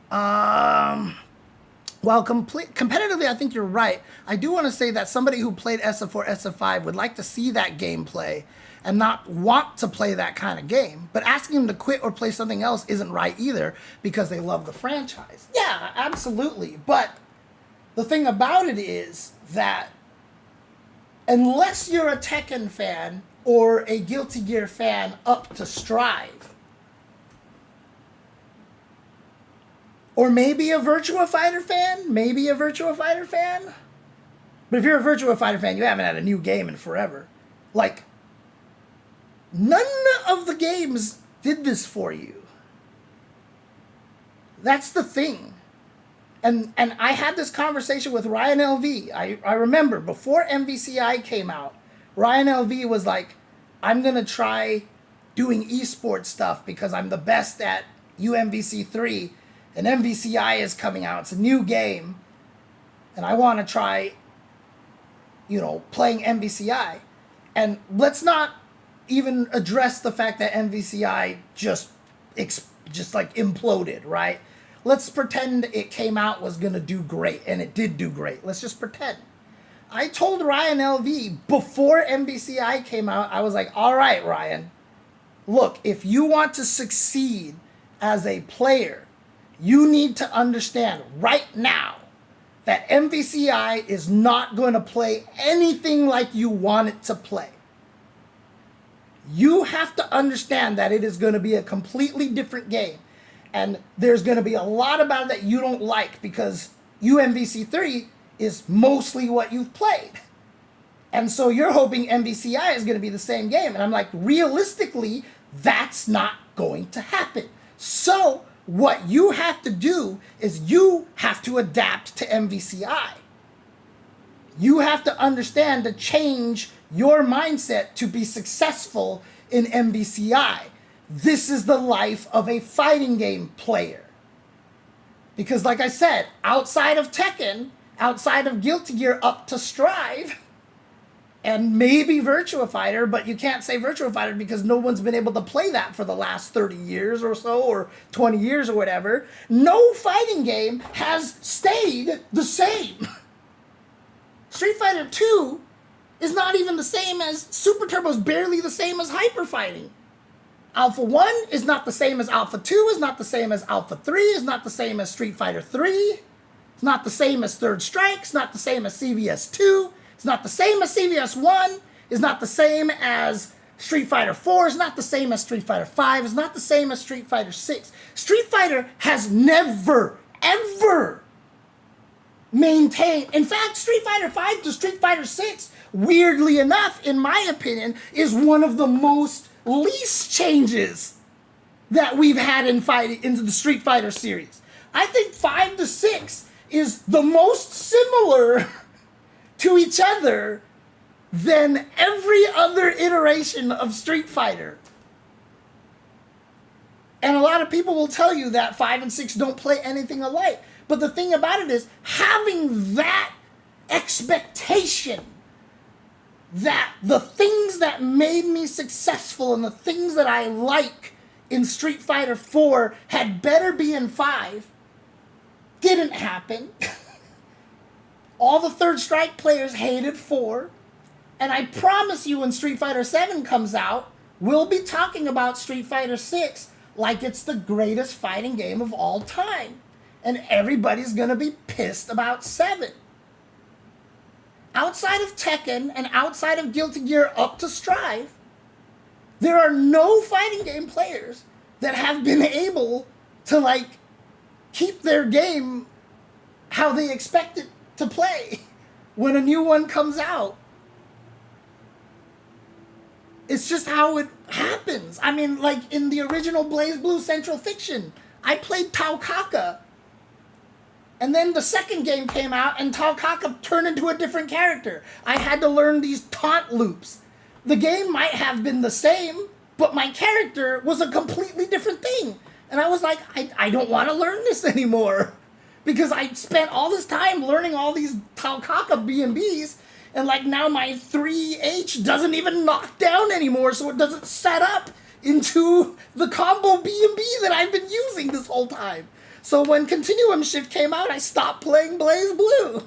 [SPEAKER 1] While competitively, I think you're right. I do want to say that somebody who played SF4, SF5 would like to see that gameplay and not want to play that kind of game. But asking them to quit or play something else isn't right either, because they love the franchise. Yeah, absolutely. But the thing about it is that unless you're a Tekken fan or a Guilty Gear fan up to Strive, or maybe a Virtua Fighter fan, but if you're a Virtua Fighter fan, you haven't had a new game in forever. Like, none of the games did this for you. That's the thing. And I had this conversation with Ryan LV. I remember before MVCI came out, Ryan LV was like, I'm going to try doing esports stuff because I'm the best at UMVC3, and MVCI is coming out. It's a new game, and I want to try, playing MVCI. And let's not even address the fact that MVCI just like imploded, right? Let's pretend it came out, was going to do great, and it did do great. Let's just pretend. I told Ryan LV before MVCI came out, I was like, all right, Ryan, look, if you want to succeed as a player, you need to understand right now that MVCI is not going to play anything like you want it to play. You have to understand that it is going to be a completely different game. And there's going to be a lot about it that you don't like, because UMVC3 is mostly what you've played. And so you're hoping MVCI is going to be the same game. And I'm like, realistically, that's not going to happen. So what you have to do is you have to adapt to MVCI. You have to understand to change your mindset to be successful in MVCI. This is the life of a fighting game player. Because like I said, outside of Tekken, outside of Guilty Gear up to Strive, and maybe Virtua Fighter, but you can't say Virtua Fighter because no one's been able to play that for the last 30 years or so, or 20 years or whatever. No fighting game has stayed the same. Street Fighter 2 is not even the same as Super Turbo's barely the same as Hyper Fighting. Alpha 1 is not the same as Alpha 2, is not the same as Alpha 3, is not the same as Street Fighter 3, it's not the same as Third Strike, it's not the same as CVS 2, it's not the same as CVS 1, it's not the same as Street Fighter 4, it's not the same as Street Fighter 5, it's not the same as Street Fighter 6. Street Fighter has never, ever maintained. In fact, Street Fighter 5 to Street Fighter 6, weirdly enough, in my opinion, is one of the most least changes that we've had in the Street Fighter series. I think 5 to 6 is the most similar to each other than every other iteration of Street Fighter. And a lot of people will tell you that 5 and 6 don't play anything alike. But the thing about it is, having that expectation that the things that made me successful and the things that I like in Street Fighter 4 had better be in 5 didn't happen. All the Third Strike players hated 4. And I promise you, when Street Fighter 7 comes out, we'll be talking about Street Fighter 6 like it's the greatest fighting game of all time. And everybody's gonna be pissed about 7. Outside of Tekken and outside of Guilty Gear up to Strive, there are no fighting game players that have been able to like keep their game how they expect it to play when a new one comes out. It's just how it happens. I mean, like in the original Blaze Blue Central Fiction, I played Taukaka. And then the second game came out and Taukaka turned into a different character. I had to learn these taunt loops. The game might have been the same, but my character was a completely different thing. And I was like, I don't want to learn this anymore. Because I spent all this time learning all these Taukaka B&Bs, and like now my 3H doesn't even knock down anymore, so it doesn't set up into the combo B&B that I've been using this whole time. So when Continuum Shift came out, I stopped playing Blaze Blue.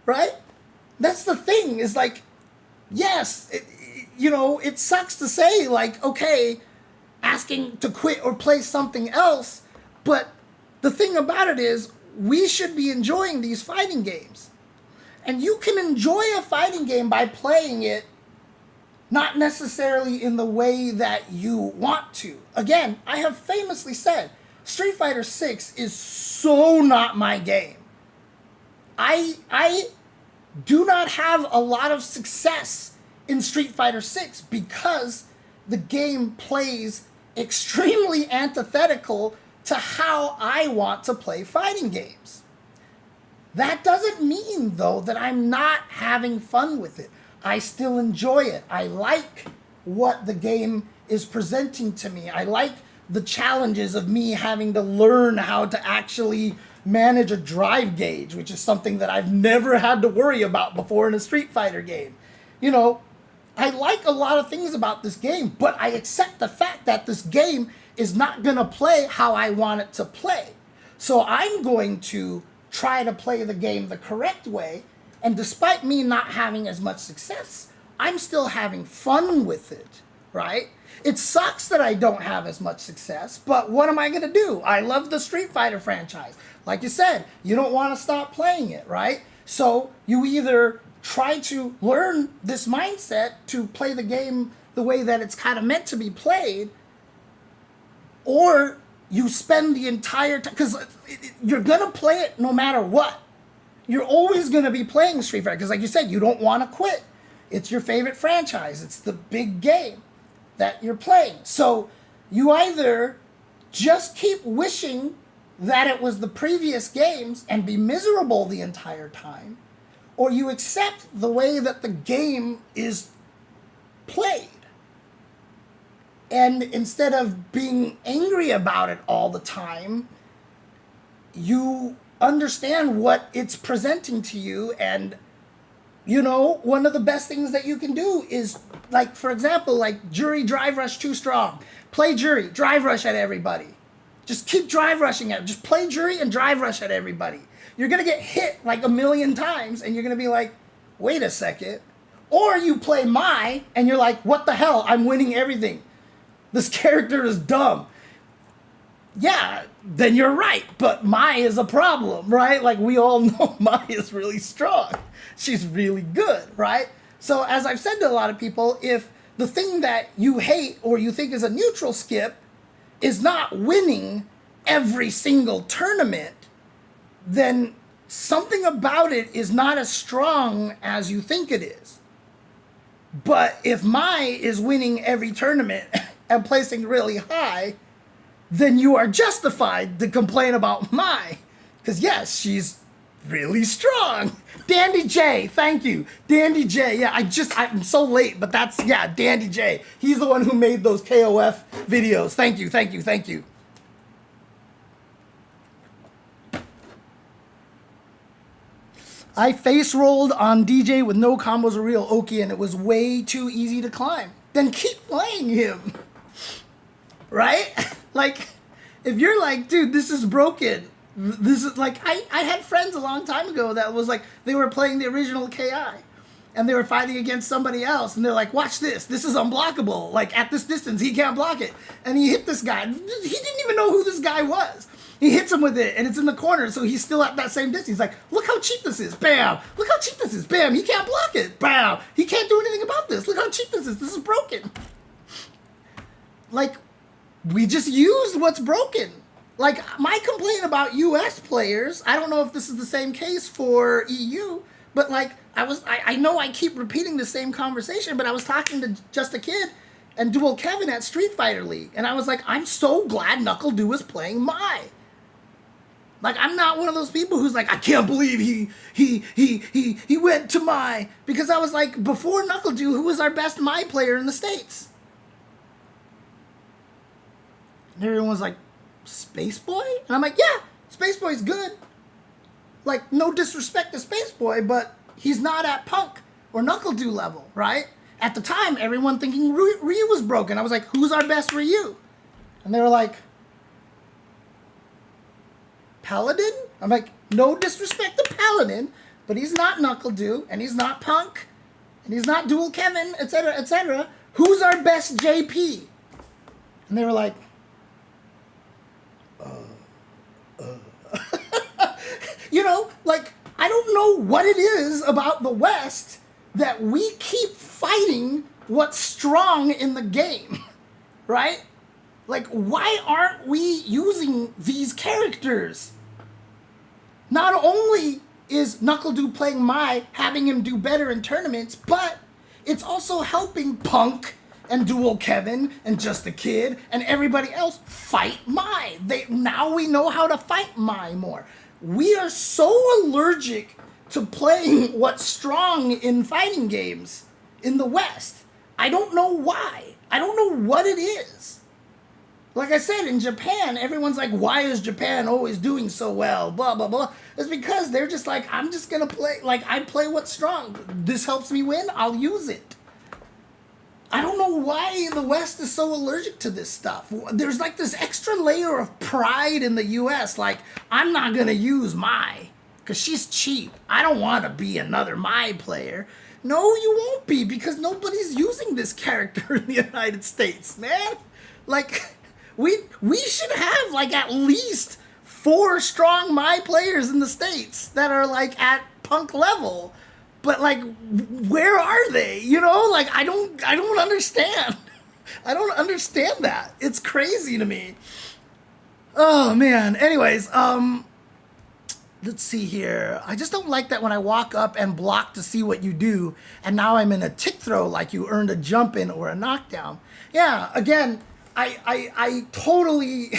[SPEAKER 1] Right? That's the thing, is like, yes, it sucks to say, like, okay, asking to quit or play something else, but the thing about it is, we should be enjoying these fighting games. And you can enjoy a fighting game by playing it not necessarily in the way that you want to. Again, I have famously said, Street Fighter 6 is so not my game. I do not have a lot of success in Street Fighter 6 because the game plays extremely antithetical to how I want to play fighting games. That doesn't mean, though, that I'm not having fun with it. I still enjoy it. I like what the game is presenting to me. I like the challenges of me having to learn how to actually manage a drive gauge, which is something that I've never had to worry about before in a Street Fighter game. I like a lot of things about this game, but I accept the fact that this game is not going to play how I want it to play. So I'm going to try to play the game the correct way, and despite me not having as much success, I'm still having fun with it, right? It sucks that I don't have as much success, but what am I going to do? I love the Street Fighter franchise. Like you said, you don't want to stop playing it, right? So you either try to learn this mindset to play the game the way that it's kind of meant to be played, or you spend the entire time, because you're going to play it no matter what. You're always going to be playing Street Fighter, because like you said, you don't want to quit. It's your favorite franchise. It's the big game that you're playing. So you either just keep wishing that it was the previous games and be miserable the entire time, or you accept the way that the game is played. And instead of being angry about it all the time, you understand what it's presenting to you. And, one of the best things that you can do is, like, for example, like Jury Drive Rush Too Strong. Play Jury, Drive Rush at everybody. Just keep Drive Rushing at it. Just play Jury and Drive Rush at everybody. You're going to get hit like 1,000,000 times, and you're going to be like, wait a second. Or you play Mai, and you're like, what the hell? I'm winning everything. This character is dumb. Yeah, then you're right. But Mai is a problem, right? Like, we all know Mai is really strong. She's really good, right? So as I've said to a lot of people, if the thing that you hate or you think is a neutral skip is not winning every single tournament, then something about it is not as strong as you think it is. But if Mai is winning every tournament and placing really high, then you are justified to complain about Mai. Because yes, she's really strong. Dandy J, thank you. Dandy J, yeah, I'm so late, but Dandy J. He's the one who made those KOF videos. Thank you, thank you, thank you. I face rolled on DJ with no combos or real Oki, and it was way too easy to climb. Then keep playing him. Right? Like, if you're like, dude, this is broken. This is like, I had friends a long time ago that was like, they were playing the original KI. And they were fighting against somebody else. And they're like, watch this. This is unblockable. Like, at this distance, he can't block it. And he hit this guy. He didn't even know who this guy was. He hits him with it, and it's in the corner, so he's still at that same distance. He's like, look how cheap this is. Bam. Look how cheap this is. Bam. He can't block it. Bam. He can't do anything about this. Look how cheap this is. This is broken. Like, we just used what's broken. Like, my complaint about US players, I don't know if this is the same case for EU, but like, I know I keep repeating the same conversation, but I was talking to Just a Kid and Dual Kevin at Street Fighter League, and I was like, I'm so glad Knuckle Dew is playing Mai. Like, I'm not one of those people who's like, I can't believe he went to Mai. Because I was like, before Knuckle Dew, who was our best Mai player in the States? And everyone was like, Space Boy? And I'm like, yeah, Space Boy's good. Like, no disrespect to Space Boy, but he's not at Punk or Knuckle Dew level, right? At the time, everyone thinking Ryu was broken. I was like, who's our best Ryu? And they were like, Paladin? I'm like, no disrespect to Paladin, but he's not Knuckle Dew, and he's not Punk, and he's not Dual Kevin, etc., etc. Who's our best JP? And they were like, you know, like, I don't know what it is about the West that we keep fighting what's strong in the game, right? Like, why aren't we using these characters? Not only is Knuckle Dew playing Mai, having him do better in tournaments, but it's also helping Punk and Dual Kevin and Just a Kid and everybody else fight Mai. Now we know how to fight Mai more. We are so allergic to playing what's strong in fighting games in the West. I don't know why. I don't know what it is. Like I said, in Japan, everyone's like, why is Japan always doing so well? Blah, blah, blah. It's because they're just like, I'm just going to play, like, I play what's strong. This helps me win, I'll use it. I don't know why the West is so allergic to this stuff. There's like this extra layer of pride in the US, like, I'm not going to use Mai, because she's cheap. I don't want to be another Mai player. No, you won't be, because nobody's using this character in the United States, man. Like, we should have, like, at least 4 strong Mai players in the States that are, like, at Punk level. But, like, where are they? You know, like, I don't understand. I don't understand that. It's crazy to me. Oh, man. Anyways, let's see here. I just don't like that when I walk up and block to see what you do, and now I'm in a tick throw like you earned a jump in or a knockdown. Yeah, again, I totally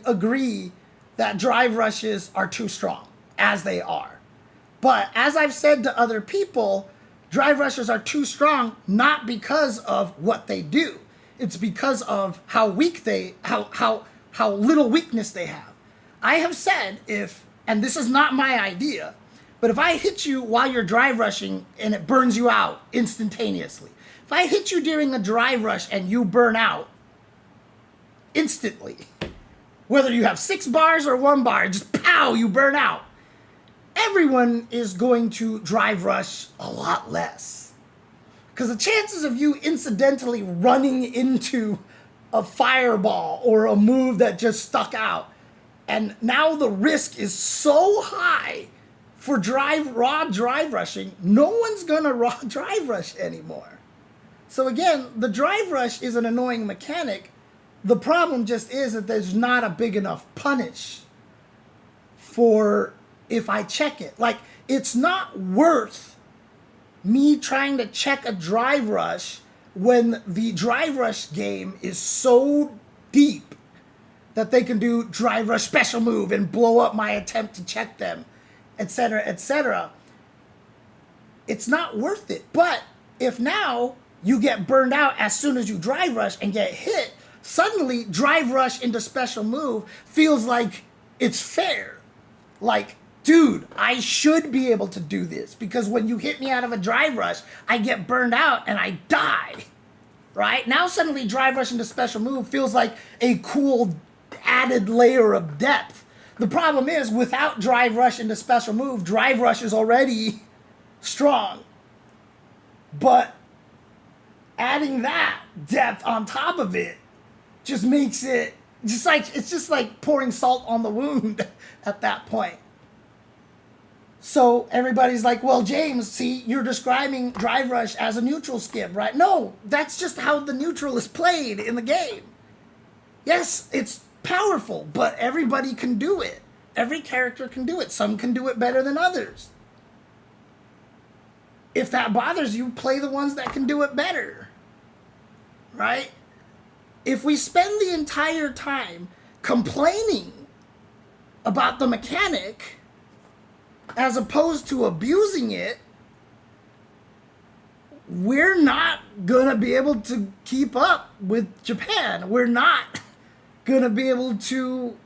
[SPEAKER 1] agree that drive rushes are too strong, as they are. But as I've said to other people, drive rushes are too strong not because of what they do. It's because of how weak how little weakness they have. I have said and this is not my idea, but if I hit you while you're drive rushing and it burns you out instantaneously, if I hit you during a drive rush and you burn out instantly, whether you have 6 bars or 1 bar, just pow, you burn out. Everyone is going to drive rush a lot less. Because the chances of you incidentally running into a fireball or a move that just stuck out, and now the risk is so high for raw drive rushing, no one's gonna raw drive rush anymore. So again, the drive rush is an annoying mechanic. The problem just is that there's not a big enough punish for if I check it. Like, it's not worth me trying to check a drive rush when the drive rush game is so deep that they can do drive rush special move and blow up my attempt to check them, etc., etc. It's not worth it. But if now you get burned out as soon as you drive rush and get hit, suddenly drive rush into special move feels like it's fair. Like, dude, I should be able to do this, because when you hit me out of a drive rush, I get burned out and I die, right? Now suddenly drive rush into special move feels like a cool added layer of depth. The problem is, without drive rush into special move, drive rush is already strong. But adding that depth on top of it just makes it it's just like pouring salt on the wound at that point. So everybody's like, well, James, see, you're describing drive rush as a neutral skip, right? No, that's just how the neutral is played in the game. Yes, it's powerful, but everybody can do it. Every character can do it. Some can do it better than others. If that bothers you, play the ones that can do it better. Right? If we spend the entire time complaining about the mechanic as opposed to abusing it, we're not gonna be able to keep up with Japan. We're not gonna be able to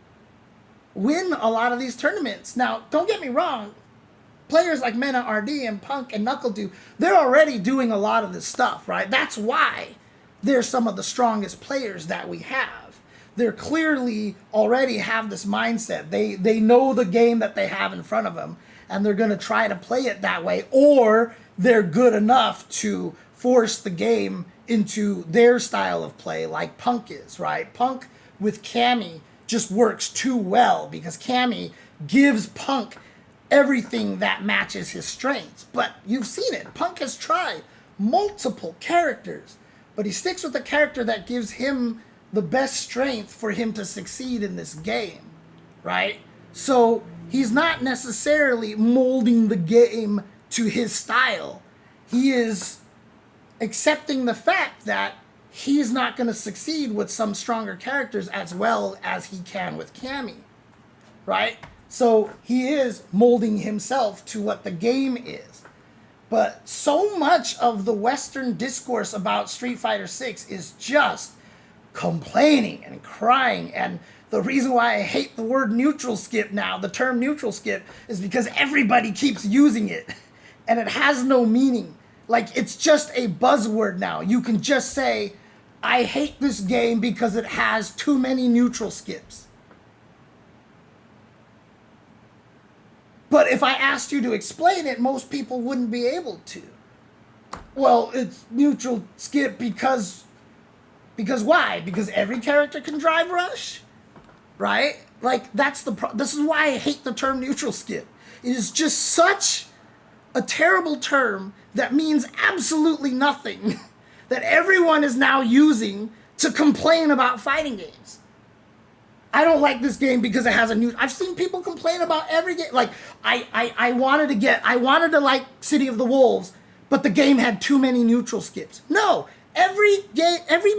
[SPEAKER 1] win a lot of these tournaments. Now, don't get me wrong, players like Mena, RD, and Punk and NuckleDu, they're already doing a lot of this stuff, right? That's why they're some of the strongest players that we have. They're clearly already have this mindset. They know the game that they have in front of them, and they're gonna try to play it that way, or they're good enough to force the game into their style of play like Punk is, right? Punk with Cammy just works too well because Cammy gives Punk everything that matches his strengths. But you've seen it. Punk has tried multiple characters, but he sticks with the character that gives him the best strength for him to succeed in this game, right? So he's not necessarily molding the game to his style. He is accepting the fact that he's not going to succeed with some stronger characters as well as he can with Cammy, right? So he is molding himself to what the game is. But so much of the Western discourse about Street Fighter 6 is just complaining and crying. And the reason why I hate the word neutral skip now, the term neutral skip, is because everybody keeps using it. And it has no meaning. Like, it's just a buzzword now. You can just say, I hate this game because it has too many neutral skips. But if I asked you to explain it, most people wouldn't be able to. Well, it's neutral skip because why? Because every character can drive rush, right? Like, that's this is why I hate the term neutral skip. It is just such a terrible term that means absolutely nothing that everyone is now using to complain about fighting games. I don't like this game because it has a new... I've seen people complain about every game. Like, I wanted to like City of the Wolves, but the game had too many neutral skips. No, every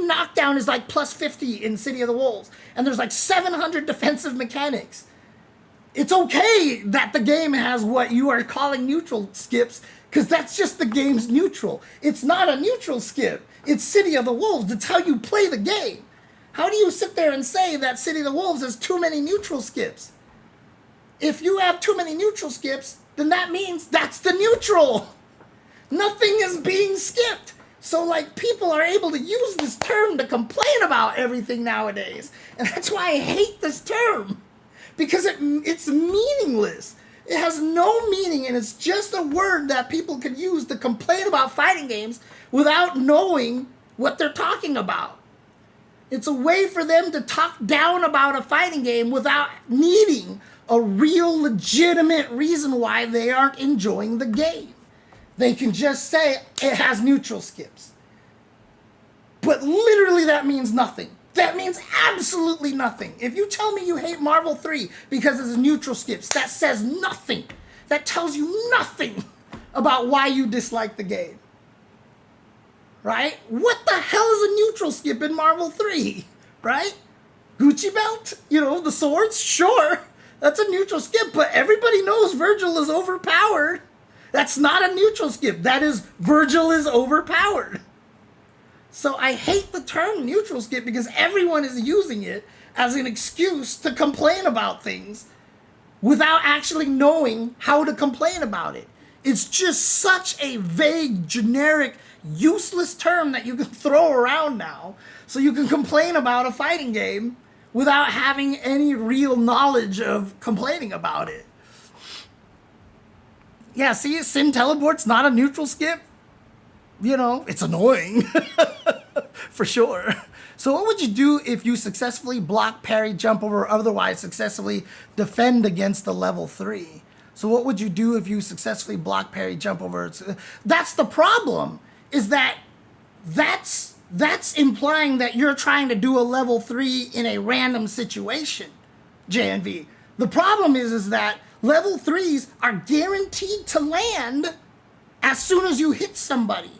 [SPEAKER 1] knockdown is like plus 50 in City of the Wolves, and there's like 700 defensive mechanics. It's okay that the game has what you are calling neutral skips, because that's just the game's neutral. It's not a neutral skip. It's City of the Wolves. It's how you play the game. How do you sit there and say that City of the Wolves has too many neutral skips? If you have too many neutral skips, then that means that's the neutral. Nothing is being skipped. So, like, people are able to use this term to complain about everything nowadays. And that's why I hate this term. Because it's meaningless. It has no meaning, and it's just a word that people can use to complain about fighting games without knowing what they're talking about. It's a way for them to talk down about a fighting game without needing a real legitimate reason why they aren't enjoying the game. They can just say it has neutral skips. But literally that means nothing. That means absolutely nothing. If you tell me you hate Marvel 3 because it's neutral skips, that says nothing. That tells you nothing about why you dislike the game. Right? What the hell is a neutral skip in Marvel 3? Right? Gucci belt? You know, the swords? Sure. That's a neutral skip, but everybody knows Virgil is overpowered. That's not a neutral skip. That is, Virgil is overpowered. So I hate the term neutral skip because everyone is using it as an excuse to complain about things without actually knowing how to complain about it. It's just such a vague, generic, useless term that you can throw around now so you can complain about a fighting game without having any real knowledge of complaining about it. Yeah, see, Sim Teleport's not a neutral skip. You know, it's annoying. For sure. So what would you do if you successfully block, parry, jump over, or otherwise successfully defend against the level 3? So what would you do if you successfully block, parry, jump over? That's the problem, is that that's that's implying that you're trying to do a level 3 in a random situation, JNV. The problem is that level 3s are guaranteed to land as soon as you hit somebody.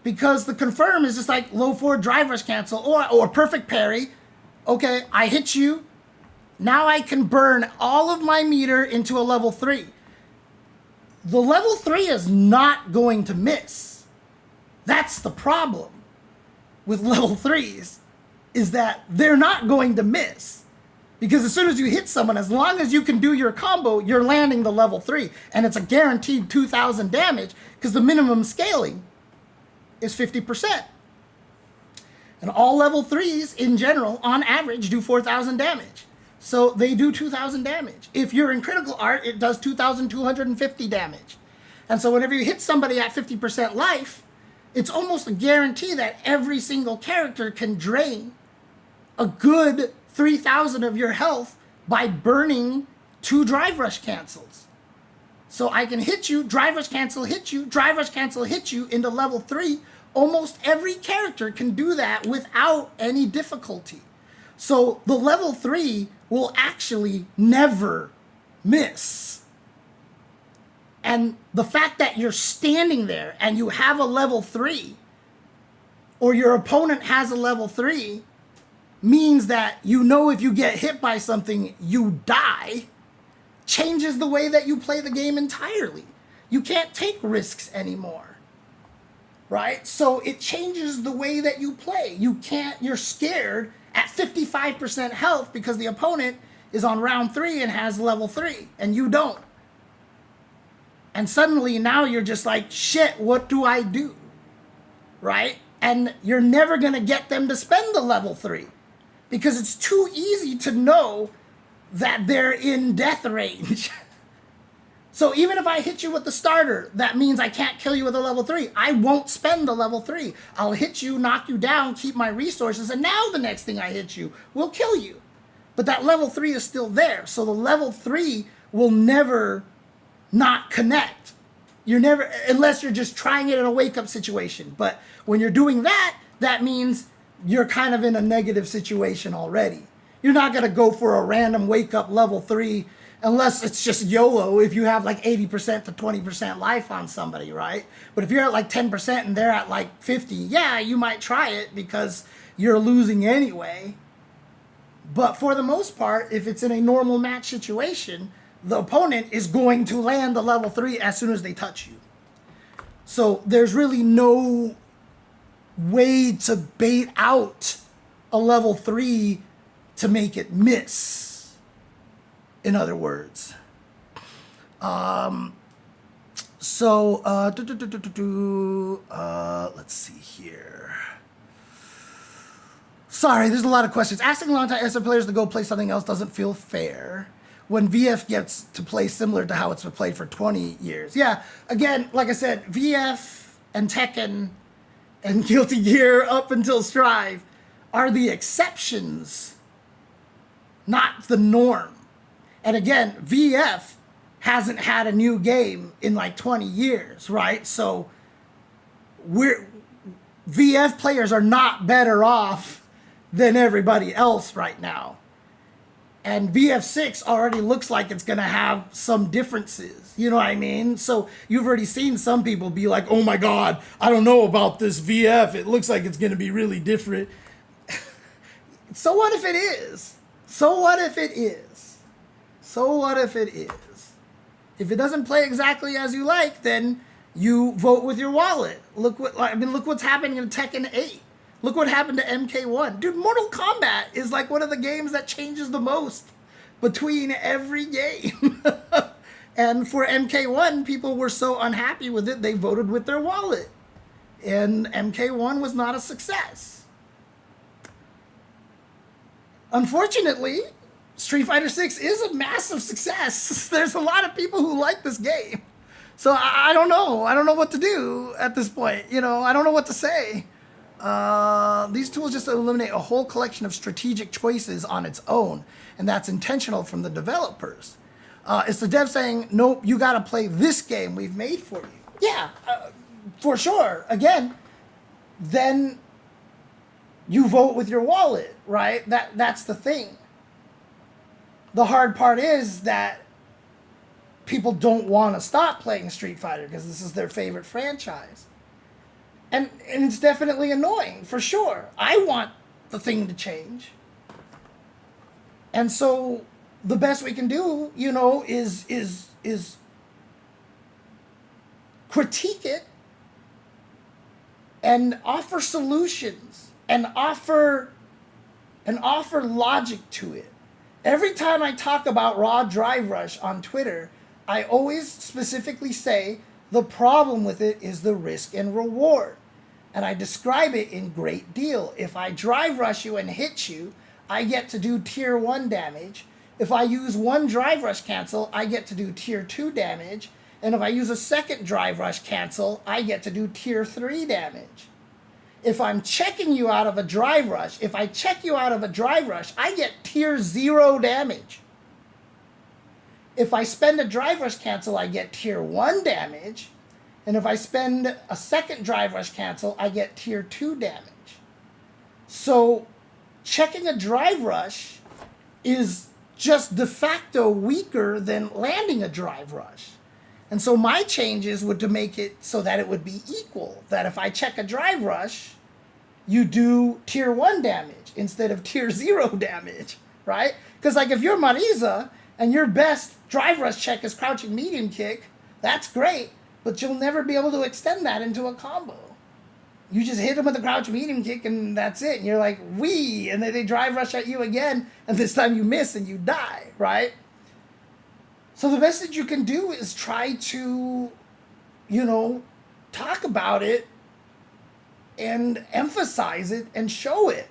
[SPEAKER 1] Because the confirm is just like low forward drive rush cancel or perfect parry. Okay, I hit you. Now I can burn all of my meter into a level 3. The level 3 is not going to miss. That's the problem with level 3s, is that they're not going to miss. Because as soon as you hit someone, as long as you can do your combo, you're landing the level 3. And it's a guaranteed 2,000 damage because the minimum scaling is 50%. And all level 3s in general, on average, do 4,000 damage. So they do 2,000 damage. If you're in critical art, it does 2,250 damage. And so whenever you hit somebody at 50% life, it's almost a guarantee that every single character can drain a good 3,000 of your health by burning 2 drive rush cancels. So I can hit you, drive rush cancel, hit you, drive rush cancel, hit you into level 3. Almost every character can do that without any difficulty. So the level 3 will actually never miss. And the fact that you're standing there and you have a level 3, or your opponent has a level 3, means that you know if you get hit by something, you die, changes the way that you play the game entirely. You can't take risks anymore, right? So it changes the way that you play. You're scared at 55% health because the opponent is on round 3 and has level 3, and you don't. And suddenly now you're just like, shit, what do I do? Right? And you're never going to get them to spend the level 3 because it's too easy to know that they're in death range. So even if I hit you with the starter, that means I can't kill you with a level 3. I won't spend the level 3. I'll hit you, knock you down, keep my resources, and now the next thing I hit you will kill you. But that level 3 is still there. So the level 3 will never not connect. You're never, unless you're just trying it in a wake-up situation. But when you're doing that, that means you're kind of in a negative situation already. You're not going to go for a random wake-up level 3 unless it's just YOLO if you have like 80% to 20% life on somebody, right? But if you're at like 10% and they're at like 50, yeah, you might try it because you're losing anyway. But for the most part, if it's in a normal match situation, the opponent is going to land the level 3 as soon as they touch you. So there's really no way to bait out a level 3 to make it miss. In other words. Let's see here. Sorry, there's a lot of questions. Asking long-time ESL players to go play something else doesn't feel fair when VF gets to play similar to how it's been played for 20 years. Yeah, again, like I said, VF and Tekken and Guilty Gear up until Strive are the exceptions, not the norm. And again, VF hasn't had a new game in like 20 years, right? So VF players are not better off than everybody else right now. And VF6 already looks like it's going to have some differences. You know what I mean? So you've already seen some people be like, oh my God, I don't know about this VF. It looks like it's going to be really different. So what if it is? So what if it is? So what if it is? If it doesn't play exactly as you like, then you vote with your wallet. Look what's happening in Tekken 8. Look what happened to MK1. Dude, Mortal Kombat is like one of the games that changes the most between every game. And for MK1, people were so unhappy with it, they voted with their wallet. And MK1 was not a success. Unfortunately, Street Fighter 6 is a massive success. There's a lot of people who like this game. So I don't know. I don't know what to do at this point. You know, I don't know what to say. These tools just eliminate a whole collection of strategic choices on its own, and that's intentional from the developers. It's the dev saying, nope, you got to play this game we've made for you. Yeah, for sure. Again, then you vote with your wallet, right? That's the thing. The hard part is that people don't want to stop playing Street Fighter because this is their favorite franchise. And it's definitely annoying, for sure. I want the thing to change. And so the best we can do, you know, is critique it and offer solutions and offer logic to it. Every time I talk about raw drive rush on Twitter, I always specifically say the problem with it is the risk and reward. And I describe it in great deal. If I drive rush you and hit you, I get to do tier 1 damage. If I use one drive rush cancel, I get to do tier 2 damage. And if I use a second drive rush cancel, I get to do tier 3 damage. If I'm checking you out of a drive rush, if I check you out of a drive rush, I get tier 0 damage. If I spend a drive rush cancel, I get tier 1 damage. And if I spend a second drive rush cancel, I get tier 2 damage. So checking a drive rush is just de facto weaker than landing a drive rush. And so my changes would to make it so that it would be equal. That if I check a drive rush, you do tier 1 damage instead of tier 0 damage, right? Because like if you're Marisa and your best drive rush check is crouching medium kick, that's great, but you'll never be able to extend that into a combo. You just hit them with a crouch medium kick and that's it. And you're like, wee, and then they drive rush at you again, and this time you miss and you die, right? So the best that you can do is try to, you know, talk about it and emphasize it and show it.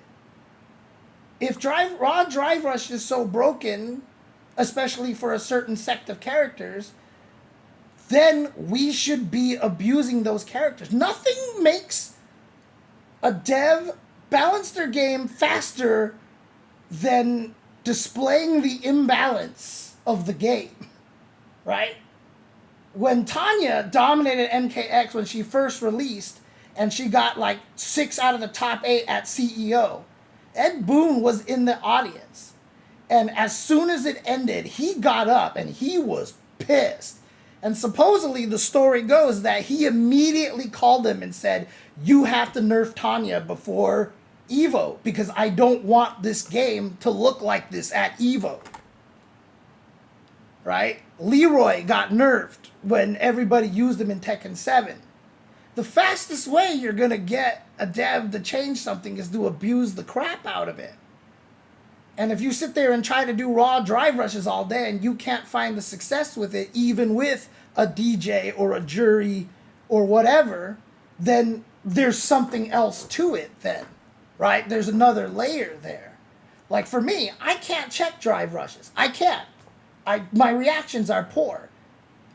[SPEAKER 1] If raw drive rush is so broken, especially for a certain sect of characters, then we should be abusing those characters. Nothing makes a dev balance their game faster than displaying the imbalance of the game, right? When Tanya dominated MKX when she first released, and she got like 6 out of the top 8 at CEO, Ed Boon was in the audience. And as soon as it ended, he got up and he was pissed. And supposedly the story goes that he immediately called him and said, you have to nerf Tanya before Evo because I don't want this game to look like this at Evo. Right? Leroy got nerfed when everybody used him in Tekken 7. The fastest way you're going to get a dev to change something is to abuse the crap out of it. And if you sit there and try to do raw drive rushes all day and you can't find the success with it, even with a DJ or a jury or whatever, then there's something else to it then, right? There's another layer there. Like for me, I can't check drive rushes. I can't. My reactions are poor,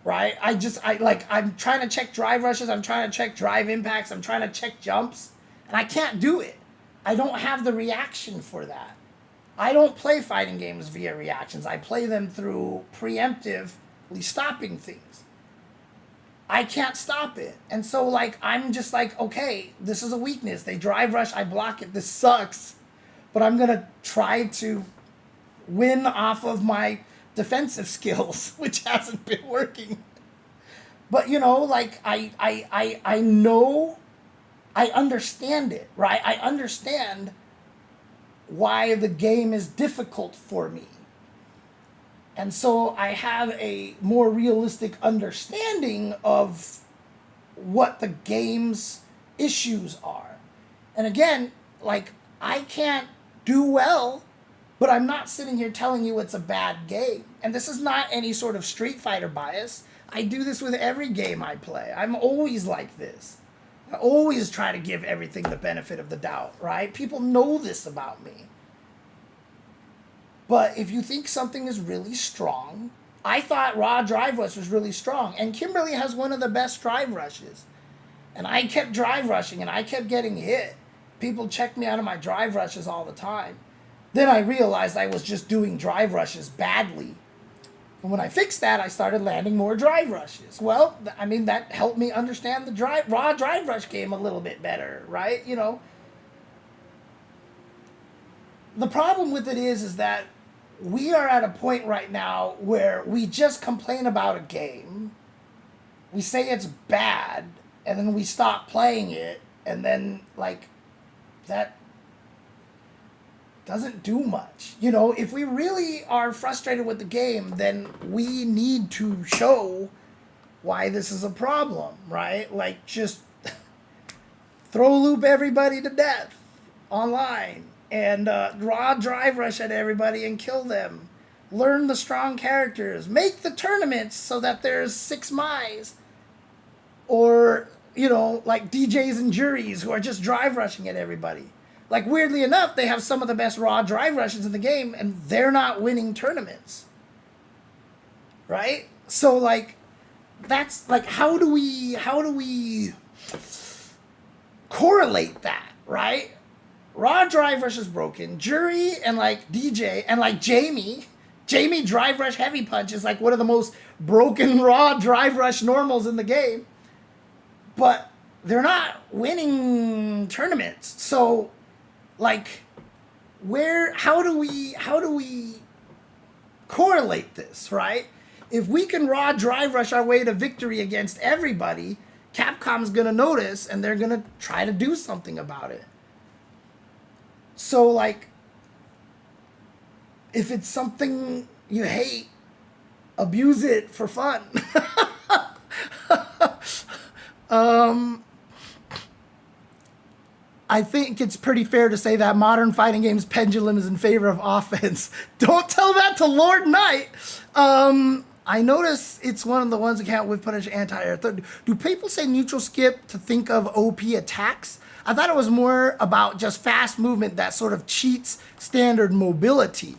[SPEAKER 1] right? I'm trying to check drive rushes. I'm trying to check drive impacts. I'm trying to check jumps, and I can't do it. I don't have the reaction for that. I don't play fighting games via reactions. I play them through preemptively stopping things. I can't stop it. And so, like, I'm just like, okay, this is a weakness. They drive rush, I block it. This sucks. But I'm going to try to win off of my defensive skills, which hasn't been working. But, you know, like, I know, I understand it, right? I understand why the game is difficult for me. And so I have a more realistic understanding of what the game's issues are. And again, like, I can't do well, but I'm not sitting here telling you it's a bad game. And this is not any sort of Street Fighter bias. I do this with every game I play. I'm always like this. I always try to give everything the benefit of the doubt, right? People know this about me. But if you think something is really strong, I thought raw drive rush was really strong. And Kimberly has one of the best drive rushes. And I kept drive rushing and I kept getting hit. People checked me out of my drive rushes all the time. Then I realized I was just doing drive rushes badly. And when I fixed that, I started landing more drive rushes. Well, I mean, that helped me understand the raw drive rush game a little bit better, right? You know, the problem with it is that we are at a point right now where we just complain about a game, we say it's bad, and then we stop playing it, and then, like, that doesn't do much. You know, if we really are frustrated with the game, then we need to show why this is a problem, right? Like, just throw loop everybody to death online and raw drive rush at everybody and kill them. Learn the strong characters. Make the tournaments so that there's 6 Mais. Or, you know, like DJs and juries who are just drive rushing at everybody. Like, weirdly enough, they have some of the best raw drive rushes in the game, and they're not winning tournaments. Right? So, like, that's, like, how do we correlate that, right? Raw drive rush is broken. Jury and, like, DJ and, like, Jamie drive rush heavy punch is, like, one of the most broken raw drive rush normals in the game. But they're not winning tournaments. So, like, how do we correlate this, right? If we can raw drive rush our way to victory against everybody, Capcom's gonna notice and they're gonna try to do something about it. So, like, if it's something you hate, abuse it for fun. I think it's pretty fair to say that modern fighting games pendulum is in favor of offense. Don't tell that to Lord Knight. I notice it's one of the ones that can't with punish anti-air. Do people say neutral skip to think of OP attacks? I thought it was more about just fast movement that sort of cheats standard mobility.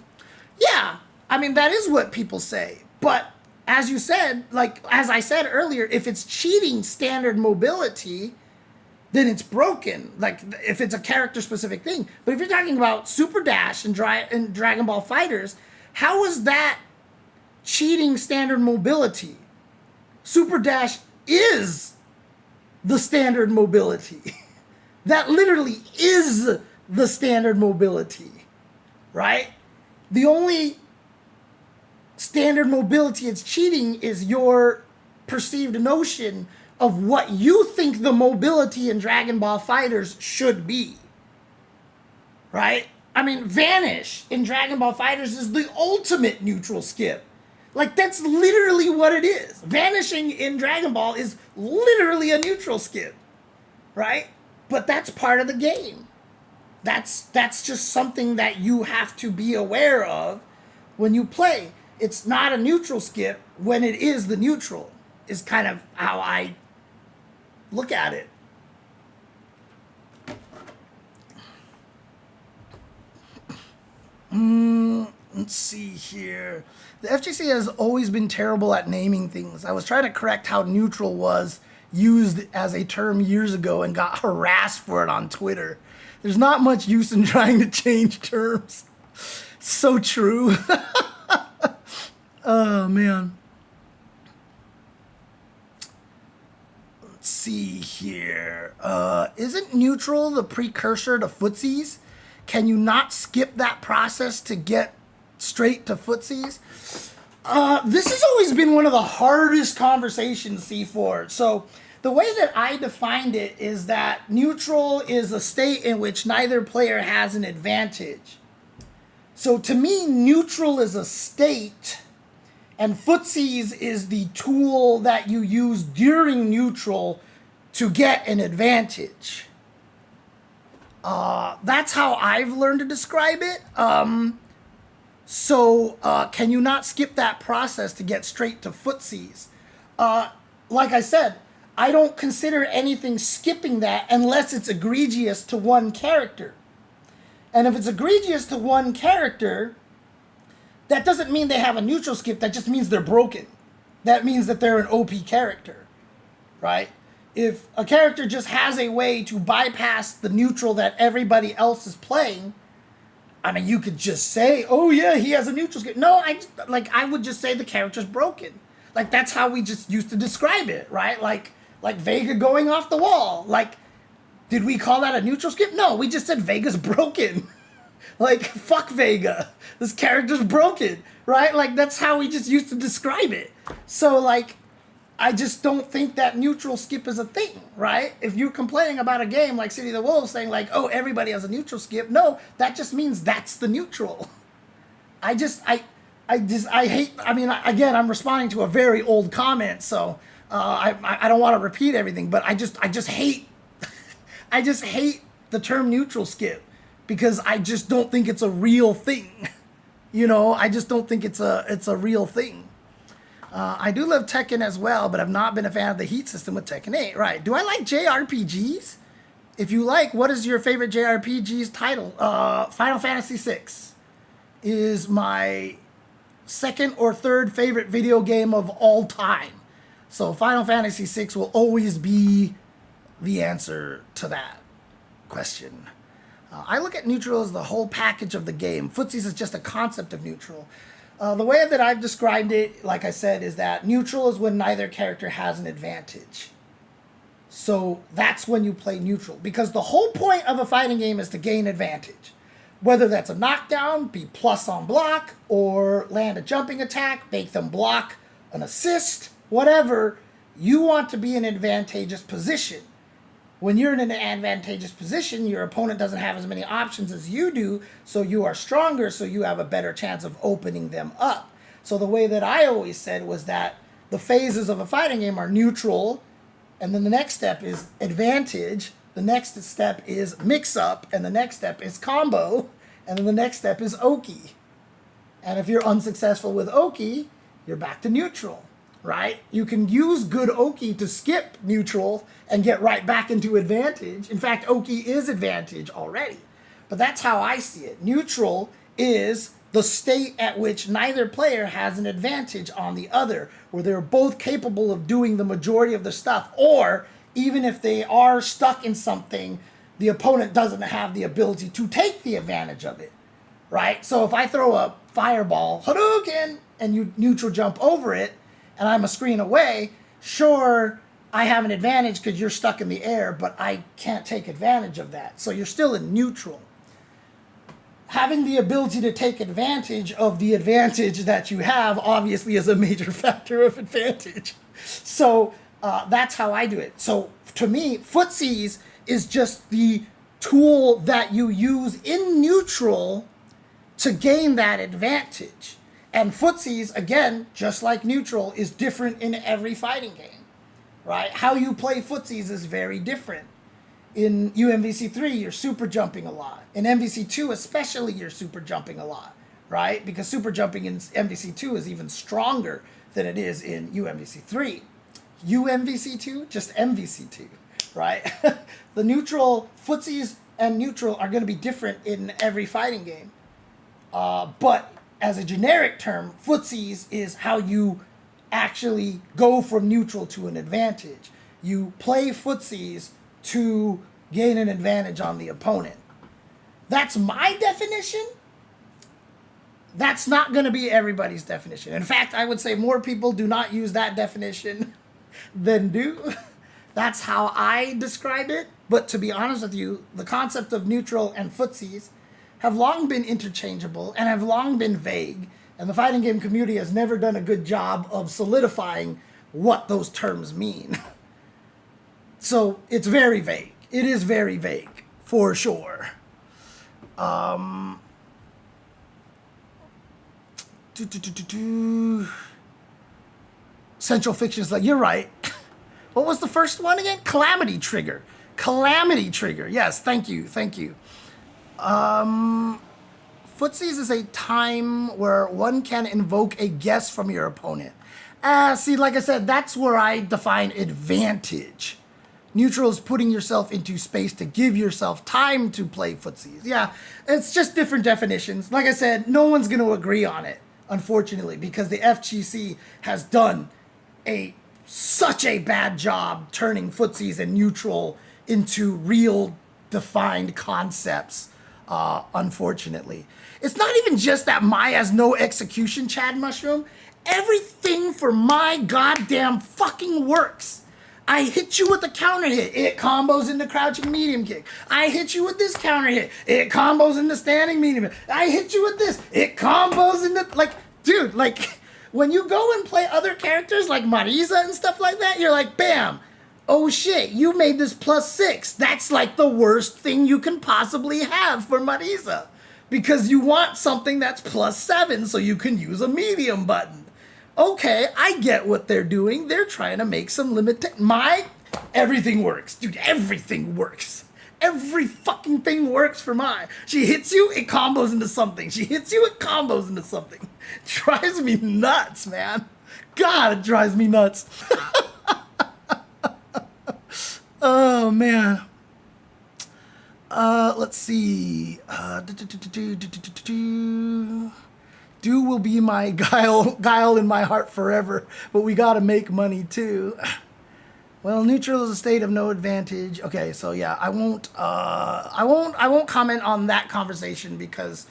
[SPEAKER 1] Yeah, I mean, that is what people say. But as you said, like, as I said earlier, if it's cheating standard mobility, then it's broken. Like, if it's a character-specific thing. But if you're talking about Super Dash and Dragon Ball FighterZ, how is that cheating standard mobility? Super Dash is the standard mobility. That literally is the standard mobility, right? The only standard mobility it's cheating is your perceived notion of what you think the mobility in Dragon Ball FighterZ should be, right? I mean, Vanish in Dragon Ball FighterZ is the ultimate neutral skip. Like, that's literally what it is. Vanishing in Dragon Ball is literally a neutral skip, right? But that's part of the game. That's just something that you have to be aware of when you play. It's not a neutral skip when it is the neutral, is kind of how I look at it. Let's see here. The FGC has always been terrible at naming things. I was trying to correct how neutral was used as a term years ago and got harassed for it on Twitter. There's not much use in trying to change terms. So true. Oh, man. Let's see here. Isn't neutral the precursor to footsies? Can you not skip that process to get straight to footsies? This has always been one of the hardest conversations, C4. So the way that I defined it is that neutral is a state in which neither player has an advantage. So to me, neutral is a state, and footsies is the tool that you use during neutral to get an advantage. That's how I've learned to describe it. So can you not skip that process to get straight to footsies? Like I said, I don't consider anything skipping that unless it's egregious to one character. And if it's egregious to one character, that doesn't mean they have a neutral skip. That just means they're broken. That means that they're an OP character, right? If a character just has a way to bypass the neutral that everybody else is playing, I mean, you could just say, oh yeah, he has a neutral skip. No, I would just say the character's broken. Like, that's how we just used to describe it, right? Like Vega going off the wall. Like, did we call that a neutral skip? No, we just said Vega's broken. Like, fuck Vega. This character's broken, right? Like, that's how we just used to describe it. So, like, I just don't think that neutral skip is a thing, right? If you're complaining about a game like City of the Wolves saying, like, oh, everybody has a neutral skip, no, that just means that's the neutral. I hate, I mean, again, I'm responding to a very old comment, so I don't want to repeat everything, but I just hate, I just hate the term neutral skip because I just don't think it's a real thing. You know, I just don't think it's a real thing. I do love Tekken as well, but I've not been a fan of the heat system with Tekken 8. Right. Do I like JRPGs? If you like, what is your favorite JRPG's title? Final Fantasy VI is my second or third favorite video game of all time. So Final Fantasy VI will always be the answer to that question. I look at neutral as the whole package of the game. Footsies is just a concept of neutral. The way that I've described it, like I said, is that neutral is when neither character has an advantage. So that's when you play neutral. Because the whole point of a fighting game is to gain advantage. Whether that's a knockdown, be plus on block, or land a jumping attack, make them block an assist, whatever, you want to be in an advantageous position. When you're in an advantageous position, your opponent doesn't have as many options as you do, so you are stronger, so you have a better chance of opening them up. So the way that I always said was that the phases of a fighting game are neutral, and then the next step is advantage, the next step is mix-up, and the next step is combo, and then the next step is Oki. And if you're unsuccessful with Oki, you're back to neutral. Right? You can use good Oki to skip neutral and get right back into advantage. In fact, Oki is advantage already. But that's how I see it. Neutral is the state at which neither player has an advantage on the other, where they're both capable of doing the majority of the stuff, or even if they are stuck in something, the opponent doesn't have the ability to take the advantage of it. Right? So if I throw a fireball, Hadouken, and you neutral jump over it, and I'm a screen away, sure, I have an advantage because you're stuck in the air, but I can't take advantage of that. So you're still in neutral. Having the ability to take advantage of the advantage that you have obviously is a major factor of advantage. So that's how I do it. So to me, footsies is just the tool that you use in neutral to gain that advantage. And footsies, again, just like neutral, is different in every fighting game, right? How you play footsies is very different. In UMVC3, you're super jumping a lot. In MVC2 especially, you're super jumping a lot, right? Because super jumping in MVC2 is even stronger than it is in UMVC3. UMVC2? Just MVC2, right? The neutral, footsies and neutral are going to be different in every fighting game. But as a generic term, footsies is how you actually go from neutral to an advantage. You play footsies to gain an advantage on the opponent. That's my definition. That's not going to be everybody's definition. In fact, I would say more people do not use that definition than do. That's how I describe it. But to be honest with you, the concept of neutral and footsies have long been interchangeable and have long been vague, and the fighting game community has never done a good job of solidifying what those terms mean. So it's very vague. It is very vague, for sure. Central Fiction is like, you're right. What was the first one again? Calamity Trigger. Calamity Trigger. Yes, thank you. Footsies is a time where one can invoke a guess from your opponent. See, like I said, that's where I define advantage. Neutral is putting yourself into space to give yourself time to play footsies. Yeah, it's just different definitions. Like I said, no one's going to agree on it, unfortunately, because the FGC has done such a bad job turning footsies and neutral into real defined concepts. Unfortunately, it's not even just that Mai has no execution, Chad Mushroom. Everything for Mai goddamn fucking works. I hit you with a counter hit. It combos into crouching medium kick. I hit you with this counter hit. It combos into standing medium hit. I hit you with this. It combos into, like, dude, like, when you go and play other characters like Marisa and stuff like that, you're like, bam. Oh shit, you made this +6. That's like the worst thing you can possibly have for Marisa. Because you want something that's +7 so you can use a medium button. Okay, I get what they're doing. They're trying to make some everything works. Dude, everything works. Every fucking thing works for Mai. She hits you, it combos into something. She hits you, it combos into something. Drives me nuts, man. God, it drives me nuts. Oh, man. Let's see. Do will be my guile in my heart forever, but we gotta make money too. Well, neutral is a state of no advantage. Okay, so yeah, I won't comment on that conversation because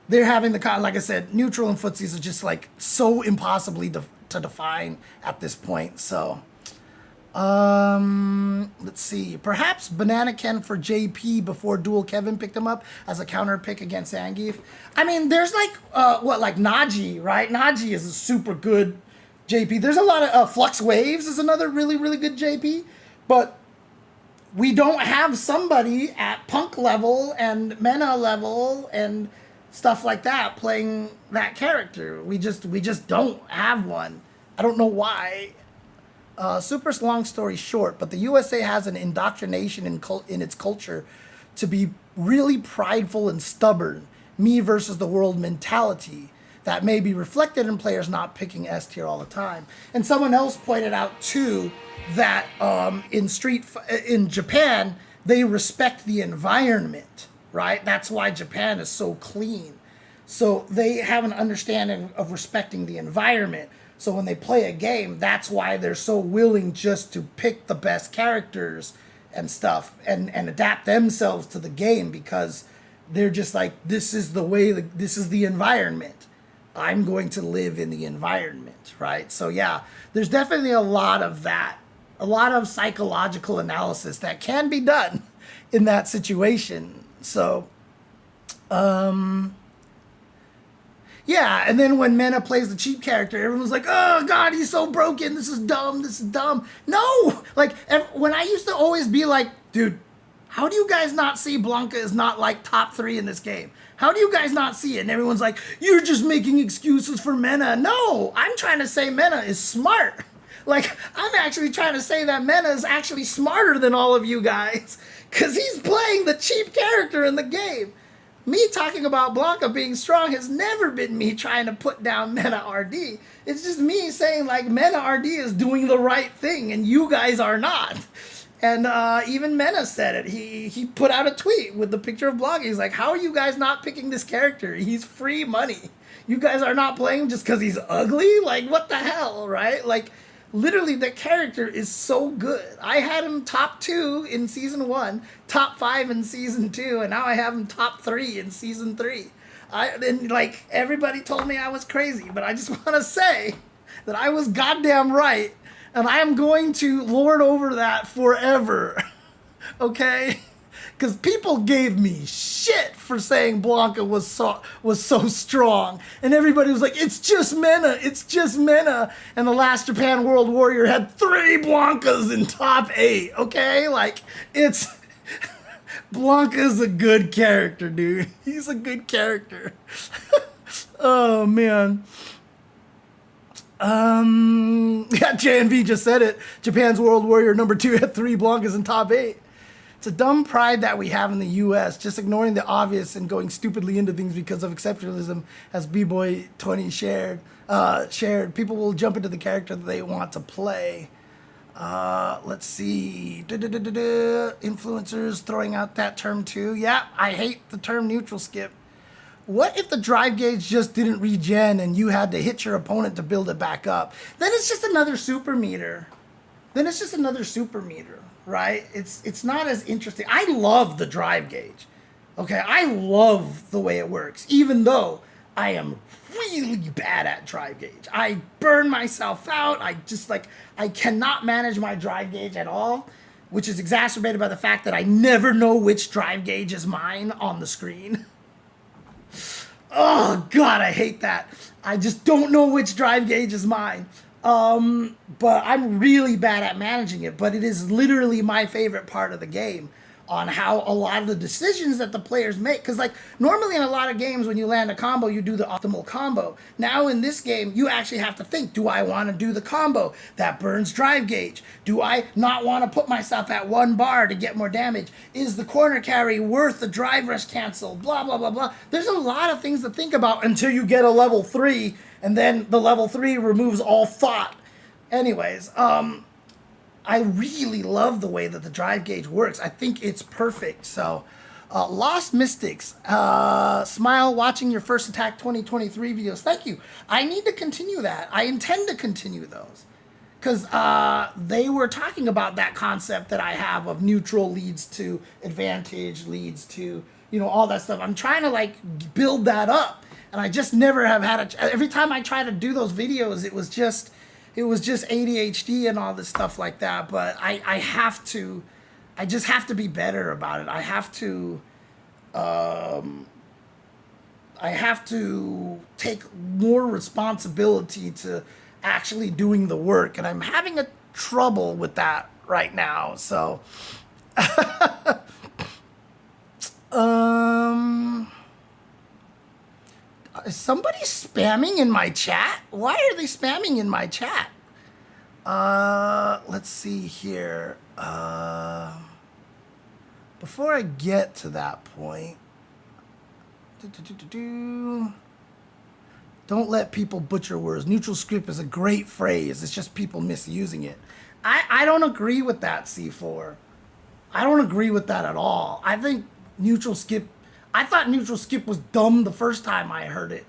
[SPEAKER 1] they're having like I said, neutral and footsies are just like so impossibly to define at this point. So, let's see. Perhaps Banana Ken for JP before Dual Kevin picked him up as a counter pick against Zangief. I mean, there's like, like Naji, right? Naji is a super good JP. There's a lot of, Flux Waves is another really, really good JP. But we don't have somebody at Punk level and Mena level and stuff like that playing that character. We just don't have one. I don't know why. Super long story short, but the USA has an indoctrination in its culture to be really prideful and stubborn, me versus the world mentality that may be reflected in players not picking S tier all the time. And someone else pointed out too that in Japan they respect the environment, right? That's why Japan is so clean. So they have an understanding of respecting the environment. So when they play a game, that's why they're so willing just to pick the best characters and stuff and adapt themselves to the game because they're just like, this is the way, this is the environment. I'm going to live in the environment, right? So yeah, there's definitely a lot of that, a lot of psychological analysis that can be done in that situation. So, yeah, and then when Mena plays the cheap character, everyone's like, oh, God, he's so broken. This is dumb. This is dumb. No! Like, when I used to always be like, dude, how do you guys not see Blanca is not, like, top 3 in this game? How do you guys not see it? And everyone's like, you're just making excuses for Mena. No, I'm trying to say Mena is smart. Like, I'm actually trying to say that Mena is actually smarter than all of you guys because he's playing the cheap character in the game. Me talking about Blanca being strong has never been me trying to put down Mena RD. It's just me saying, like, Mena RD is doing the right thing, and you guys are not. And even Mena said it. He put out a tweet with the picture of Blanca. He's like, how are you guys not picking this character? He's free money. You guys are not playing him just because he's ugly? Like, what the hell, right? Like, literally, the character is so good. I had him top 2 in season 1, top 5 in season 2, and now I have him top 3 in season 3. And like everybody told me I was crazy, but I just want to say that I was goddamn right, and I am going to lord over that forever. Okay? Because people gave me shit for saying Blanca was so strong. And everybody was like, it's just Mena, it's just Mena. And the last Japan World Warrior had 3 Blancas in top 8, okay? Like, it's... Blanca's a good character, dude. He's a good character. Oh, man. Yeah, JNV just said it. Japan's World Warrior number 2 had 3 Blancas in top 8. It's a dumb pride that we have in the U.S., just ignoring the obvious and going stupidly into things because of exceptionalism, as B-Boy 20 shared. People will jump into the character that they want to play. Let's see. Influencers throwing out that term too. Yeah, I hate the term neutral skip. What if the drive gauge just didn't regen and you had to hit your opponent to build it back up? Then it's just another super meter. Right? It's not as interesting. I love the drive gauge. Okay, I love the way it works, even though I am really bad at drive gauge. I burn myself out. I cannot manage my drive gauge at all, which is exacerbated by the fact that I never know which drive gauge is mine on the screen. Oh, God, I hate that. I just don't know which drive gauge is mine. But I'm really bad at managing it. But it is literally my favorite part of the game on how a lot of the decisions that the players make. Because, like, normally in a lot of games when you land a combo, you do the optimal combo. Now in this game, you actually have to think, do I want to do the combo that burns drive gauge? Do I not want to put myself at 1 bar to get more damage? Is the corner carry worth the drive rush cancel? Blah, blah, blah, blah. There's a lot of things to think about until you get a level 3, and then the level 3 removes all thought. Anyways, I really love the way that the drive gauge works. I think it's perfect. So, Lost Mystics, smile watching your first Attack 2023 videos. Thank you. I need to continue that. I intend to continue those. Because they were talking about that concept that I have of neutral leads to advantage, leads to, you know, all that stuff. I'm trying to, like, build that up. And I just never have had every time I try to do those videos, it was just ADHD and all this stuff like that. But I just have to be better about it. I have to take more responsibility to actually doing the work. And I'm having a trouble with that right now. So, is somebody spamming in my chat? Why are they spamming in my chat? Let's see here. Before I get to that point, don't let people butcher words. Neutral script is a great phrase. It's just people misusing it. I don't agree with that, C4. I don't agree with that at all. I think neutral skip. I thought neutral skip was dumb the first time I heard it.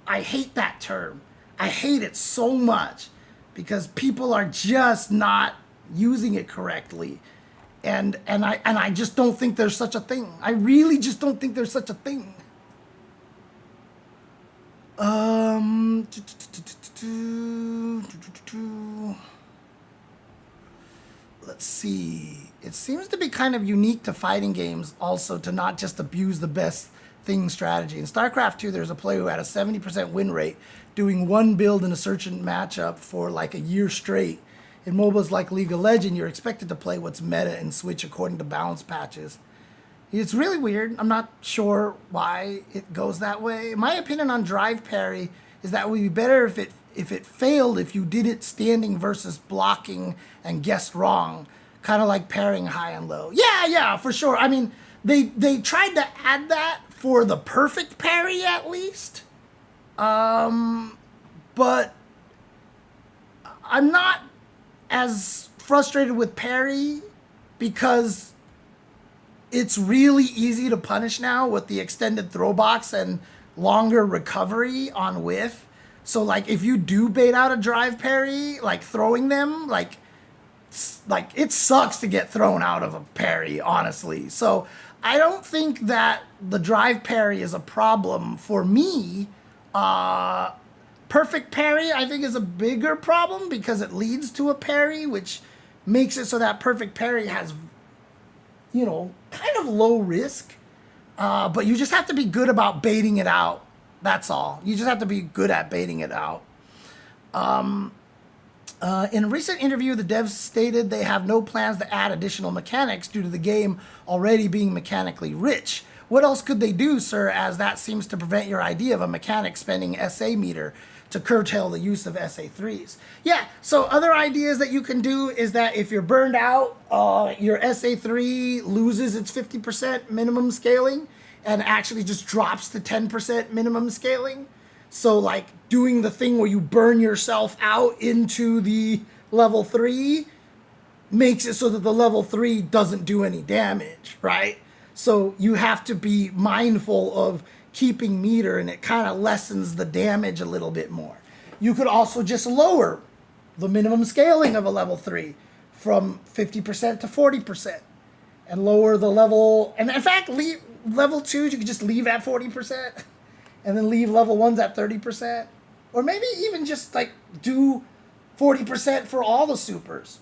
[SPEAKER 1] I hate that term. I hate it so much because people are just not using it correctly. And I just don't think there's such a thing. I really just don't think there's such a thing. Let's see. It seems to be kind of unique to fighting games also to not just abuse the best thing strategy. In StarCraft 2, there's a player who had a 70% win rate doing one build in a certain matchup for like a year straight. In MOBAs like League of Legends, you're expected to play what's meta and switch according to balance patches. It's really weird. I'm not sure why it goes that way. My opinion on drive parry is that it would be better if it failed if you did it standing versus blocking and guessed wrong. Kind of like parrying high and low. Yeah, for sure. I mean, they tried to add that for the perfect parry at least. But I'm not as frustrated with parry because it's really easy to punish now with the extended throw box and longer recovery on whiff. So like if you do bait out a drive parry, like throwing them, like it sucks to get thrown out of a parry, honestly. So I don't think that the drive parry is a problem for me. Perfect parry, I think, is a bigger problem because it leads to a parry, which makes it so that perfect parry has, you know, kind of low risk. But you just have to be good about baiting it out. That's all. You just have to be good at baiting it out. In a recent interview, the devs stated they have no plans to add additional mechanics due to the game already being mechanically rich. What else could they do, sir, as that seems to prevent your idea of a mechanic spending SA meter to curtail the use of SA3s? Yeah, so other ideas that you can do is that if you're burned out, your SA3 loses its 50% minimum scaling and actually just drops to 10% minimum scaling. So like doing the thing where you burn yourself out into the level 3 makes it so that the level 3 doesn't do any damage, right? So you have to be mindful of keeping meter, and it kind of lessens the damage a little bit more. You could also just lower the minimum scaling of a level 3 from 50% to 40% and lower the level. And in fact, level 2, you could just leave at 40%. and then leave level 1s at 30%. Or maybe even just like do 40% for all the supers.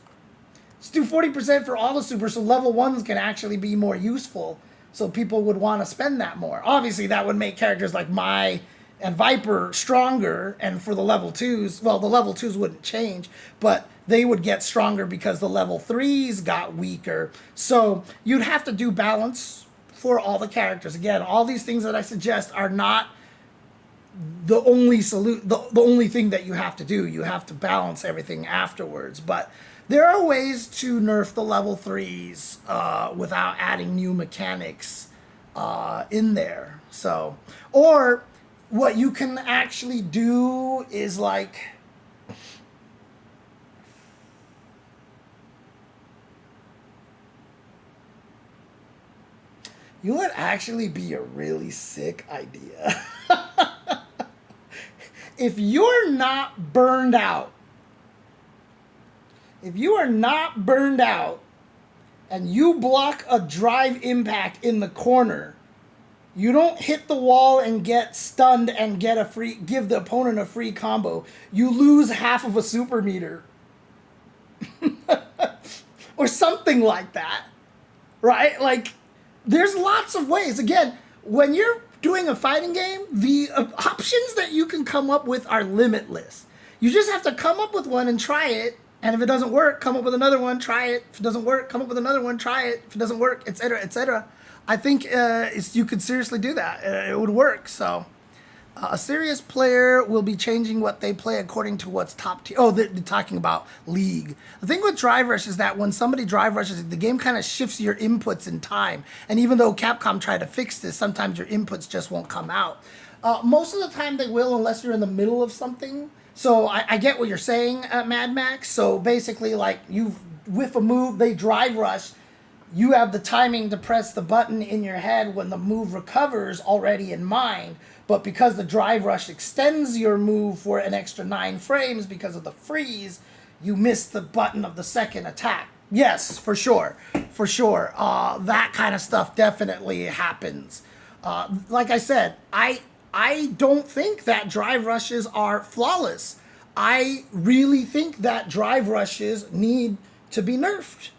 [SPEAKER 1] Just do 40% for all the supers so level 1s can actually be more useful. So people would want to spend that more. Obviously, that would make characters like Mai and Viper stronger. And for the level 2s, well, the level 2s wouldn't change. But they would get stronger because the level 3s got weaker. So you'd have to do balance for all the characters. Again, all these things that I suggest are not the only the only thing that you have to do. You have to balance everything afterwards. But there are ways to nerf the level 3s without adding new mechanics in there. So, or what you can actually do is like, you would actually be a really sick idea. If you're not burned out, if you are not burned out and you block a drive impact in the corner, you don't hit the wall and get stunned and get a free, give the opponent a free combo. You lose half of a super meter. Or something like that. Right? Like, there's lots of ways. Again, when you're doing a fighting game, the options that you can come up with are limitless. You just have to come up with one and try it. And if it doesn't work, come up with another one, try it. If it doesn't work, come up with another one, try it. If it doesn't work, etc., etc. I think you could seriously do that. It would work. So a serious player will be changing what they play according to what's top tier. Oh, they're talking about League. The thing with Drive Rush is that when somebody Drive Rushes, the game kind of shifts your inputs in time. And even though Capcom tried to fix this, sometimes your inputs just won't come out. Most of the time they will, unless you're in the middle of something. So I get what you're saying, Mad Max. So basically, like, you whiff a move, they Drive Rush. You have the timing to press the button in your head when the move recovers already in mind. But because the Drive Rush extends your move for an extra 9 frames because of the freeze, you miss the button of the second attack. Yes, for sure. For sure. That kind of stuff definitely happens. Like I said, I don't think that Drive Rushes are flawless. I really think that Drive Rushes need to be nerfed.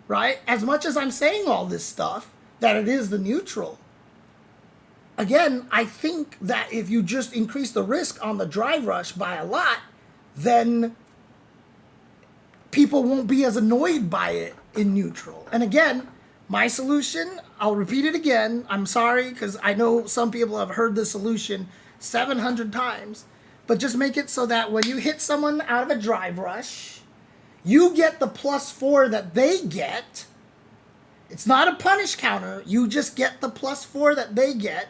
[SPEAKER 1] Right? As much as I'm saying all this stuff, that it is the neutral. Again, I think that if you just increase the risk on the Drive Rush by a lot, then people won't be as annoyed by it in neutral. And again, my solution, I'll repeat it again. I'm sorry, because I know some people have heard the solution 700 times. But just make it so that when you hit someone out of a Drive Rush, you get the +4 that they get. It's not a punish counter. You just get the +4 that they get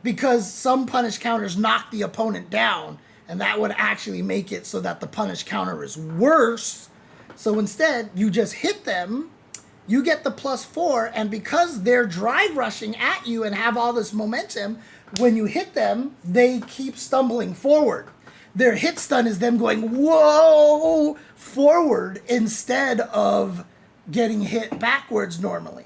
[SPEAKER 1] because some punish counters knock the opponent down, and that would actually make it so that the punish counter is worse. So instead, you just hit them, you get the +4, and because they're Drive Rushing at you and have all this momentum, when you hit them, they keep stumbling forward. Their hit stun is them going, whoa, forward instead of getting hit backwards normally.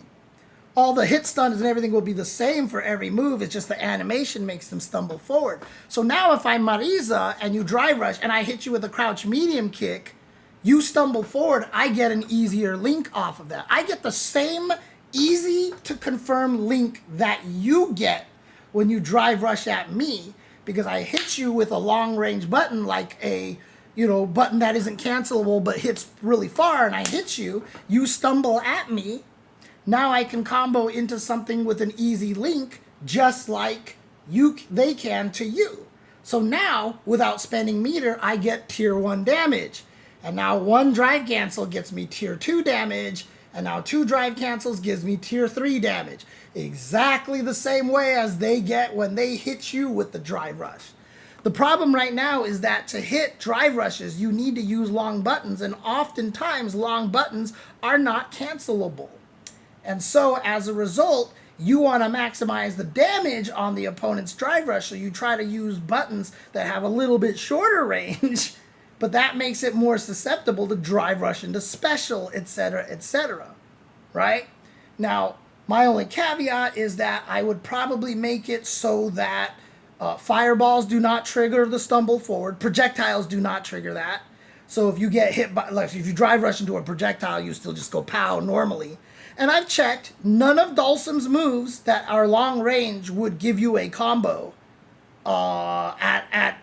[SPEAKER 1] All the hit stuns and everything will be the same for every move. It's just the animation makes them stumble forward. So now if I'm Marisa and you Drive Rush and I hit you with a crouch medium kick, you stumble forward, I get an easier link off of that. I get the same easy to confirm link that you get when you Drive Rush at me, because I hit you with a long range button, like a, button that isn't cancelable but hits really far, and I hit you, you stumble at me. Now I can combo into something with an easy link, just like they can to you. So now, without spending meter, I get tier 1 damage. And now 1 drive cancel gets me tier 2 damage, and now 2 drive cancels gives me tier 3 damage. Exactly the same way as they get when they hit you with the Drive Rush. The problem right now is that to hit Drive Rushes, you need to use long buttons, and oftentimes long buttons are not cancelable. And so as a result, you want to maximize the damage on the opponent's Drive Rush, so you try to use buttons that have a little bit shorter range, but that makes it more susceptible to Drive Rush into special, etc., etc. Right? Now, my only caveat is that I would probably make it so that Fireballs do not trigger the stumble forward. Projectiles do not trigger that. So if you get hit by, like if you drive rush into a projectile, you still just go pow normally. And I've checked, none of Dhalsim's moves that are long range would give you a combo at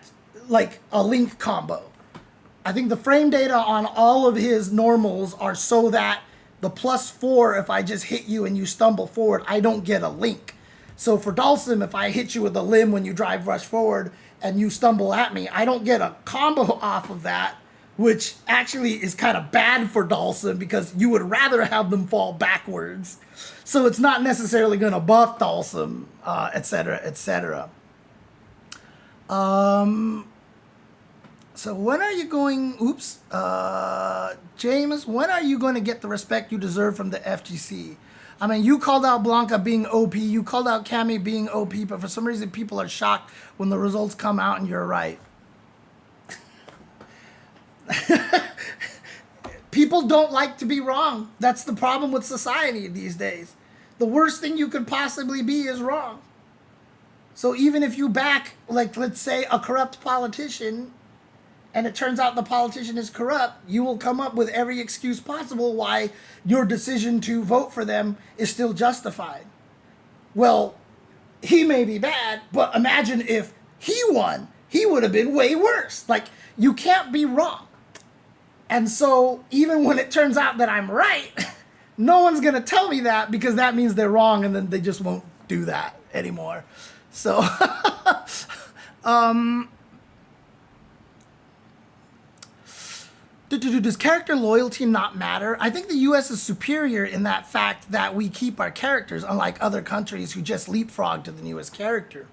[SPEAKER 1] like a link combo. I think the frame data on all of his normals are so that the +4, if I just hit you and you stumble forward, I don't get a link. So for Dhalsim, if I hit you with a limb when you drive rush forward and you stumble at me, I don't get a combo off of that, which actually is kind of bad for Dhalsim because you would rather have them fall backwards. So it's not necessarily going to buff Dhalsim, etc., etc. So when are you going, James, when are you going to get the respect you deserve from the FGC? I mean, you called out Blanca being OP, you called out Cammy being OP, but for some reason people are shocked when the results come out and you're right. People don't like to be wrong. That's the problem with society these days. The worst thing you could possibly be is wrong. So even if you back, like, let's say a corrupt politician, and it turns out the politician is corrupt, you will come up with every excuse possible why your decision to vote for them is still justified. Well, he may be bad, but imagine if he won, he would have been way worse. Like, you can't be wrong. And so even when it turns out that I'm right, no one's going to tell me that because that means they're wrong and then they just won't do that anymore. So, does character loyalty not matter? I think the US is superior in that fact that we keep our characters, unlike other countries who just leapfrog to the newest character.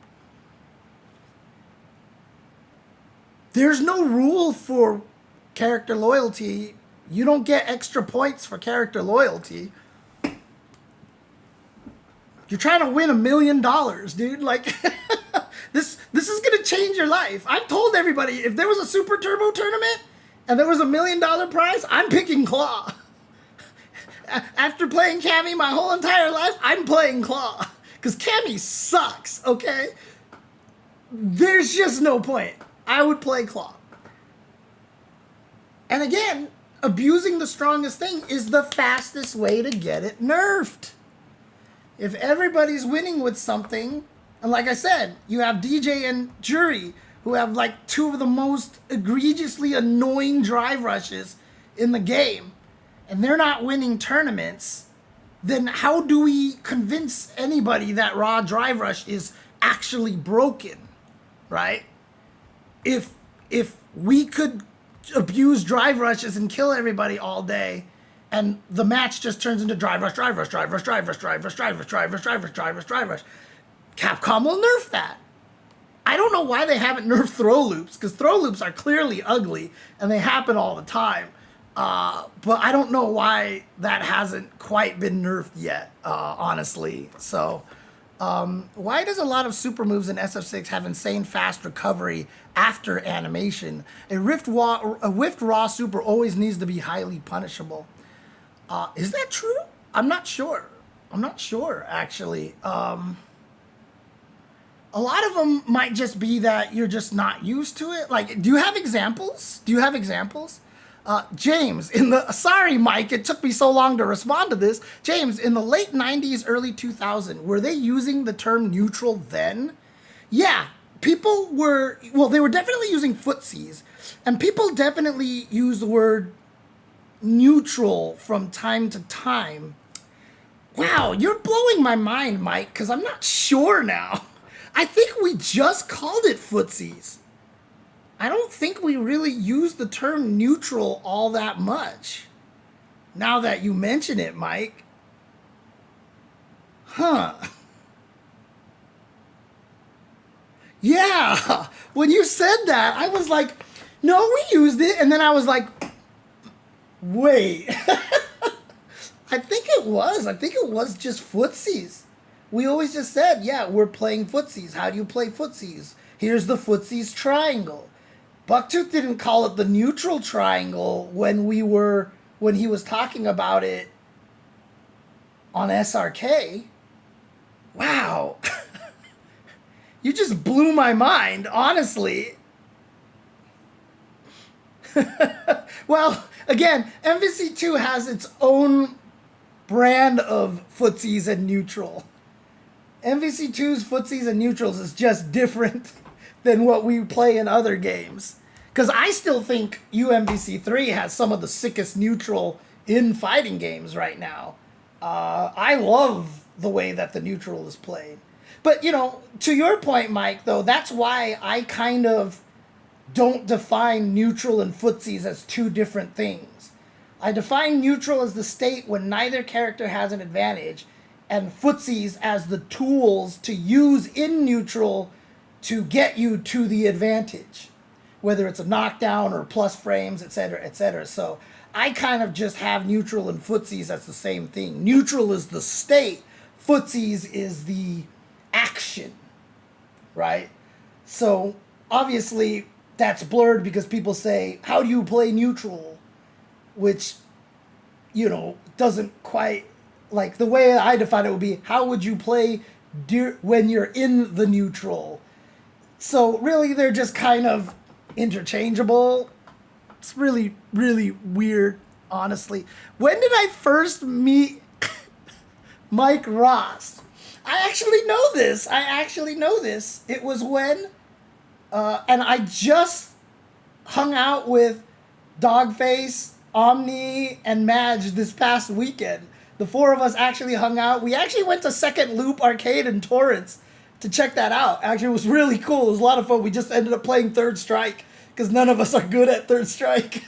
[SPEAKER 1] There's no rule for character loyalty. You don't get extra points for character loyalty. You're trying to win $1 million, dude. Like, this is gonna change your life. I've told everybody, if there was a Super Turbo tournament and there was $1 million prize, I'm picking Claw. After playing Cammy my whole entire life, I'm playing Claw. Because Cammy sucks, okay? There's just no point. I would play Claw. And again, abusing the strongest thing is the fastest way to get it nerfed. If everybody's winning with something, and like I said, you have DJ and Jury, who have like two of the most egregiously annoying drive rushes in the game, and they're not winning tournaments, then how do we convince anybody that raw drive rush is actually broken, right? If we could abuse drive rushes and kill everybody all day, and the match just turns into drive rush, drive rush, drive rush, drive rush, drive rush, drive rush, drive rush, drive rush, drive rush, drive rush, Capcom will nerf that. I don't know why they haven't nerfed throw loops, because throw loops are clearly ugly and they happen all the time. But I don't know why that hasn't quite been nerfed yet, honestly. So, why does a lot of super moves in SF6 have insane fast recovery after animation? A whiffed raw super always needs to be highly punishable. Is that true? I'm not sure. I'm not sure, actually. A lot of them might just be that you're just not used to it. Like, do you have examples? Do you have examples? James, sorry, Mike, it took me so long to respond to this. James, in the late 90s, early 2000, were they using the term neutral then? Yeah, people were, well, they were definitely using footsies, and people definitely use the word neutral from time to time. Wow, you're blowing my mind, Mike, because I'm not sure now. I think we just called it footsies. I don't think we really use the term neutral all that much. Now that you mention it, Mike. Huh. Yeah, when you said that, I was like, no, we used it. And then I was like, wait. I think it was just footsies. We always just said, yeah, we're playing footsies. How do you play footsies? Here's the footsies triangle. Bucktooth didn't call it the neutral triangle when he was talking about it on SRK. Wow. You just blew my mind, honestly. Well, again, MVC2 has its own brand of footsies and neutral. MVC2's footsies and neutrals is just different than what we play in other games. Because I still think UMVC3 has some of the sickest neutral in fighting games right now. I love the way that the neutral is played. But, you know, to your point, Mike, though, that's why I kind of don't define neutral and footsies as two different things. I define neutral as the state when neither character has an advantage, and footsies as the tools to use in neutral to get you to the advantage, whether it's a knockdown or plus frames, etc., etc. So I kind of just have neutral and footsies as the same thing. Neutral is the state, footsies is the action, right? So obviously that's blurred because people say, how do you play neutral? Which, you know, doesn't quite, like, the way I define it would be, how would you play when you're in the neutral? So really, they're just kind of interchangeable. It's really, really weird, honestly. When did I first meet Mike Ross? I actually know this. It was when, and I just hung out with Dogface, Omni, and Madge this past weekend. The four of us actually hung out. We actually went to Second Loop Arcade in Torrance to check that out. Actually, it was really cool. It was a lot of fun. We just ended up playing Third Strike because none of us are good at Third Strike.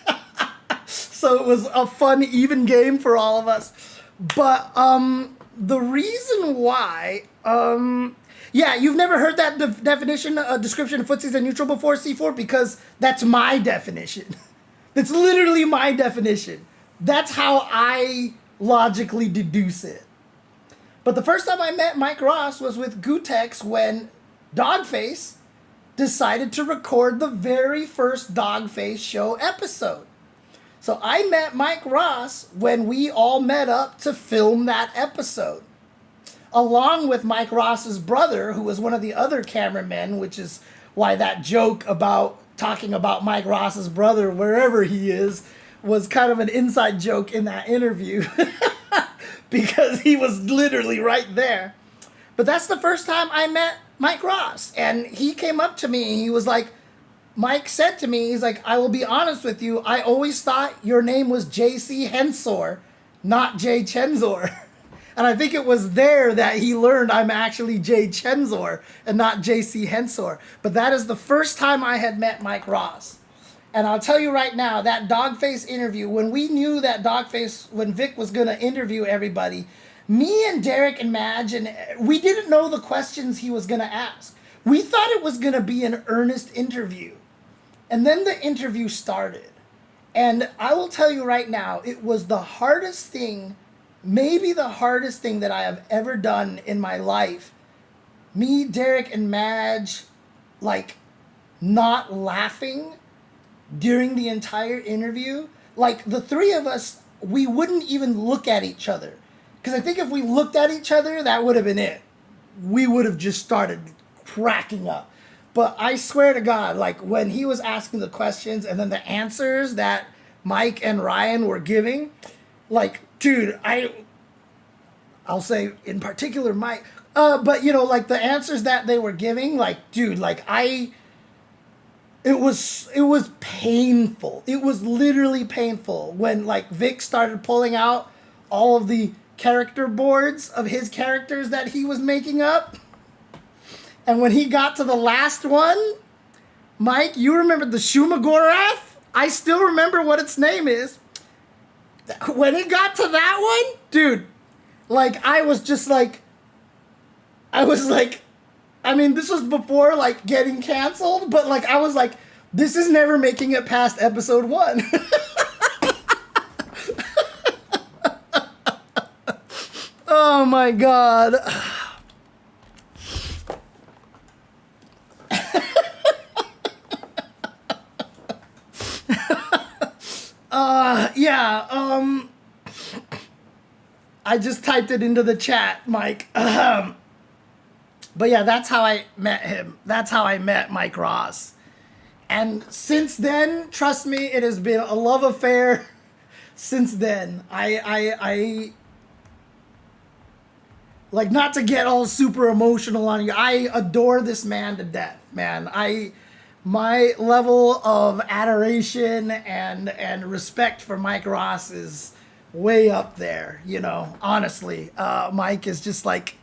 [SPEAKER 1] So it was a fun, even game for all of us. But the reason why, yeah, you've never heard that description of footsies and neutral before, C4? Because that's my definition. That's literally my definition. That's how I logically deduce it. But the first time I met Mike Ross was with Gutex when Dogface decided to record the very first Dogface show episode. So I met Mike Ross when we all met up to film that episode, along with Mike Ross's brother, who was one of the other cameramen, which is why that joke about talking about Mike Ross's brother wherever he is was kind of an inside joke in that interview. Because he was literally right there. But that's the first time I met Mike Ross. And he came up to me and he was like, Mike said to me, he's like, I will be honest with you, I always thought your name was J.C. Hensor, not Jay Chenzor. And I think it was there that he learned I'm actually Jay Chenzor and not J.C. Hensor. But that is the first time I had met Mike Ross. And I'll tell you right now, that Dogface interview, when we knew that when Vic was going to interview everybody, me and Derek and Madge, and we didn't know the questions he was going to ask. We thought it was going to be an earnest interview. And then the interview started. And I will tell you right now, it was the hardest thing, maybe the hardest thing that I have ever done in my life. Me, Derek, and Madge, like, not laughing during the entire interview. Like, the three of us, we wouldn't even look at each other. Because I think if we looked at each other, that would have been it. We would have just started cracking up. But I swear to God, like, when he was asking the questions and then the answers that Mike and Ryan were giving, like, dude, I'll say in particular Mike, but, you know, like, the answers that they were giving, like, dude, like, it was painful. It was literally painful when, like, Vic started pulling out all of the character boards of his characters that he was making up. And when he got to the last one, Mike, you remember the Shumagorath? I still remember what its name is. When it got to that one, dude, like, I was like, I mean, this was before, like, getting canceled, but, like, I was like, this is never making it past episode 1. Oh, my God. Yeah, I just typed it into the chat, Mike. But yeah, that's how I met him. That's how I met Mike Ross. And since then, trust me, it has been a love affair. Since then, I like, not to get all super emotional on you, I adore this man to death, man. My level of adoration and respect for Mike Ross is way up there, you know, honestly. Mike is just like,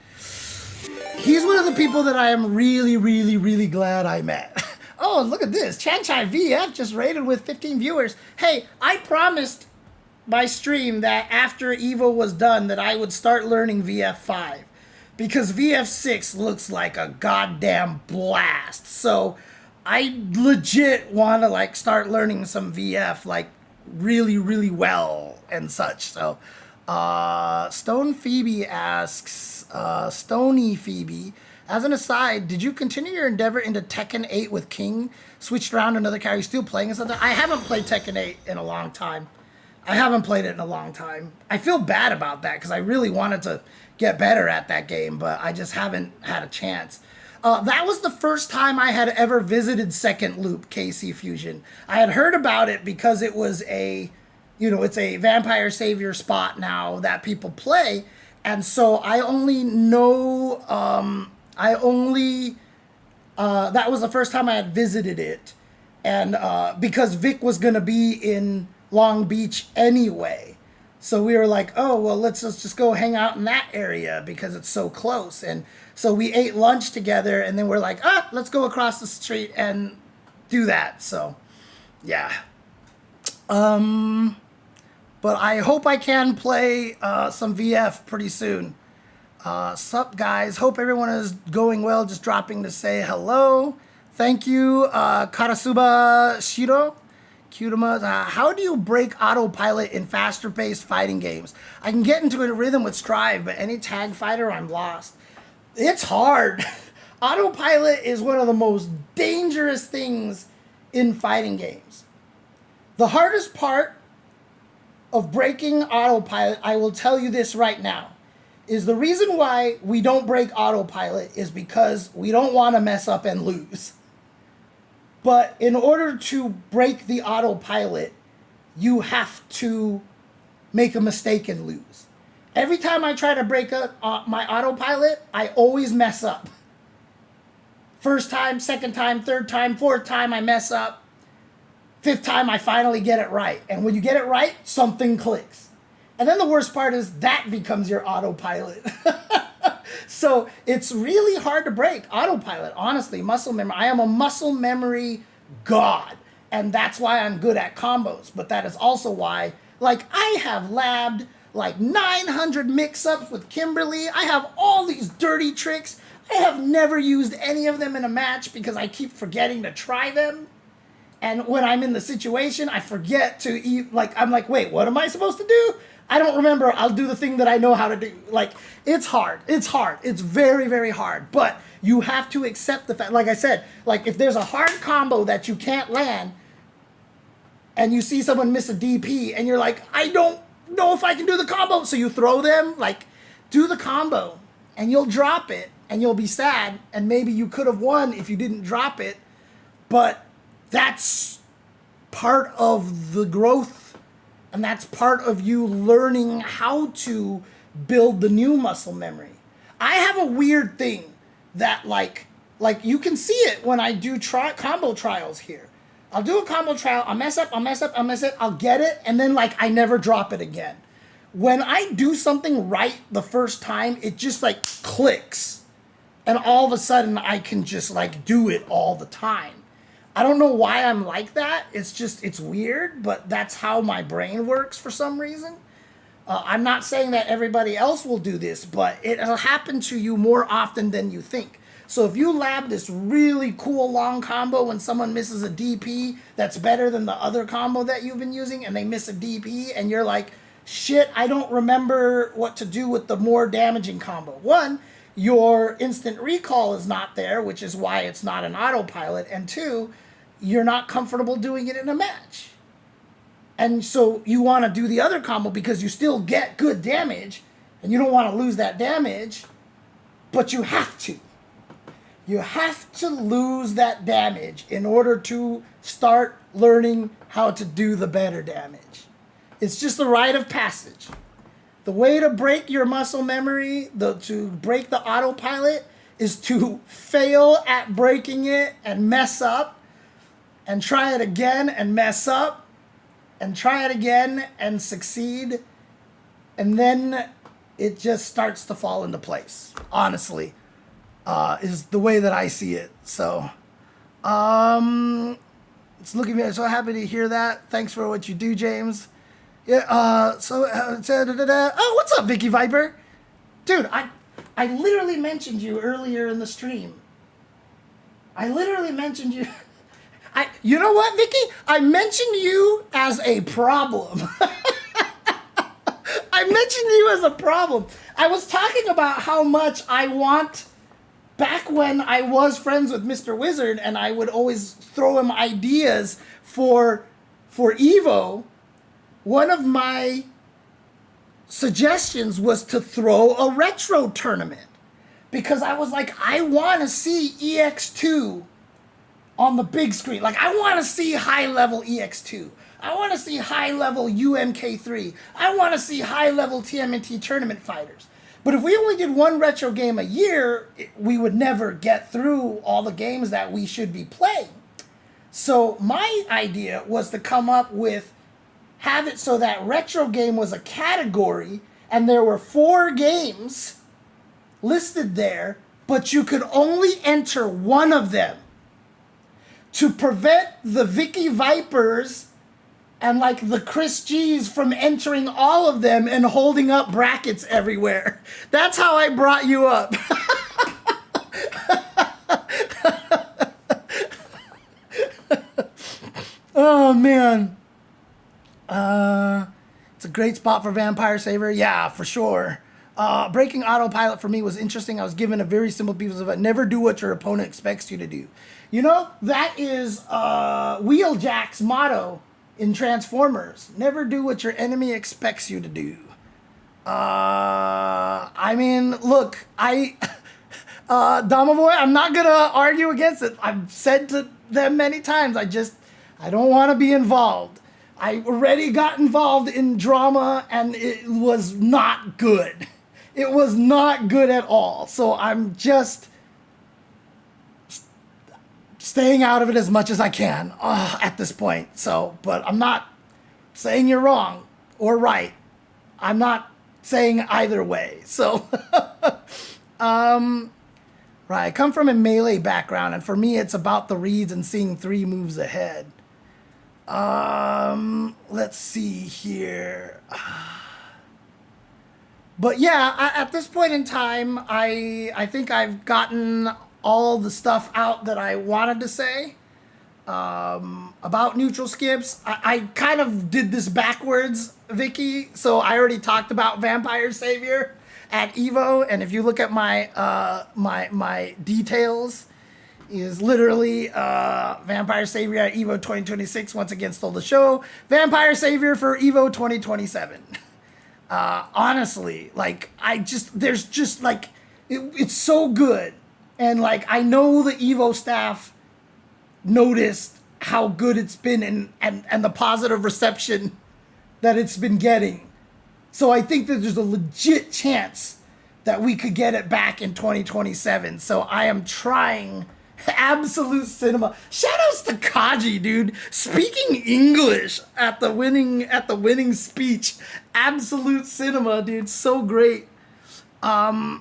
[SPEAKER 1] he's one of the people that I am really, really, really glad I met. Oh, look at this. Chanchai VF just rated with 15 viewers. Hey, I promised my stream that after Evo was done that I would start learning VF5 because VF6 looks like a goddamn blast. So I legit want to like start learning some VF like really, really well and such. So Stone Phoebe asks, Stony Phoebe, as an aside, did you continue your endeavor into Tekken 8 with King? Switched around to another character? Are you still playing something? I haven't played Tekken 8 in a long time. I haven't played it in a long time. I feel bad about that because I really wanted to get better at that game, but I just haven't had a chance. That was the first time I had ever visited Second Loop KC Fusion. I had heard about it because it was a, you know, it's a Vampire Savior spot now that people play. And so I only know, that was the first time I had visited it. And because Vic was going to be in Long Beach anyway. So we were like, oh, well, let's just go hang out in that area because it's so close. And so we ate lunch together and then we're like, let's go across the street and do that. So, yeah. But I hope I can play some VF pretty soon. Sup, guys? Hope everyone is going well. Just dropping to say hello. Thank you, Karasuba Shiro. Kudama, how do you break autopilot in faster-paced fighting games? I can get into a rhythm with Strive, but any tag fighter, I'm lost. It's hard. Autopilot is one of the most dangerous things in fighting games. The hardest part of breaking autopilot, I will tell you this right now, is the reason why we don't break autopilot is because we don't want to mess up and lose. But in order to break the autopilot, you have to make a mistake and lose. Every time I try to break my autopilot, I always mess up. First time, second time, third time, fourth time, I mess up. Fifth time, I finally get it right. And when you get it right, something clicks. And then the worst part is that becomes your autopilot. So it's really hard to break autopilot, honestly, muscle memory. I am a muscle memory god, and that's why I'm good at combos. But that is also why, like, I have labbed like 900 mix-ups with Kimberly. I have all these dirty tricks. I have never used any of them in a match because I keep forgetting to try them. And when I'm in the situation, I forget to eat, like, I'm like, wait, what am I supposed to do? I don't remember. I'll do the thing that I know how to do. Like, it's hard. It's hard. It's very, very hard. But you have to accept the fact, like I said, like if there's a hard combo that you can't land and you see someone miss a DP and you're like, I don't know if I can do the combo. So you throw them, like, do the combo and you'll drop it and you'll be sad. And maybe you could have won if you didn't drop it. But that's part of the growth. And that's part of you learning how to build the new muscle memory. I have a weird thing that like you can see it when I do combo trials here. I'll do a combo trial, I'll mess up, I'll get it, and then like I never drop it again. When I do something right the first time, it just like clicks. And all of a sudden I can just like do it all the time. I don't know why I'm like that. It's just, it's weird, but that's how my brain works for some reason. I'm not saying that everybody else will do this, but it'll happen to you more often than you think. So if you lab this really cool long combo when someone misses a DP that's better than the other combo that you've been using and they miss a DP and you're like, shit, I don't remember what to do with the more damaging combo. One, your instant recall is not there, which is why it's not an autopilot. And two, you're not comfortable doing it in a match. And so you want to do the other combo because you still get good damage and you don't want to lose that damage, but you have to. You have to lose that damage in order to start learning how to do the better damage. It's just a rite of passage. The way to break your muscle memory, to break the autopilot, is to fail at breaking it and mess up, and try it again and mess up, and try it again and succeed, and then it just starts to fall into place, honestly, is the way that I see it. So, it's looking very, so happy to hear that. Thanks for what you do, James. Yeah, oh, what's up, Vicky Viper? Dude, I literally mentioned you earlier in the stream. I literally mentioned you. You know what, Vicky? I mentioned you as a problem. I mentioned you as a problem. I was talking about how much I want, back when I was friends with Mr. Wizard and I would always throw him ideas for Evo, one of my suggestions was to throw a retro tournament. Because I was like, I want to see EX2 on the big screen. Like, I want to see high-level EX2. I want to see high-level UMK3. I want to see high-level TMNT tournament fighters. But if we only did one retro game a year, we would never get through all the games that we should be playing. So my idea was to come up with, have it so that retro game was a category, and there were 4 games listed there, but you could only enter one of them, to prevent the Vicky Vipers and like the Chris G's from entering all of them and holding up brackets everywhere. That's how I brought you up. Oh man. It's a great spot for Vampire Saver. Yeah, for sure. Breaking autopilot for me was interesting. I was given a very simple piece of it. Never do what your opponent expects you to do. You know, that is Wheeljack's motto in Transformers. Never do what your enemy expects you to do. I mean, look, Domovoy, I'm not going to argue against it. I've said to them many times, I don't want to be involved. I already got involved in drama, and it was not good. It was not good at all. So I'm just staying out of it as much as I can at this point. So, but I'm not saying you're wrong or right. I'm not saying either way. So, right. I come from a melee background, and for me, it's about the reads and seeing 3 moves ahead. Let's see here. But yeah, at this point in time, I think I've gotten all the stuff out that I wanted to say about neutral skips. I kind of did this backwards, Vicky. So I already talked about Vampire Savior at Evo, and if you look at my my details, is literally Vampire Savior at Evo 2026 once again stole the show. Vampire Savior for Evo 2027. Honestly, like there's just like it's so good. And like, I know the Evo staff noticed how good it's been and the positive reception that it's been getting. So I think that there's a legit chance that we could get it back in 2027. So I am trying. Absolute Cinema. Shoutouts to Kaji, dude. Speaking English at the winning speech. Absolute Cinema, dude. So great. But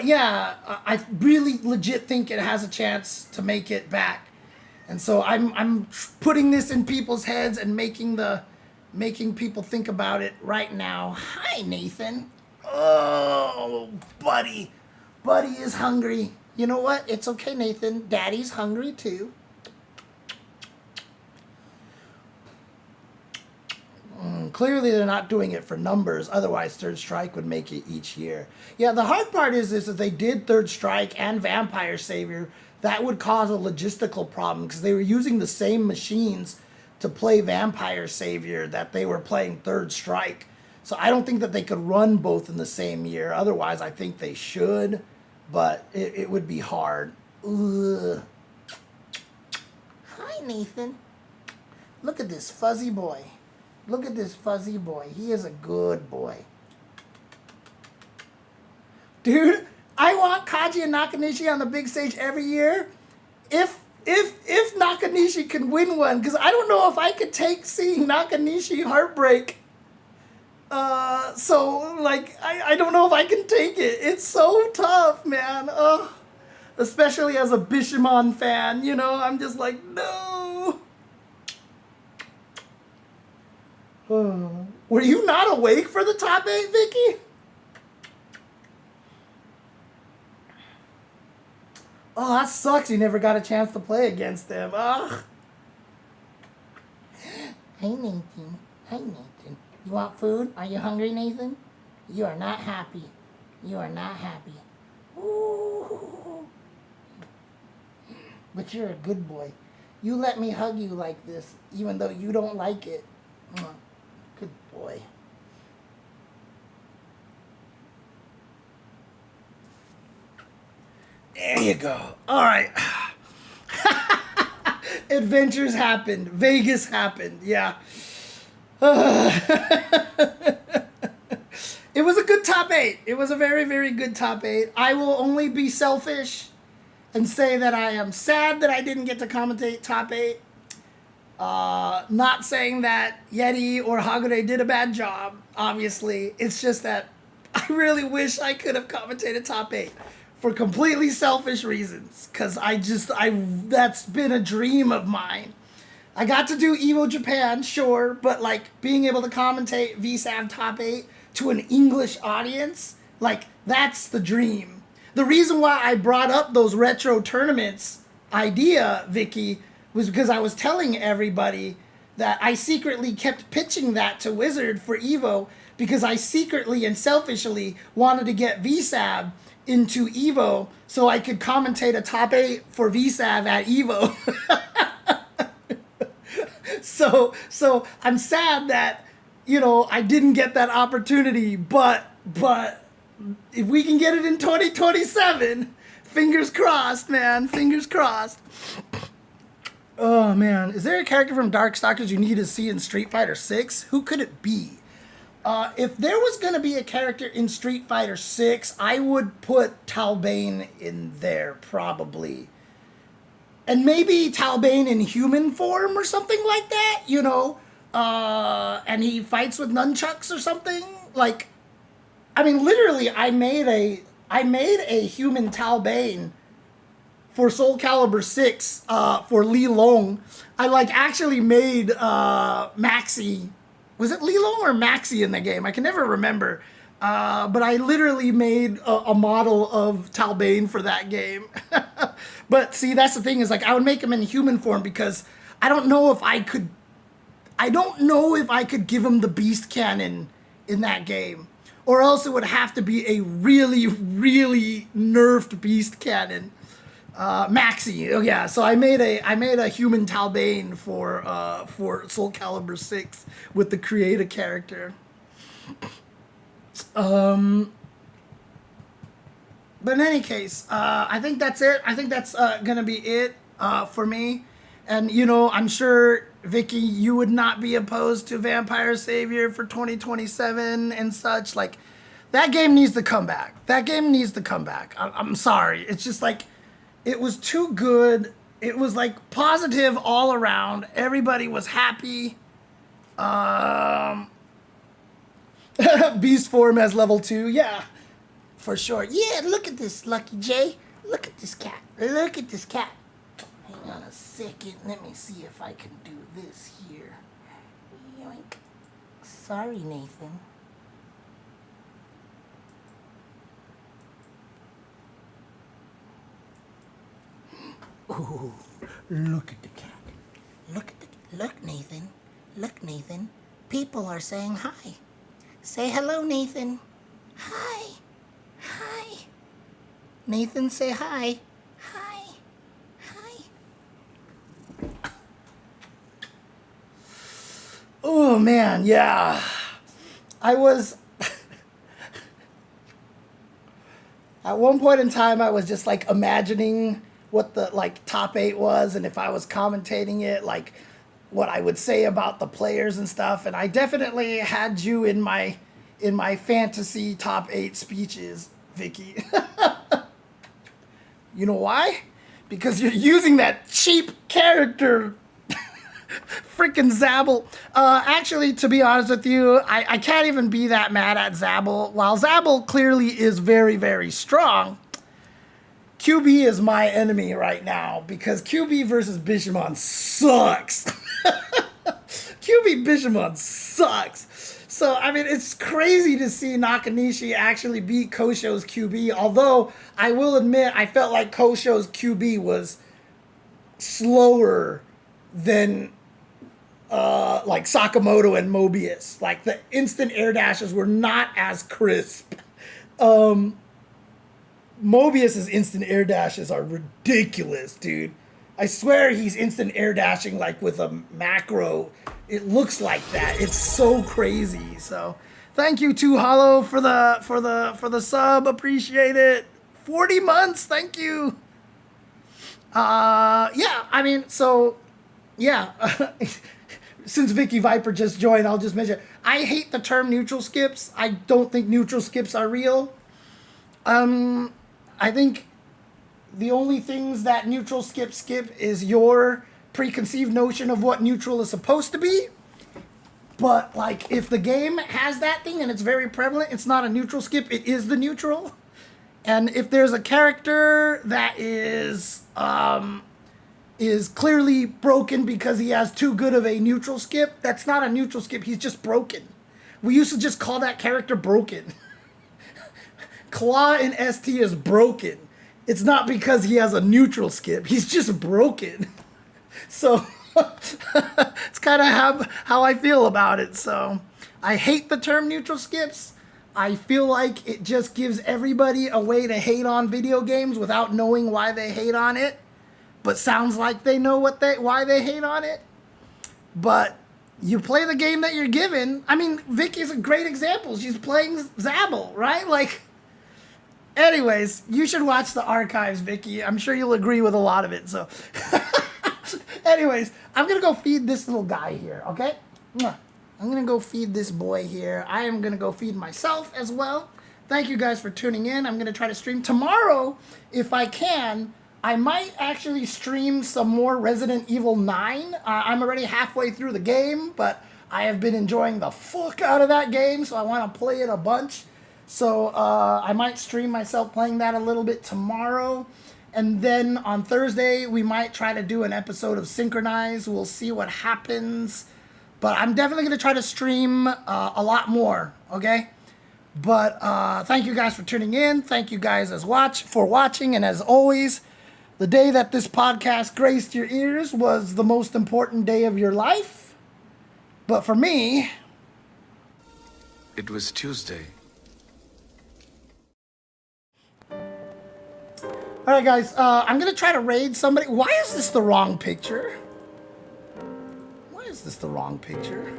[SPEAKER 1] yeah, I really legit think it has a chance to make it back. And so I'm putting this in people's heads and making people think about it right now. Hi, Nathan. Oh, buddy. Buddy is hungry. You know what? It's okay, Nathan. Daddy's hungry too. Clearly they're not doing it for numbers. Otherwise, Third Strike would make it each year. Yeah, the hard part is if they did Third Strike and Vampire Savior, that would cause a logistical problem because they were using the same machines to play Vampire Savior that they were playing Third Strike. So I don't think that they could run both in the same year. Otherwise, I think they should. but it would be hard. Ugh. Hi, Nathan. Look at this fuzzy boy. Look at this fuzzy boy. He is a good boy. Dude, I want Kaji and Nakanishi on the big stage every year. If Nakanishi can win one, because I don't know if I could take seeing Nakanishi heartbreak. So, like, I don't know if I can take it. It's so tough, man. Ugh. Especially as a Bishamon fan, you know, I'm just like, no. Were you not awake for the top 8, Vicky? Oh, that sucks. You never got a chance to play against them. Ugh. Hey, Nathan. Hey, Nathan. You want food? Are you hungry, Nathan? You are not happy. You are not happy. Ooh. But you're a good boy. You let me hug you like this, even though you don't like it. Good boy. There you go. All right. Adventures happened. Vegas happened. Yeah. It was a good top 8. It was a very, very good top 8. I will only be selfish and say that I am sad that I didn't get to commentate top 8. Not saying that Yeti or Hagure did a bad job, obviously. It's just that I really wish I could have commentated top 8 for completely selfish reasons. Because that's been a dream of mine. I got to do Evo Japan, sure, but like being able to commentate VSav top 8 to an English audience, like that's the dream. The reason why I brought up those retro tournaments idea, Vicky, was because I was telling everybody that I secretly kept pitching that to Wizard for Evo because I secretly and selfishly wanted to get VSav into Evo so I could commentate a top 8 for VSav at Evo. So I'm sad that, you know, I didn't get that opportunity, but if we can get it in 2027, fingers crossed, man, fingers crossed. Oh, man. Is there a character from Darkstalkers you need to see in Street Fighter 6? Who could it be? If there was going to be a character in Street Fighter 6, I would put Talbane in there, probably. And maybe Talbane in human form or something like that, you know? And he fights with nunchucks or something? Like, I mean, literally, I made a human Talbane for Soul Calibur 6 for Li Long. I like actually made Maxi. Was it Li Long or Maxi in the game? I can never remember. But I literally made a model of Talbane for that game. But see, that's the thing is like I would make him in human form because I don't know if I could give him the beast cannon in that game. Or else it would have to be a really, really nerfed beast cannon. Maxi, oh yeah. So I made a human Talbane for Soul Calibur 6 with the create a character. But in any case, I think that's it. I think that's gonna be it for me. And you know, I'm sure Vicky, you would not be opposed to Vampire Savior for 2027 and such. Like, that game needs to come back. That game needs to come back. I'm sorry. It's just like, it was too good. It was like positive all around. Everybody was happy. Beast form as level 2. Yeah, for sure. Yeah, look at this, Lucky J. Look at this cat. Look at this cat. Hang on a second. Let me see if I can do this here. Yoink. Sorry, Nathan. Ooh, look at the cat. Look, Nathan. Look, Nathan. People are saying hi. Say hello, Nathan. Hi. Hi. Nathan, say hi. Hi. Hi. Oh, man, yeah. I was At one point in time, I was just like imagining what the like top 8 was, and if I was commentating it, like what I would say about the players and stuff. And I definitely had you in my fantasy top 8 speeches, Vicky. You know why? Because you're using that cheap character, freaking Zabel. Actually, to be honest with you, I can't even be that mad at Zabel. While Zabel clearly is very, very strong, QB is my enemy right now because QB versus Bishamon sucks. QB Bishamon sucks. So, I mean, it's crazy to see Nakanishi actually beat Kosho's QB, although I will admit I felt like Kosho's QB was slower than like Sakamoto and Mobius. Like, the instant air dashes were not as crisp. Mobius's instant air dashes are ridiculous, dude. I swear he's instant air dashing like with a macro. It looks like that. It's so crazy. So, thank you to Hollow for the sub. Appreciate it. 40 months. Thank you. Yeah. I mean, so yeah. Since Vicky Viper just joined, I'll just mention I hate the term neutral skips. I don't think neutral skips are real. I think the only things that neutral skip is your preconceived notion of what neutral is supposed to be. But, like, if the game has that thing and it's very prevalent, it's not a neutral skip, it is the neutral. And if there's a character that is clearly broken because he has too good of a neutral skip, that's not a neutral skip, he's just broken. We used to just call that character broken. Claw in ST is broken. It's not because he has a neutral skip. He's just broken. So it's kind of how I feel about it. So I hate the term neutral skips. I feel like it just gives everybody a way to hate on video games without knowing why they hate on it. But sounds like they know why they hate on it. But you play the game that you're given. I mean, Vicky's a great example. She's playing Zabel, right? Like, anyways, you should watch the archives, Vicky. I'm sure you'll agree with a lot of it. So, anyways, I'm going to go feed this little guy here, okay? I'm going to go feed this boy here. I am going to go feed myself as well. Thank you guys for tuning in. I'm going to try to stream tomorrow if I can. I might actually stream some more Resident Evil 9. I'm already halfway through the game, but I have been enjoying the fuck out of that game, so I want to play it a bunch. So I might stream myself playing that a little bit tomorrow. And then on Thursday, we might try to do an episode of Synchronize. We'll see what happens. But I'm definitely going to try to stream a lot more, okay? But thank you guys for tuning in. Thank you guys for watching. And as always, the day that this podcast graced your ears was the most important day of your life. But for me,
[SPEAKER 6] it was Tuesday.
[SPEAKER 1] All right, guys, I'm going to try to raid somebody. Why is this the wrong picture? Why is this the wrong picture?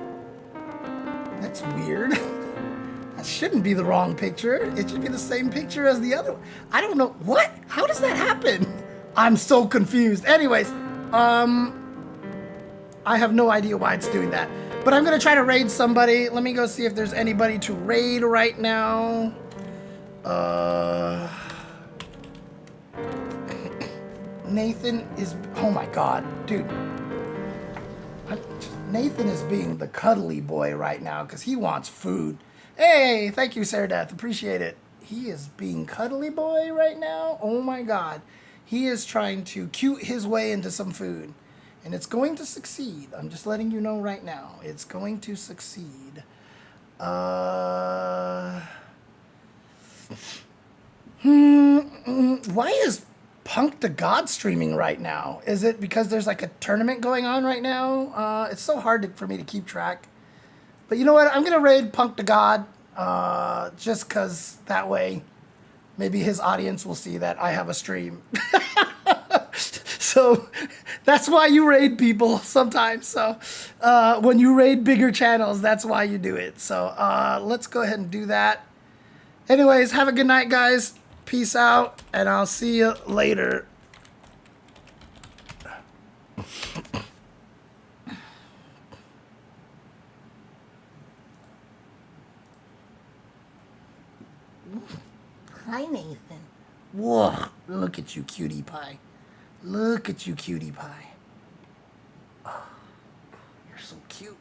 [SPEAKER 1] That's weird. That shouldn't be the wrong picture. It should be the same picture as the other one. I don't know. What? How does that happen? I'm so confused. Anyways, I have no idea why it's doing that. But I'm going to try to raid somebody. Let me go see if there's anybody to raid right now. Nathan is, oh my god, dude. Nathan is being the cuddly boy right now because he wants food. Hey, thank you, Saradath, appreciate it. He is being cuddly boy right now. Oh my god. He is trying to cute his way into some food. And it's going to succeed. I'm just letting you know right now. It's going to succeed. Why is Punk to God streaming right now? Is it because there's like a tournament going on right now? It's so hard for me to keep track. But you know what? I'm going to raid Punk to God just because that way maybe his audience will see that I have a stream. So that's why you raid people sometimes. So when you raid bigger channels, that's why you do it. So let's go ahead and do that. Anyways, have a good night, guys. peace out, and I'll see you later. Hi, Nathan. Whoa, look at you, cutie pie. Look at you, cutie pie. Oh, you're so cute.